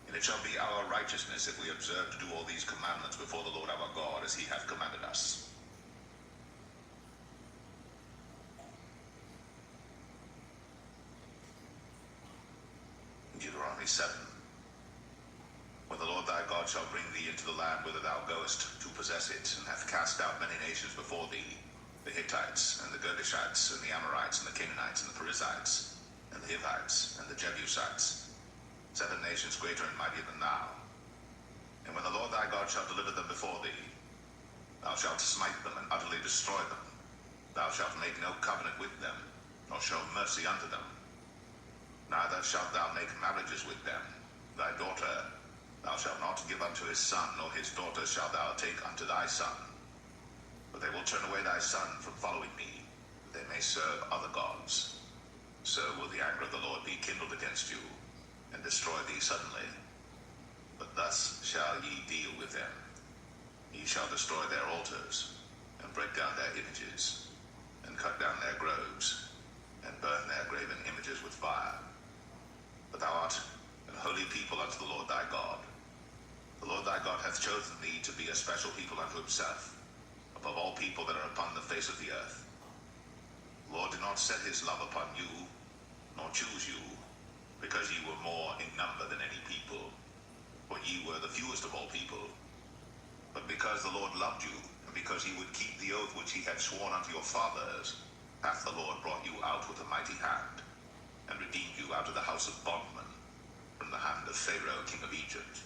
And it shall be our righteousness, if we observe to do all these commandments before the Lord our God, as he hath commanded us. Deuteronomy 7. When the Lord thy God shall bring thee into the land whither thou goest to possess it, and hath cast out many nations before thee, the Hittites, and the Girgashites, and the Amorites, and the Canaanites, and the Perizzites, and the Hivites, and the Jebusites, 7 nations greater and mightier than thou. And when the Lord thy God shall deliver them before thee, thou shalt smite them and utterly destroy them. Thou shalt make no covenant with them, nor show mercy unto them. Neither shalt thou make marriages with them. Thy daughter thou shalt not give unto his son, nor his daughter shalt thou take unto thy son. But they will turn away thy son from following me, that they may serve other gods. So will the anger of the Lord be kindled against you, and destroy thee suddenly. But thus shall ye deal with them. Ye shall destroy their altars, and break down their images, and cut down their groves, and burn their graven images with fire. But thou art an holy people unto the Lord thy God. The Lord thy God hath chosen thee to be a special people unto himself, above all people that are upon the face of the earth. The Lord did not set his love upon you, nor choose you, because ye were more in number than any people, for ye were the fewest of all people, but because the Lord loved you, and because ye would keep the oath which he had sworn unto your fathers, hath the Lord brought you out with a mighty hand, and redeemed you out of the house of bondmen, from the hand of Pharaoh king of Egypt.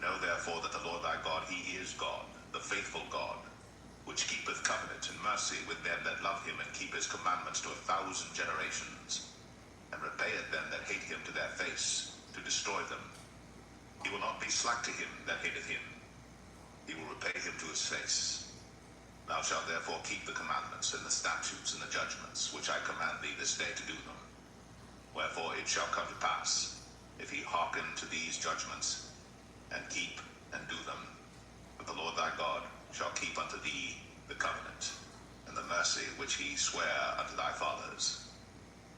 Know therefore that the Lord thy God, he is God, the faithful God, which keepeth covenant and mercy with them that love him, and keep his commandments to 1,000 generations, and repayeth them that hate him to their face, to destroy them. He will not be slack to him that hateth him. He will repay him to his face. Thou shalt therefore keep the commandments and the statutes and the judgments, which I command thee this day to do them. Wherefore it shall come to pass, if he hearken to these judgments, and keep and do them, that the Lord thy God shall keep unto thee the covenant, and the mercy which he sware unto thy fathers.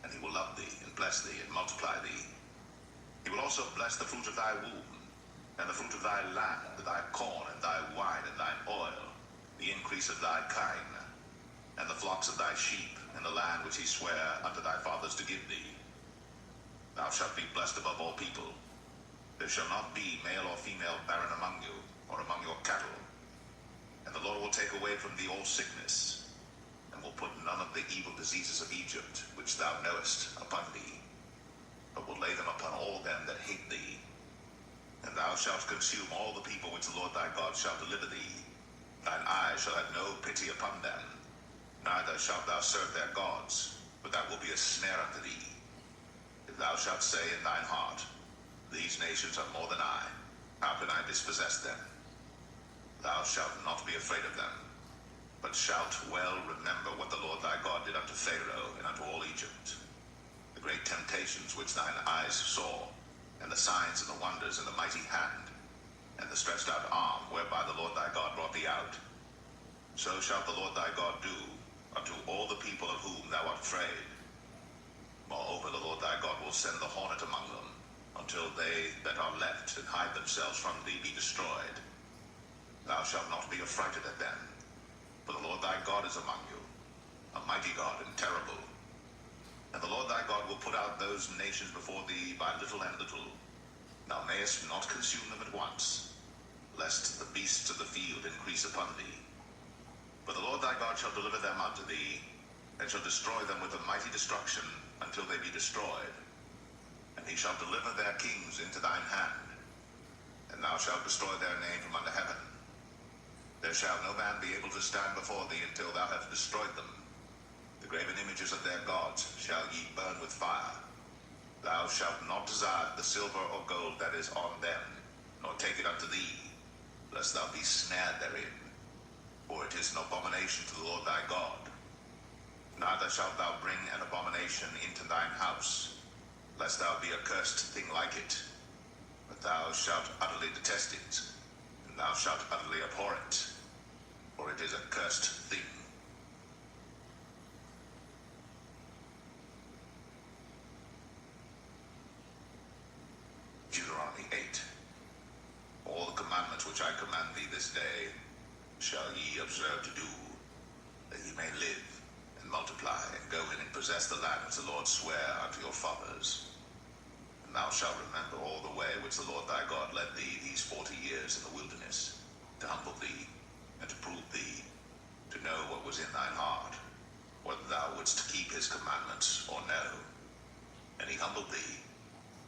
And he will love thee, and bless thee, and multiply thee. He will also bless the fruit of thy womb, and the fruit of thy land, thy corn, and thy wine, and thine oil, the increase of thy kine, and the flocks of thy sheep, and the land which he sware unto thy fathers to give thee. Thou shalt be blessed above all people. There shall not be male or female barren among you, or among your cattle. And the Lord will take away from thee all sickness, and will put none of the evil diseases of Egypt, which thou knowest, upon thee, but will lay them upon all them that hate thee. And thou shalt consume all the people which the Lord thy God shall deliver thee. Thine eye shall have no pity upon them, neither shalt thou serve their gods, but that will be a snare unto thee. If thou shalt say in thine heart, these nations are more than I, how can I dispossess them? Thou shalt not be afraid of them, but shalt well remember what the Lord thy God did unto Pharaoh and unto all Egypt, the great temptations which thine eyes saw, and the signs and the wonders and the mighty hand, and the stretched out arm whereby the Lord thy God brought thee out. So shall the Lord thy God do unto all the people of whom thou art afraid. Moreover, the Lord thy God will send the hornet among them, until they that are left and hide themselves from thee be destroyed. Thou shalt not be affrighted at them, for the Lord thy God is among you, a mighty God and terrible. And the Lord thy God will put out those nations before thee by little and little. Thou mayest not consume them at once, lest the beasts of the field increase upon thee. But the Lord thy God shall deliver them unto thee, and shall destroy them with a mighty destruction, until they be destroyed. And he shall deliver their kings into thine hand, and thou shalt destroy their name from under heaven. There shall no man be able to stand before thee until thou hast destroyed them. The graven images of their gods shall ye burn with fire. Thou shalt not desire the silver or gold that is on them, nor take it unto thee, lest thou be snared therein. For it is an abomination to the Lord thy God. Neither shalt thou bring an abomination into thine house, lest thou be a cursed thing like it. But thou shalt utterly detest it, and thou shalt utterly abhor it, for it is a cursed thing. Deuteronomy 8. All the commandments which I command thee this day shall ye observe to do, that ye may live and multiply, and go in and possess the land which the Lord sware unto your fathers. And thou shalt remember all the way which the Lord thy God led thee these 40 years in the wilderness, to humble thee, and to prove thee, to know what was in thine heart, whether thou wouldst keep his commandments or no. And he humbled thee,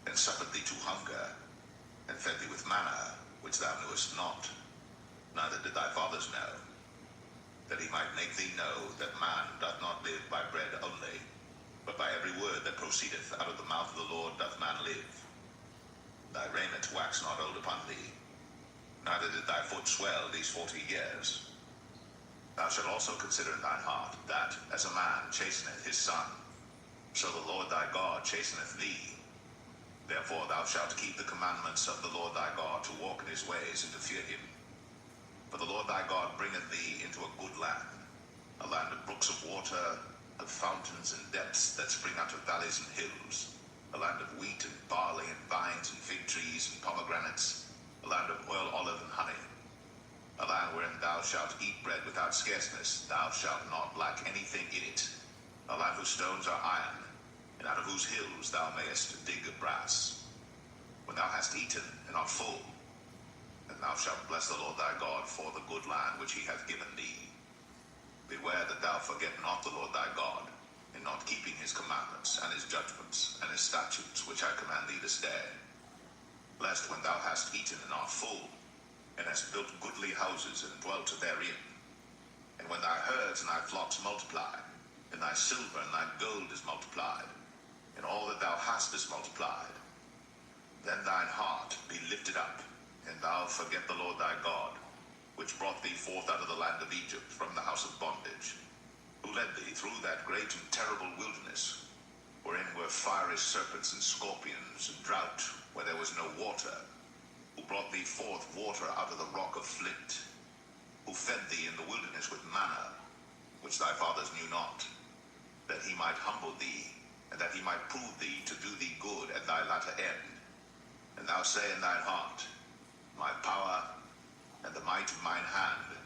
and suffered thee to hunger, and fed thee with manna, which thou knewest not, neither did thy fathers know, that he might make thee know that man doth not live by bread only, but by every word that proceedeth out of the mouth of the Lord doth man live. Thy raiment waxed not old upon thee, neither did thy foot swell these 40 years. Thou shalt also consider in thine heart that, as a man chasteneth his son, so the Lord thy God chasteneth thee. Therefore thou shalt keep the commandments of the Lord thy God, to walk in his ways, and to fear him. For the Lord thy God bringeth thee into a good land, a land of brooks of water, of fountains and depths that spring out of valleys and hills, a land of wheat and barley and vines and fig trees and pomegranates, a land of oil, olive, and honey, a land wherein thou shalt eat bread without scarceness, thou shalt not lack anything in it, a land whose stones are iron, and out of whose hills thou mayest dig brass. When thou hast eaten and art full, and thou shalt bless the Lord thy God for the good land which he hath given thee. Beware that thou forget not the Lord thy God, in not keeping his commandments, and his judgments, and his statutes, which I command thee this day. Lest when thou hast eaten and art full, and hast built goodly houses, and dwelt therein, and when thy herds and thy flocks multiply, and thy silver and thy gold is multiplied, and all that thou hast is multiplied, then thine heart be lifted up, and thou forget the Lord thy God, which brought thee forth out of the land of Egypt from the house of bondage, who led thee through that great and terrible wilderness, wherein were fiery serpents and scorpions, and drought, where there was no water, who brought thee forth water out of the rock of flint, who fed thee in the wilderness with manna, which thy fathers knew not, that he might humble thee, and that he might prove thee to do thee good at thy latter end. And thou say in thine heart, my power and the might of mine hand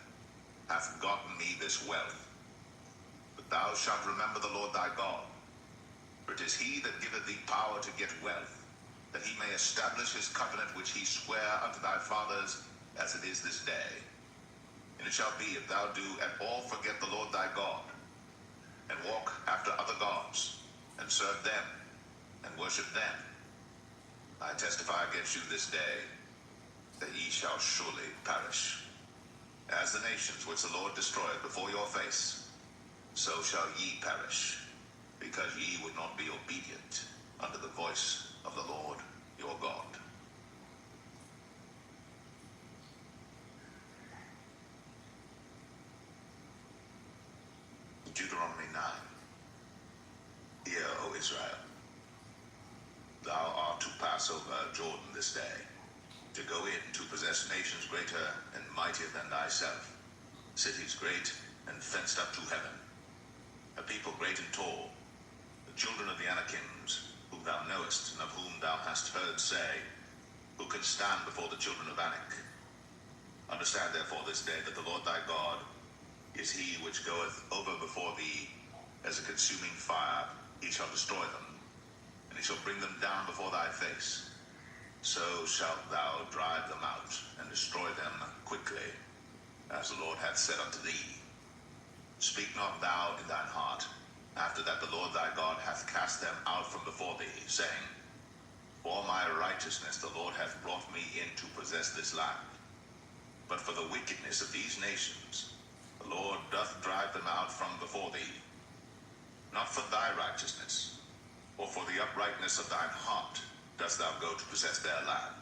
hath gotten me this wealth. But thou shalt remember the Lord thy God, for it is he that giveth thee power to get wealth, that he may establish his covenant which he sware unto thy fathers, as it is this day. And it shall be, if thou do at all forget the Lord thy God, and walk after other gods, and serve them, and worship them, I testify against you this day, that ye shall surely perish. As the nations which the Lord destroyed before your face, so shall ye perish, because ye would not be obedient unto the voice of the Lord your God. Deuteronomy 9. Hear, O Israel, thou art to pass over Jordan this day, to go in to possess nations greater and mightier than thyself, cities great and fenced up to heaven, a people great and tall, the children of the Anakims, whom thou knowest, and of whom thou hast heard say, who can stand before the children of Anak? Understand therefore this day that the Lord thy God is he which goeth over before thee as a consuming fire. He shall destroy them, and he shall bring them down before thy face. So shalt thou drive them out, and destroy them quickly, as the Lord hath said unto thee. Speak not thou in thine heart, after that the Lord thy God hath cast them out from before thee, saying, for my righteousness the Lord hath brought me in to possess this land. But for the wickedness of these nations, the Lord doth drive them out from before thee. Not for thy righteousness, or for the uprightness of thine heart, dost thou go to possess their land.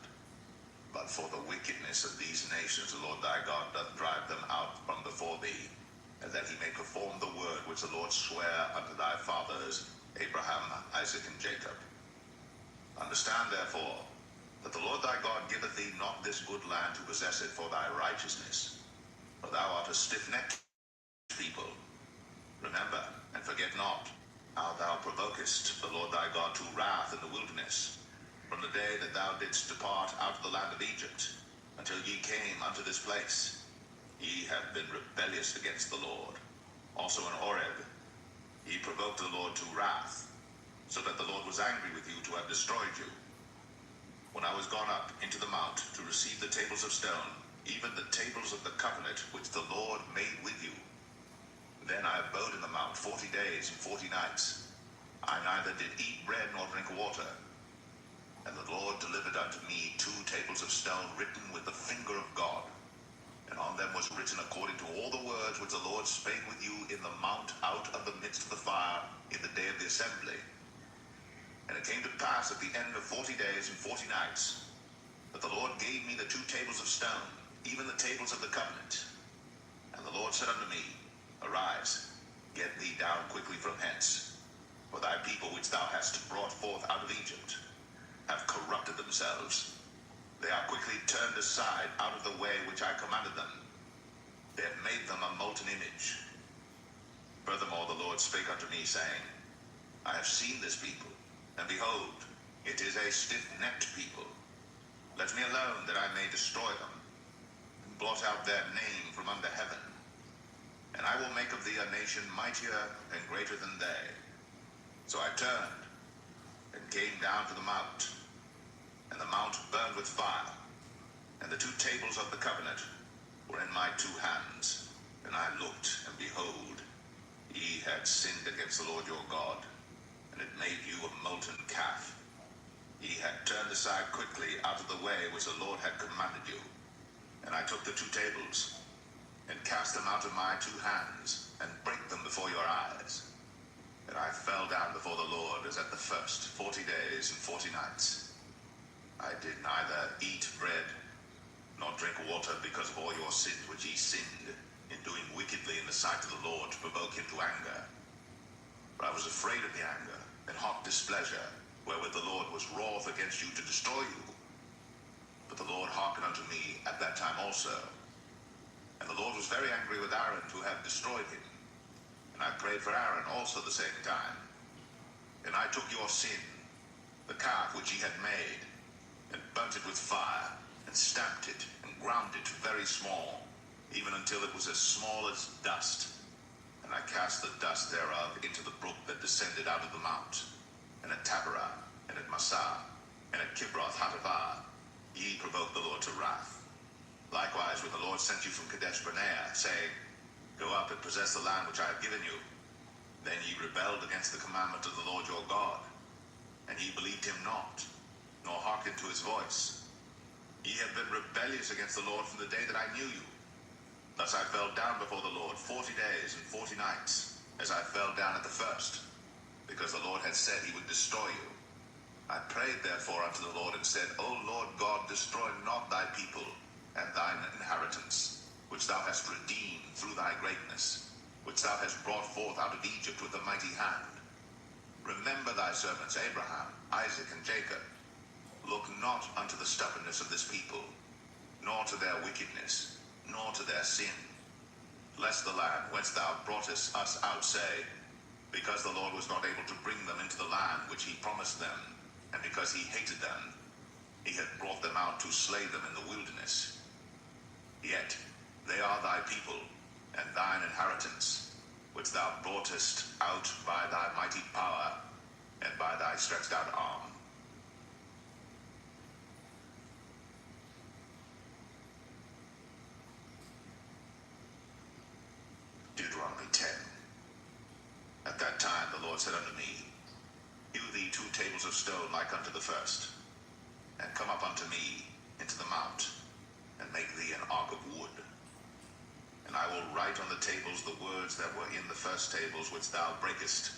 But for the wickedness of these nations the Lord thy God doth drive them out from before thee, and that he may perform the word which the Lord sware unto thy fathers, Abraham, Isaac, and Jacob. Understand therefore, that the Lord thy God giveth thee not this good land to possess it for thy righteousness, for thou art a stiff-necked people. Remember, and forget not, how thou provokest the Lord thy God to wrath in the wilderness, from the day that thou didst depart out of the land of Egypt, until ye came unto this place. Ye have been rebellious against the Lord. Also in Horeb, ye provoked the Lord to wrath, so that the Lord was angry with you to have destroyed you. When I was gone up into the mount to receive the tables of stone, even the tables of the covenant which the Lord made with you, then I abode in the mount 40 days and 40 nights. I neither did eat bread nor drink water. And the Lord delivered unto me 2 tables of stone written with the finger of God. And on them was written according to all the words which the Lord spake with you in the mount out of the midst of the fire in the day of the assembly. And it came to pass at the end of 40 days and 40 nights, that the Lord gave me the 2 tables of stone, even the tables of the covenant. And the Lord said unto me, Arise, get thee down quickly from hence, for thy people which thou hast brought forth out of Egypt have corrupted themselves. They are quickly turned aside out of the way which I commanded them. They have made them a molten image. Furthermore the Lord spake unto me, saying, I have seen this people, and behold, it is a stiff-necked people. Let me alone, that I may destroy them, and blot out their name from under heaven. And I will make of thee a nation mightier and greater than they. So I turned, and came down to the mount, and the mount burned with fire, And the 2 tables of the covenant were in my 2 hands. And I looked, and behold, ye had sinned against the Lord your God, and had made you a molten calf. Ye had turned aside quickly out of the way which the Lord had commanded you. And I took the 2 tables, and cast them out of my 2 hands, and brake them before your eyes. And I fell down before the Lord as at the first 40 days and 40 nights. I did neither eat bread, nor drink water, because of all your sins which ye sinned, in doing wickedly in the sight of the Lord, to provoke him to anger. For I was afraid of the anger, and hot displeasure, wherewith the Lord was wroth against you to destroy you. But the Lord hearkened unto me at that time also. And the Lord was very angry with Aaron to have destroyed him. And I prayed for Aaron also the same time. And I took your sin, the calf which ye had made, and burnt it with fire, and stamped it, and ground it very small, even until it was as small as dust. And I cast the dust thereof into the brook that descended out of the mount. And at Taberah, and at Massah, and at Kibroth Hattaavah, ye provoked the Lord to wrath. Likewise, when the Lord sent you from Kadesh Barnea, saying, Go up and possess the land which I have given you, then ye rebelled against the commandment of the Lord your God, and ye believed him not, nor hearkened to his voice. Ye have been rebellious against the Lord from the day that I knew you. Thus I fell down before the Lord 40 days and 40 nights, as I fell down at the first, because the Lord had said he would destroy you. I prayed therefore unto the Lord, and said, O Lord God, destroy not thy people and thine inheritance, which thou hast redeemed through thy greatness, which thou hast brought forth out of Egypt with a mighty hand. Remember thy servants Abraham, Isaac, and Jacob. Look not unto the stubbornness of this people, nor to their wickedness, nor to their sin. Lest the land whence thou broughtest us out say, Because the Lord was not able to bring them into the land which he promised them, and because he hated them, he had brought them out to slay them in the wilderness. Yet they are thy people, and thine inheritance, which thou broughtest out by thy mighty power, and by thy stretched out arm. Deuteronomy 10. At that time the Lord said unto me, Hew thee 2 tables of stone like unto the first, and come up unto me into the mount, and make thee an ark of wood. And I will write on the tables the words that were in the first tables which thou breakest,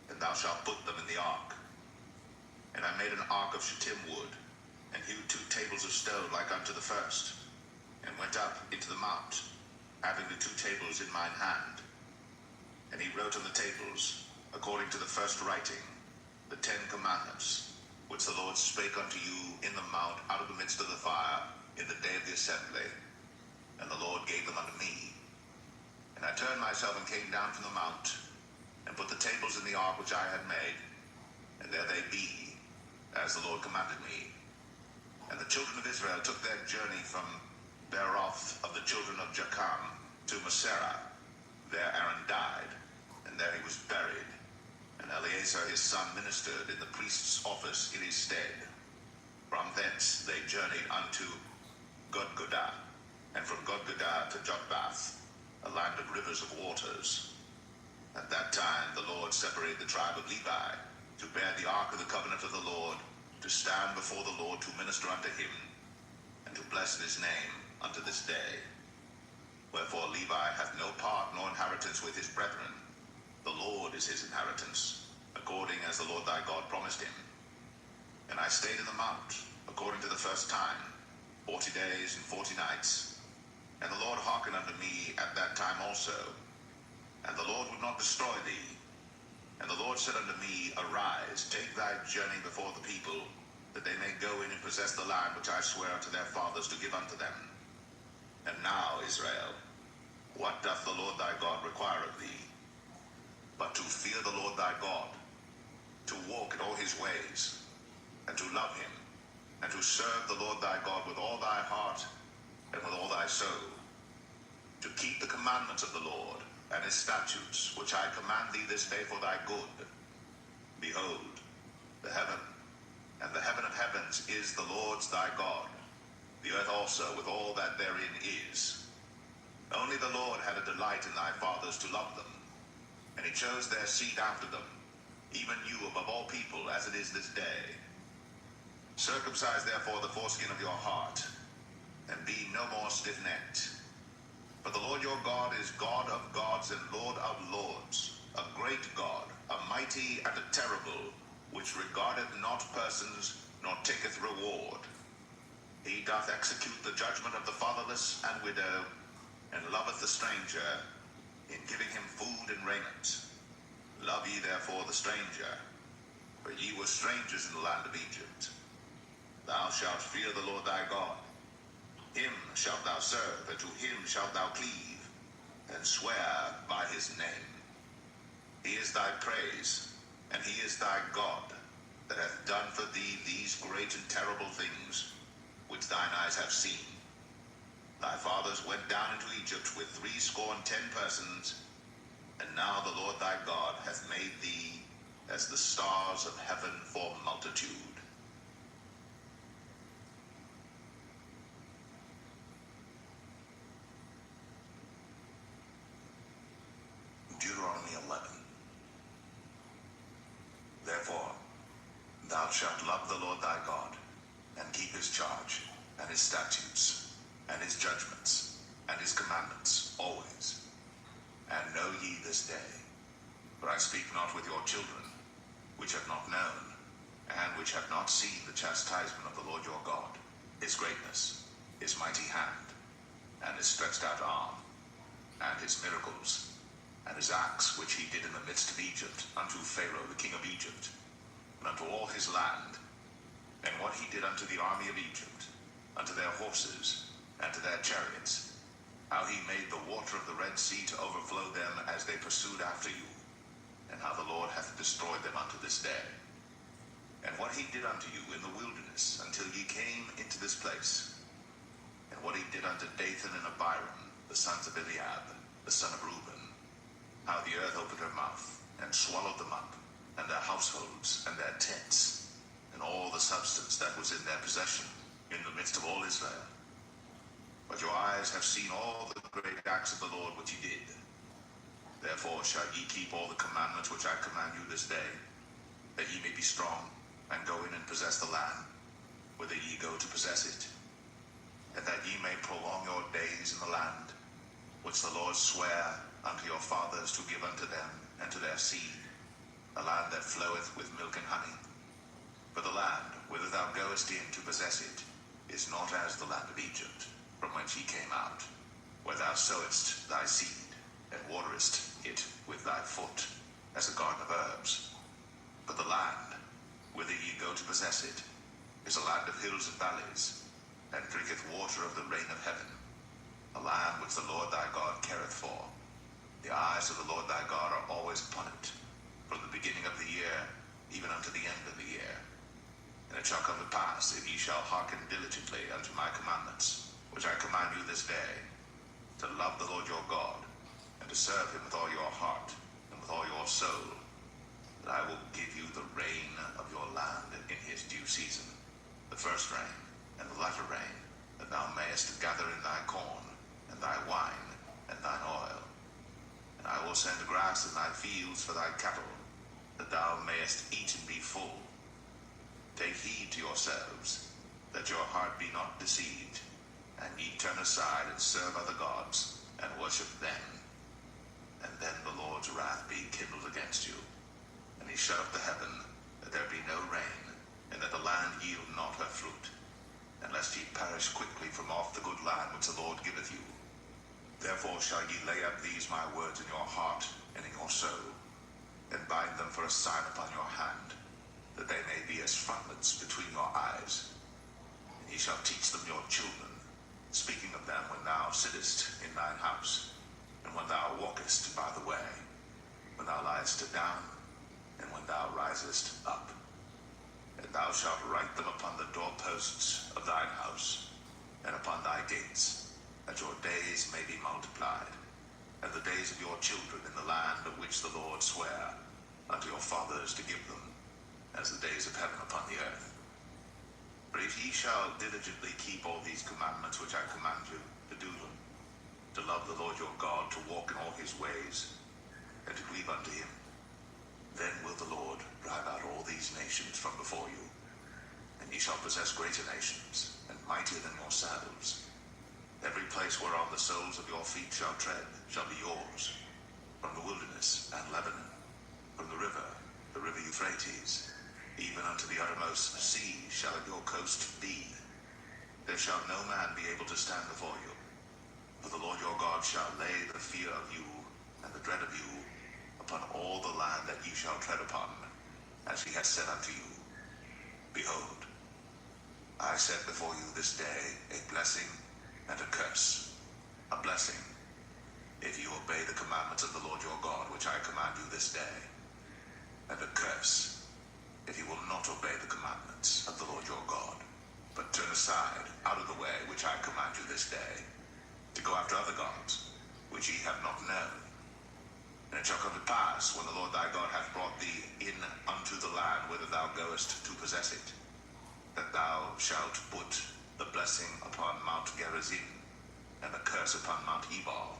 and thou shalt put them in the ark. And I made an ark of shittim wood, and hewed 2 tables of stone like unto the first, and went up into the mount, having the 2 tables in mine hand. And he wrote on the tables, according to the first writing, the 10 commandments, which the Lord spake unto you in the mount out of the midst of the fire in the day of the assembly. And the Lord gave them unto me. And I turned myself and came down from the mount, and put the tables in the ark which I had made, and there they be, as the Lord commanded me. And the children of Israel took their journey from Beeroth of the children of Jacham to Moserah. There Aaron died, and there he was buried. And Eleazar his son ministered in the priest's office in his stead. From thence they journeyed unto Gudgodah, and from Gudgodah to Jotbath, a land of rivers of waters. At that time the Lord separated the tribe of Levi, to bear the ark of the covenant of the Lord, to stand before the Lord to minister unto him, and to bless his name unto this day. Wherefore Levi hath no part nor inheritance with his brethren. The Lord is his inheritance, according as the Lord thy God promised him. And I stayed in the mount, according to the first time, 40 days and 40 nights. And the Lord hearkened unto me at that time also. And the Lord would not destroy thee. And the Lord said unto me, Arise, take thy journey before the people, that they may go in and possess the land which I swear unto their fathers to give unto them. And now, Israel, what doth the Lord thy God require of thee? But to fear the Lord thy God, to walk in all his ways, and to love him, and to serve the Lord thy God with all thy heart and with all thy soul, to keep the commandments of the Lord and his statutes, which I command thee this day for thy good. Behold, the heaven and the heaven of heavens is the Lord's thy God. the earth also with all that therein is. Only the Lord had a delight in thy fathers to love them, and he chose their seed after them, even you above all people, as it is this day. Circumcise therefore the foreskin of your heart, and be no more stiff-necked. For the Lord your God is God of gods and Lord of lords, a great God, a mighty and a terrible, which regardeth not persons, nor taketh reward. He doth execute the judgment of the fatherless and widow, and loveth the stranger, in giving him food and raiment. Love ye therefore the stranger, for ye were strangers in the land of Egypt. Thou shalt fear the Lord thy God. Him shalt thou serve, and to him shalt thou cleave, and swear by his name. He is thy praise, and he is thy God, that hath done for thee these great and terrible things, which thine eyes have seen. Thy fathers went down into Egypt with 70 persons, and now the Lord thy God hath made thee as the stars of heaven for multitude. Deuteronomy 11. Therefore, thou shalt love the Lord thy God, and keep his charge, and his statutes, and his judgments, and his commandments, always. And know ye this day, for I speak not with your children, which have not known, and which have not seen the chastisement of the Lord your God, his greatness, his mighty hand, and his stretched out arm, and his miracles, and his acts which he did in the midst of Egypt, unto Pharaoh the king of Egypt, and unto all his land, and what he did unto the army of Egypt, unto their horses, and to their chariots, how he made the water of the Red Sea to overflow them as they pursued after you, and how the Lord hath destroyed them unto this day, and what he did unto you in the wilderness, until ye came into this place, and what he did unto Dathan and Abiram, the sons of Eliab, the son of Reuben, how the earth opened her mouth, and swallowed them up, and their households, and their tents, and all the substance that was in their possession, in the midst of all Israel. But your eyes have seen all the great acts of the Lord which he did. Therefore shall ye keep all the commandments which I command you this day, that ye may be strong, and go in and possess the land, whither ye go to possess it, and that ye may prolong your days in the land, which the Lord sware unto your fathers to give unto them and to their seed, a land that floweth with milk and honey. For the land whither thou goest in to possess it is not as the land of Egypt, from whence ye came out, where thou sowest thy seed, and waterest it with thy foot, as a garden of herbs. But the land whither ye go to possess it is a land of hills and valleys, and drinketh water of the rain of heaven, a land which the Lord thy God careth for. The eyes of the Lord thy God are always upon it, from the beginning of the year even unto the end of the year. And it shall come to pass, if ye shall hearken diligently unto my commandments, which I command you this day, to love the Lord your God, and to serve him with all your heart, and with all your soul, that I will give you the rain of your land in his due season, the first rain, and the latter rain, that thou mayest gather in thy corn, and thy wine, and thine oil. And I will send grass in thy fields for thy cattle, that thou mayest eat and be full. Take heed to yourselves, that your heart be not deceived, and ye turn aside and serve other gods, and worship them. And then the Lord's wrath be kindled against you, and he shut up the heaven, that there be no rain, and that the land yield not her fruit, unless ye perish quickly from off the good land which the Lord giveth you. Therefore shall ye lay up these my words in your heart and in your soul, and bind them for a sign upon your hand, that they may be as frontlets between your eyes. And ye shall teach them your children, speaking of them when thou sittest in thine house, and when thou walkest by the way, when thou liest down, and when thou risest up. And thou shalt write them upon the doorposts of thine house, and upon thy gates, that your days may be multiplied, and the days of your children in the land of which the Lord sware unto your fathers to give them, as the days of heaven upon the earth. For if ye shall diligently keep all these commandments which I command you, to do them, to love the Lord your God, to walk in all his ways, and to cleave unto him, then will the Lord drive out all these nations from before you, and ye shall possess greater nations, and mightier than yourselves. Every place whereon the soles of your feet shall tread shall be yours, from the wilderness and Lebanon, from the river Euphrates, even unto the uttermost sea shall your coast be. There shall no man be able to stand before you. For the Lord your God shall lay the fear of you and the dread of you upon all the land that ye shall tread upon, as he hath said unto you. Behold, I set before you this day a blessing and a curse. A blessing, if you obey the commandments of the Lord your God, which I command you this day, and a curse, if you will not obey the commandments of the Lord your God, but turn aside out of the way which I command you this day, to go after other gods, which ye have not known. And it shall come to pass, when the Lord thy God hath brought thee in unto the land whither thou goest to possess it, that thou shalt put the blessing upon Mount Gerizim, and the curse upon Mount Ebal.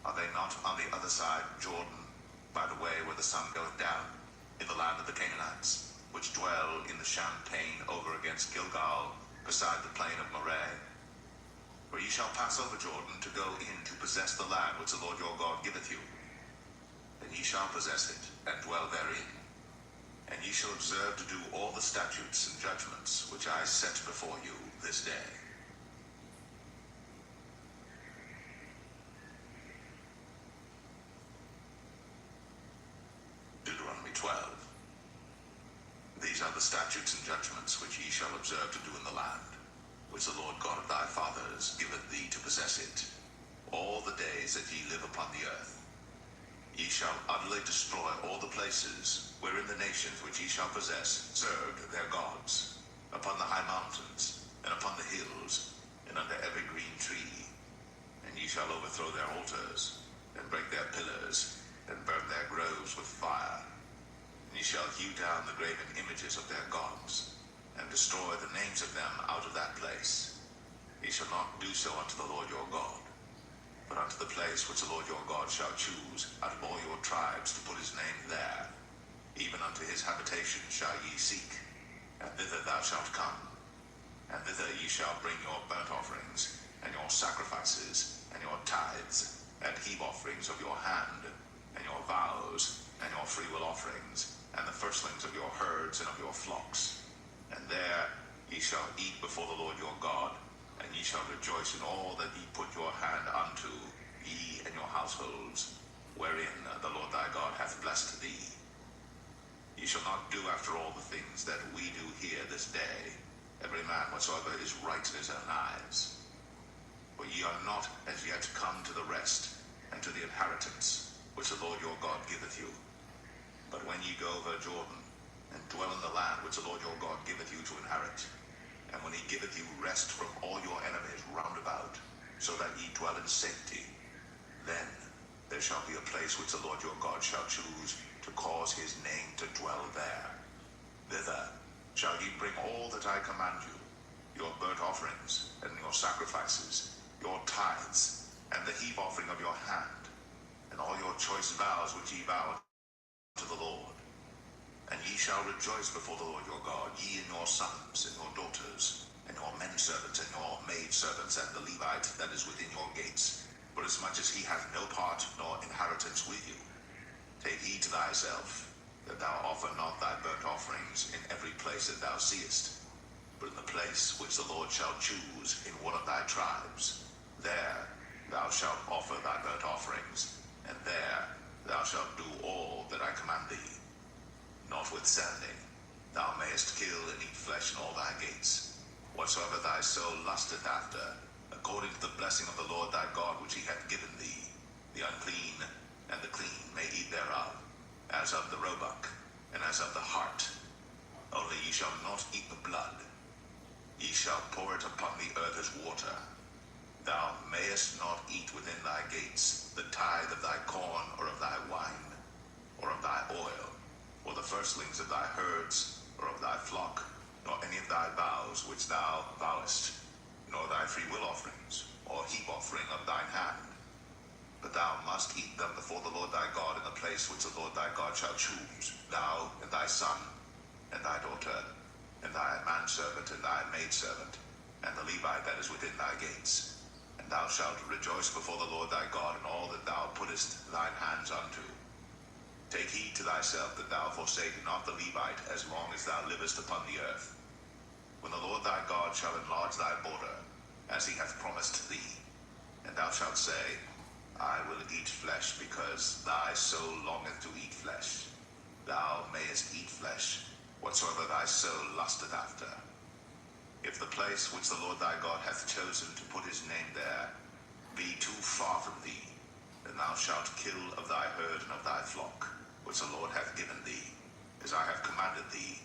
Are they not on the other side Jordan, by the way where the sun goeth down, in the land of the Canaanites, which dwell in the champaign over against Gilgal, beside the plain of Moreh? For ye shall pass over Jordan to go in to possess the land which the Lord your God giveth you. And ye shall possess it, and dwell therein. And ye shall observe to do all the statutes and judgments which I set before you this day. Deuteronomy 12. These are the statutes and judgments which ye shall observe to do in the land, which the Lord God of thy fathers giveth thee to possess it, all the days that ye live upon the earth. Ye shall utterly destroy all the places wherein the nations which ye shall possess served their gods, upon the high mountains, and upon the hills, and under every green tree. And ye shall overthrow their altars, and break their pillars, and burn their groves with fire. And ye shall hew down the graven images of their gods, and destroy the names of them out of that place. Ye shall not do so unto the Lord your God, but unto the place which the Lord your God shall choose out of all your tribes to put his name there, even unto his habitation shall ye seek, and thither thou shalt come. And thither ye shall bring your burnt offerings, and your sacrifices, and your tithes, and heave offerings of your hand, and your vows, and your freewill offerings, and the firstlings of your herds and of your flocks. And there ye shall eat before the Lord your God, and ye shall rejoice in all that ye put your hand unto, ye and your households, wherein the Lord thy God hath blessed thee. Ye shall not do after all the things that we do here this day, every man whatsoever is right in his own eyes. For ye are not as yet come to the rest, and to the inheritance which the Lord your God giveth you. But when ye go over Jordan, and dwell in the land which the Lord your God giveth you to inherit, and when he giveth you rest from all your enemies round about, so that ye dwell in safety, then there shall be a place which the Lord your God shall choose to cause his name to dwell there. Thither shall ye bring all that I command you, your burnt offerings, and your sacrifices, your tithes, and the heave offering of your hand, and all your choice vows which ye vow to the Lord. And ye shall rejoice before the Lord your God, ye and your sons and your daughters, and your menservants and your maidservants, and the Levite that is within your gates, forasmuch as he hath no part nor inheritance with you. Take heed to thyself, that thou offer not thy burnt offerings in every place that thou seest, but in the place which the Lord shall choose in one of thy tribes. There thou shalt offer thy burnt offerings, and there thou shalt do all that I command thee. Notwithstanding, thou mayest kill and eat flesh in all thy gates, whatsoever thy soul lusteth after, according to the blessing of the Lord thy God which he hath given thee. The unclean and the clean may eat thereof, as of the roebuck, and as of the hart. Only ye shall not eat the blood. Ye shall pour it upon the earth as water. Thou mayest not eat within thy gates the tithe of thy corn, or of thy wine, or of thy oil, or the firstlings of thy herds, or of thy flock, nor any of thy vows which thou vowest, nor thy freewill offerings, or heap offering of thine hand. But thou must eat them before the Lord thy God in the place which the Lord thy God shall choose, thou and thy son, and thy daughter, and thy manservant, and thy maidservant, and the Levite that is within thy gates. And thou shalt rejoice before the Lord thy God in all that thou puttest thine hands unto. Take heed to thyself that thou forsake not the Levite as long as thou livest upon the earth. When the Lord thy God shall enlarge thy border, as he hath promised thee, and thou shalt say, I will eat flesh, because thy soul longeth to eat flesh. Thou mayest eat flesh, whatsoever thy soul lusteth after. If the place which the Lord thy God hath chosen to put his name there be too far from thee, then thou shalt kill of thy herd and of thy flock, which the Lord hath given thee, as I have commanded thee,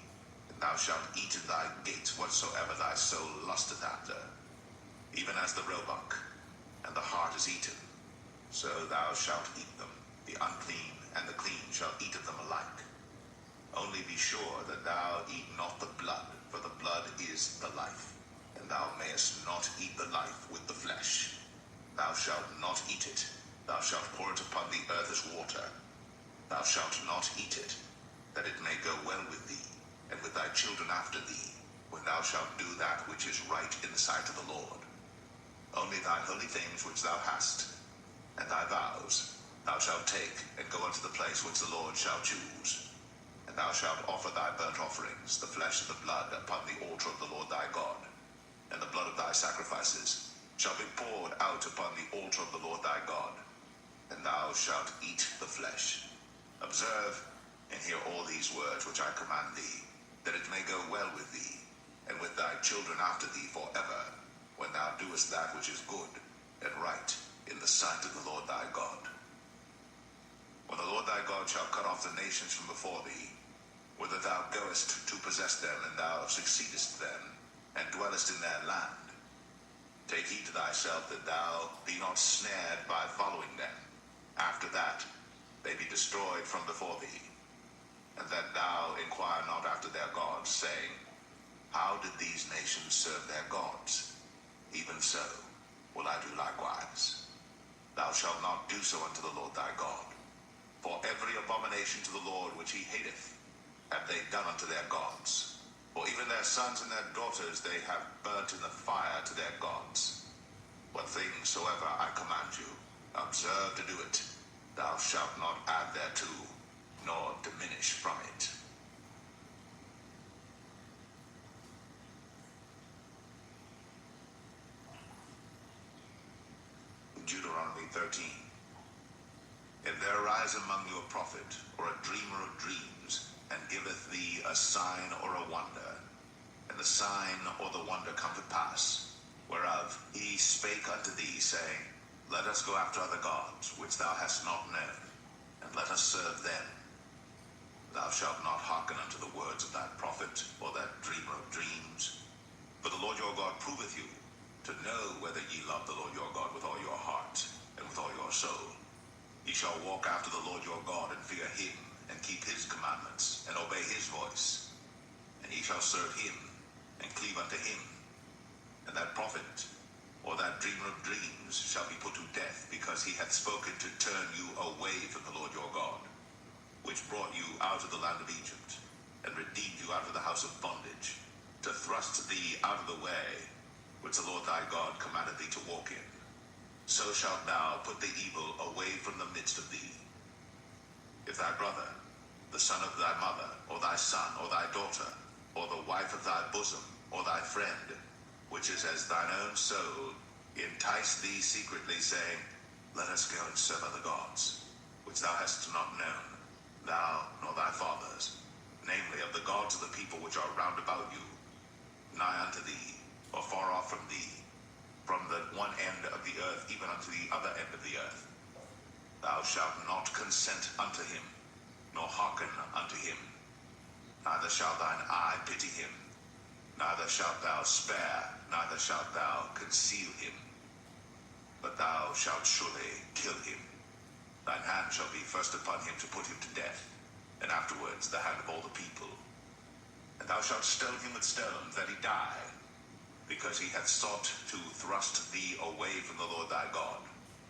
and thou shalt eat in thy gates whatsoever thy soul lusteth after, even as the roebuck and the hart is eaten. So thou shalt eat them. The unclean and the clean shall eat of them alike. Only be sure that thou eat not the blood, for the blood is the life, and thou mayest not eat the life with the flesh. Thou shalt not eat it. Thou shalt pour it upon the earth as water. Thou shalt not eat it, that it may go well with thee, and with thy children after thee, when thou shalt do that which is right in the sight of the Lord. Only thy holy things which thou hast, and thy vows, thou shalt take, and go unto the place which the Lord shall choose. And thou shalt offer thy burnt offerings, the flesh and the blood, upon the altar of the Lord thy God. And the blood of thy sacrifices shall be poured out upon the altar of the Lord thy God. And thou shalt eat the flesh. Observe and hear all these words which I command thee, that it may go well with thee, and with thy children after thee forever, when thou doest that which is good and right in the sight of the Lord thy God. When the Lord thy God shall cut off the nations from before thee, whither thou goest to possess them, and thou succeedest them, and dwellest in their land, take heed to thyself that thou be not snared by following them, after that they be destroyed from before thee, and that thou inquire not after their gods, saying, How did these nations serve their gods? Even so will I do likewise. Thou shalt not do so unto the Lord thy God. For every abomination to the Lord which he hateth have they done unto their gods. For even their sons and their daughters they have burnt in the fire to their gods. What things soever I command you, observe to do it. Thou shalt not add thereto, nor diminish from it. Deuteronomy 13. If there arise among you a prophet, or a dreamer of dreams, and giveth thee a sign or a wonder, and the sign or the wonder come to pass, whereof he spake unto thee, saying, Let us go after other gods, which thou hast not known, and let us serve them. Thou shalt not hearken unto the words of that prophet, or that dreamer of dreams. For the Lord your God proveth you, to know whether ye love the Lord your God with all your heart, and with all your soul. Ye shall walk after the Lord your God, and fear him, and keep his commandments, and obey his voice. And ye shall serve him, and cleave unto him. And that prophet, or that dreamer of dreams, shall be put to death, because he hath spoken to turn you away from the Lord your God, which brought you out of the land of Egypt, and redeemed you out of the house of bondage, to thrust thee out of the way, which the Lord thy God commanded thee to walk in. So shalt thou put the evil away from the midst of thee. If thy brother, the son of thy mother, or thy son, or thy daughter, or the wife of thy bosom, or thy friend, which is as thine own soul, entice thee secretly, saying, Let us go and serve other gods, which thou hast not known, thou nor thy fathers, namely of the gods of the people which are round about you, nigh unto thee, or far off from thee, from the one end of the earth even unto the other end of the earth. Thou shalt not consent unto him, nor hearken unto him. Neither shall thine eye pity him, neither shalt thou spare, neither shalt thou conceal him. But thou shalt surely kill him. Thine hand shall be first upon him to put him to death, and afterwards the hand of all the people. And thou shalt stone him with stones, that he die, because he hath sought to thrust thee away from the Lord thy God,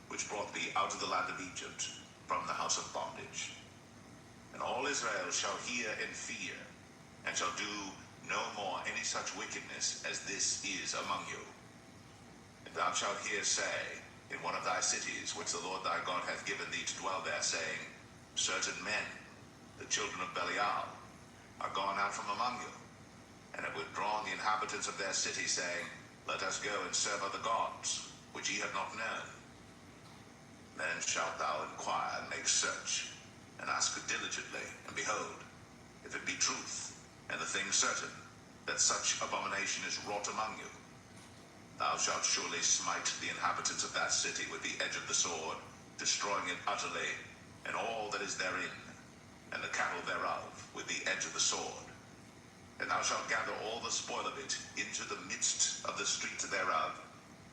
which brought thee out of the land of Egypt, from the house of bondage. And all Israel shall hear and fear, and shall do no more any such wickedness as this is among you. And thou shalt hear say, in one of thy cities, which the Lord thy God hath given thee to dwell there, saying, certain men, the children of Belial, are gone out from among you, and have withdrawn the inhabitants of their city, saying, let us go and serve other gods, which ye have not known. Then shalt thou inquire and make search, and ask diligently, and behold, if it be truth, and the thing certain, that such abomination is wrought among you, thou shalt surely smite the inhabitants of that city with the edge of the sword, destroying it utterly, and all that is therein, and the cattle thereof, with the edge of the sword. And thou shalt gather all the spoil of it into the midst of the street thereof,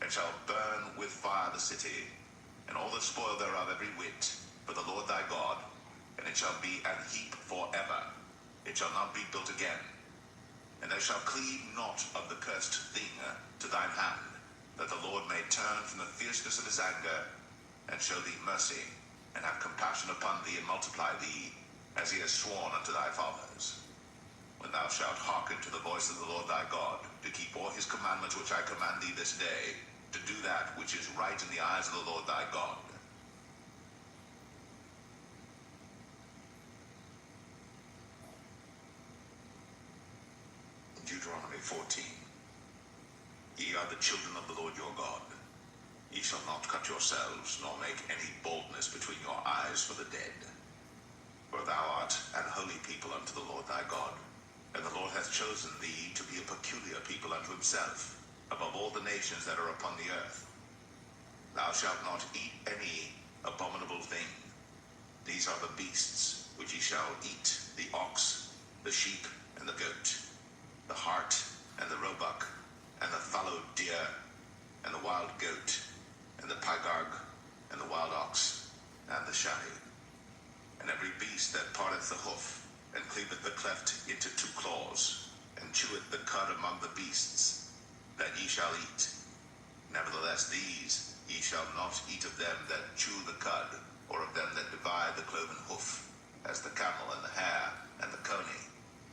and shalt burn with fire the city, and all the spoil thereof every whit, for the Lord thy God, and it shall be an heap forever. It shall not be built again. And thou shalt cleave not of the cursed thing to thine hand, that the Lord may turn from the fierceness of his anger, and show thee mercy, and have compassion upon thee, and multiply thee, as he has sworn unto thy fathers. When thou shalt hearken to the voice of the Lord thy God, to keep all his commandments which I command thee this day, to do that which is right in the eyes of the Lord thy God. Deuteronomy 14. Ye are the children of the Lord your God. Ye shall not cut yourselves, nor make any boldness between your eyes for the dead. For thou art an holy people unto the Lord thy God, and the Lord hath chosen thee to be a peculiar people unto himself, above all the nations that are upon the earth. Thou shalt not eat any abominable thing. These are the beasts which ye shall eat, the ox, the sheep, and the goat, the hart, and the roebuck, and the fallow deer, and the wild goat, and the pygarg, and the wild ox, and the shammy, and every beast that parteth the hoof, and cleaveth the cleft into two claws, and cheweth the cud among the beasts, that ye shall eat. Nevertheless these ye shall not eat of them that chew the cud, or of them that divide the cloven hoof, as the camel, and the hare, and the coney.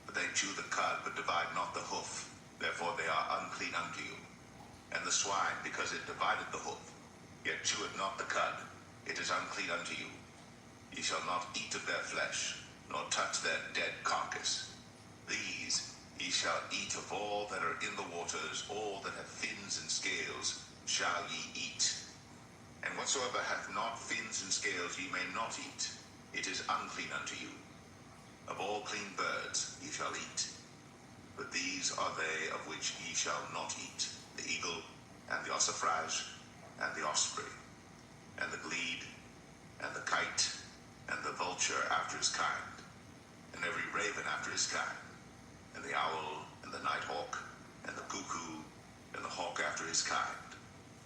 For they chew the cud, but divide not the hoof, therefore they are unclean unto you. And the swine, because it divided the hoof, yet cheweth not the cud, it is unclean unto you. Ye shall not eat of their flesh, nor touch their dead carcass. These ye shall eat of all that are in the waters, all that have fins and scales shall ye eat. And whatsoever hath not fins and scales ye may not eat, it is unclean unto you. Of all clean birds ye shall eat, but these are they of which ye shall not eat: the eagle, and the ossifrage, and the osprey, and the glede, and the kite, and the vulture after his kind, and every raven after his kind, and the owl, and the nighthawk, and the cuckoo, and the hawk after his kind,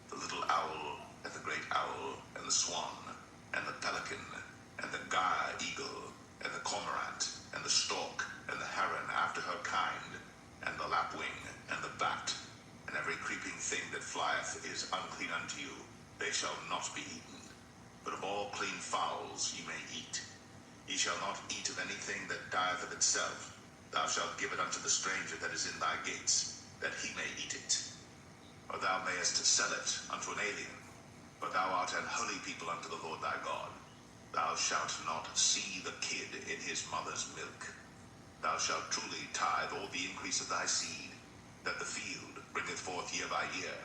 the little owl, and the great owl, and the swan, and the pelican, and the eagle, and the cormorant, and the stork, and the heron after her kind, and the lapwing, and the bat, and every creeping thing that flieth is unclean unto you. They shall not be eaten. But of all clean fowls ye may eat. Ye shall not eat of anything that dieth of itself. Thou shalt give it unto the stranger that is in thy gates, that he may eat it. Or thou mayest sell it unto an alien. For thou art an holy people unto the Lord thy God. Thou shalt not see the kid in his mother's milk. Thou shalt truly tithe all the increase of thy seed, that the field bringeth forth year by year.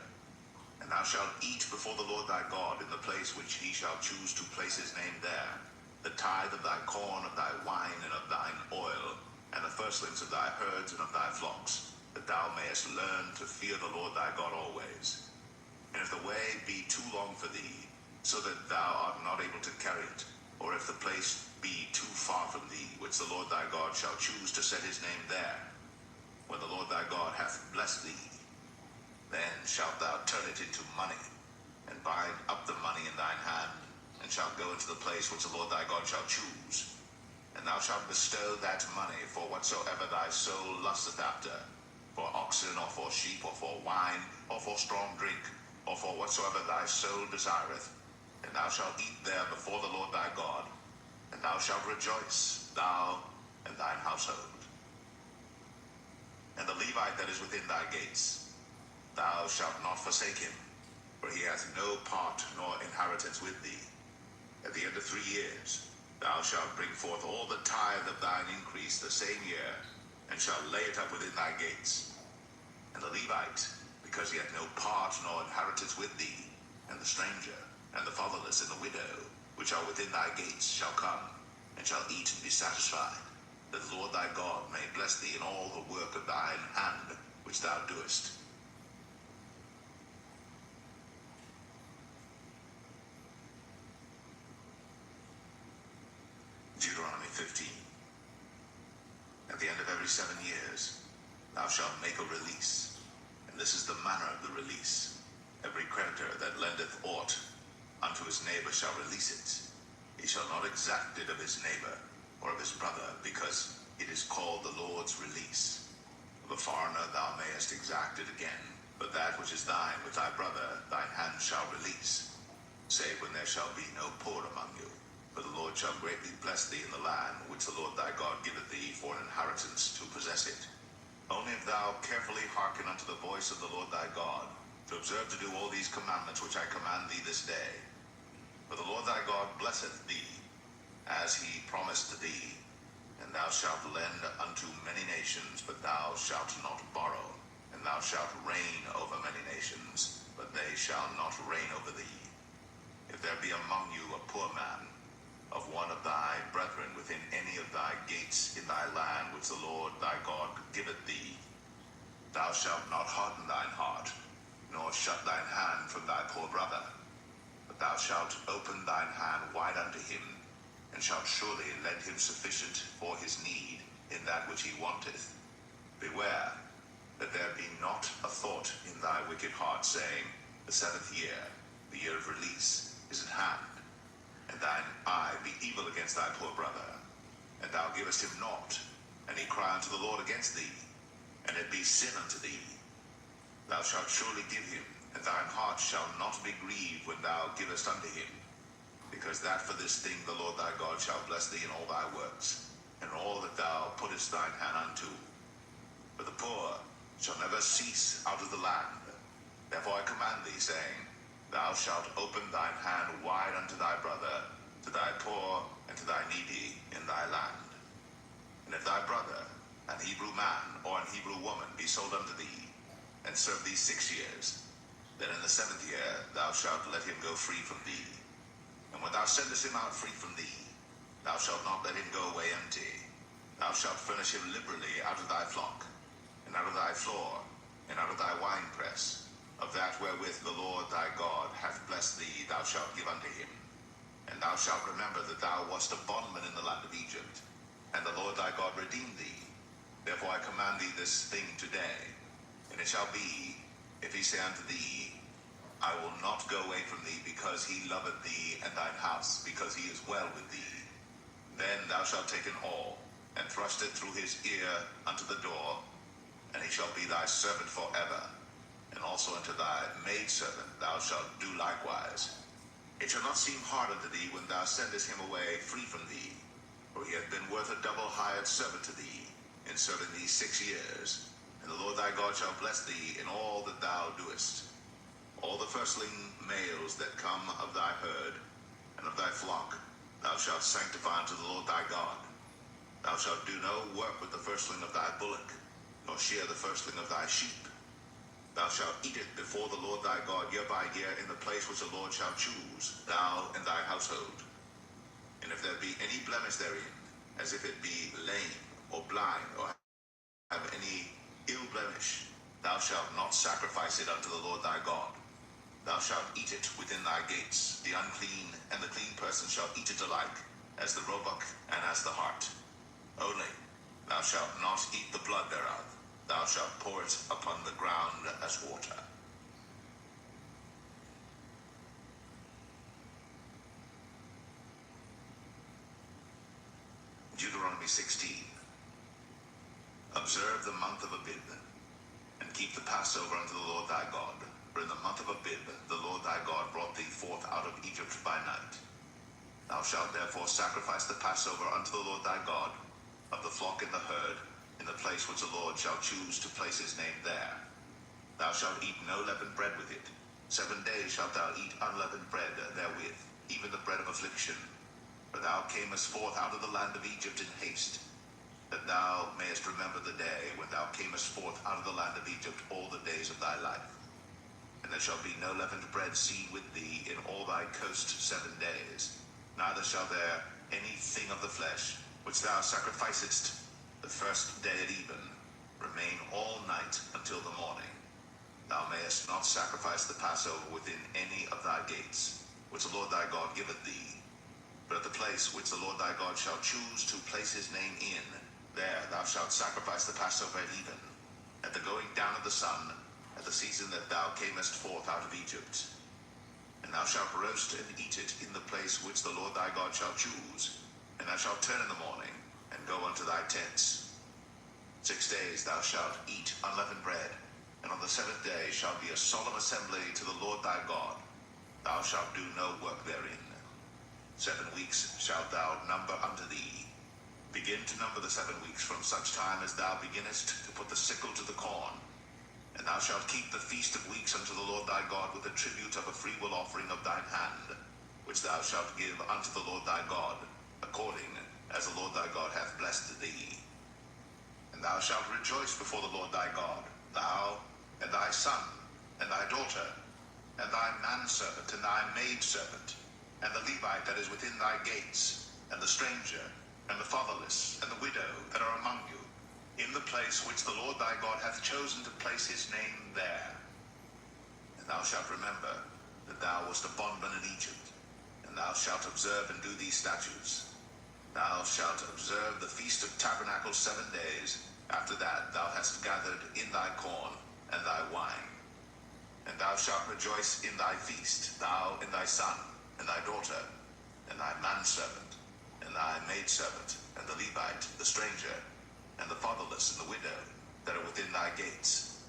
And thou shalt eat before the Lord thy God in the place which he shall choose to place his name there, the tithe of thy corn, of thy wine, and of thine oil, and the firstlings of thy herds and of thy flocks, that thou mayest learn to fear the Lord thy God always. And if the way be too long for thee, so that thou art not able to carry it, or if the place be too far from thee, which the Lord thy God shall choose to set his name there, when the Lord thy God hath blessed thee, then shalt thou turn it into money, and bind up the money in thine hand, and shalt go into the place which the Lord thy God shall choose. And thou thou shalt bestow that money for whatsoever thy soul lusteth after, for oxen, or for sheep, or for wine, or for strong drink, or for whatsoever thy soul desireth. And thou shalt eat there before the Lord thy God, and thou shalt rejoice, thou and thine household. And the Levite that is within thy gates, thou shalt not forsake him, for he hath no part nor inheritance with thee. At the end of 3 years thou shalt bring forth all the tithe of thine increase the same year, and shalt lay it up within thy gates. And the Levite, because he hath no part nor inheritance with thee, and the stranger, and the fatherless, and the widow, which are within thy gates, shall come, and shall eat and be satisfied, that the Lord thy God may bless thee in all the work of thine hand which thou doest. Deuteronomy 15. At the end of every 7 years thou shalt make a release, and this is the manner of the release. Every creditor that lendeth aught unto his neighbor shall release it. He shall not exact it of his neighbor or of his brother, because it is called the Lord's release. Of a foreigner thou mayest exact it again, but that which is thine with thy brother thine hand shall release, save when there shall be no poor among you. For the Lord shall greatly bless thee in the land which the Lord thy God giveth thee for an inheritance to possess it. Only if thou carefully hearken unto the voice of the Lord thy God, to observe to do all these commandments which I command thee this day. For the Lord thy God blesseth thee, as he promised to thee, and thou shalt lend unto many nations, but thou shalt not borrow. And thou shalt reign over many nations, but they shall not reign over thee. If there be among you a poor man, of one of thy brethren within any of thy gates in thy land which the Lord thy God giveth thee, thou shalt not harden thine heart, nor shut thine hand from thy poor brother, but thou shalt open thine hand wide unto him, and shalt surely lend him sufficient for his need in that which he wanteth. Beware that there be not a thought in thy wicked heart, saying, the 7th year, the year of release, is at hand, and thine eye be evil against thy poor brother, and thou givest him naught, and he cry unto the Lord against thee, and it be sin unto thee. Thou shalt surely give him, and thine heart shall not be grieved when thou givest unto him, because that for this thing the Lord thy God shall bless thee in all thy works, and all that thou puttest thine hand unto. For the poor shall never cease out of the land. Therefore I command thee, saying, thou shalt open thine hand wide unto thy brother, to thy poor, and to thy needy in thy land. And if thy brother, an Hebrew man or an Hebrew woman, be sold unto thee, and serve thee 6 years, then in the 7th year thou shalt let him go free from thee. And when thou sendest him out free from thee, thou shalt not let him go away empty. Thou shalt furnish him liberally out of thy flock, and out of thy floor, and out of thy winepress. Of that wherewith the Lord thy God hath blessed thee, thou shalt give unto him. And thou shalt remember that thou wast a bondman in the land of Egypt, and the Lord thy God redeemed thee. Therefore I command thee this thing today. And it shall be, if he say unto thee, I will not go away from thee, because he loveth thee and thine house, because he is well with thee, then thou shalt take an awl, and thrust it through his ear unto the door, and he shall be thy servant forever. And also unto thy maidservant thou shalt do likewise. It shall not seem hard unto thee when thou sendest him away free from thee, for he hath been worth a double hired servant to thee, in serving thee 6 years. And the Lord thy God shall bless thee in all that thou doest. All the firstling males that come of thy herd, and of thy flock, thou shalt sanctify unto the Lord thy God. Thou shalt do no work with the firstling of thy bullock, nor shear the firstling of thy sheep. Thou shalt eat it before the Lord thy God year by year in the place which the Lord shall choose, thou and thy household. And if there be any blemish therein, as if it be lame, or blind, or have any ill blemish, thou shalt not sacrifice it unto the Lord thy God. Thou shalt eat it within thy gates. The unclean and the clean person shall eat it alike, as the roebuck and as the hart. Only thou shalt not eat the blood thereof. Thou shalt pour it upon the ground as water. Deuteronomy 16. Observe the month of Abib, and keep the Passover unto the Lord thy God. For in the month of Abib the Lord thy God brought thee forth out of Egypt by night. Thou shalt therefore sacrifice the Passover unto the Lord thy God, of the flock and the herd, in the place which the Lord shall choose to place his name there. Thou shalt eat no leavened bread with it. 7 days shalt thou eat unleavened bread therewith, even the bread of affliction. For thou camest forth out of the land of Egypt in haste, that thou mayest remember the day when thou camest forth out of the land of Egypt all the days of thy life. And there shall be no leavened bread seen with thee in all thy coast 7 days, neither shall there anything of the flesh, which thou sacrificedst the first day at even, remain all night until the morning. Thou mayest not sacrifice the Passover within any of thy gates, which the Lord thy God giveth thee. But at the place which the Lord thy God shall choose to place his name in, there thou shalt sacrifice the Passover at even, at the going down of the sun, at the season that thou camest forth out of Egypt. And thou shalt roast and eat it in the place which the Lord thy God shall choose. And thou shalt turn in the morning, and go unto thy tents. 6 days thou shalt eat unleavened bread, and on the 7th day shall be a solemn assembly to the Lord thy God. Thou shalt do no work therein. 7 weeks shalt thou number unto thee. Begin to number the 7 weeks from such time as thou beginnest to put the sickle to the corn. And thou shalt keep the feast of weeks unto the Lord thy God with a tribute of a freewill offering of thine hand, which thou shalt give unto the Lord thy God, according as the Lord thy God hath blessed thee. And thou shalt rejoice before the Lord thy God, thou, and thy son, and thy daughter, and thy manservant, and thy maidservant, and the Levite that is within thy gates, and the stranger, and the fatherless, and the widow that are among you, in the place which the Lord thy God hath chosen to place his name there. And thou shalt remember that thou wast a bondman in Egypt, and thou shalt observe and do these statutes. Thou shalt observe the Feast of Tabernacles 7 days. After that thou hast gathered in thy corn and thy wine. And thou shalt rejoice in thy feast, thou and thy son, and thy daughter, and thy manservant, and thy maidservant, and the Levite, the stranger, and the fatherless, and the widow, that are within thy gates.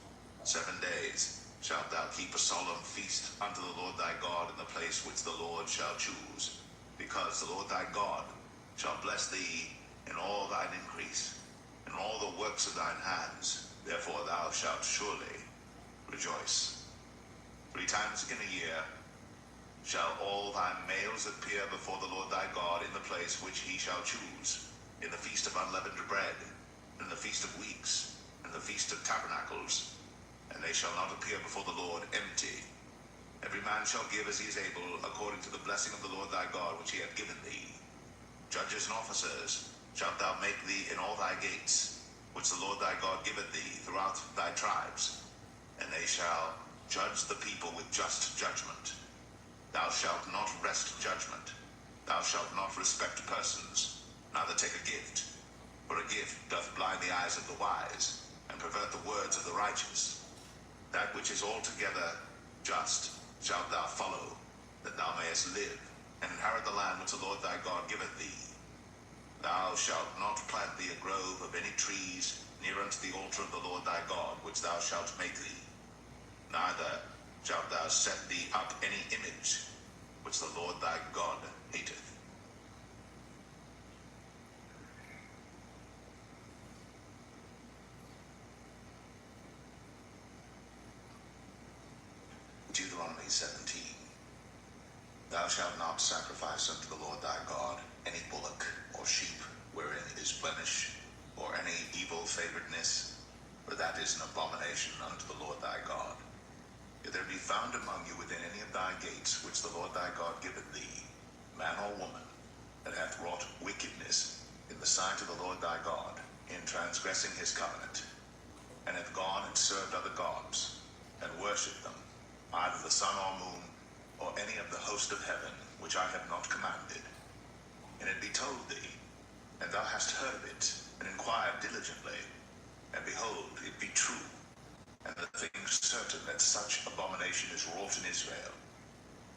7 days shalt thou keep a solemn feast unto the Lord thy God in the place which the Lord shall choose, because the Lord thy God shall bless thee in all thine increase, in all the works of thine hands. Therefore thou shalt surely rejoice. 3 times in a year shall all thy males appear before the Lord thy God in the place which he shall choose, in the feast of unleavened bread, in the feast of weeks, and the feast of tabernacles. And they shall not appear before the Lord empty. Every man shall give as he is able, according to the blessing of the Lord thy God which he hath given thee. Judges and officers shalt thou make thee in all thy gates, which the Lord thy God giveth thee throughout thy tribes. And they shall judge the people with just judgment. Thou shalt not wrest judgment. Thou shalt not respect persons, neither take a gift. For a gift doth blind the eyes of the wise, and pervert the words of the righteous. That which is altogether just shalt thou follow, that thou mayest live, and inherit the land which the Lord thy God giveth thee. Thou shalt not plant thee a grove of any trees near unto the altar of the Lord thy God, which thou shalt make thee. Neither shalt thou set thee up any image, which the Lord thy God hateth. Deuteronomy 17. Thou shalt not sacrifice unto the Lord thy God any bullock or sheep wherein is blemish, or any evil favoredness, for that is an abomination unto the Lord thy God. If there be found among you within any of thy gates which the Lord thy God giveth thee, man or woman, that hath wrought wickedness in the sight of the Lord thy God, in transgressing his covenant, and hath gone and served other gods, and worshipped them, either the sun or moon, or any of the host of heaven, which I have not commanded, and it be told thee, and thou hast heard of it, and inquired diligently, and behold, it be true, and the thing certain that such abomination is wrought in Israel,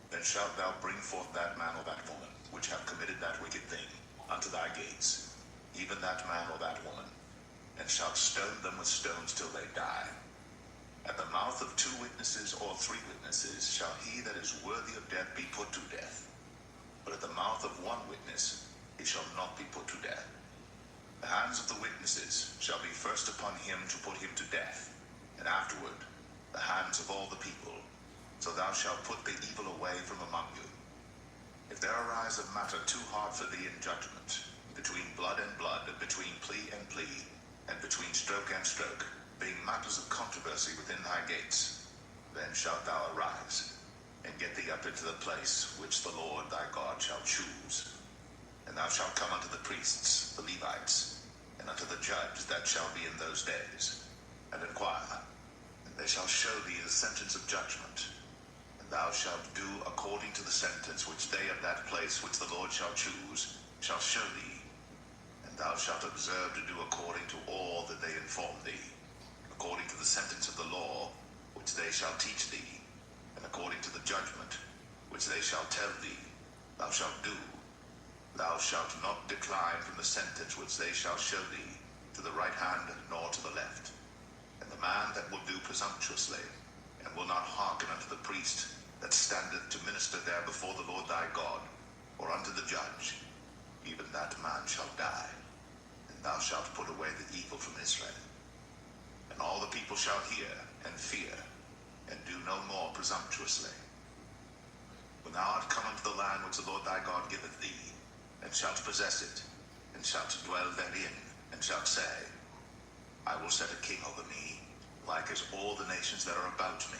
then shalt thou bring forth that man or that woman, which have committed that wicked thing, unto thy gates, even that man or that woman, and shalt stone them with stones till they die. At the mouth of 2 witnesses or 3 witnesses shall he that is worthy of death be put to death. But at the mouth of 1 witness he shall not be put to death. The hands of the witnesses shall be first upon him to put him to death, and afterward the hands of all the people. So thou shalt put the evil away from among you. If there arise a matter too hard for thee in judgment, between blood and blood, and between plea and plea, and between stroke and stroke, being matters of controversy within thy gates, then shalt thou arise, and get thee up into the place which the Lord thy God shall choose. And thou shalt come unto the priests, the Levites, and unto the judge that shall be in those days, and inquire, and they shall show thee the sentence of judgment. And thou shalt do according to the sentence which they of that place which the Lord shall choose shall show thee. And thou shalt observe to do according to all that they inform thee, according to the sentence of the law which they shall teach thee, and according to the judgment which they shall tell thee, thou shalt do. Thou shalt not decline from the sentence which they shall show thee, to the right hand nor to the left. And the man that will do presumptuously, and will not hearken unto the priest that standeth to minister there before the Lord thy God, or unto the judge, even that man shall die. And thou shalt put away the evil from Israel. And all the people shall hear and fear, and do no more presumptuously. When thou art come unto the land which the Lord thy God giveth thee, and shalt possess it, and shalt dwell therein, and shalt say, I will set a king over me, like as all the nations that are about me.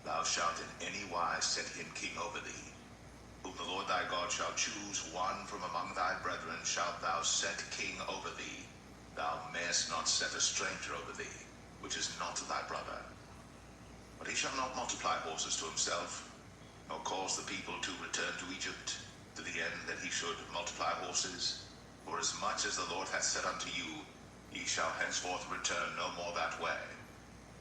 Thou shalt in any wise set him king over thee. Whom the Lord thy God shall choose, one from among thy brethren shalt thou set king over thee. Thou mayest not set a stranger over thee, which is not thy brother. But he shall not multiply horses to himself, nor cause the people to return to Egypt, to the end that he should multiply horses. For as much as the Lord hath said unto you, ye shall henceforth return no more that way.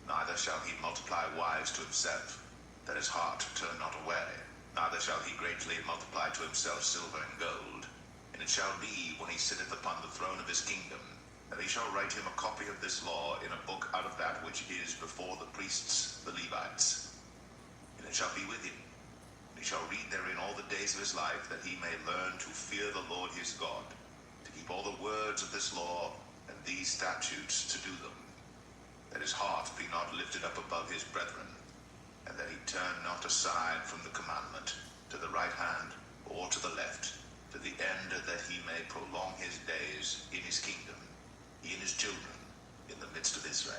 Neither shall he multiply wives to himself, that his heart turn not away. Neither shall he greatly multiply to himself silver and gold. And it shall be, when he sitteth upon the throne of his kingdom, that he shall write him a copy of this law in a book out of that which is before the priests, the Levites. And it shall be with him. He shall read therein all the days of his life, that he may learn to fear the Lord his God, to keep all the words of this law and these statutes to do them, that his heart be not lifted up above his brethren, and that he turn not aside from the commandment to the right hand or to the left, to the end that he may prolong his days in his kingdom, he and his children in the midst of Israel.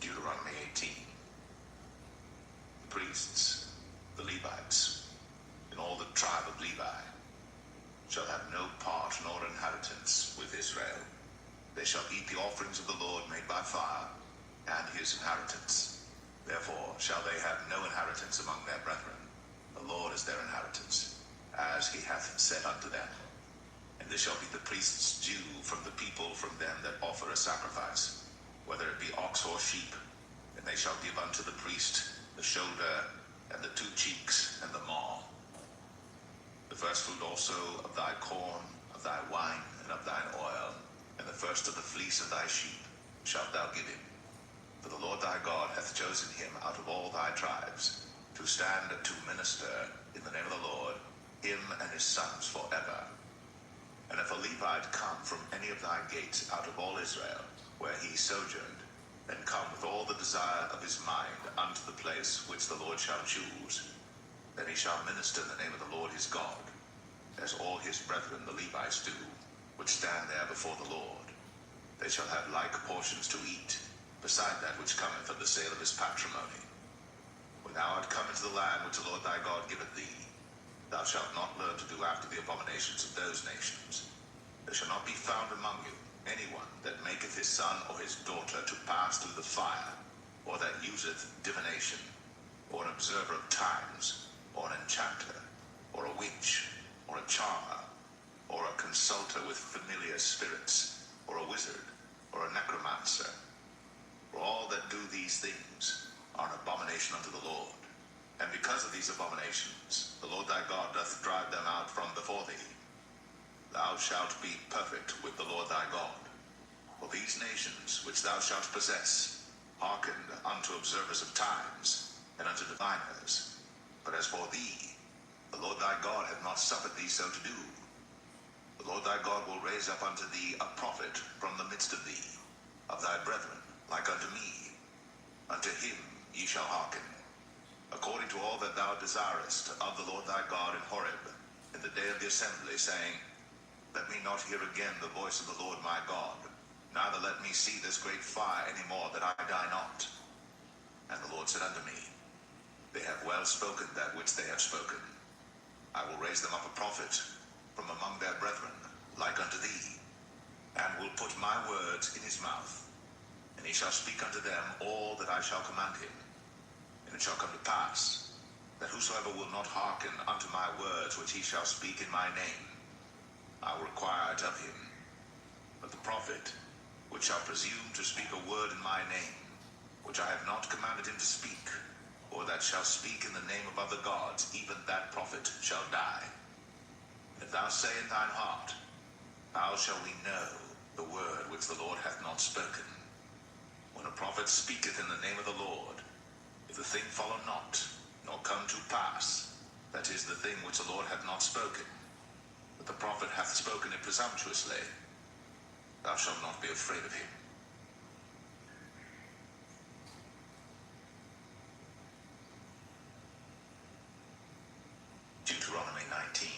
Deuteronomy 18. The priests, the Levites, and all the tribe of Levi shall have no part nor inheritance with Israel. They shall eat the offerings of the Lord made by fire, and his inheritance. Therefore shall they have no inheritance among their brethren. The Lord is their inheritance, as he hath said unto them. And this shall be the priest's due from the people, from them that offer a sacrifice, whether it be ox or sheep. And they shall give unto the priest the shoulder, and the 2 cheeks, and the maw. The first fruit also of thy corn, of thy wine, and of thine oil, and the first of the fleece of thy sheep shalt thou give him. For the Lord thy God hath chosen him out of all thy tribes, to stand to minister in the name of the Lord, him and his sons forever. And if a Levite come from any of thy gates out of all Israel, where he sojourned, then come with all the desire of his mind unto the place which the Lord shall choose, then he shall minister in the name of the Lord his God, as all his brethren the Levites do, which stand there before the Lord. They shall have like portions to eat, beside that which cometh of the sale of his patrimony. When thou art come into the land which the Lord thy God giveth thee, thou shalt not learn to do after the abominations of those nations. There shall not be found among you anyone that maketh his son or his daughter to pass through the fire, or that useth divination, or an observer of times, or an enchanter, or a witch, or a charmer, or a consulter with familiar spirits, or a wizard, or a necromancer. For all that do these things are an abomination abomination unto the Lord. And because of these abominations, the Lord thy God doth drive them out from before thee. Thou shalt be perfect with the Lord thy God. For these nations which thou shalt possess hearkened unto observers of times, and unto diviners. But as for thee, the Lord thy God hath not suffered thee so to do. The Lord thy God will raise up unto thee a prophet from the midst of thee, of thy brethren, like unto me. Unto him ye shall hearken, according to all that thou desirest of the Lord thy God in Horeb, in the day of the assembly, saying, Let me not hear again the voice of the Lord my God, neither let me see this great fire any more, that I die not. And the Lord said unto me, They have well spoken that which they have spoken. I will raise them up a prophet from among their brethren, like unto thee, and will put my words in his mouth, and he shall speak unto them all that I shall command him. And it shall come to pass, that whosoever will not hearken unto my words which he shall speak in my name, I will require it of him. But the prophet which shall presume to speak a word in my name, which I have not commanded him to speak, or that shall speak in the name of other gods, even that prophet shall die. And if thou say in thine heart, How shall we know the word which the Lord hath not spoken? When a prophet speaketh in the name of the Lord, if the thing follow not, nor come to pass, that is the thing which the Lord hath not spoken, but the prophet hath spoken it presumptuously, thou shalt not be afraid of him. Deuteronomy 19.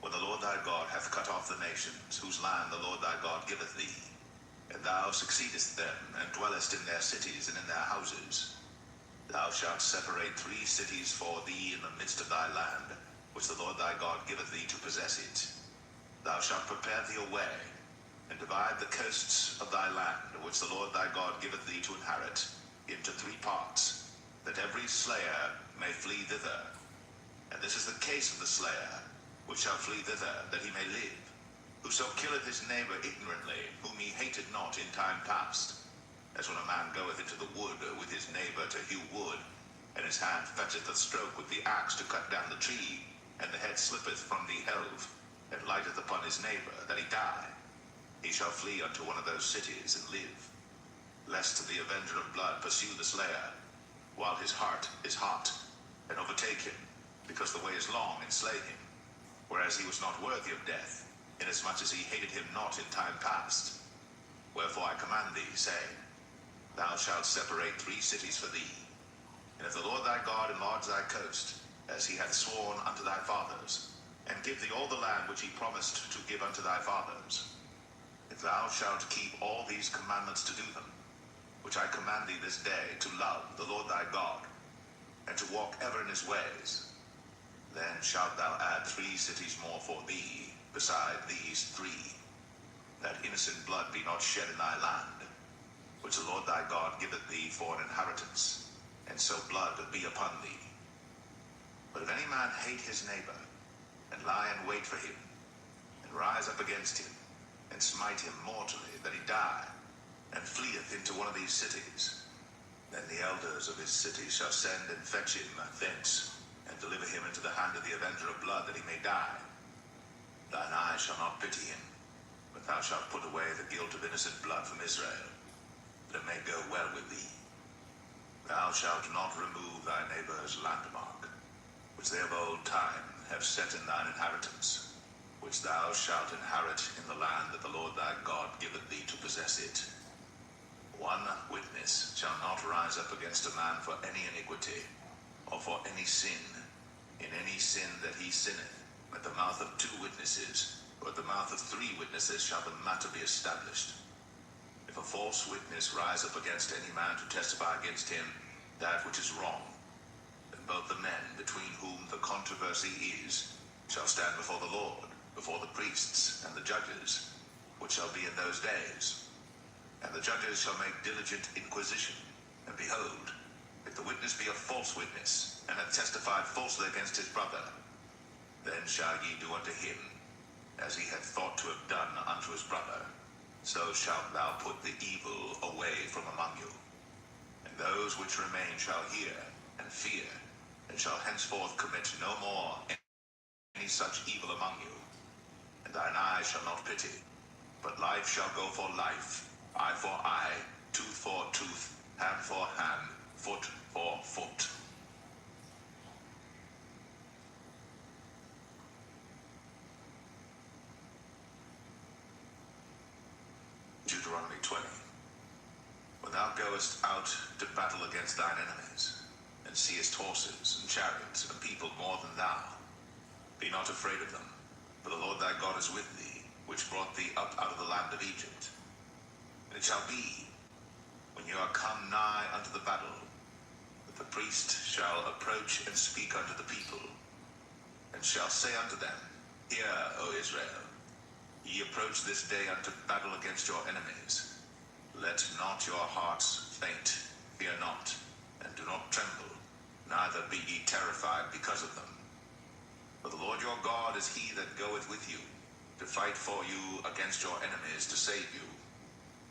When the Lord thy God hath cut off the nations, whose land the Lord thy God giveth thee, and thou succeedest them, and dwellest in their cities and in their houses, thou shalt separate 3 cities for thee in the midst of thy land, which the Lord thy God giveth thee to possess it. Thou shalt prepare thee a way, and divide the coasts of thy land, which the Lord thy God giveth thee to inherit, into 3 parts, that every slayer may flee thither. And this is the case of the slayer, which shall flee thither, that he may live. Whoso killeth his neighbor ignorantly, whom he hated not in time past, as when a man goeth into the wood with his neighbor to hew wood, and his hand fetcheth a stroke with the axe to cut down the tree, and the head slippeth from the helve, and lighteth upon his neighbor, that he die. He shall flee unto one of those cities and live, lest the avenger of blood pursue the slayer, while his heart is hot, and overtake him, because the way is long, and slay him, whereas he was not worthy of death, inasmuch as he hated him not in time past. Wherefore I command thee, saying, Thou shalt separate 3 cities for thee. And if the Lord thy God enlarge thy coast, as he hath sworn unto thy fathers, and give thee all the land which he promised to give unto thy fathers, if thou shalt keep all these commandments to do them, which I command thee this day, to love the Lord thy God, and to walk ever in his ways, then shalt thou add 3 cities more for thee, beside these 3, that innocent blood be not shed in thy land, which the Lord thy God giveth thee for an inheritance, and so blood be upon thee. But if any man hate his neighbor, and lie in wait for him, and rise up against him, and smite him mortally, that he die, and fleeth into one of these cities, then the elders of his city shall send and fetch him thence, and deliver him into the hand of the avenger of blood, that he may die. Thine eye shall not pity him, but thou shalt put away the guilt of innocent blood from Israel, that it may go well with thee. Thou shalt not remove thy neighbor's landmark, which they of old time have set in thine inheritance, which thou shalt inherit in the land that the Lord thy God giveth thee to possess it. 1 witness shall not rise up against a man for any iniquity, or for any sin. In any sin that he sinneth, at the mouth of 2 witnesses, or at the mouth of 3 witnesses shall the matter be established. If a false witness rise up against any man to testify against him that which is wrong, then both the men between whom the controversy is shall stand before the Lord, before the priests and the judges, which shall be in those days. And the judges shall make diligent inquisition, and behold, if the witness be a false witness, and hath testified falsely against his brother, then shall ye do unto him as he hath thought to have done unto his brother. So shalt thou put the evil away from among you. And Those which remain shall hear and fear, and shall henceforth commit no more any such evil among you. And thine eye shall not pity, but life shall go for life, eye for eye, tooth for tooth, hand for hand, foot for foot. Deuteronomy 20. When thou goest out to battle against thine enemies, and seest horses and chariots and a people more than thou, be not afraid of them, for the Lord thy God is with thee, which brought thee up out of the land of Egypt. And it shall be, when you are come nigh unto the battle, that the priest shall approach and speak unto the people, and shall say unto them, Hear, O Israel, ye approach this day unto battle against your enemies. Let not your hearts faint, fear not, and do not tremble, neither be ye terrified because of them. For the Lord your God is he that goeth with you, to fight for you against your enemies, to save you.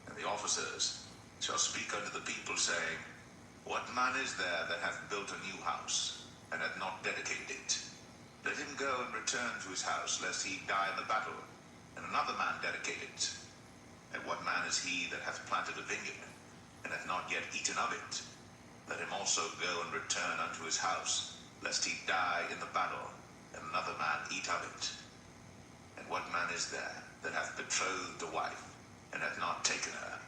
And the officers shall speak unto the people, saying, What man is there that hath built a new house, and hath not dedicated it? Let him go and return to his house, lest he die in the battle, and another man dedicate it. And what man is he that hath planted a vineyard, and hath not yet eaten of it? Let him also go and return unto his house, lest he die in the battle, and another man eat of it. And what man is there that hath betrothed a wife, and hath not taken her?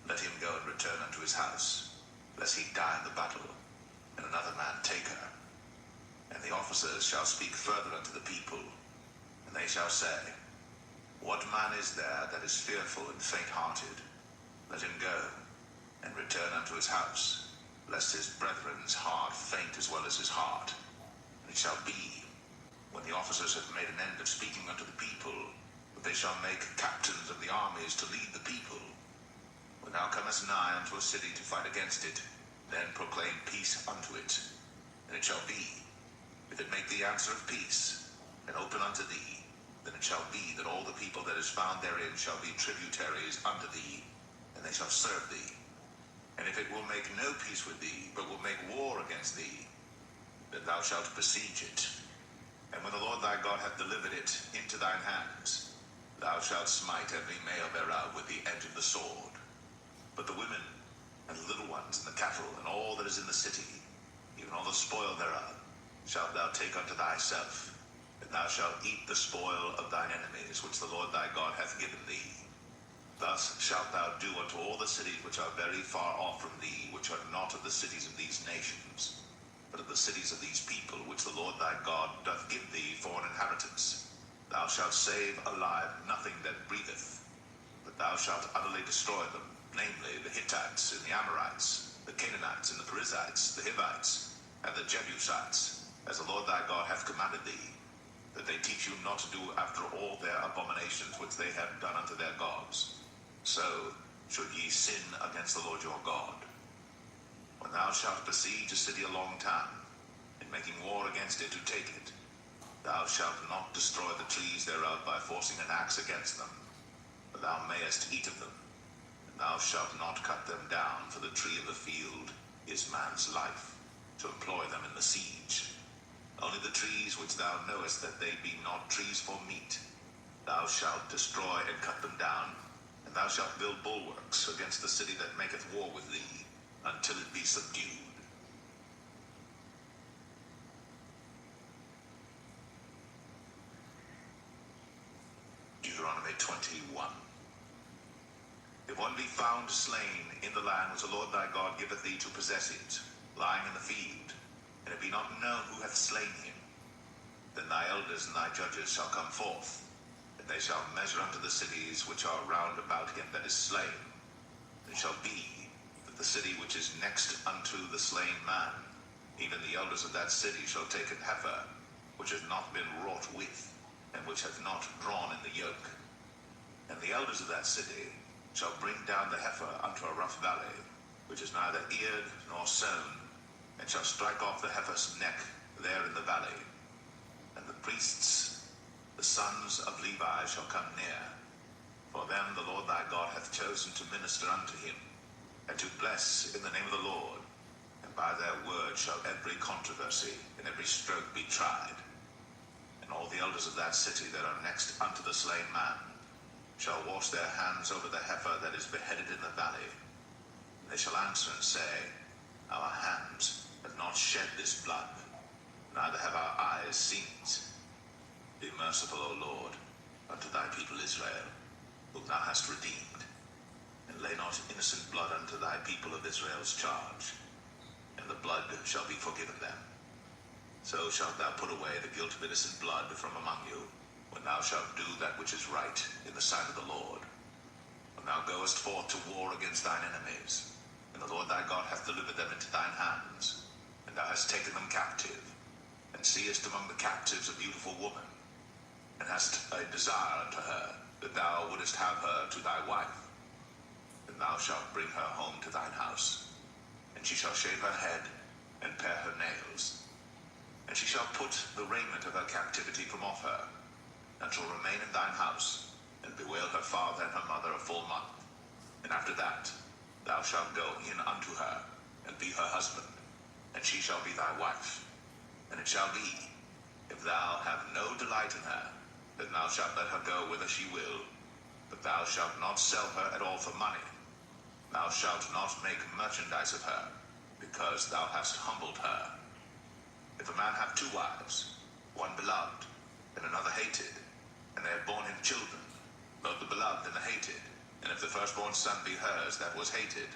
Let him go and return unto his house, lest he die in the battle, and another man take her. And the officers shall speak further unto the people, and they shall say, What man is there that is fearful and faint-hearted? Let him go and return unto his house, lest his brethren's heart faint as well as his heart. And it shall be, when the officers have made an end of speaking unto the people, that they shall make captains of the armies to lead the people. When thou comest nigh unto a city to fight against it, then proclaim peace unto it. And it shall be, if it make thee answer of peace, and open unto thee, then it shall be that all the people that is found therein shall be tributaries unto thee, and they shall serve thee. And if it will make no peace with thee, but will make war against thee, then thou shalt besiege it. And when the Lord thy God hath delivered it into thine hands, thou shalt smite every male thereof with the edge of the sword. But the women, and the little ones, and the cattle, and all that is in the city, even all the spoil thereof, shalt thou take unto thyself. And thou shalt eat the spoil of thine enemies, which the Lord thy God hath given thee. Thus shalt thou do unto all the cities which are very far off from thee, which are not of the cities of these nations, but of the cities of these people, which the Lord thy God doth give thee for an inheritance. Thou shalt save alive nothing that breatheth, but thou shalt utterly destroy them, namely the Hittites, and the Amorites, the Canaanites, and the Perizzites, the Hivites, and the Jebusites, as the Lord thy God hath commanded thee, that they teach you not to do after all their abominations which they have done unto their gods. So should ye sin against the Lord your God. When thou shalt besiege a city a long time, in making war against it to take it, thou shalt not destroy the trees thereof by forcing an axe against them, but thou mayest eat of them. And thou shalt not cut them down, for the tree of the field is man's life, to employ them in the siege. Only the trees which thou knowest that they be not trees for meat, thou shalt destroy and cut them down, and thou shalt build bulwarks against the city that maketh war with thee, until it be subdued. Deuteronomy 21. If one be found slain in the land which the Lord thy God giveth thee to possess it, lying in the field, and it be not known who hath slain him, then thy elders and thy judges shall come forth, and they shall measure unto the cities which are round about him that is slain. It shall be that the city which is next unto the slain man, even the elders of that city shall take an heifer, which hath not been wrought with, and which hath not drawn in the yoke. And the elders of that city shall bring down the heifer unto a rough valley, which is neither eared nor sown, and shall strike off the heifer's neck there in the valley. And the priests, the sons of Levi, shall come near, for them the Lord thy God hath chosen to minister unto him, and to bless in the name of the Lord, by their word shall every controversy and every stroke be tried. And all the elders of that city that are next unto the slain man shall wash their hands over the heifer that is beheaded in the valley. And they shall answer and say, Our hands have not shed this blood, neither have our eyes seen it. Be merciful, O Lord, unto thy people Israel, whom thou hast redeemed, and lay not innocent blood unto thy people of Israel's charge, and the blood shall be forgiven them. So shalt thou put away the guilt of innocent blood from among you, when thou shalt do that which is right in the sight of the Lord. When thou goest forth to war against thine enemies, and the Lord thy God hath delivered them into thine hands, and thou hast taken them captive, and seest among the captives a beautiful woman, and hast a desire unto her, that thou wouldest have her to thy wife, then thou shalt bring her home to thine house, and she shall shave her head, and pare her nails, and she shall put the raiment of her captivity from off her, and shall remain in thine house, and bewail her father and her mother a full month. And after that thou shalt go in unto her, and be her husband, and she shall be thy wife. And it shall be, if thou have no delight in her, then thou shalt let her go whither she will, but thou shalt not sell her at all for money. Thou shalt not make merchandise of her, because thou hast humbled her. If a man have two wives, one beloved, and another hated, and they have borne him children, both the beloved and the hated, and if the firstborn son be hers that was hated,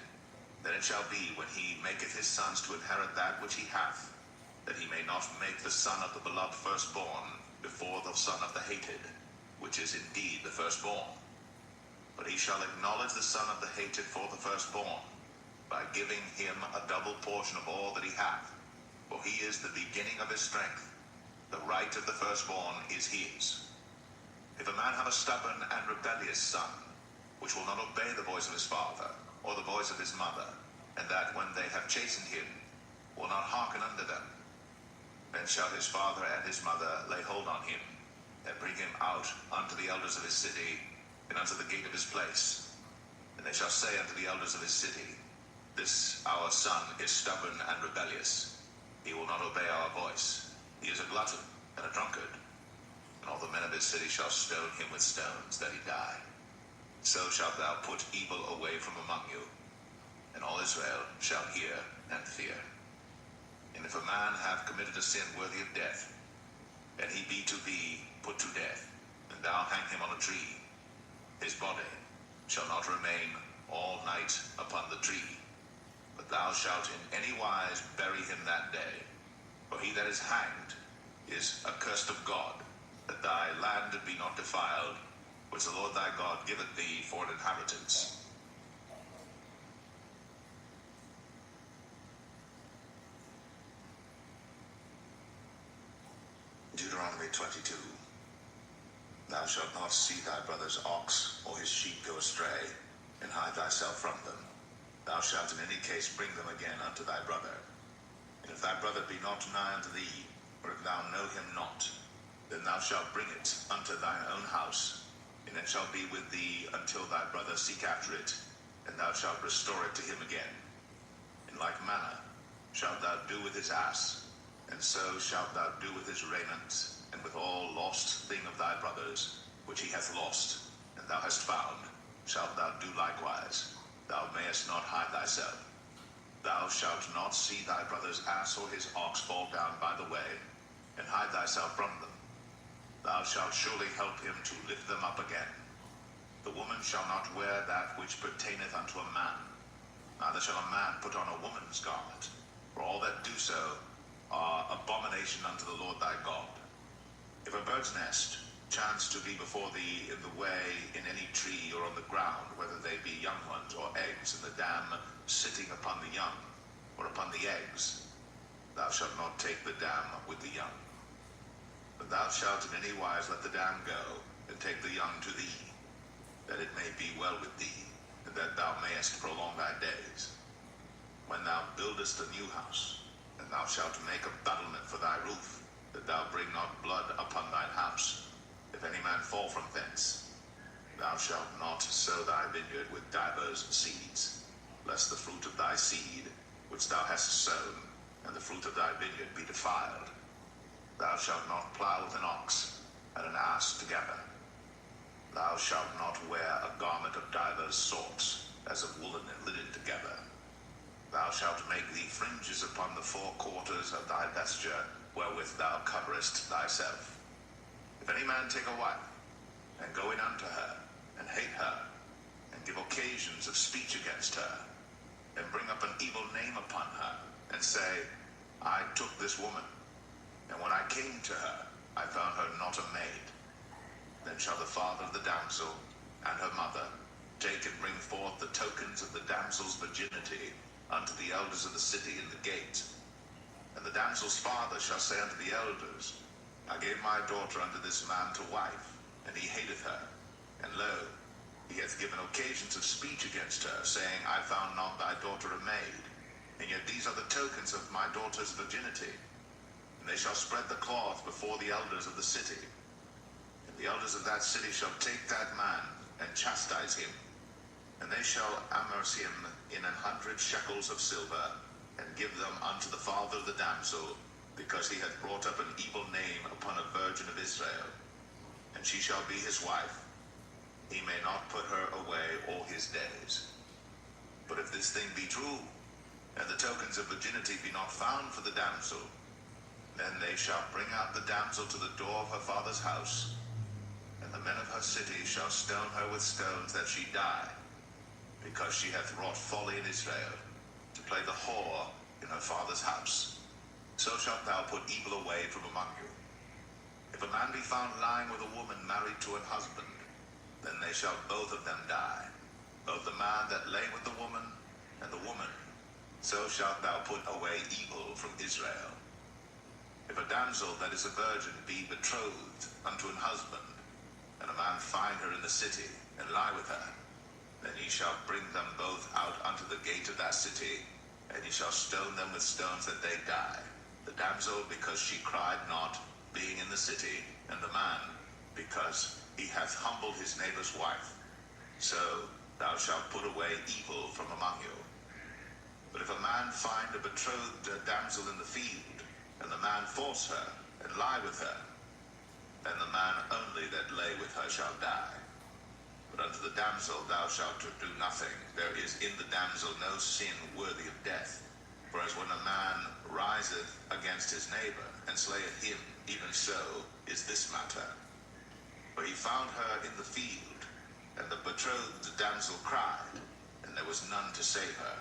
then it shall be, when he maketh his sons to inherit that which he hath, that he may not make the son of the beloved firstborn before the son of the hated, which is indeed the firstborn. But he shall acknowledge the son of the hated for the firstborn, by giving him a double portion of all that he hath, for he is the beginning of his strength. The right of the firstborn is his. If a man have a stubborn and rebellious son, which will not obey the voice of his father, or the voice of his mother, and that when they have chastened him, will not hearken unto them, then shall his father and his mother lay hold on him, and bring him out unto the elders of his city, and unto the gate of his place. And they shall say unto the elders of his city, This our son is stubborn and rebellious. He will not obey our voice. He is a glutton and a drunkard. And all the men of his city shall stone him with stones, that he die. So shalt thou put evil away from among you, and all Israel shall hear and fear. And if a man have committed a sin worthy of death, and he be to thee put to death, and thou hang him on a tree, his body shall not remain all night upon the tree, but thou shalt in any wise bury him that day. For he that is hanged is accursed of God, that thy land be not defiled, which the Lord thy God giveth thee for an inheritance. Deuteronomy 22. Thou shalt not see thy brother's ox or his sheep go astray, and hide thyself from them. Thou shalt in any case bring them again unto thy brother. And if thy brother be not nigh unto thee, or if thou know him not, then thou shalt bring it unto thine own house, and it shall be with thee until thy brother seek after it, and thou shalt restore it to him again. In like manner shalt thou do with his ass, and so shalt thou do with his raiment, and with all lost thing of thy brother's, which he hath lost, and thou hast found, shalt thou do likewise. Thou mayest not hide thyself. Thou shalt not see thy brother's ass or his ox fall down by the way, and hide thyself from them. Thou shalt surely help him to lift them up again. The woman shall not wear that which pertaineth unto a man, neither shall a man put on a woman's garment, for all that do so are abomination unto the Lord thy God. If a bird's nest chance to be before thee in the way, in any tree or on the ground, whether they be young ones or eggs, and the dam sitting upon the young or upon the eggs, thou shalt not take the dam with the young. But thou shalt in any wise let the dam go, and take the young to thee, that it may be well with thee, and that thou mayest prolong thy days. When thou buildest a new house, and thou shalt make a battlement for thy roof, that thou bring not blood upon thine house. If any man fall from thence, thou shalt not sow thy vineyard with divers seeds, lest the fruit of thy seed, which which thou hast sown, and the fruit of thy vineyard be defiled. Thou shalt not plow with an ox and an ass together. Thou shalt not wear a garment of divers sorts, as of woolen and linen together. Thou shalt make thee fringes upon the four quarters of thy vesture, wherewith thou coverest thyself. If any man take a wife, and go in unto her, and hate her, and give occasions of speech against her, and bring up an evil name upon her, and say, I took this woman, and when I came to her, I found her not a maid, then shall the father of the damsel and her mother take and bring forth the tokens of the damsel's virginity unto the elders of the city in the gate. And the damsel's father shall say unto the elders, I gave my daughter unto this man to wife, and he hateth her. And lo, he hath given occasions of speech against her, saying, I found not thy daughter a maid, and yet these are the tokens of my daughter's virginity. And they shall spread the cloth before the elders of the city. And the elders of that city shall take that man, and chastise him. And they shall amerce him in 100 shekels of silver, and give them unto the father of the damsel, because he hath brought up an evil name upon a virgin of Israel. And she shall be his wife. He may not put her away all his days. But if this thing be true, and the tokens of virginity be not found for the damsel, then they shall bring out the damsel to the door of her father's house, and the men of her city shall stone her with stones that she die, because she hath wrought folly in Israel, to play the whore in her father's house. So shalt thou put evil away from among you. If a man be found lying with a woman married to an husband, then they shall both of them die, both the man that lay with the woman, and the woman. So shalt thou put away evil from Israel. If a damsel that is a virgin be betrothed unto an husband, and a man find her in the city, and lie with her, then ye shall bring them both out unto the gate of that city, and ye shall stone them with stones that they die. The damsel, because she cried not, being in the city, and the man, because he hath humbled his neighbor's wife. So thou shalt put away evil from among you. But if a man find a betrothed damsel in the field, and the man force her, and lie with her, then the man only that lay with her shall die. But unto the damsel thou shalt do nothing. There is in the damsel no sin worthy of death. For as when a man riseth against his neighbor, and slayeth him, even so is this matter. For he found her in the field, and the betrothed damsel cried, and there was none to save her.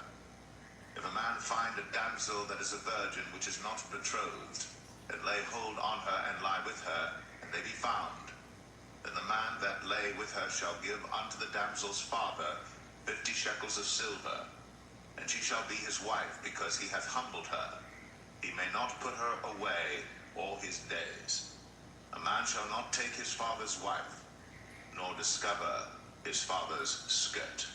If a man find a damsel that is a virgin, which is not betrothed, and lay hold on her, and lie with her, and they be found, then the man that lay with her shall give unto the damsel's father 50 shekels of silver, and she shall be his wife, because he hath humbled her. He may not put her away all his days. A man shall not take his father's wife, nor discover his father's skirt.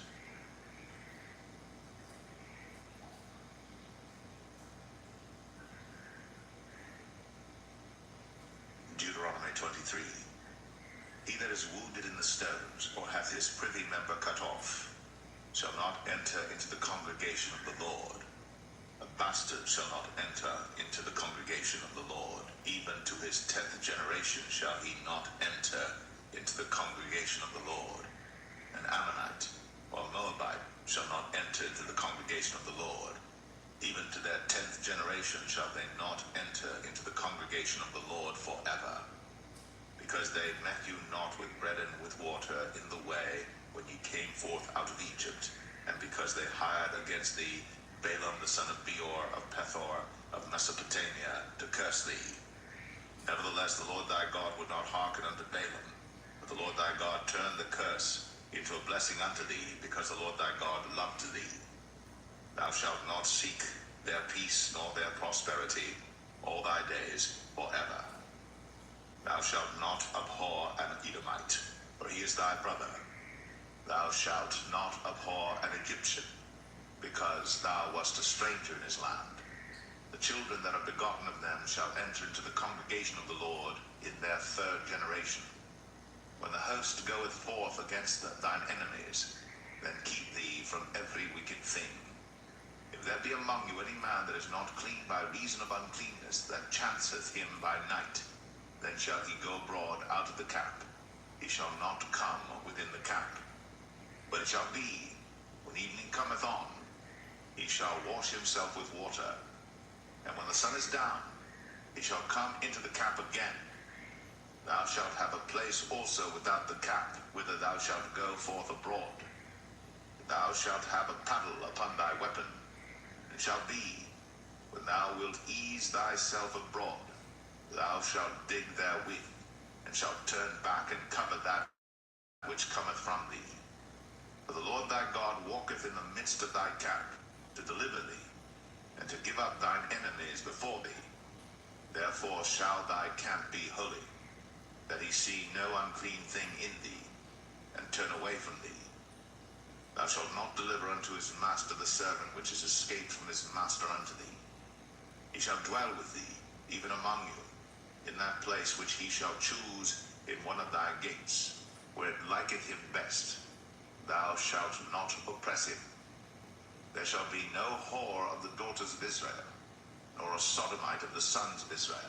Deuteronomy 23. He that is wounded in the stones, or hath his privy member cut off, shall not enter into the congregation of the Lord. A bastard shall not enter into the congregation of the Lord. Even to his 10th generation shall he not enter into the congregation of the Lord. An Ammonite or Moabite shall not enter into the congregation of the Lord. Even to their 10th generation shall they not enter into the congregation of the Lord forever. Because they met you not with bread and with water in the way when ye came forth out of Egypt, and because they hired against thee Balaam the son of Beor of Pethor of Mesopotamia to curse thee. Nevertheless the Lord thy God would not hearken unto Balaam, but the Lord thy God turned the curse into a blessing unto thee, because the Lord thy God loved thee. Thou shalt not seek their peace nor their prosperity all thy days forever. Thou shalt not abhor an Edomite, for he is thy brother. Thou shalt not abhor an Egyptian, because thou wast a stranger in his land. The children that are begotten of them shall enter into the congregation of the Lord in their 3rd generation. When the host goeth forth against thine enemies, then keep thee from every wicked thing. If If there be among you any man that is not clean by reason of uncleanness, that chanceth him by night, then shall he go abroad out of the camp. He shall not come within the camp. But it shall be, when evening cometh on, he shall wash himself with water, and when the sun is down, he shall come into the camp again. Thou shalt have a place also without the camp, whither thou shalt go forth abroad. Thou shalt have a paddle upon thy weapon. It shall be, when thou wilt ease thyself abroad, thou shalt dig therewith, and shalt turn back and cover that which cometh from thee. For the Lord thy God walketh in the midst of thy camp, to deliver thee, and to give up thine enemies before thee. Therefore shall thy camp be holy, that he see no unclean thing in thee, and turn away from thee. Thou shalt not deliver unto his master the servant which is escaped from his master unto thee. He shall dwell with thee, even among you, in that place which he shall choose in one of thy gates, where it liketh him best. Thou shalt not oppress him. There shall be no whore of the daughters of Israel, nor a sodomite of the sons of Israel.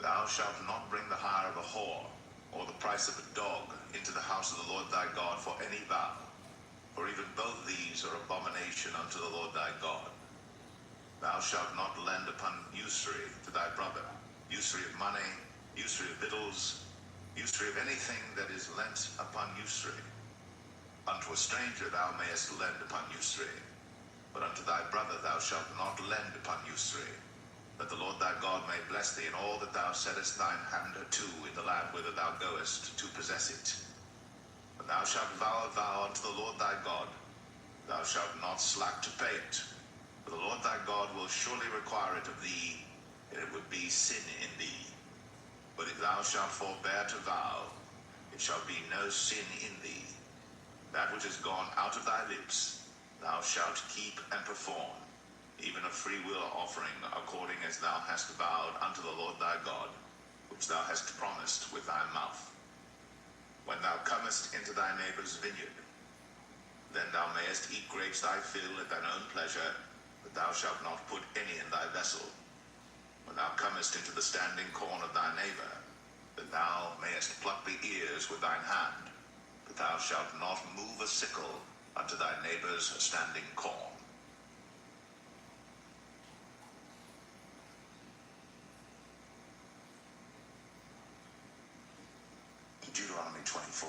Thou shalt not bring the hire of a whore, or the price of a dog, into the house of the Lord thy God for any vow, for even both these are abomination unto the Lord thy God. Thou shalt not lend upon usury to thy brother, usury of money, usury of victuals, usury of anything that is lent upon usury. Unto a stranger thou mayest lend upon usury, but unto thy brother thou shalt not lend upon usury, that the Lord thy God may bless thee in all that thou settest thine hand unto in the land whither thou goest to possess it. When thou shalt vow a vow unto the Lord thy God, thou shalt not slack to pay it, for the Lord thy God will surely require it of thee, and it would be sin in thee. But if thou shalt forbear to vow, it shall be no sin in thee. That which is gone out of thy lips, thou shalt keep and perform, even a free will offering, according as thou hast vowed unto the Lord thy God, which thou hast promised with thy mouth. When thou comest into thy neighbor's vineyard, then thou mayest eat grapes thy fill at thine own pleasure, but thou shalt not put any in thy vessel. When thou comest into the standing corn of thy neighbor, then thou mayest pluck the ears with thine hand, but thou shalt not move a sickle unto thy neighbor's standing corn. Deuteronomy 24.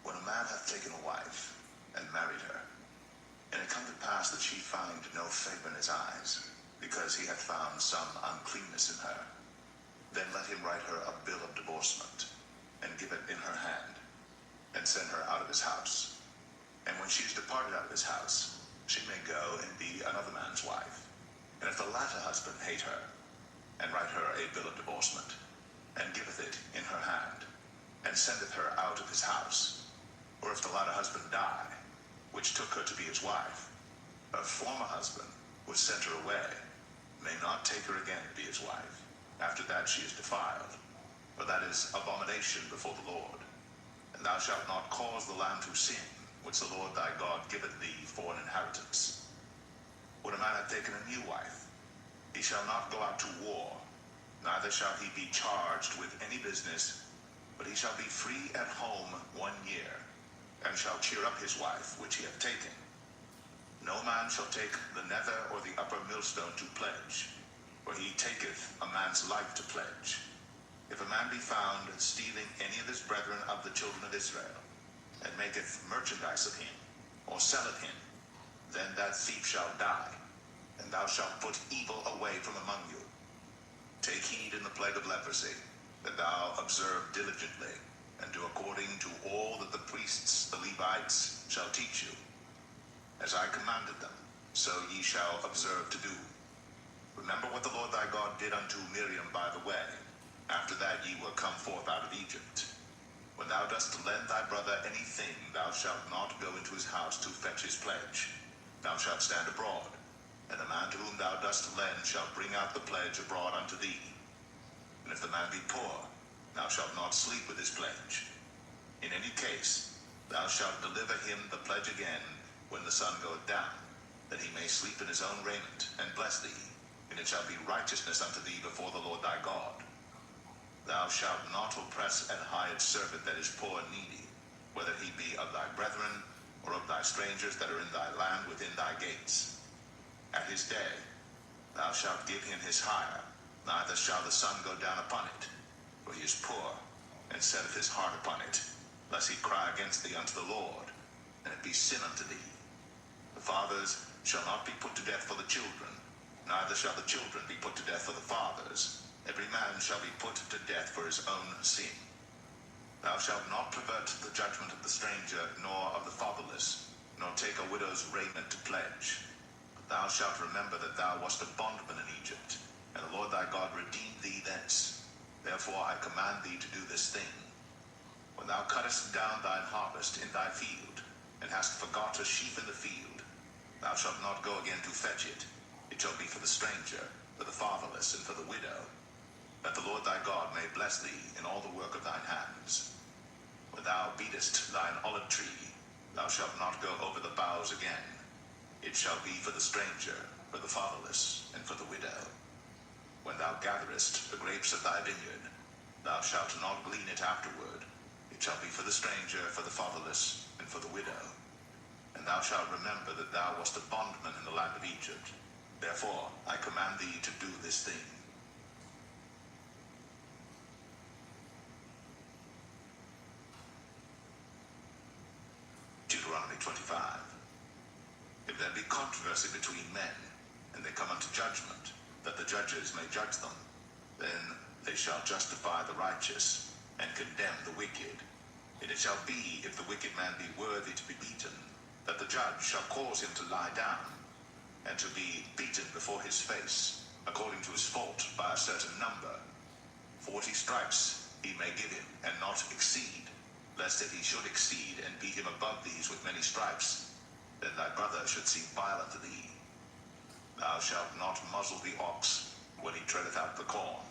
When a man hath taken a wife, and married her, and it come to pass that she find no favor in his eyes, because he hath found some uncleanness in her, then let him write her a bill of divorcement, and give it in her hand, and send her out of his house. And when she is departed out of his house, she may go and be another man's wife. And if the latter husband hate her, and write her a bill of divorcement, and giveth it in her hand, and sendeth her out of his house, or if the latter husband die, which took her to be his wife, her former husband, which sent her away, may not take her again to be his wife. After that she is defiled, for that is abomination before the Lord. And thou shalt not cause the land to sin, which the Lord thy God giveth thee for an inheritance. When a man hath taken a new wife, he shall not go out to war, neither shall he be charged with any business, but he shall be free at home 1 year, and shall cheer up his wife which he hath taken. No man shall take the nether or the upper millstone to pledge, for he taketh a man's life to pledge. If a man be found stealing any of his brethren of the children of Israel, and maketh merchandise of him, or selleth him, then that thief shall die, and thou shalt put evil away from among you. Take heed in the plague of leprosy, that thou observe diligently, and do according to all that the priests, the Levites, shall teach you. As I commanded them, so ye shall observe to do. Remember what the Lord thy God did unto Miriam by the way, after that ye were come forth out of Egypt. When thou dost lend thy brother anything, thou shalt not go into his house to fetch his pledge. Thou shalt stand abroad, and the man to whom thou dost lend shall bring out the pledge abroad unto thee. And if the man be poor, thou shalt not sleep with his pledge. In any case, thou shalt deliver him the pledge again when the sun goeth down, that he may sleep in his own raiment, and bless thee, and it shall be righteousness unto thee before the Lord thy God. Thou shalt not oppress an hired servant that is poor and needy, whether he be of thy brethren, or of thy strangers that are in thy land within thy gates. At his day thou shalt give him his hire, neither shall the sun go down upon it, for he is poor, and setteth his heart upon it, lest he cry against thee unto the Lord, and it be sin unto thee. The fathers shall not be put to death for the children, neither shall the children be put to death for the fathers. Every man shall be put to death for his own sin. Thou shalt not pervert the judgment of the stranger, nor of the fatherless, nor take a widow's raiment to pledge. But thou shalt remember that thou wast a bondman in Egypt, and the Lord thy God redeemed thee thence. Therefore I command thee to do this thing. When thou cuttest down thine harvest in thy field, and hast forgot a sheaf in the field, thou shalt not go again to fetch it. It shall be for the stranger, for the fatherless, and for the widow, that the Lord thy God may bless thee in all the work of thine hands. When thou beatest thine olive tree, thou shalt not go over the boughs again. It shall be for the stranger, for the fatherless, and for the widow. When thou gatherest the grapes of thy vineyard, thou shalt not glean it afterward. It shall be for the stranger, for the fatherless, and for the widow. And thou shalt remember that thou wast a bondman in the land of Egypt. Therefore I command thee to do this thing. Deuteronomy 25. If there be controversy between men, and they come unto judgment, that the judges may judge them, then they shall justify the righteous, and condemn the wicked. And it shall be, if the wicked man be worthy to be beaten, that the judge shall cause him to lie down, and to be beaten before his face, according to his fault, by a certain number. 40 stripes he may give him, and not exceed, lest if he should exceed, and beat him above these with many stripes, then thy brother should seem vile unto thee. Thou shalt not muzzle the ox when he treadeth out the corn.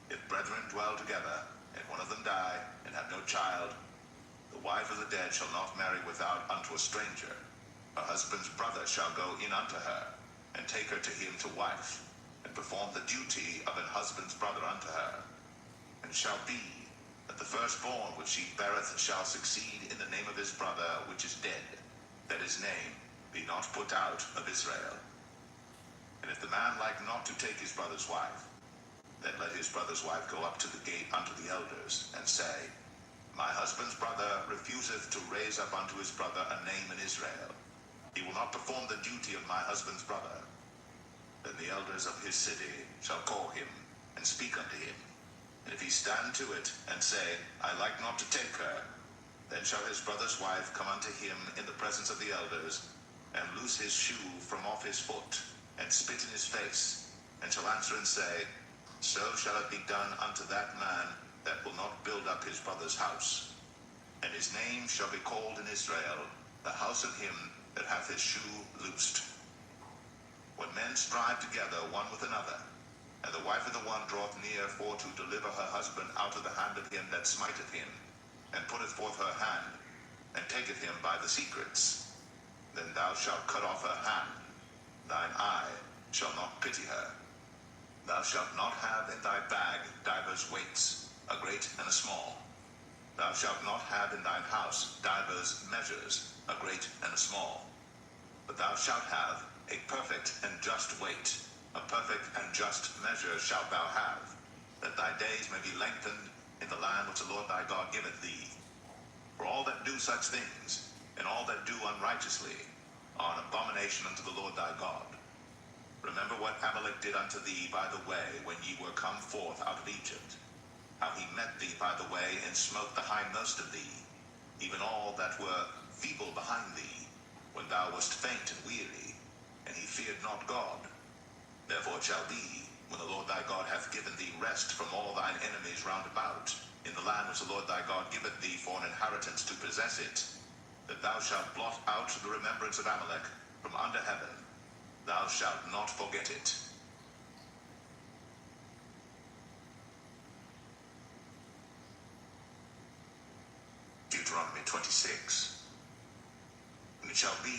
If brethren dwell together, and one of them die, and have no child, the wife of the dead shall not marry without unto a stranger. Her husband's brother shall go in unto her, and take her to him to wife, and perform the duty of an husband's brother unto her. And shall be, that the firstborn which she beareth shall succeed in the name of his brother which is dead, that his name be not put out of Israel. And if the man like not to take his brother's wife, then let his brother's wife go up to the gate unto the elders, and say, My husband's brother refuseth to raise up unto his brother a name in Israel. He will not perform the duty of my husband's brother. Then the elders of his city shall call him, and speak unto him. And if he stand to it, and say, I like not to take her, then shall his brother's wife come unto him in the presence of the elders, and loose his shoe from off his foot, and spit in his face, and shall answer and say, So shall it be done unto that man that will not build up his brother's house. And his name shall be called in Israel, the house of him that hath his shoe loosed. When men strive together one with another, and the wife of the one draweth near for to deliver her husband out of the hand of him that smiteth him, and putteth forth her hand, and taketh him by the secrets, then thou shalt cut off her hand. Thine eye shall not pity her. Thou shalt not have in thy bag divers weights, a great and a small. Thou shalt not have in thine house divers measures, a great and a small. But thou shalt have a perfect and just weight, a perfect and just measure shalt thou have, that thy days may be lengthened in the land which the Lord thy God giveth thee. For all that do such things, and all that do unrighteously, are an abomination unto the Lord thy God. Remember what Amalek did unto thee by the way when ye were come forth out of Egypt, how he met thee by the way, and smote the hindmost of thee, even all that were feeble behind thee, when thou wast faint and weary, and he feared not God. Therefore it shall be, when the Lord thy God hath given thee rest from all thine enemies round about, in the land which the Lord thy God giveth thee for an inheritance to possess it, that thou shalt blot out the remembrance of Amalek from under heaven. Thou shalt not forget it. Deuteronomy 26. And it shall be,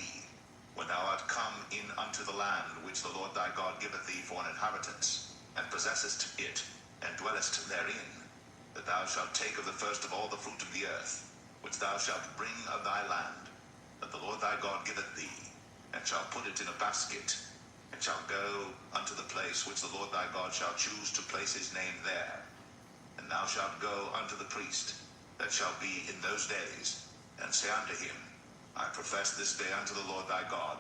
When thou art come in unto the land which the Lord thy God giveth thee for an inheritance, and possessest it, and dwellest therein, that thou shalt take of the first of all the fruit of the earth, which thou shalt bring of thy land, that the Lord thy God giveth thee, and shalt put it in a basket, and shalt go unto the place which the Lord thy God shall choose to place his name there. And thou shalt go unto the priest that shall be in those days, and say unto him, I profess this day unto the Lord thy God,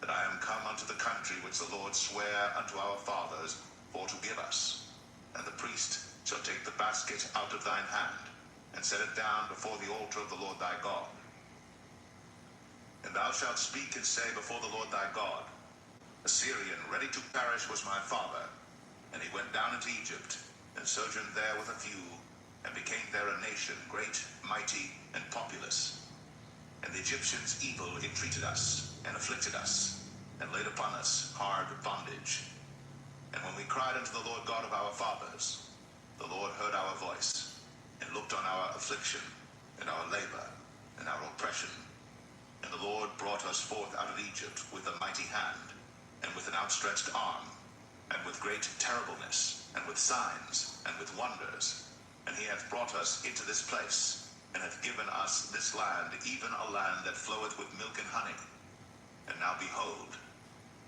that I am come unto the country which the Lord sware unto our fathers for to give us. And the priest shall take the basket out of thine hand, and set it down before the altar of the Lord thy God. And thou shalt speak and say before the Lord thy God, a Syrian ready to perish was my father, and he went down into Egypt, and sojourned there with a few, and became there a nation great, mighty, and populous. And the Egyptians evil entreated us, and afflicted us, and laid upon us hard bondage. And when we cried unto the Lord God of our fathers, the Lord heard our voice, and looked on our affliction, and our labor, and our oppression. And the Lord brought us forth out of Egypt with a mighty hand, and with an outstretched arm, and with great terribleness, and with signs, and with wonders. And he hath brought us into this place, and hath given us this land, even a land that floweth with milk and honey. And now behold,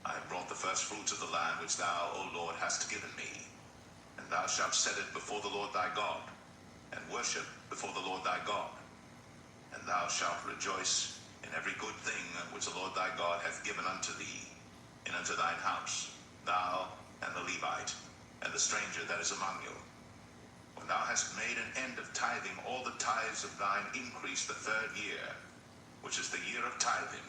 I have brought the first fruits of the land which thou, O Lord, hast given me. And thou shalt set it before the Lord thy God, and worship before the Lord thy God. And thou shalt rejoice in every good thing which the Lord thy God hath given unto thee, and unto thine house, thou and the Levite, and the stranger that is among you. When thou hast made an end of tithing all the tithes of thine increase the third year, which is the year of tithing,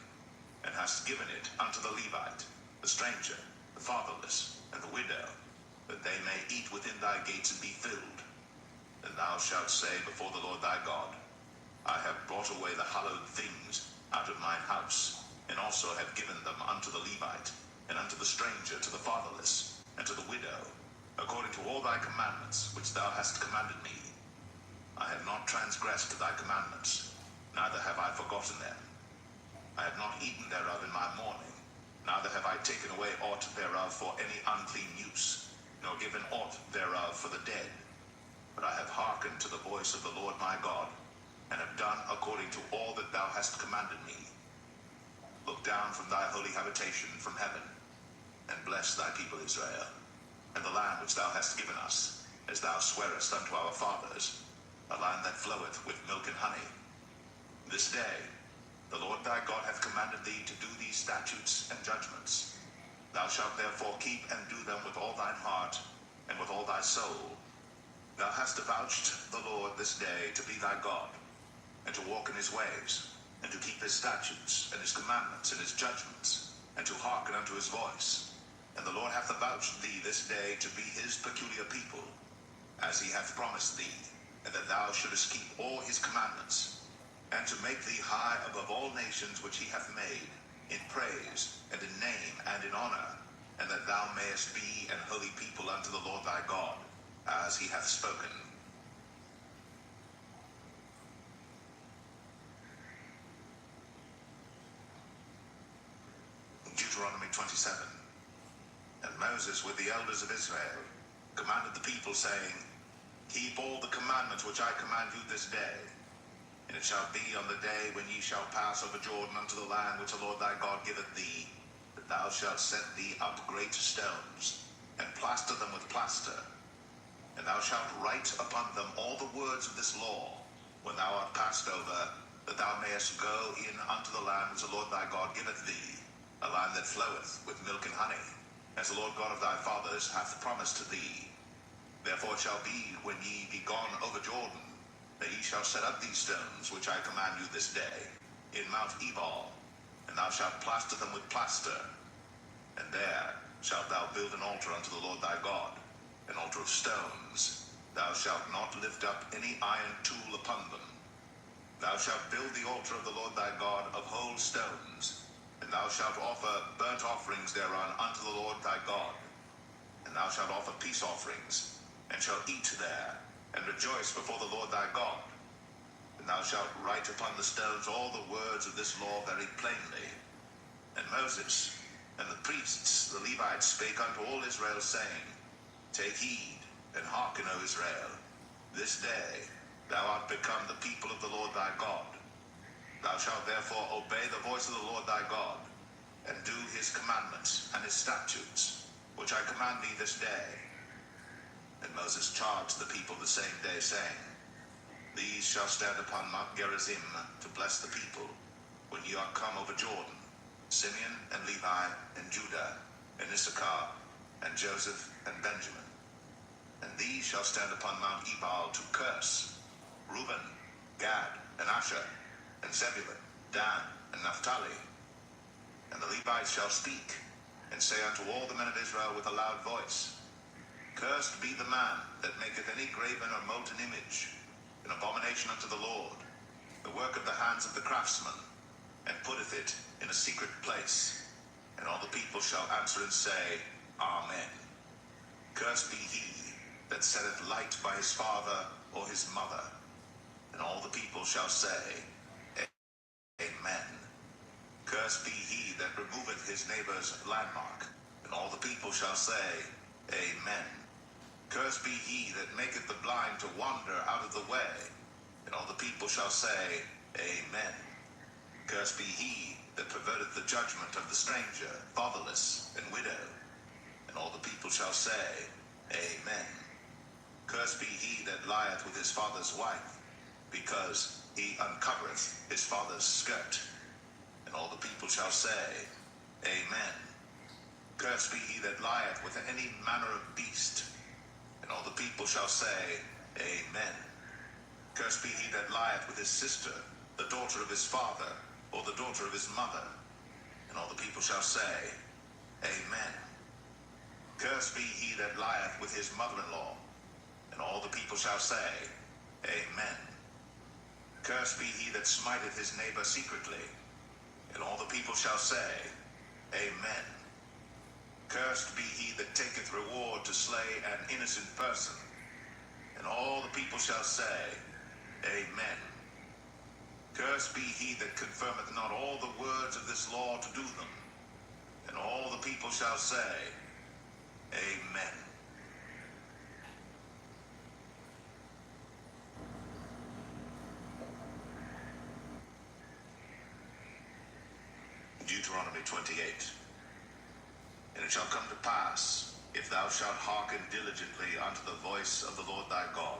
and hast given it unto the Levite, the stranger, the fatherless, and the widow, that they may eat within thy gates and be filled, then thou shalt say before the Lord thy God, I have brought away the hallowed things out of mine house, and also have given them unto the Levite, and unto the stranger, to the fatherless, and to the widow, according to all thy commandments which thou hast commanded me. I have not transgressed thy commandments, neither have I forgotten them. I have not eaten thereof in my mourning, neither have I taken away aught thereof for any unclean use, nor given aught thereof for the dead. But I have hearkened to the voice of the Lord my God, and have done according to all that thou hast commanded me. Look down from thy holy habitation from heaven, and bless thy people Israel, and the land which thou hast given us, as thou swearest unto our fathers, a land that floweth with milk and honey. This day the Lord thy God hath commanded thee to do these statutes and judgments. Thou shalt therefore keep and do them with all thine heart, and with all thy soul. Thou hast avouched the Lord this day to be thy God, and to walk in his ways, and to keep his statutes, and his commandments, and his judgments, and to hearken unto his voice. And the Lord hath avouched thee this day to be his peculiar people, as he hath promised thee, and that thou shouldest keep all his commandments, and to make thee high above all nations which he hath made, in praise, and in name, and in honor, and that thou mayest be an holy people unto the Lord thy God, as he hath spoken. Deuteronomy 27. And Moses with the elders of Israel commanded the people, saying, Keep all the commandments which I command you this day. And it shall be on the day when ye shall pass over Jordan unto the land which the Lord thy God giveth thee, that thou shalt set thee up great stones, and plaster them with plaster. And thou shalt write upon them all the words of this law, when thou art passed over, that thou mayest go in unto the land which the Lord thy God giveth thee, a land that floweth with milk and honey, as the Lord God of thy fathers hath promised to thee. Therefore it shall be, when ye be gone over Jordan, that ye shall set up these stones, which I command you this day, in Mount Ebal, and thou shalt plaster them with plaster. And there shalt thou build an altar unto the Lord thy God, an altar of stones. Thou shalt not lift up any iron tool upon them. Thou shalt build the altar of the Lord thy God of whole stones, and thou shalt offer burnt offerings thereon unto the Lord thy God. And thou shalt offer peace offerings, and shalt eat there, and rejoice before the Lord thy God. And thou shalt write upon the stones all the words of this law very plainly. And Moses and the priests, the Levites, spake unto all Israel, saying, Take heed, and hearken, O Israel. This day thou art become the people of the Lord thy God. Thou shalt therefore obey the voice of the Lord thy God, and do his commandments and his statutes, which I command thee this day. And Moses charged the people the same day, saying, These shall stand upon Mount Gerizim to bless the people, when ye are come over Jordan, Simeon and Levi and Judah and Issachar and Joseph and Benjamin. And these shall stand upon Mount Ebal to curse, Reuben, Gad, and Asher, and Zebulun, Dan, and Naphtali. And the Levites shall speak, and say unto all the men of Israel with a loud voice, Cursed be the man that maketh any graven or molten image, an abomination unto the Lord, the work of the hands of the craftsman, and putteth it in a secret place. And all the people shall answer and say, Amen. Cursed be he that setteth light by his father or his mother. And all the people shall say, Amen. Cursed be he that removeth his neighbor's landmark. And all the people shall say, Amen. Cursed be he that maketh the blind to wander out of the way. And all the people shall say, Amen. Cursed be he that perverteth the judgment of the stranger, fatherless, and widow. And all the people shall say, Amen. Cursed be he that lieth with his father's wife, because he uncovereth his father's skirt. And all the people shall say, Amen. Cursed be he that lieth with any manner of beast. And all the people shall say, Amen. Cursed be he that lieth with his sister, the daughter of his father, or the daughter of his mother. And all the people shall say, Amen. Cursed be he that lieth with his mother-in-law. And all the people shall say, Amen. Cursed be he that smiteth his neighbor secretly. And all the people shall say, Amen. Cursed be he that taketh reward to slay an innocent person. And all the people shall say, Amen. Cursed be he that confirmeth not all the words of this law to do them. And all the people shall say, Amen. Deuteronomy 28. And it shall come to pass, if thou shalt hearken diligently unto the voice of the Lord thy God,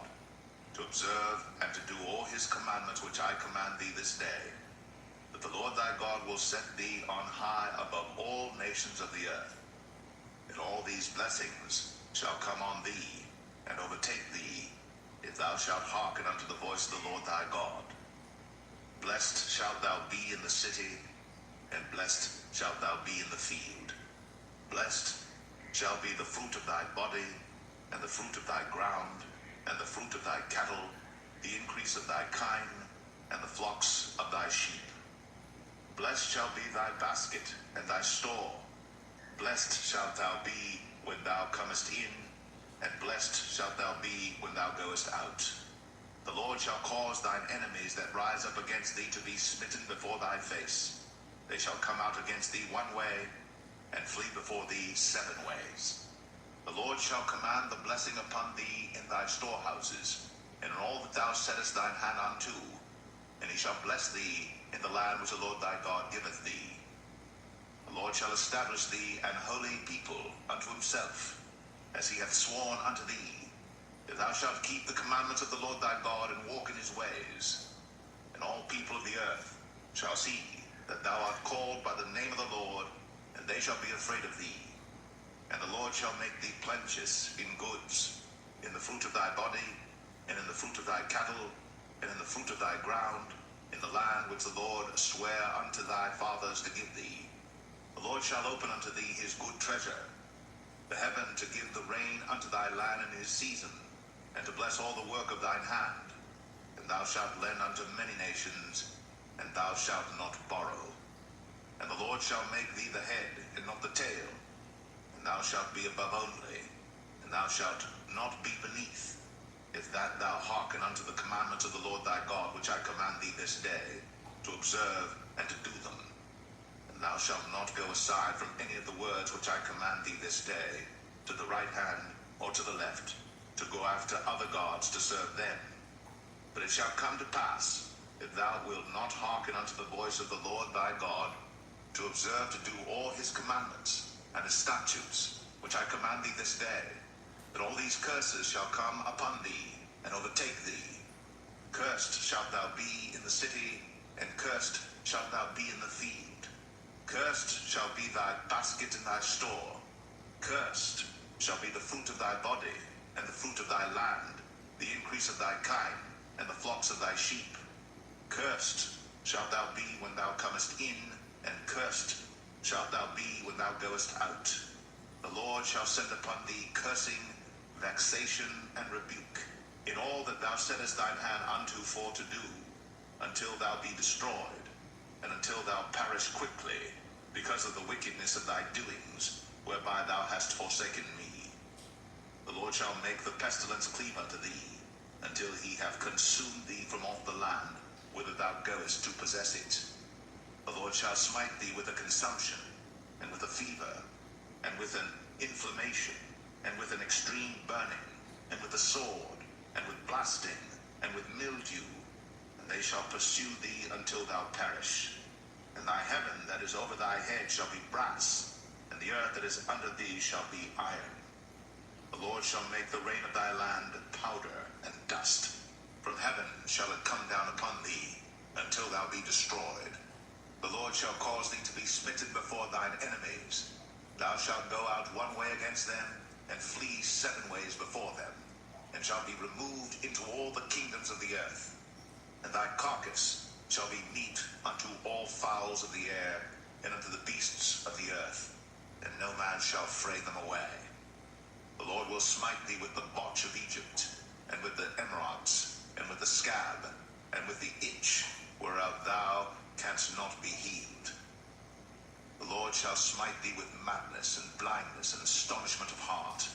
to observe and to do all his commandments which I command thee this day, that the Lord thy God will set thee on high above all nations of the earth. And all these blessings shall come on thee, and overtake thee, if thou shalt hearken unto the voice of the Lord thy God. Blessed shalt thou be in the city, and blessed shalt thou be in the field. Blessed shall be the fruit of thy body, and the fruit of thy ground, and the fruit of thy cattle, the increase of thy kine, and the flocks of thy sheep. Blessed shall be thy basket and thy store. Blessed shalt thou be when thou comest in, and blessed shalt thou be when thou goest out. The Lord shall cause thine enemies that rise up against thee to be smitten before thy face. They shall come out against thee one way, and flee before thee 7 ways. The Lord shall command the blessing upon thee in thy storehouses, and in all that thou settest thine hand unto. And he shall bless thee in the land which the Lord thy God giveth thee. The Lord shall establish thee an holy people unto himself, as he hath sworn unto thee, if thou shalt keep the commandments of the Lord thy God, and walk in his ways. And all people of the earth shall see that thou art called by the name of the Lord, and they shall be afraid of thee. And the Lord shall make thee plenteous in goods, in the fruit of thy body, and in the fruit of thy cattle, and in the fruit of thy ground, in the land which the Lord sware unto thy fathers to give thee. The Lord shall open unto thee his good treasure, the heaven to give the rain unto thy land in his season, and to bless all the work of thine hand. And thou shalt lend unto many nations, and thou shalt not borrow. And the Lord shall make thee the head, and not the tail. And thou shalt be above only, and thou shalt not be beneath, if that thou hearken unto the commandments of the Lord thy God, which I command thee this day, to observe and to do them. And Thou shalt not go aside from any of the words which I command thee this day, to the right hand or to the left, to go after other gods to serve them. But it shall come to pass, if thou wilt not hearken unto the voice of the Lord thy God, to observe to do all his commandments and his statutes, which I command thee this day, that all these curses shall come upon thee and overtake thee. Cursed shalt thou be in the city, and cursed shalt thou be in the field. Cursed shall be thy basket and thy store. Cursed shall be the fruit of thy body, and the fruit of thy land, the increase of thy kine, and the flocks of thy sheep. Cursed shalt thou be when thou comest in, and cursed shalt thou be when thou goest out. The Lord shall send upon thee cursing, vexation, and rebuke, in all that thou settest thine hand unto for to do, until thou be destroyed, and until thou perish quickly, because of the wickedness of thy doings, whereby thou hast forsaken me. The Lord shall make the pestilence cleave unto thee, until he have consumed thee from off the land, whither thou goest to possess it. The Lord shall smite thee with a consumption, and with a fever, and with an inflammation, and with an extreme burning, and with a sword, and with blasting, and with mildew, and they shall pursue thee until thou perish. And thy heaven that is over thy head shall be brass, and the earth that is under thee shall be iron. The Lord shall make the rain of thy land powder and dust. From heaven shall it come down upon thee, until thou be destroyed. The Lord shall cause thee to be smitten before thine enemies. Thou shalt go out one way against them, and flee 7 ways before them, and shall be removed into all the kingdoms of the earth. And thy carcass shall be meat unto all fowls of the air, and unto the beasts of the earth, and no man shall fray them away. The Lord will smite thee with the botch of Egypt, and with the emerods, and with the scab, and with the itch, whereof thou canst not be healed. The Lord shall smite thee with madness, and blindness, and astonishment of heart,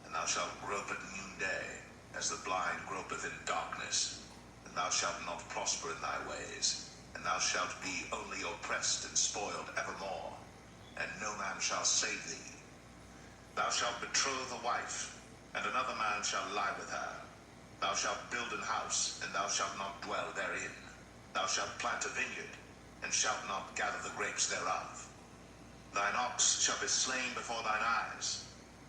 and thou shalt grope at noonday, as the blind gropeth in darkness. Thou shalt not prosper in thy ways, and thou shalt be only oppressed and spoiled evermore, and no man shall save thee. Thou shalt betroth a wife, and another man shall lie with her. Thou shalt build an house, and thou shalt not dwell therein. Thou shalt plant a vineyard, and shalt not gather the grapes thereof. Thine ox shall be slain before thine eyes,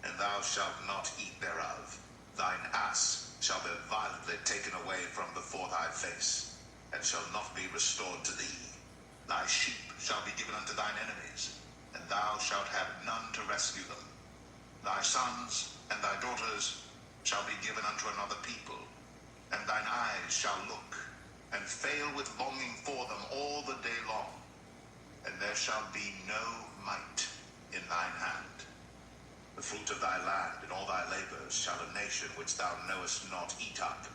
and thou shalt not eat thereof. Thine ass shall be violently taken away from before thy face, and shall not be restored to thee. Thy sheep shall be given unto thine enemies, and thou shalt have none to rescue them. Thy sons and thy daughters shall be given unto another people, and thine eyes shall look, and fail with longing for them all the day long, and there shall be no might in thine hand. The fruit of thy land and all thy labors shall a nation which thou knowest not eat up,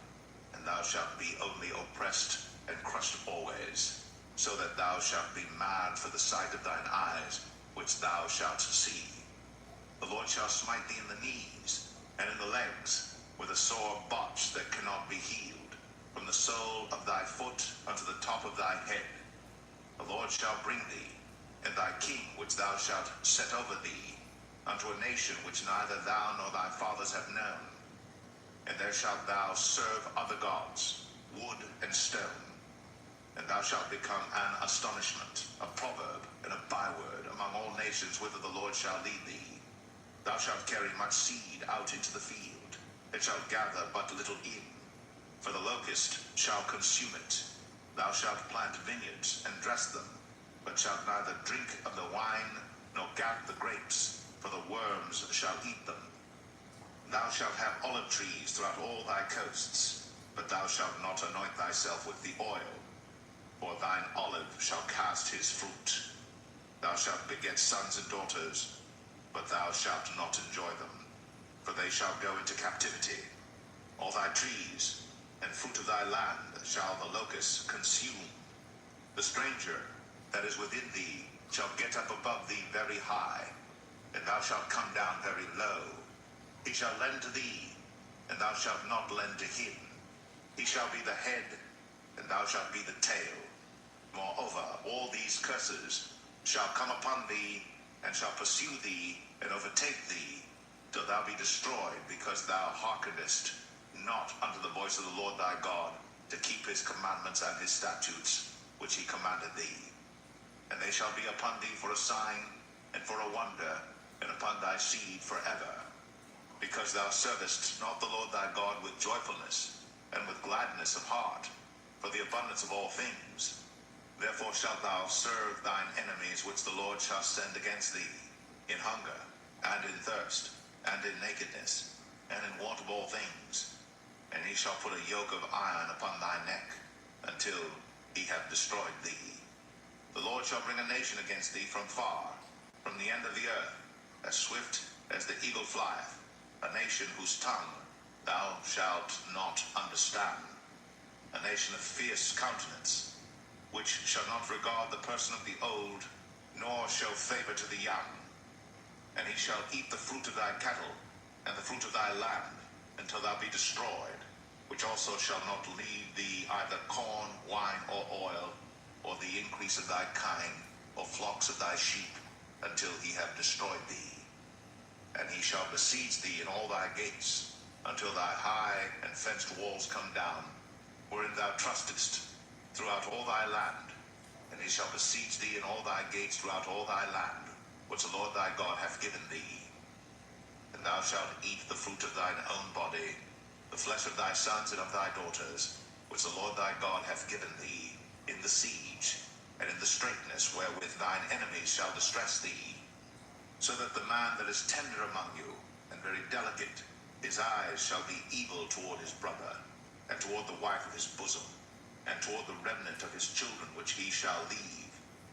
and thou shalt be only oppressed and crushed always, so that thou shalt be mad for the sight of thine eyes, which thou shalt see. The Lord shall smite thee in the knees, and in the legs, with a sore botch that cannot be healed, from the sole of thy foot unto the top of thy head. The Lord shall bring thee, and thy king which thou shalt set over thee, unto a nation which neither thou nor thy fathers have known. And there shalt thou serve other gods, wood and stone. And thou shalt become an astonishment, a proverb, and a byword among all nations whither the Lord shall lead thee. Thou shalt carry much seed out into the field, and shalt gather but little in, for the locust shall consume it. Thou shalt plant vineyards and dress them, but shalt neither drink of the wine, nor gather the grapes, for the worms shall eat them. Thou shalt have olive trees throughout all thy coasts, but thou shalt not anoint thyself with the oil, for thine olive shall cast his fruit. Thou shalt beget sons and daughters, but thou shalt not enjoy them, for they shall go into captivity. All thy trees and fruit of thy land shall the locust consume. The stranger that is within thee shall get up above thee very high, and thou shalt come down very low. He shall lend to thee, and thou shalt not lend to him. He shall be the head, and thou shalt be the tail. Moreover, all these curses shall come upon thee, and shall pursue thee, and overtake thee, till thou be destroyed, because thou hearkenest not unto the voice of the Lord thy God, to keep his commandments and his statutes, which he commanded thee. And they shall be upon thee for a sign, and for a wonder, and upon thy seed forever. Because thou servest not the Lord thy God with joyfulness, and with gladness of heart, for the abundance of all things. Therefore shalt thou serve thine enemies, which the Lord shall send against thee, in hunger, and in thirst, and in nakedness, and in want of all things. And he shall put a yoke of iron upon thy neck, until he have destroyed thee. The Lord shall bring a nation against thee from far, from the end of the earth, as swift as the eagle flieth, a nation whose tongue thou shalt not understand, a nation of fierce countenance, which shall not regard the person of the old, nor show favor to the young. And he shall eat the fruit of thy cattle, and the fruit of thy land, until thou be destroyed, which also shall not leave thee either corn, wine, or oil, or the increase of thy kine, or flocks of thy sheep, until he have destroyed thee. And he shall besiege thee in all thy gates, until thy high and fenced walls come down, wherein thou trustest, throughout all thy land. And he shall besiege thee in all thy gates throughout all thy land, which the Lord thy God hath given thee. And thou shalt eat the fruit of thine own body, the flesh of thy sons and of thy daughters, which the Lord thy God hath given thee, in the siege, and in the straitness wherewith thine enemies shall distress thee. So that the man that is tender among you, and very delicate, his eyes shall be evil toward his brother, and toward the wife of his bosom, and toward the remnant of his children which he shall leave,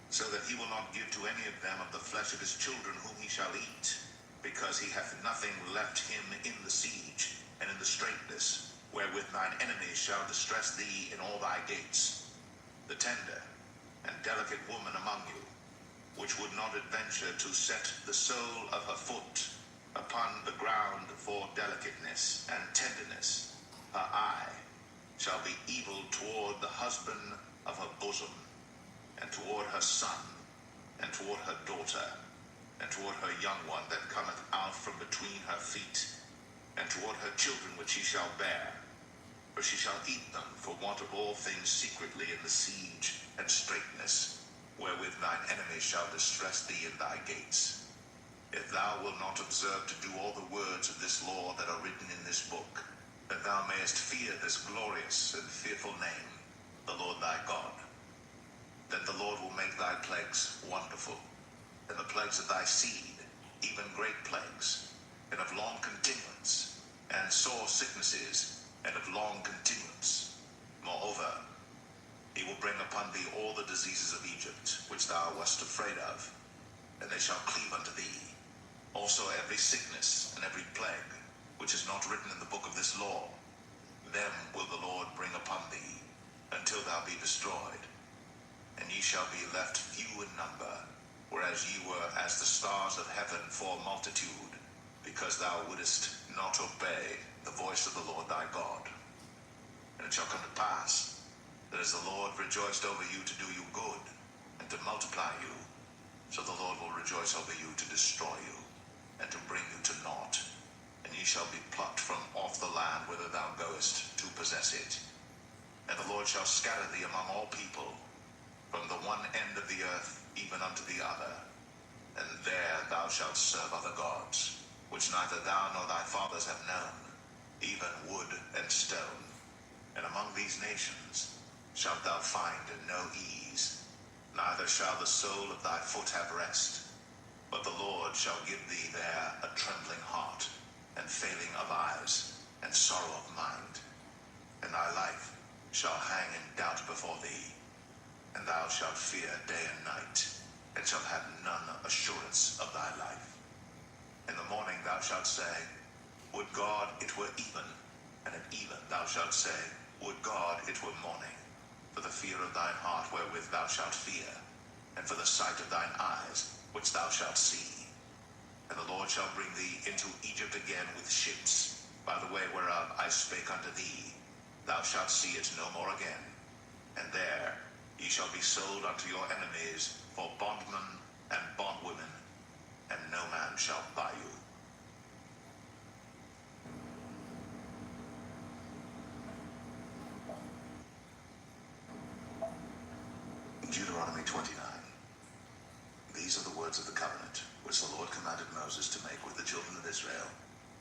so that he will not give to any of them of the flesh of his children whom he shall eat, because he hath nothing left him in the siege, and in the straitness, wherewith thine enemies shall distress thee in all thy gates. The tender and delicate woman among you, which would not adventure to set the sole of her foot upon the ground for delicateness and tenderness, her eye shall be evil toward the husband of her bosom, and toward her son, and toward her daughter, and toward her young one that cometh out from between her feet, and toward her children which she shall bear. For she shall eat them for want of all things secretly in the siege and straitness, wherewith thine enemies shall distress thee in thy gates. If thou wilt not observe to do all the words of this law that are written in this book, that thou mayest fear this glorious and fearful name, the Lord thy God, then the Lord will make thy plagues wonderful, and the plagues of thy seed, even great plagues, and of long continuance, and sore sicknesses, and of long continuance. Moreover, he will bring upon thee all the diseases of Egypt, which thou wast afraid of, and they shall cleave unto thee. Also every sickness and every plague, which is not written in the book of this law, them will the Lord bring upon thee, until thou be destroyed. And ye shall be left few in number, whereas ye were as the stars of heaven for multitude, because thou wouldest not obey the voice of the Lord thy God. And it shall come to pass, that as the Lord rejoiced over you to do you good, and to multiply you, so the Lord will rejoice over you to destroy you, and to bring you to naught. And ye shall be plucked from off the land whither thou goest to possess it. And the Lord shall scatter thee among all people, from the one end of the earth even unto the other. And there thou shalt serve other gods, which neither thou nor thy fathers have known, even wood and stone. And among these nations shalt thou find no ease, neither shall the sole of thy foot have rest. But the Lord shall give thee there a trembling heart, and failing of eyes, and sorrow of mind. And thy life shall hang in doubt before thee, and thou shalt fear day and night, and shalt have none assurance of thy life. In the morning thou shalt say, Would God it were even, and at even thou shalt say, Would God it were morning, for the fear of thine heart wherewith thou shalt fear, and for the sight of thine eyes which thou shalt see. And the Lord shall bring thee into Egypt again with ships, by the way whereof I spake unto thee. Thou shalt see it no more again. And there ye shall be sold unto your enemies for bondmen and bondwomen, and no man shall buy you. Deuteronomy 29. These are the words of the covenant, which the Lord commanded Moses to make with the children of Israel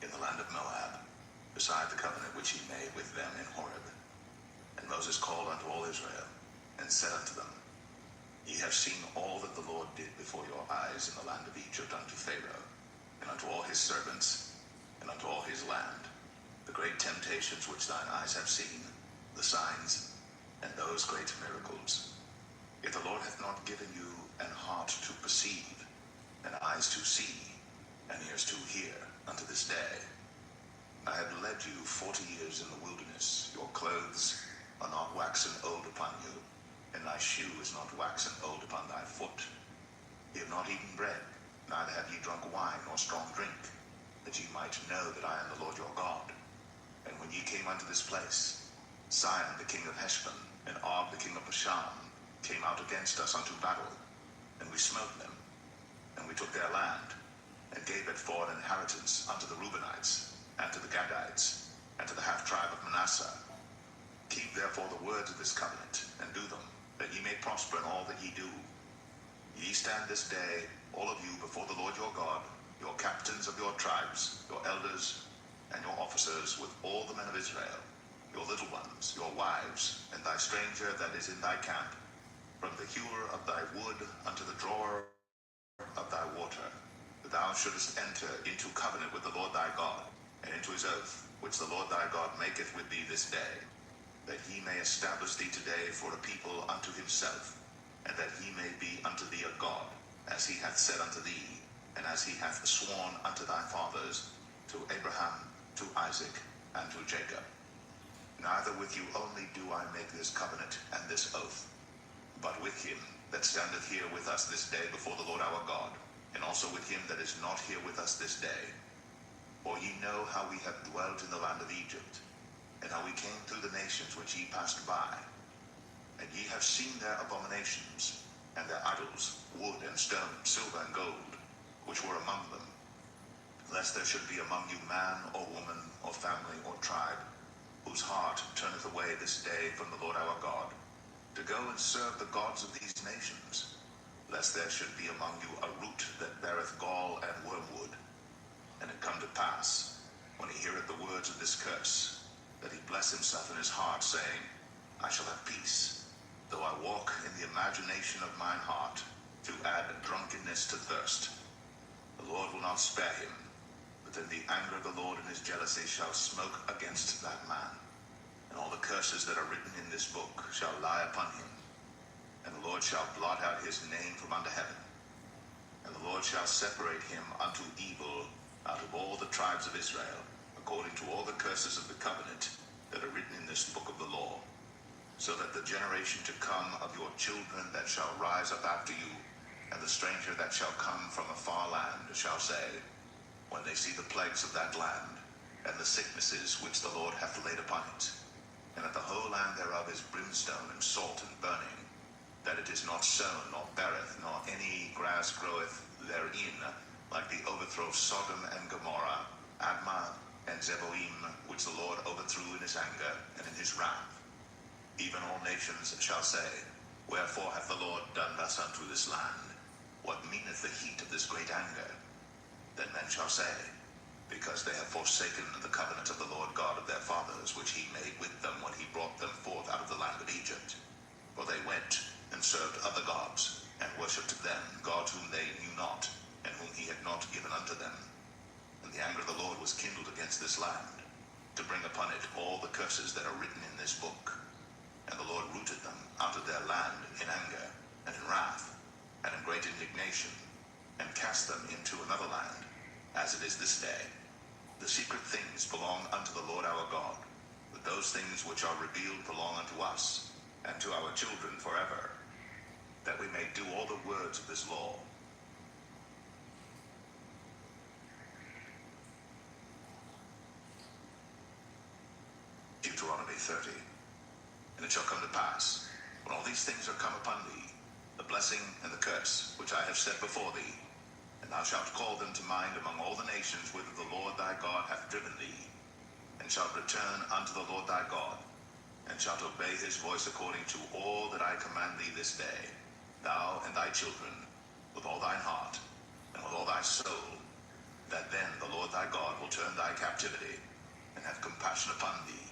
in the land of Moab, beside the covenant which he made with them in Horeb. And Moses called unto all Israel, and said unto them, Ye have seen all that the Lord did before your eyes in the land of Egypt unto Pharaoh, and unto all his servants, and unto all his land, the great temptations which thine eyes have seen, the signs, and those great miracles. Yet the Lord hath not given you an heart to perceive, and eyes to see, and ears to hear, unto this day. I have led you 40 years in the wilderness. Your clothes are not waxen old upon you, and thy shoe is not waxen old upon thy foot. Ye have not eaten bread, neither have ye drunk wine nor strong drink, that ye might know that I am the Lord your God. And when ye came unto this place, Sihon the king of Heshbon, and Og the king of Bashan, came out against us unto battle, and we smote them, and we took their land, and gave it for an inheritance unto the Reubenites, and to the Gadites, and to the half-tribe of Manasseh. Keep therefore the words of this covenant, and do them, that ye may prosper in all that ye do. Ye stand this day, all of you, before the Lord your God, your captains of your tribes, your elders, and your officers, with all the men of Israel, your little ones, your wives, and thy stranger that is in thy camp, from the hewer of thy wood unto the drawer of thy water, that thou shouldest enter into covenant with the Lord thy God, and into his oath, which the Lord thy God maketh with thee this day, that he may establish thee today for a people unto himself, and that he may be unto thee a God, as he hath said unto thee, and as he hath sworn unto thy fathers, to Abraham, to Isaac, and to Jacob. Neither with you only do I make this covenant and this oath, but with him that standeth here with us this day before the Lord our God, and also with him that is not here with us this day. For ye know how we have dwelt in the land of Egypt, and how we came through the nations which ye passed by. And ye have seen their abominations, and their idols, wood and stone, silver and gold, which were among them, lest there should be among you man or woman or family or tribe, whose heart turneth away this day from the Lord our God, to go and serve the gods of these nations, lest there should be among you a root that beareth gall and wormwood. And it come to pass, when he heareth the words of this curse, that he bless himself in his heart, saying, I shall have peace, though I walk in the imagination of mine heart, to add drunkenness to thirst. The Lord will not spare him, but in the anger of the Lord and his jealousy shall smoke against that man. And all the curses that are written in this book shall lie upon him, and the Lord shall blot out his name from under heaven. And the Lord shall separate him unto evil out of all the tribes of Israel, according to all the curses of the covenant that are written in this book of the law, so that the generation to come of your children that shall rise up after you, and the stranger that shall come from a far land, shall say, when they see the plagues of that land, and the sicknesses which the Lord hath laid upon it, and that the whole land thereof is brimstone and salt and burning, that it is not sown, nor beareth, nor any grass groweth therein, like the overthrow of Sodom and Gomorrah, Admah and Zeboim, which the Lord overthrew in his anger and in his wrath. Even all nations shall say, Wherefore hath the Lord done thus unto this land? What meaneth the heat of this great anger? Then men shall say, Because they have forsaken the covenant of the Lord God of their fathers, which he made with them when he brought them forth out of the land of Egypt. For they went and served other gods, and worshipped them, gods whom they knew not, and whom he had not given unto them. And the anger of the Lord was kindled against this land, to bring upon it all the curses that are written in this book. And the Lord rooted them out of their land in anger, and in wrath, and in great indignation, and cast them into another land, as it is this day. The secret things belong unto the Lord our God, but those things which are revealed belong unto us, and to our children forever, that we may do all the words of this law. Deuteronomy 30. And it shall come to pass, when all these things are come upon thee, the blessing and the curse which I have set before thee, and thou shalt call them to mind among all the nations whither the Lord thy God hath driven thee, and shalt return unto the Lord thy God, and shalt obey his voice according to all that I command thee this day, thou and thy children, with all thine heart, and with all thy soul, that then the Lord thy God will turn thy captivity, and have compassion upon thee,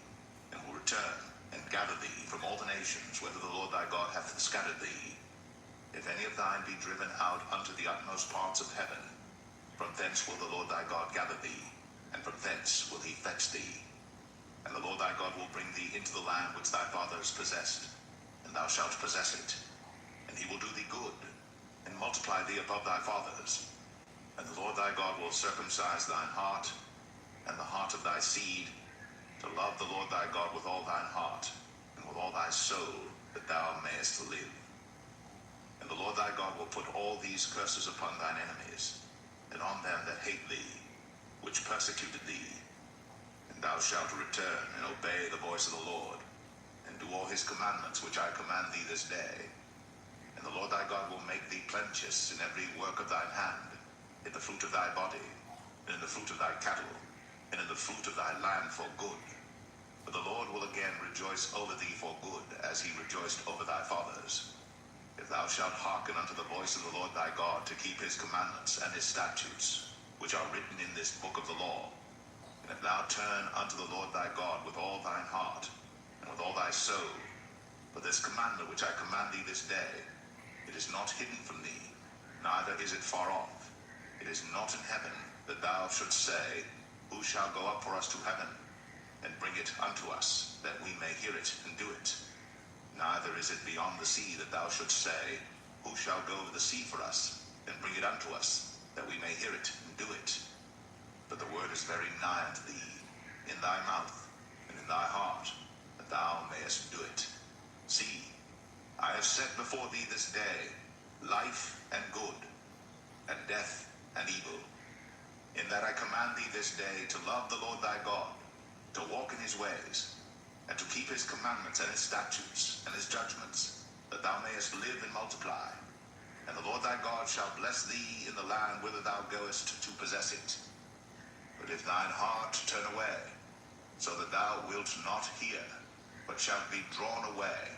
and will return and gather thee from all the nations whither the Lord thy God hath scattered thee. If any of thine be driven out unto the utmost parts of heaven, from thence will the Lord thy God gather thee, and from thence will he fetch thee. And the Lord thy God will bring thee into the land which thy fathers possessed, and thou shalt possess it. And he will do thee good, and multiply thee above thy fathers. And the Lord thy God will circumcise thine heart, and the heart of thy seed, to love the Lord thy God with all thine heart, and with all thy soul, that thou mayest live. And the Lord thy God will put all these curses upon thine enemies, and on them that hate thee, which persecuted thee. And thou shalt return and obey the voice of the Lord, and do all his commandments which I command thee this day. And the Lord thy God will make thee plenteous in every work of thine hand, in the fruit of thy body, and in the fruit of thy cattle, and in the fruit of thy land for good. For the Lord will again rejoice over thee for good, as he rejoiced over thy fathers. If thou shalt hearken unto the voice of the Lord thy God, to keep his commandments and his statutes, which are written in this book of the law, and if thou turn unto the Lord thy God with all thine heart, and with all thy soul, for this commandment which I command thee this day, it is not hidden from thee, neither is it far off. It is not in heaven, that thou shouldst say, Who shall go up for us to heaven, and bring it unto us, that we may hear it and do it? Neither is it beyond the sea, that thou shouldst say, Who shall go over the sea for us, and bring it unto us, that we may hear it and do it? But the word is very nigh unto thee, in thy mouth and in thy heart, that thou mayest do it. See, I have set before thee this day life and good, and death and evil. In that I command thee this day to love the Lord thy God, to walk in his ways, and to keep his commandments and his statutes and his judgments, that thou mayest live and multiply. And the Lord thy God shall bless thee in the land whither thou goest to possess it. But if thine heart turn away, so that thou wilt not hear, but shalt be drawn away,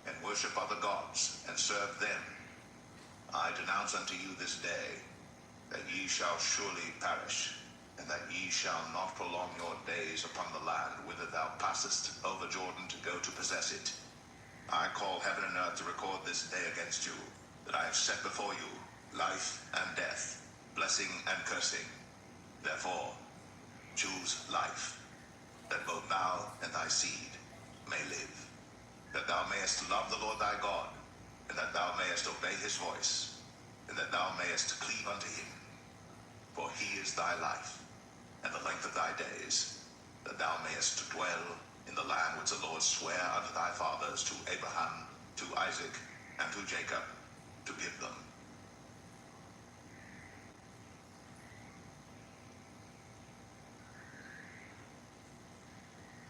and worship other gods, and serve them, I denounce unto you this day, that ye shall surely perish, and that ye shall not prolong your days upon the land whither thou passest over Jordan to go to possess it. I call heaven and earth to record this day against you, that I have set before you life and death, blessing and cursing. Therefore, choose life, that both thou and thy seed may live, that thou mayest love the Lord thy God, and that thou mayest obey his voice, and that thou mayest cleave unto him. For he is thy life, and the length of thy days, that thou mayest dwell in the land which the Lord sware unto thy fathers, to Abraham, to Isaac, and to Jacob, to give them.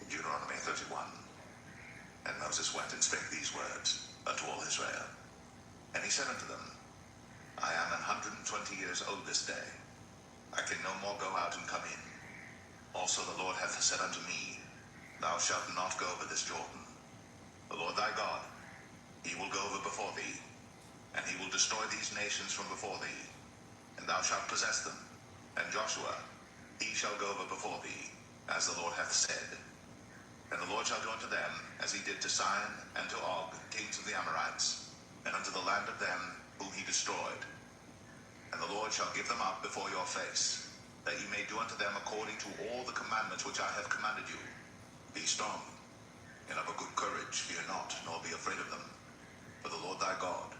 Deuteronomy 31. And Moses went and spake these words unto all Israel. And he said unto them, I am 120 years old this day. I can no more go out and come in. Also the Lord hath said unto me, Thou shalt not go over this Jordan. The Lord thy God, he will go over before thee, and he will destroy these nations from before thee, and thou shalt possess them. And Joshua, he shall go over before thee, as the Lord hath said. And the Lord shall do unto them as he did to Sihon and to Og, kings of the Amorites, and unto the land of them whom he destroyed. And the Lord shall give them up before your face, that ye may do unto them according to all the commandments which I have commanded you. Be strong, and of a good courage, fear not, nor be afraid of them. For the Lord thy God,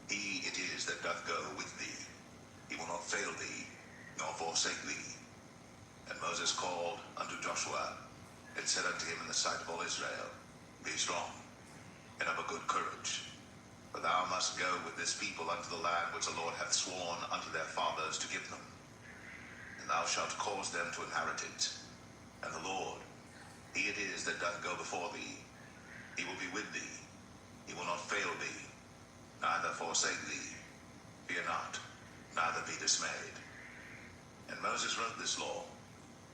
he it is that doth go with thee. He will not fail thee, nor forsake thee. And Moses called unto Joshua, and said unto him in the sight of all Israel, Be strong, and of a good courage. For thou must go with this people unto the land which the Lord hath sworn unto their fathers to give them. And thou shalt cause them to inherit it. And the Lord, he it is that doth go before thee. He will be with thee. He will not fail thee, neither forsake thee. Fear not, neither be dismayed. And Moses wrote this law,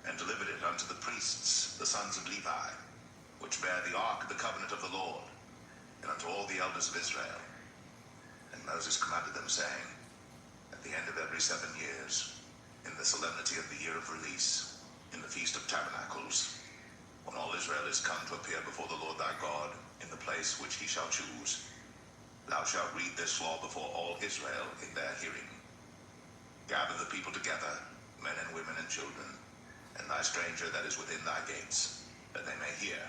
and delivered it unto the priests, the sons of Levi, which bear the ark of the covenant of the Lord, and unto all the elders of Israel. And Moses commanded them, saying, at the end of every 7 years, in the solemnity of the year of release, in the Feast of Tabernacles, when all Israel is come to appear before the Lord thy God, in the place which he shall choose, thou shalt read this law before all Israel in their hearing. Gather the people together, men and women and children, and thy stranger that is within thy gates, that they may hear,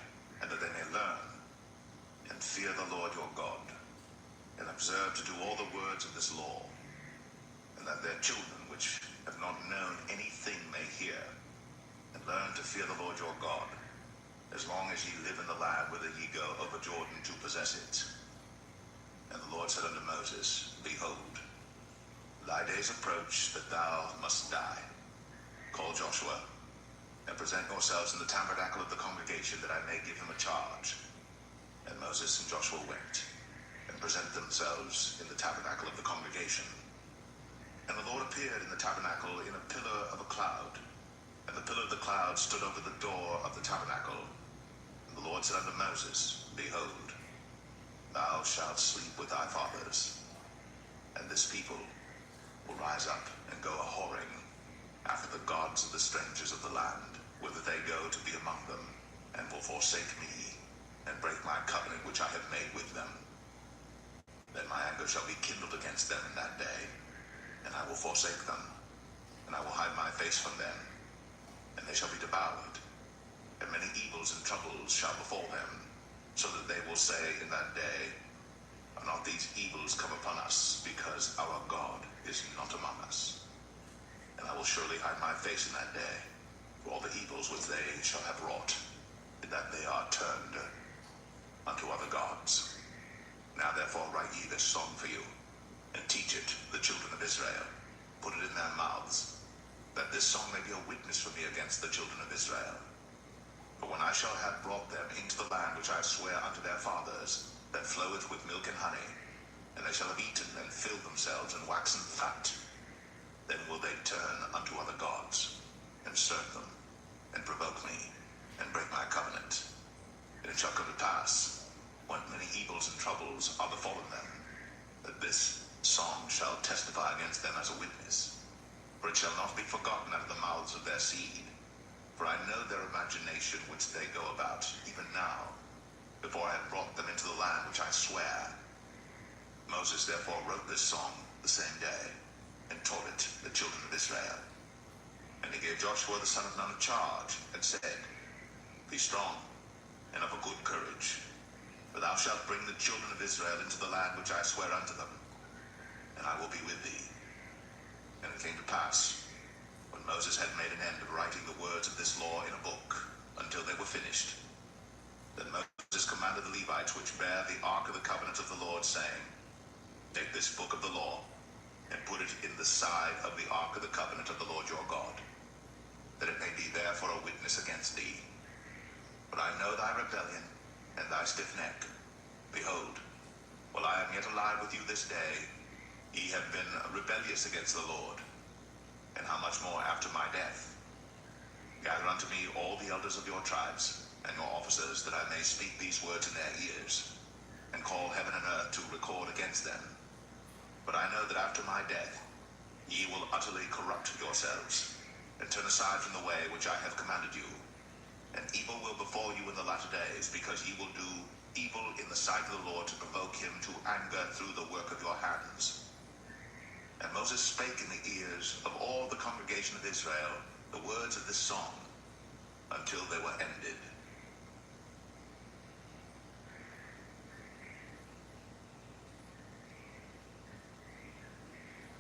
and that they may learn, and fear the Lord your God, and observe to do all the words of this law, and that their children which have not known anything may hear, and learn to fear the Lord your God, as long as ye live in the land whither ye go over Jordan to possess it. And the Lord said unto Moses, behold, thy days approach that thou must die. Call Joshua, and present yourselves in the tabernacle of the congregation, that I may give him a charge. And Moses and Joshua went, and presented themselves in the tabernacle of the congregation. And the Lord appeared in the tabernacle in a pillar of a cloud, and the pillar of the cloud stood over the door of the tabernacle. And the Lord said unto Moses, behold, thou shalt sleep with thy fathers, and this people will rise up and go a-whoring after the gods of the strangers of the land, whither they go to be among them, and will forsake me, and break my covenant which I have made with them. Then my anger shall be kindled against them in that day, and I will forsake them, and I will hide my face from them, and they shall be devoured, and many evils and troubles shall befall them, so that they will say in that day, are not these evils come upon us, because our God is not among us? And I will surely hide my face in that day, for all the evils which they shall have wrought, in that they are turned unto other gods. Now therefore write ye this song for you, and teach it the children of Israel. Put it in their mouths, that this song may be a witness for me against the children of Israel. For when I shall have brought them into the land which I swear unto their fathers, that floweth with milk and honey, and they shall have eaten and filled themselves and waxen fat, then will they turn unto other gods, and serve them, and provoke me, and break my covenant. And it shall come to pass, when many evils and troubles are befallen them, that this song shall testify against them as a witness. For it shall not be forgotten out of the mouths of their seed. For I know their imagination which they go about, even now, before I have brought them into the land which I swear. Moses therefore wrote this song the same day, and taught it the children of Israel. And he gave Joshua the son of Nun a charge, and said, be strong, and of a good courage, for thou shalt bring the children of Israel into the land which I swear unto them, and I will be with thee. And it came to pass, when Moses had made an end of writing the words of this law in a book, until they were finished, then Moses commanded the Levites which bear the ark of the covenant of the Lord, saying, take this book of the law, and put it in the side of the ark of the covenant of the Lord your God, that it may be there for a witness against thee. But I know thy rebellion, and thy stiff neck. Behold, while I am yet alive with you this day, ye have been rebellious against the Lord. And how much more after my death? Gather unto me all the elders of your tribes, and your officers, that I may speak these words in their ears, and call heaven and earth to record against them. But I know that after my death, ye will utterly corrupt yourselves, and turn aside from the way which I have commanded you. And evil will befall you in the latter days, because ye will do evil in the sight of the Lord, to provoke him to anger through the work of your hands. And Moses spake in the ears of all the congregation of Israel the words of this song, until they were ended.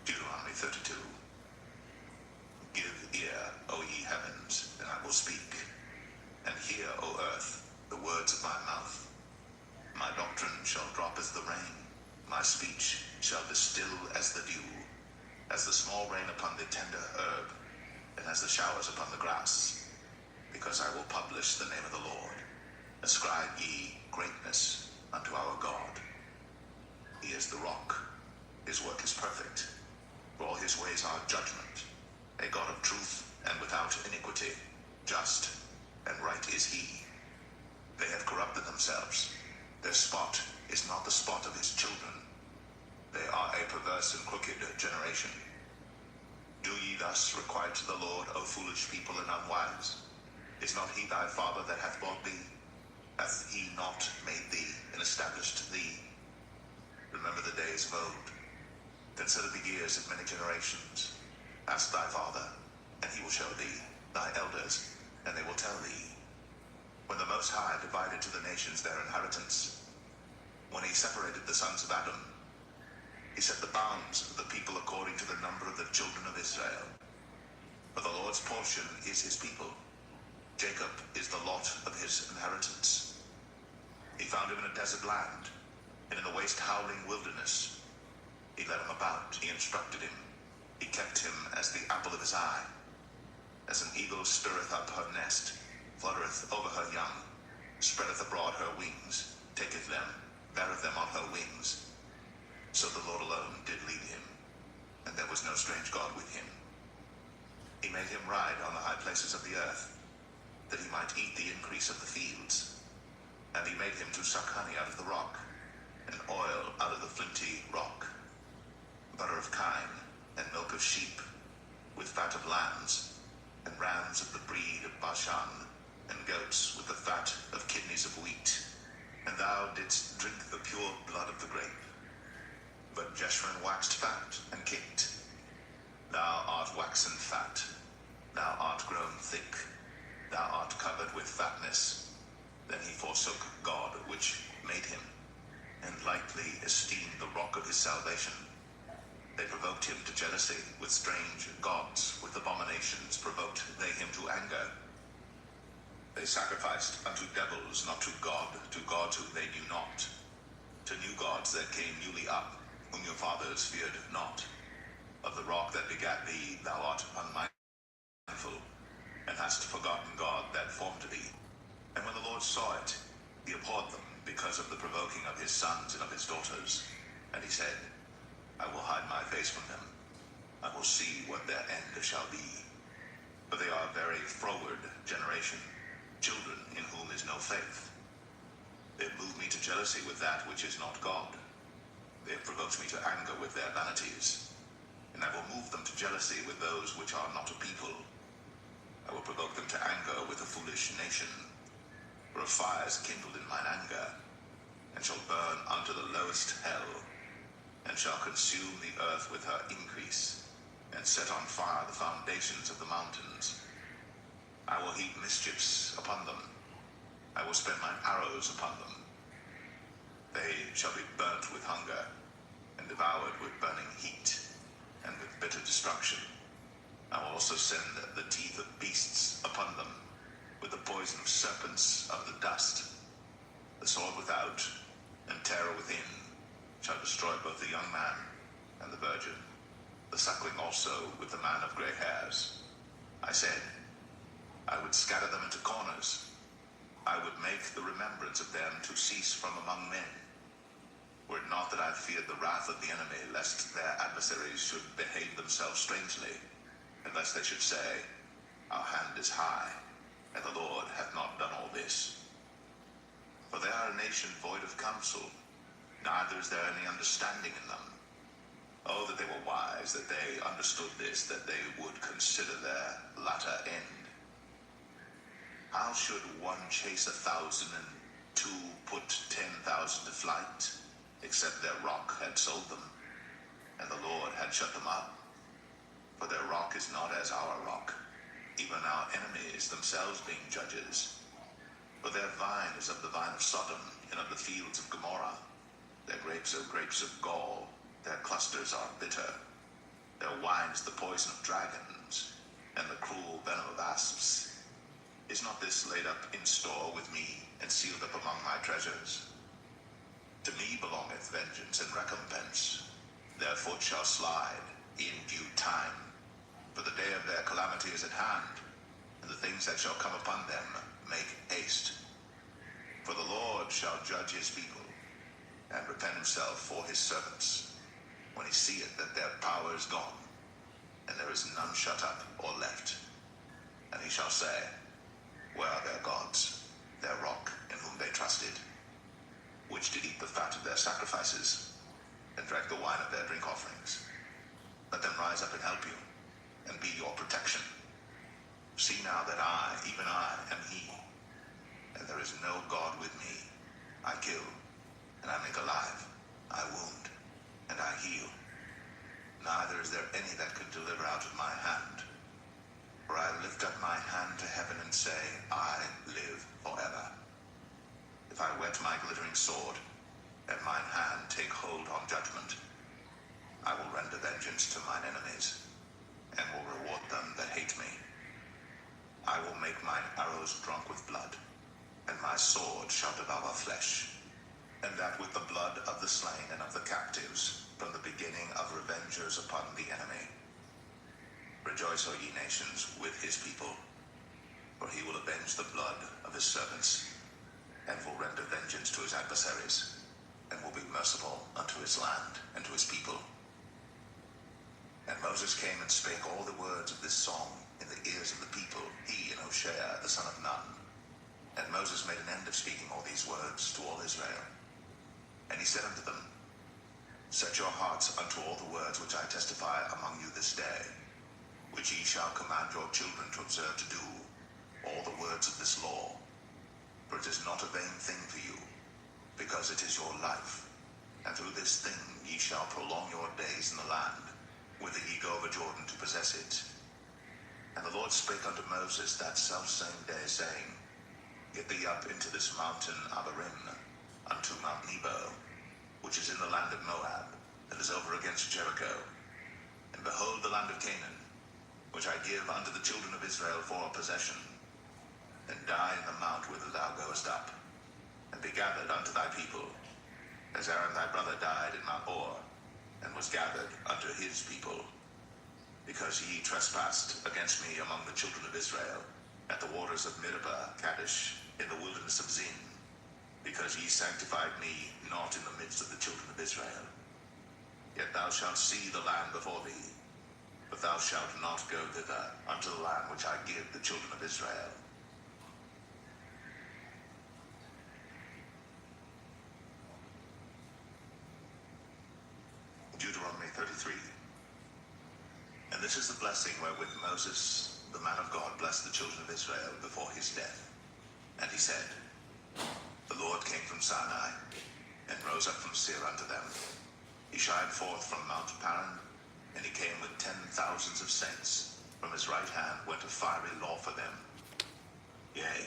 Deuteronomy 32. Give ear, O ye heavens, and I will speak, and hear, O earth, the words of my mouth. My doctrine shall drop as the rain, my speech shall distill as the dew, as the small rain upon the tender herb, and as the showers upon the grass. Because I will publish the name of the Lord. Ascribe ye greatness unto our God. He is the rock. His work is perfect. For all his ways are judgment. A God of truth and without iniquity. Just and right is he. They have corrupted themselves. Their spot is not the spot of his children. They are a perverse and crooked generation. Do ye thus requite the Lord, O foolish people and unwise? Is not he thy father that hath bought thee? Hath he not made thee and established thee? Remember the days of old. Consider the years of many generations. Ask thy father, and he will show thee, thy elders, and they will tell thee. When the Most High divided to the nations their inheritance, when he separated the sons of Adam, he set the bounds of the people according to the number of the children of Israel. For the Lord's portion is his people. Jacob is the lot of his inheritance. He found him in a desert land, and in a waste howling wilderness. He led him about, he instructed him. He kept him as the apple of his eye. As an eagle stirreth up her nest, fluttereth over her young, spreadeth abroad her wings, taketh them, beareth them on her wings. So the Lord alone did lead him, and there was no strange God with him. He made him ride on the high places of the earth, that he might eat the increase of the fields. And he made him to suck honey out of the rock, and oil out of the flinty rock, butter of kine, and milk of sheep, with fat of lambs, and rams of the breed of Bashan, and goats with the fat of kidneys of wheat. And thou didst drink the pure blood of the grape. But Jeshurun waxed fat and kicked. Thou art waxen fat, thou art grown thick, thou art covered with fatness. Then he forsook God which made him, and lightly esteemed the rock of his salvation. They provoked him to jealousy with strange gods, with abominations provoked they him to anger. They sacrificed unto devils, not to gods whom they knew not, to new gods that came newly up, whom your fathers feared not. Of the rock that begat thee thou art unmindful, and hast forgotten God that formed thee. And when the Lord saw it, he abhorred them because of the provoking of his sons and of his daughters. And he said, I will hide my face from them. I will see what their end shall be. For they are a very froward generation, children in whom is no faith. They have moved me to jealousy with that which is not God. They have provoked me to anger with their vanities. And I will move them to jealousy with those which are not a people. I will provoke them to anger with a foolish nation. For a fire is kindled in mine anger, and shall burn unto the lowest hell, and shall consume the earth with her increase, and set on fire the foundations of the mountains. I will heap mischiefs upon them. I will spend mine arrows upon them. They shall be burnt with hunger, and devoured with burning heat, and with bitter destruction. I will also send the teeth of beasts upon them, with the poison of serpents of the dust. The sword without, and terror within, shall destroy both the young man and the virgin, the suckling also with the man of grey hairs. I said, I would scatter them into corners. I would make the remembrance of them to cease from among men. Were it not that I feared the wrath of the enemy, lest their adversaries should behave themselves strangely, and lest they should say, Our hand is high, and the Lord hath not done all this. For they are a nation void of counsel, neither is there any understanding in them. Oh, that they were wise, that they understood this, that they would consider their latter end. How should one chase 1,000 and two put 10,000 to flight, except their rock had sold them, and the Lord had shut them up? For their rock is not as our rock, even our enemies themselves being judges. For their vine is of the vine of Sodom, and of the fields of Gomorrah. Their grapes are grapes of gall, their clusters are bitter. Their wine is the poison of dragons, and the cruel venom of asps. Is not this laid up in store with me, and sealed up among my treasures? To me belongeth vengeance and recompense. Their foot shall slide in due time. For the day of their calamity is at hand, and the things that shall come upon them make haste. For the Lord shall judge his people, and repent himself for his servants, when he seeth that their power is gone, and there is none shut up or left. And he shall say, Where are their gods, their rock, in whom they trusted, which did eat the fat of their sacrifices, and drank the wine of their drink offerings? Let them rise up and help you, and be your protection. See now that I, even I, am he, and there is no God with me. I kill, and I make alive, I wound, and I heal. Neither is there any that can deliver out of my hand. For I lift up my hand to heaven and say, I live forever. If I whet my glittering sword, and mine hand take hold on judgment, I will render vengeance to mine enemies, and will reward them that hate me. I will make mine arrows drunk with blood, and my sword shall devour flesh, and that with the blood of the slain and of the captives, from the beginning of revengers upon the enemy. Rejoice, O ye nations, with his people, for he will avenge the blood of his servants, and will render vengeance to his adversaries, and will be merciful unto his land and to his people. And Moses came and spake all the words of this song in the ears of the people, he and Hoshea the son of Nun. And Moses made an end of speaking all these words to all Israel. And he said unto them, Set your hearts unto all the words which I testify among you this day, which ye shall command your children to observe to do, all the words of this law. For it is not a vain thing for you, because it is your life. And through this thing ye shall prolong your days in the land, whither ye go over Jordan to possess it. And the Lord spake unto Moses that selfsame day, saying, Get thee up into this mountain Abarim, unto Mount Nebo, which is in the land of Moab, that is over against Jericho. And behold the land of Canaan, which I give unto the children of Israel for a possession. And die in the mount whither thou goest up, and be gathered unto thy people, as Aaron thy brother died in Mount Hor, and was gathered unto his people. Because ye trespassed against me among the children of Israel, at the waters of Meribah, Kadesh, in the wilderness of Zin, because ye sanctified me not in the midst of the children of Israel. Yet thou shalt see the land before thee, but thou shalt not go thither unto the land which I give the children of Israel. Deuteronomy 33. And this is the blessing wherewith Moses, the man of God, blessed the children of Israel before his death. And he said, The Lord came from Sinai, and rose up from Seir unto them. He shied forth from Mount Paran, and he came with 10,000s of saints. From his right hand went a fiery law for them. Yea,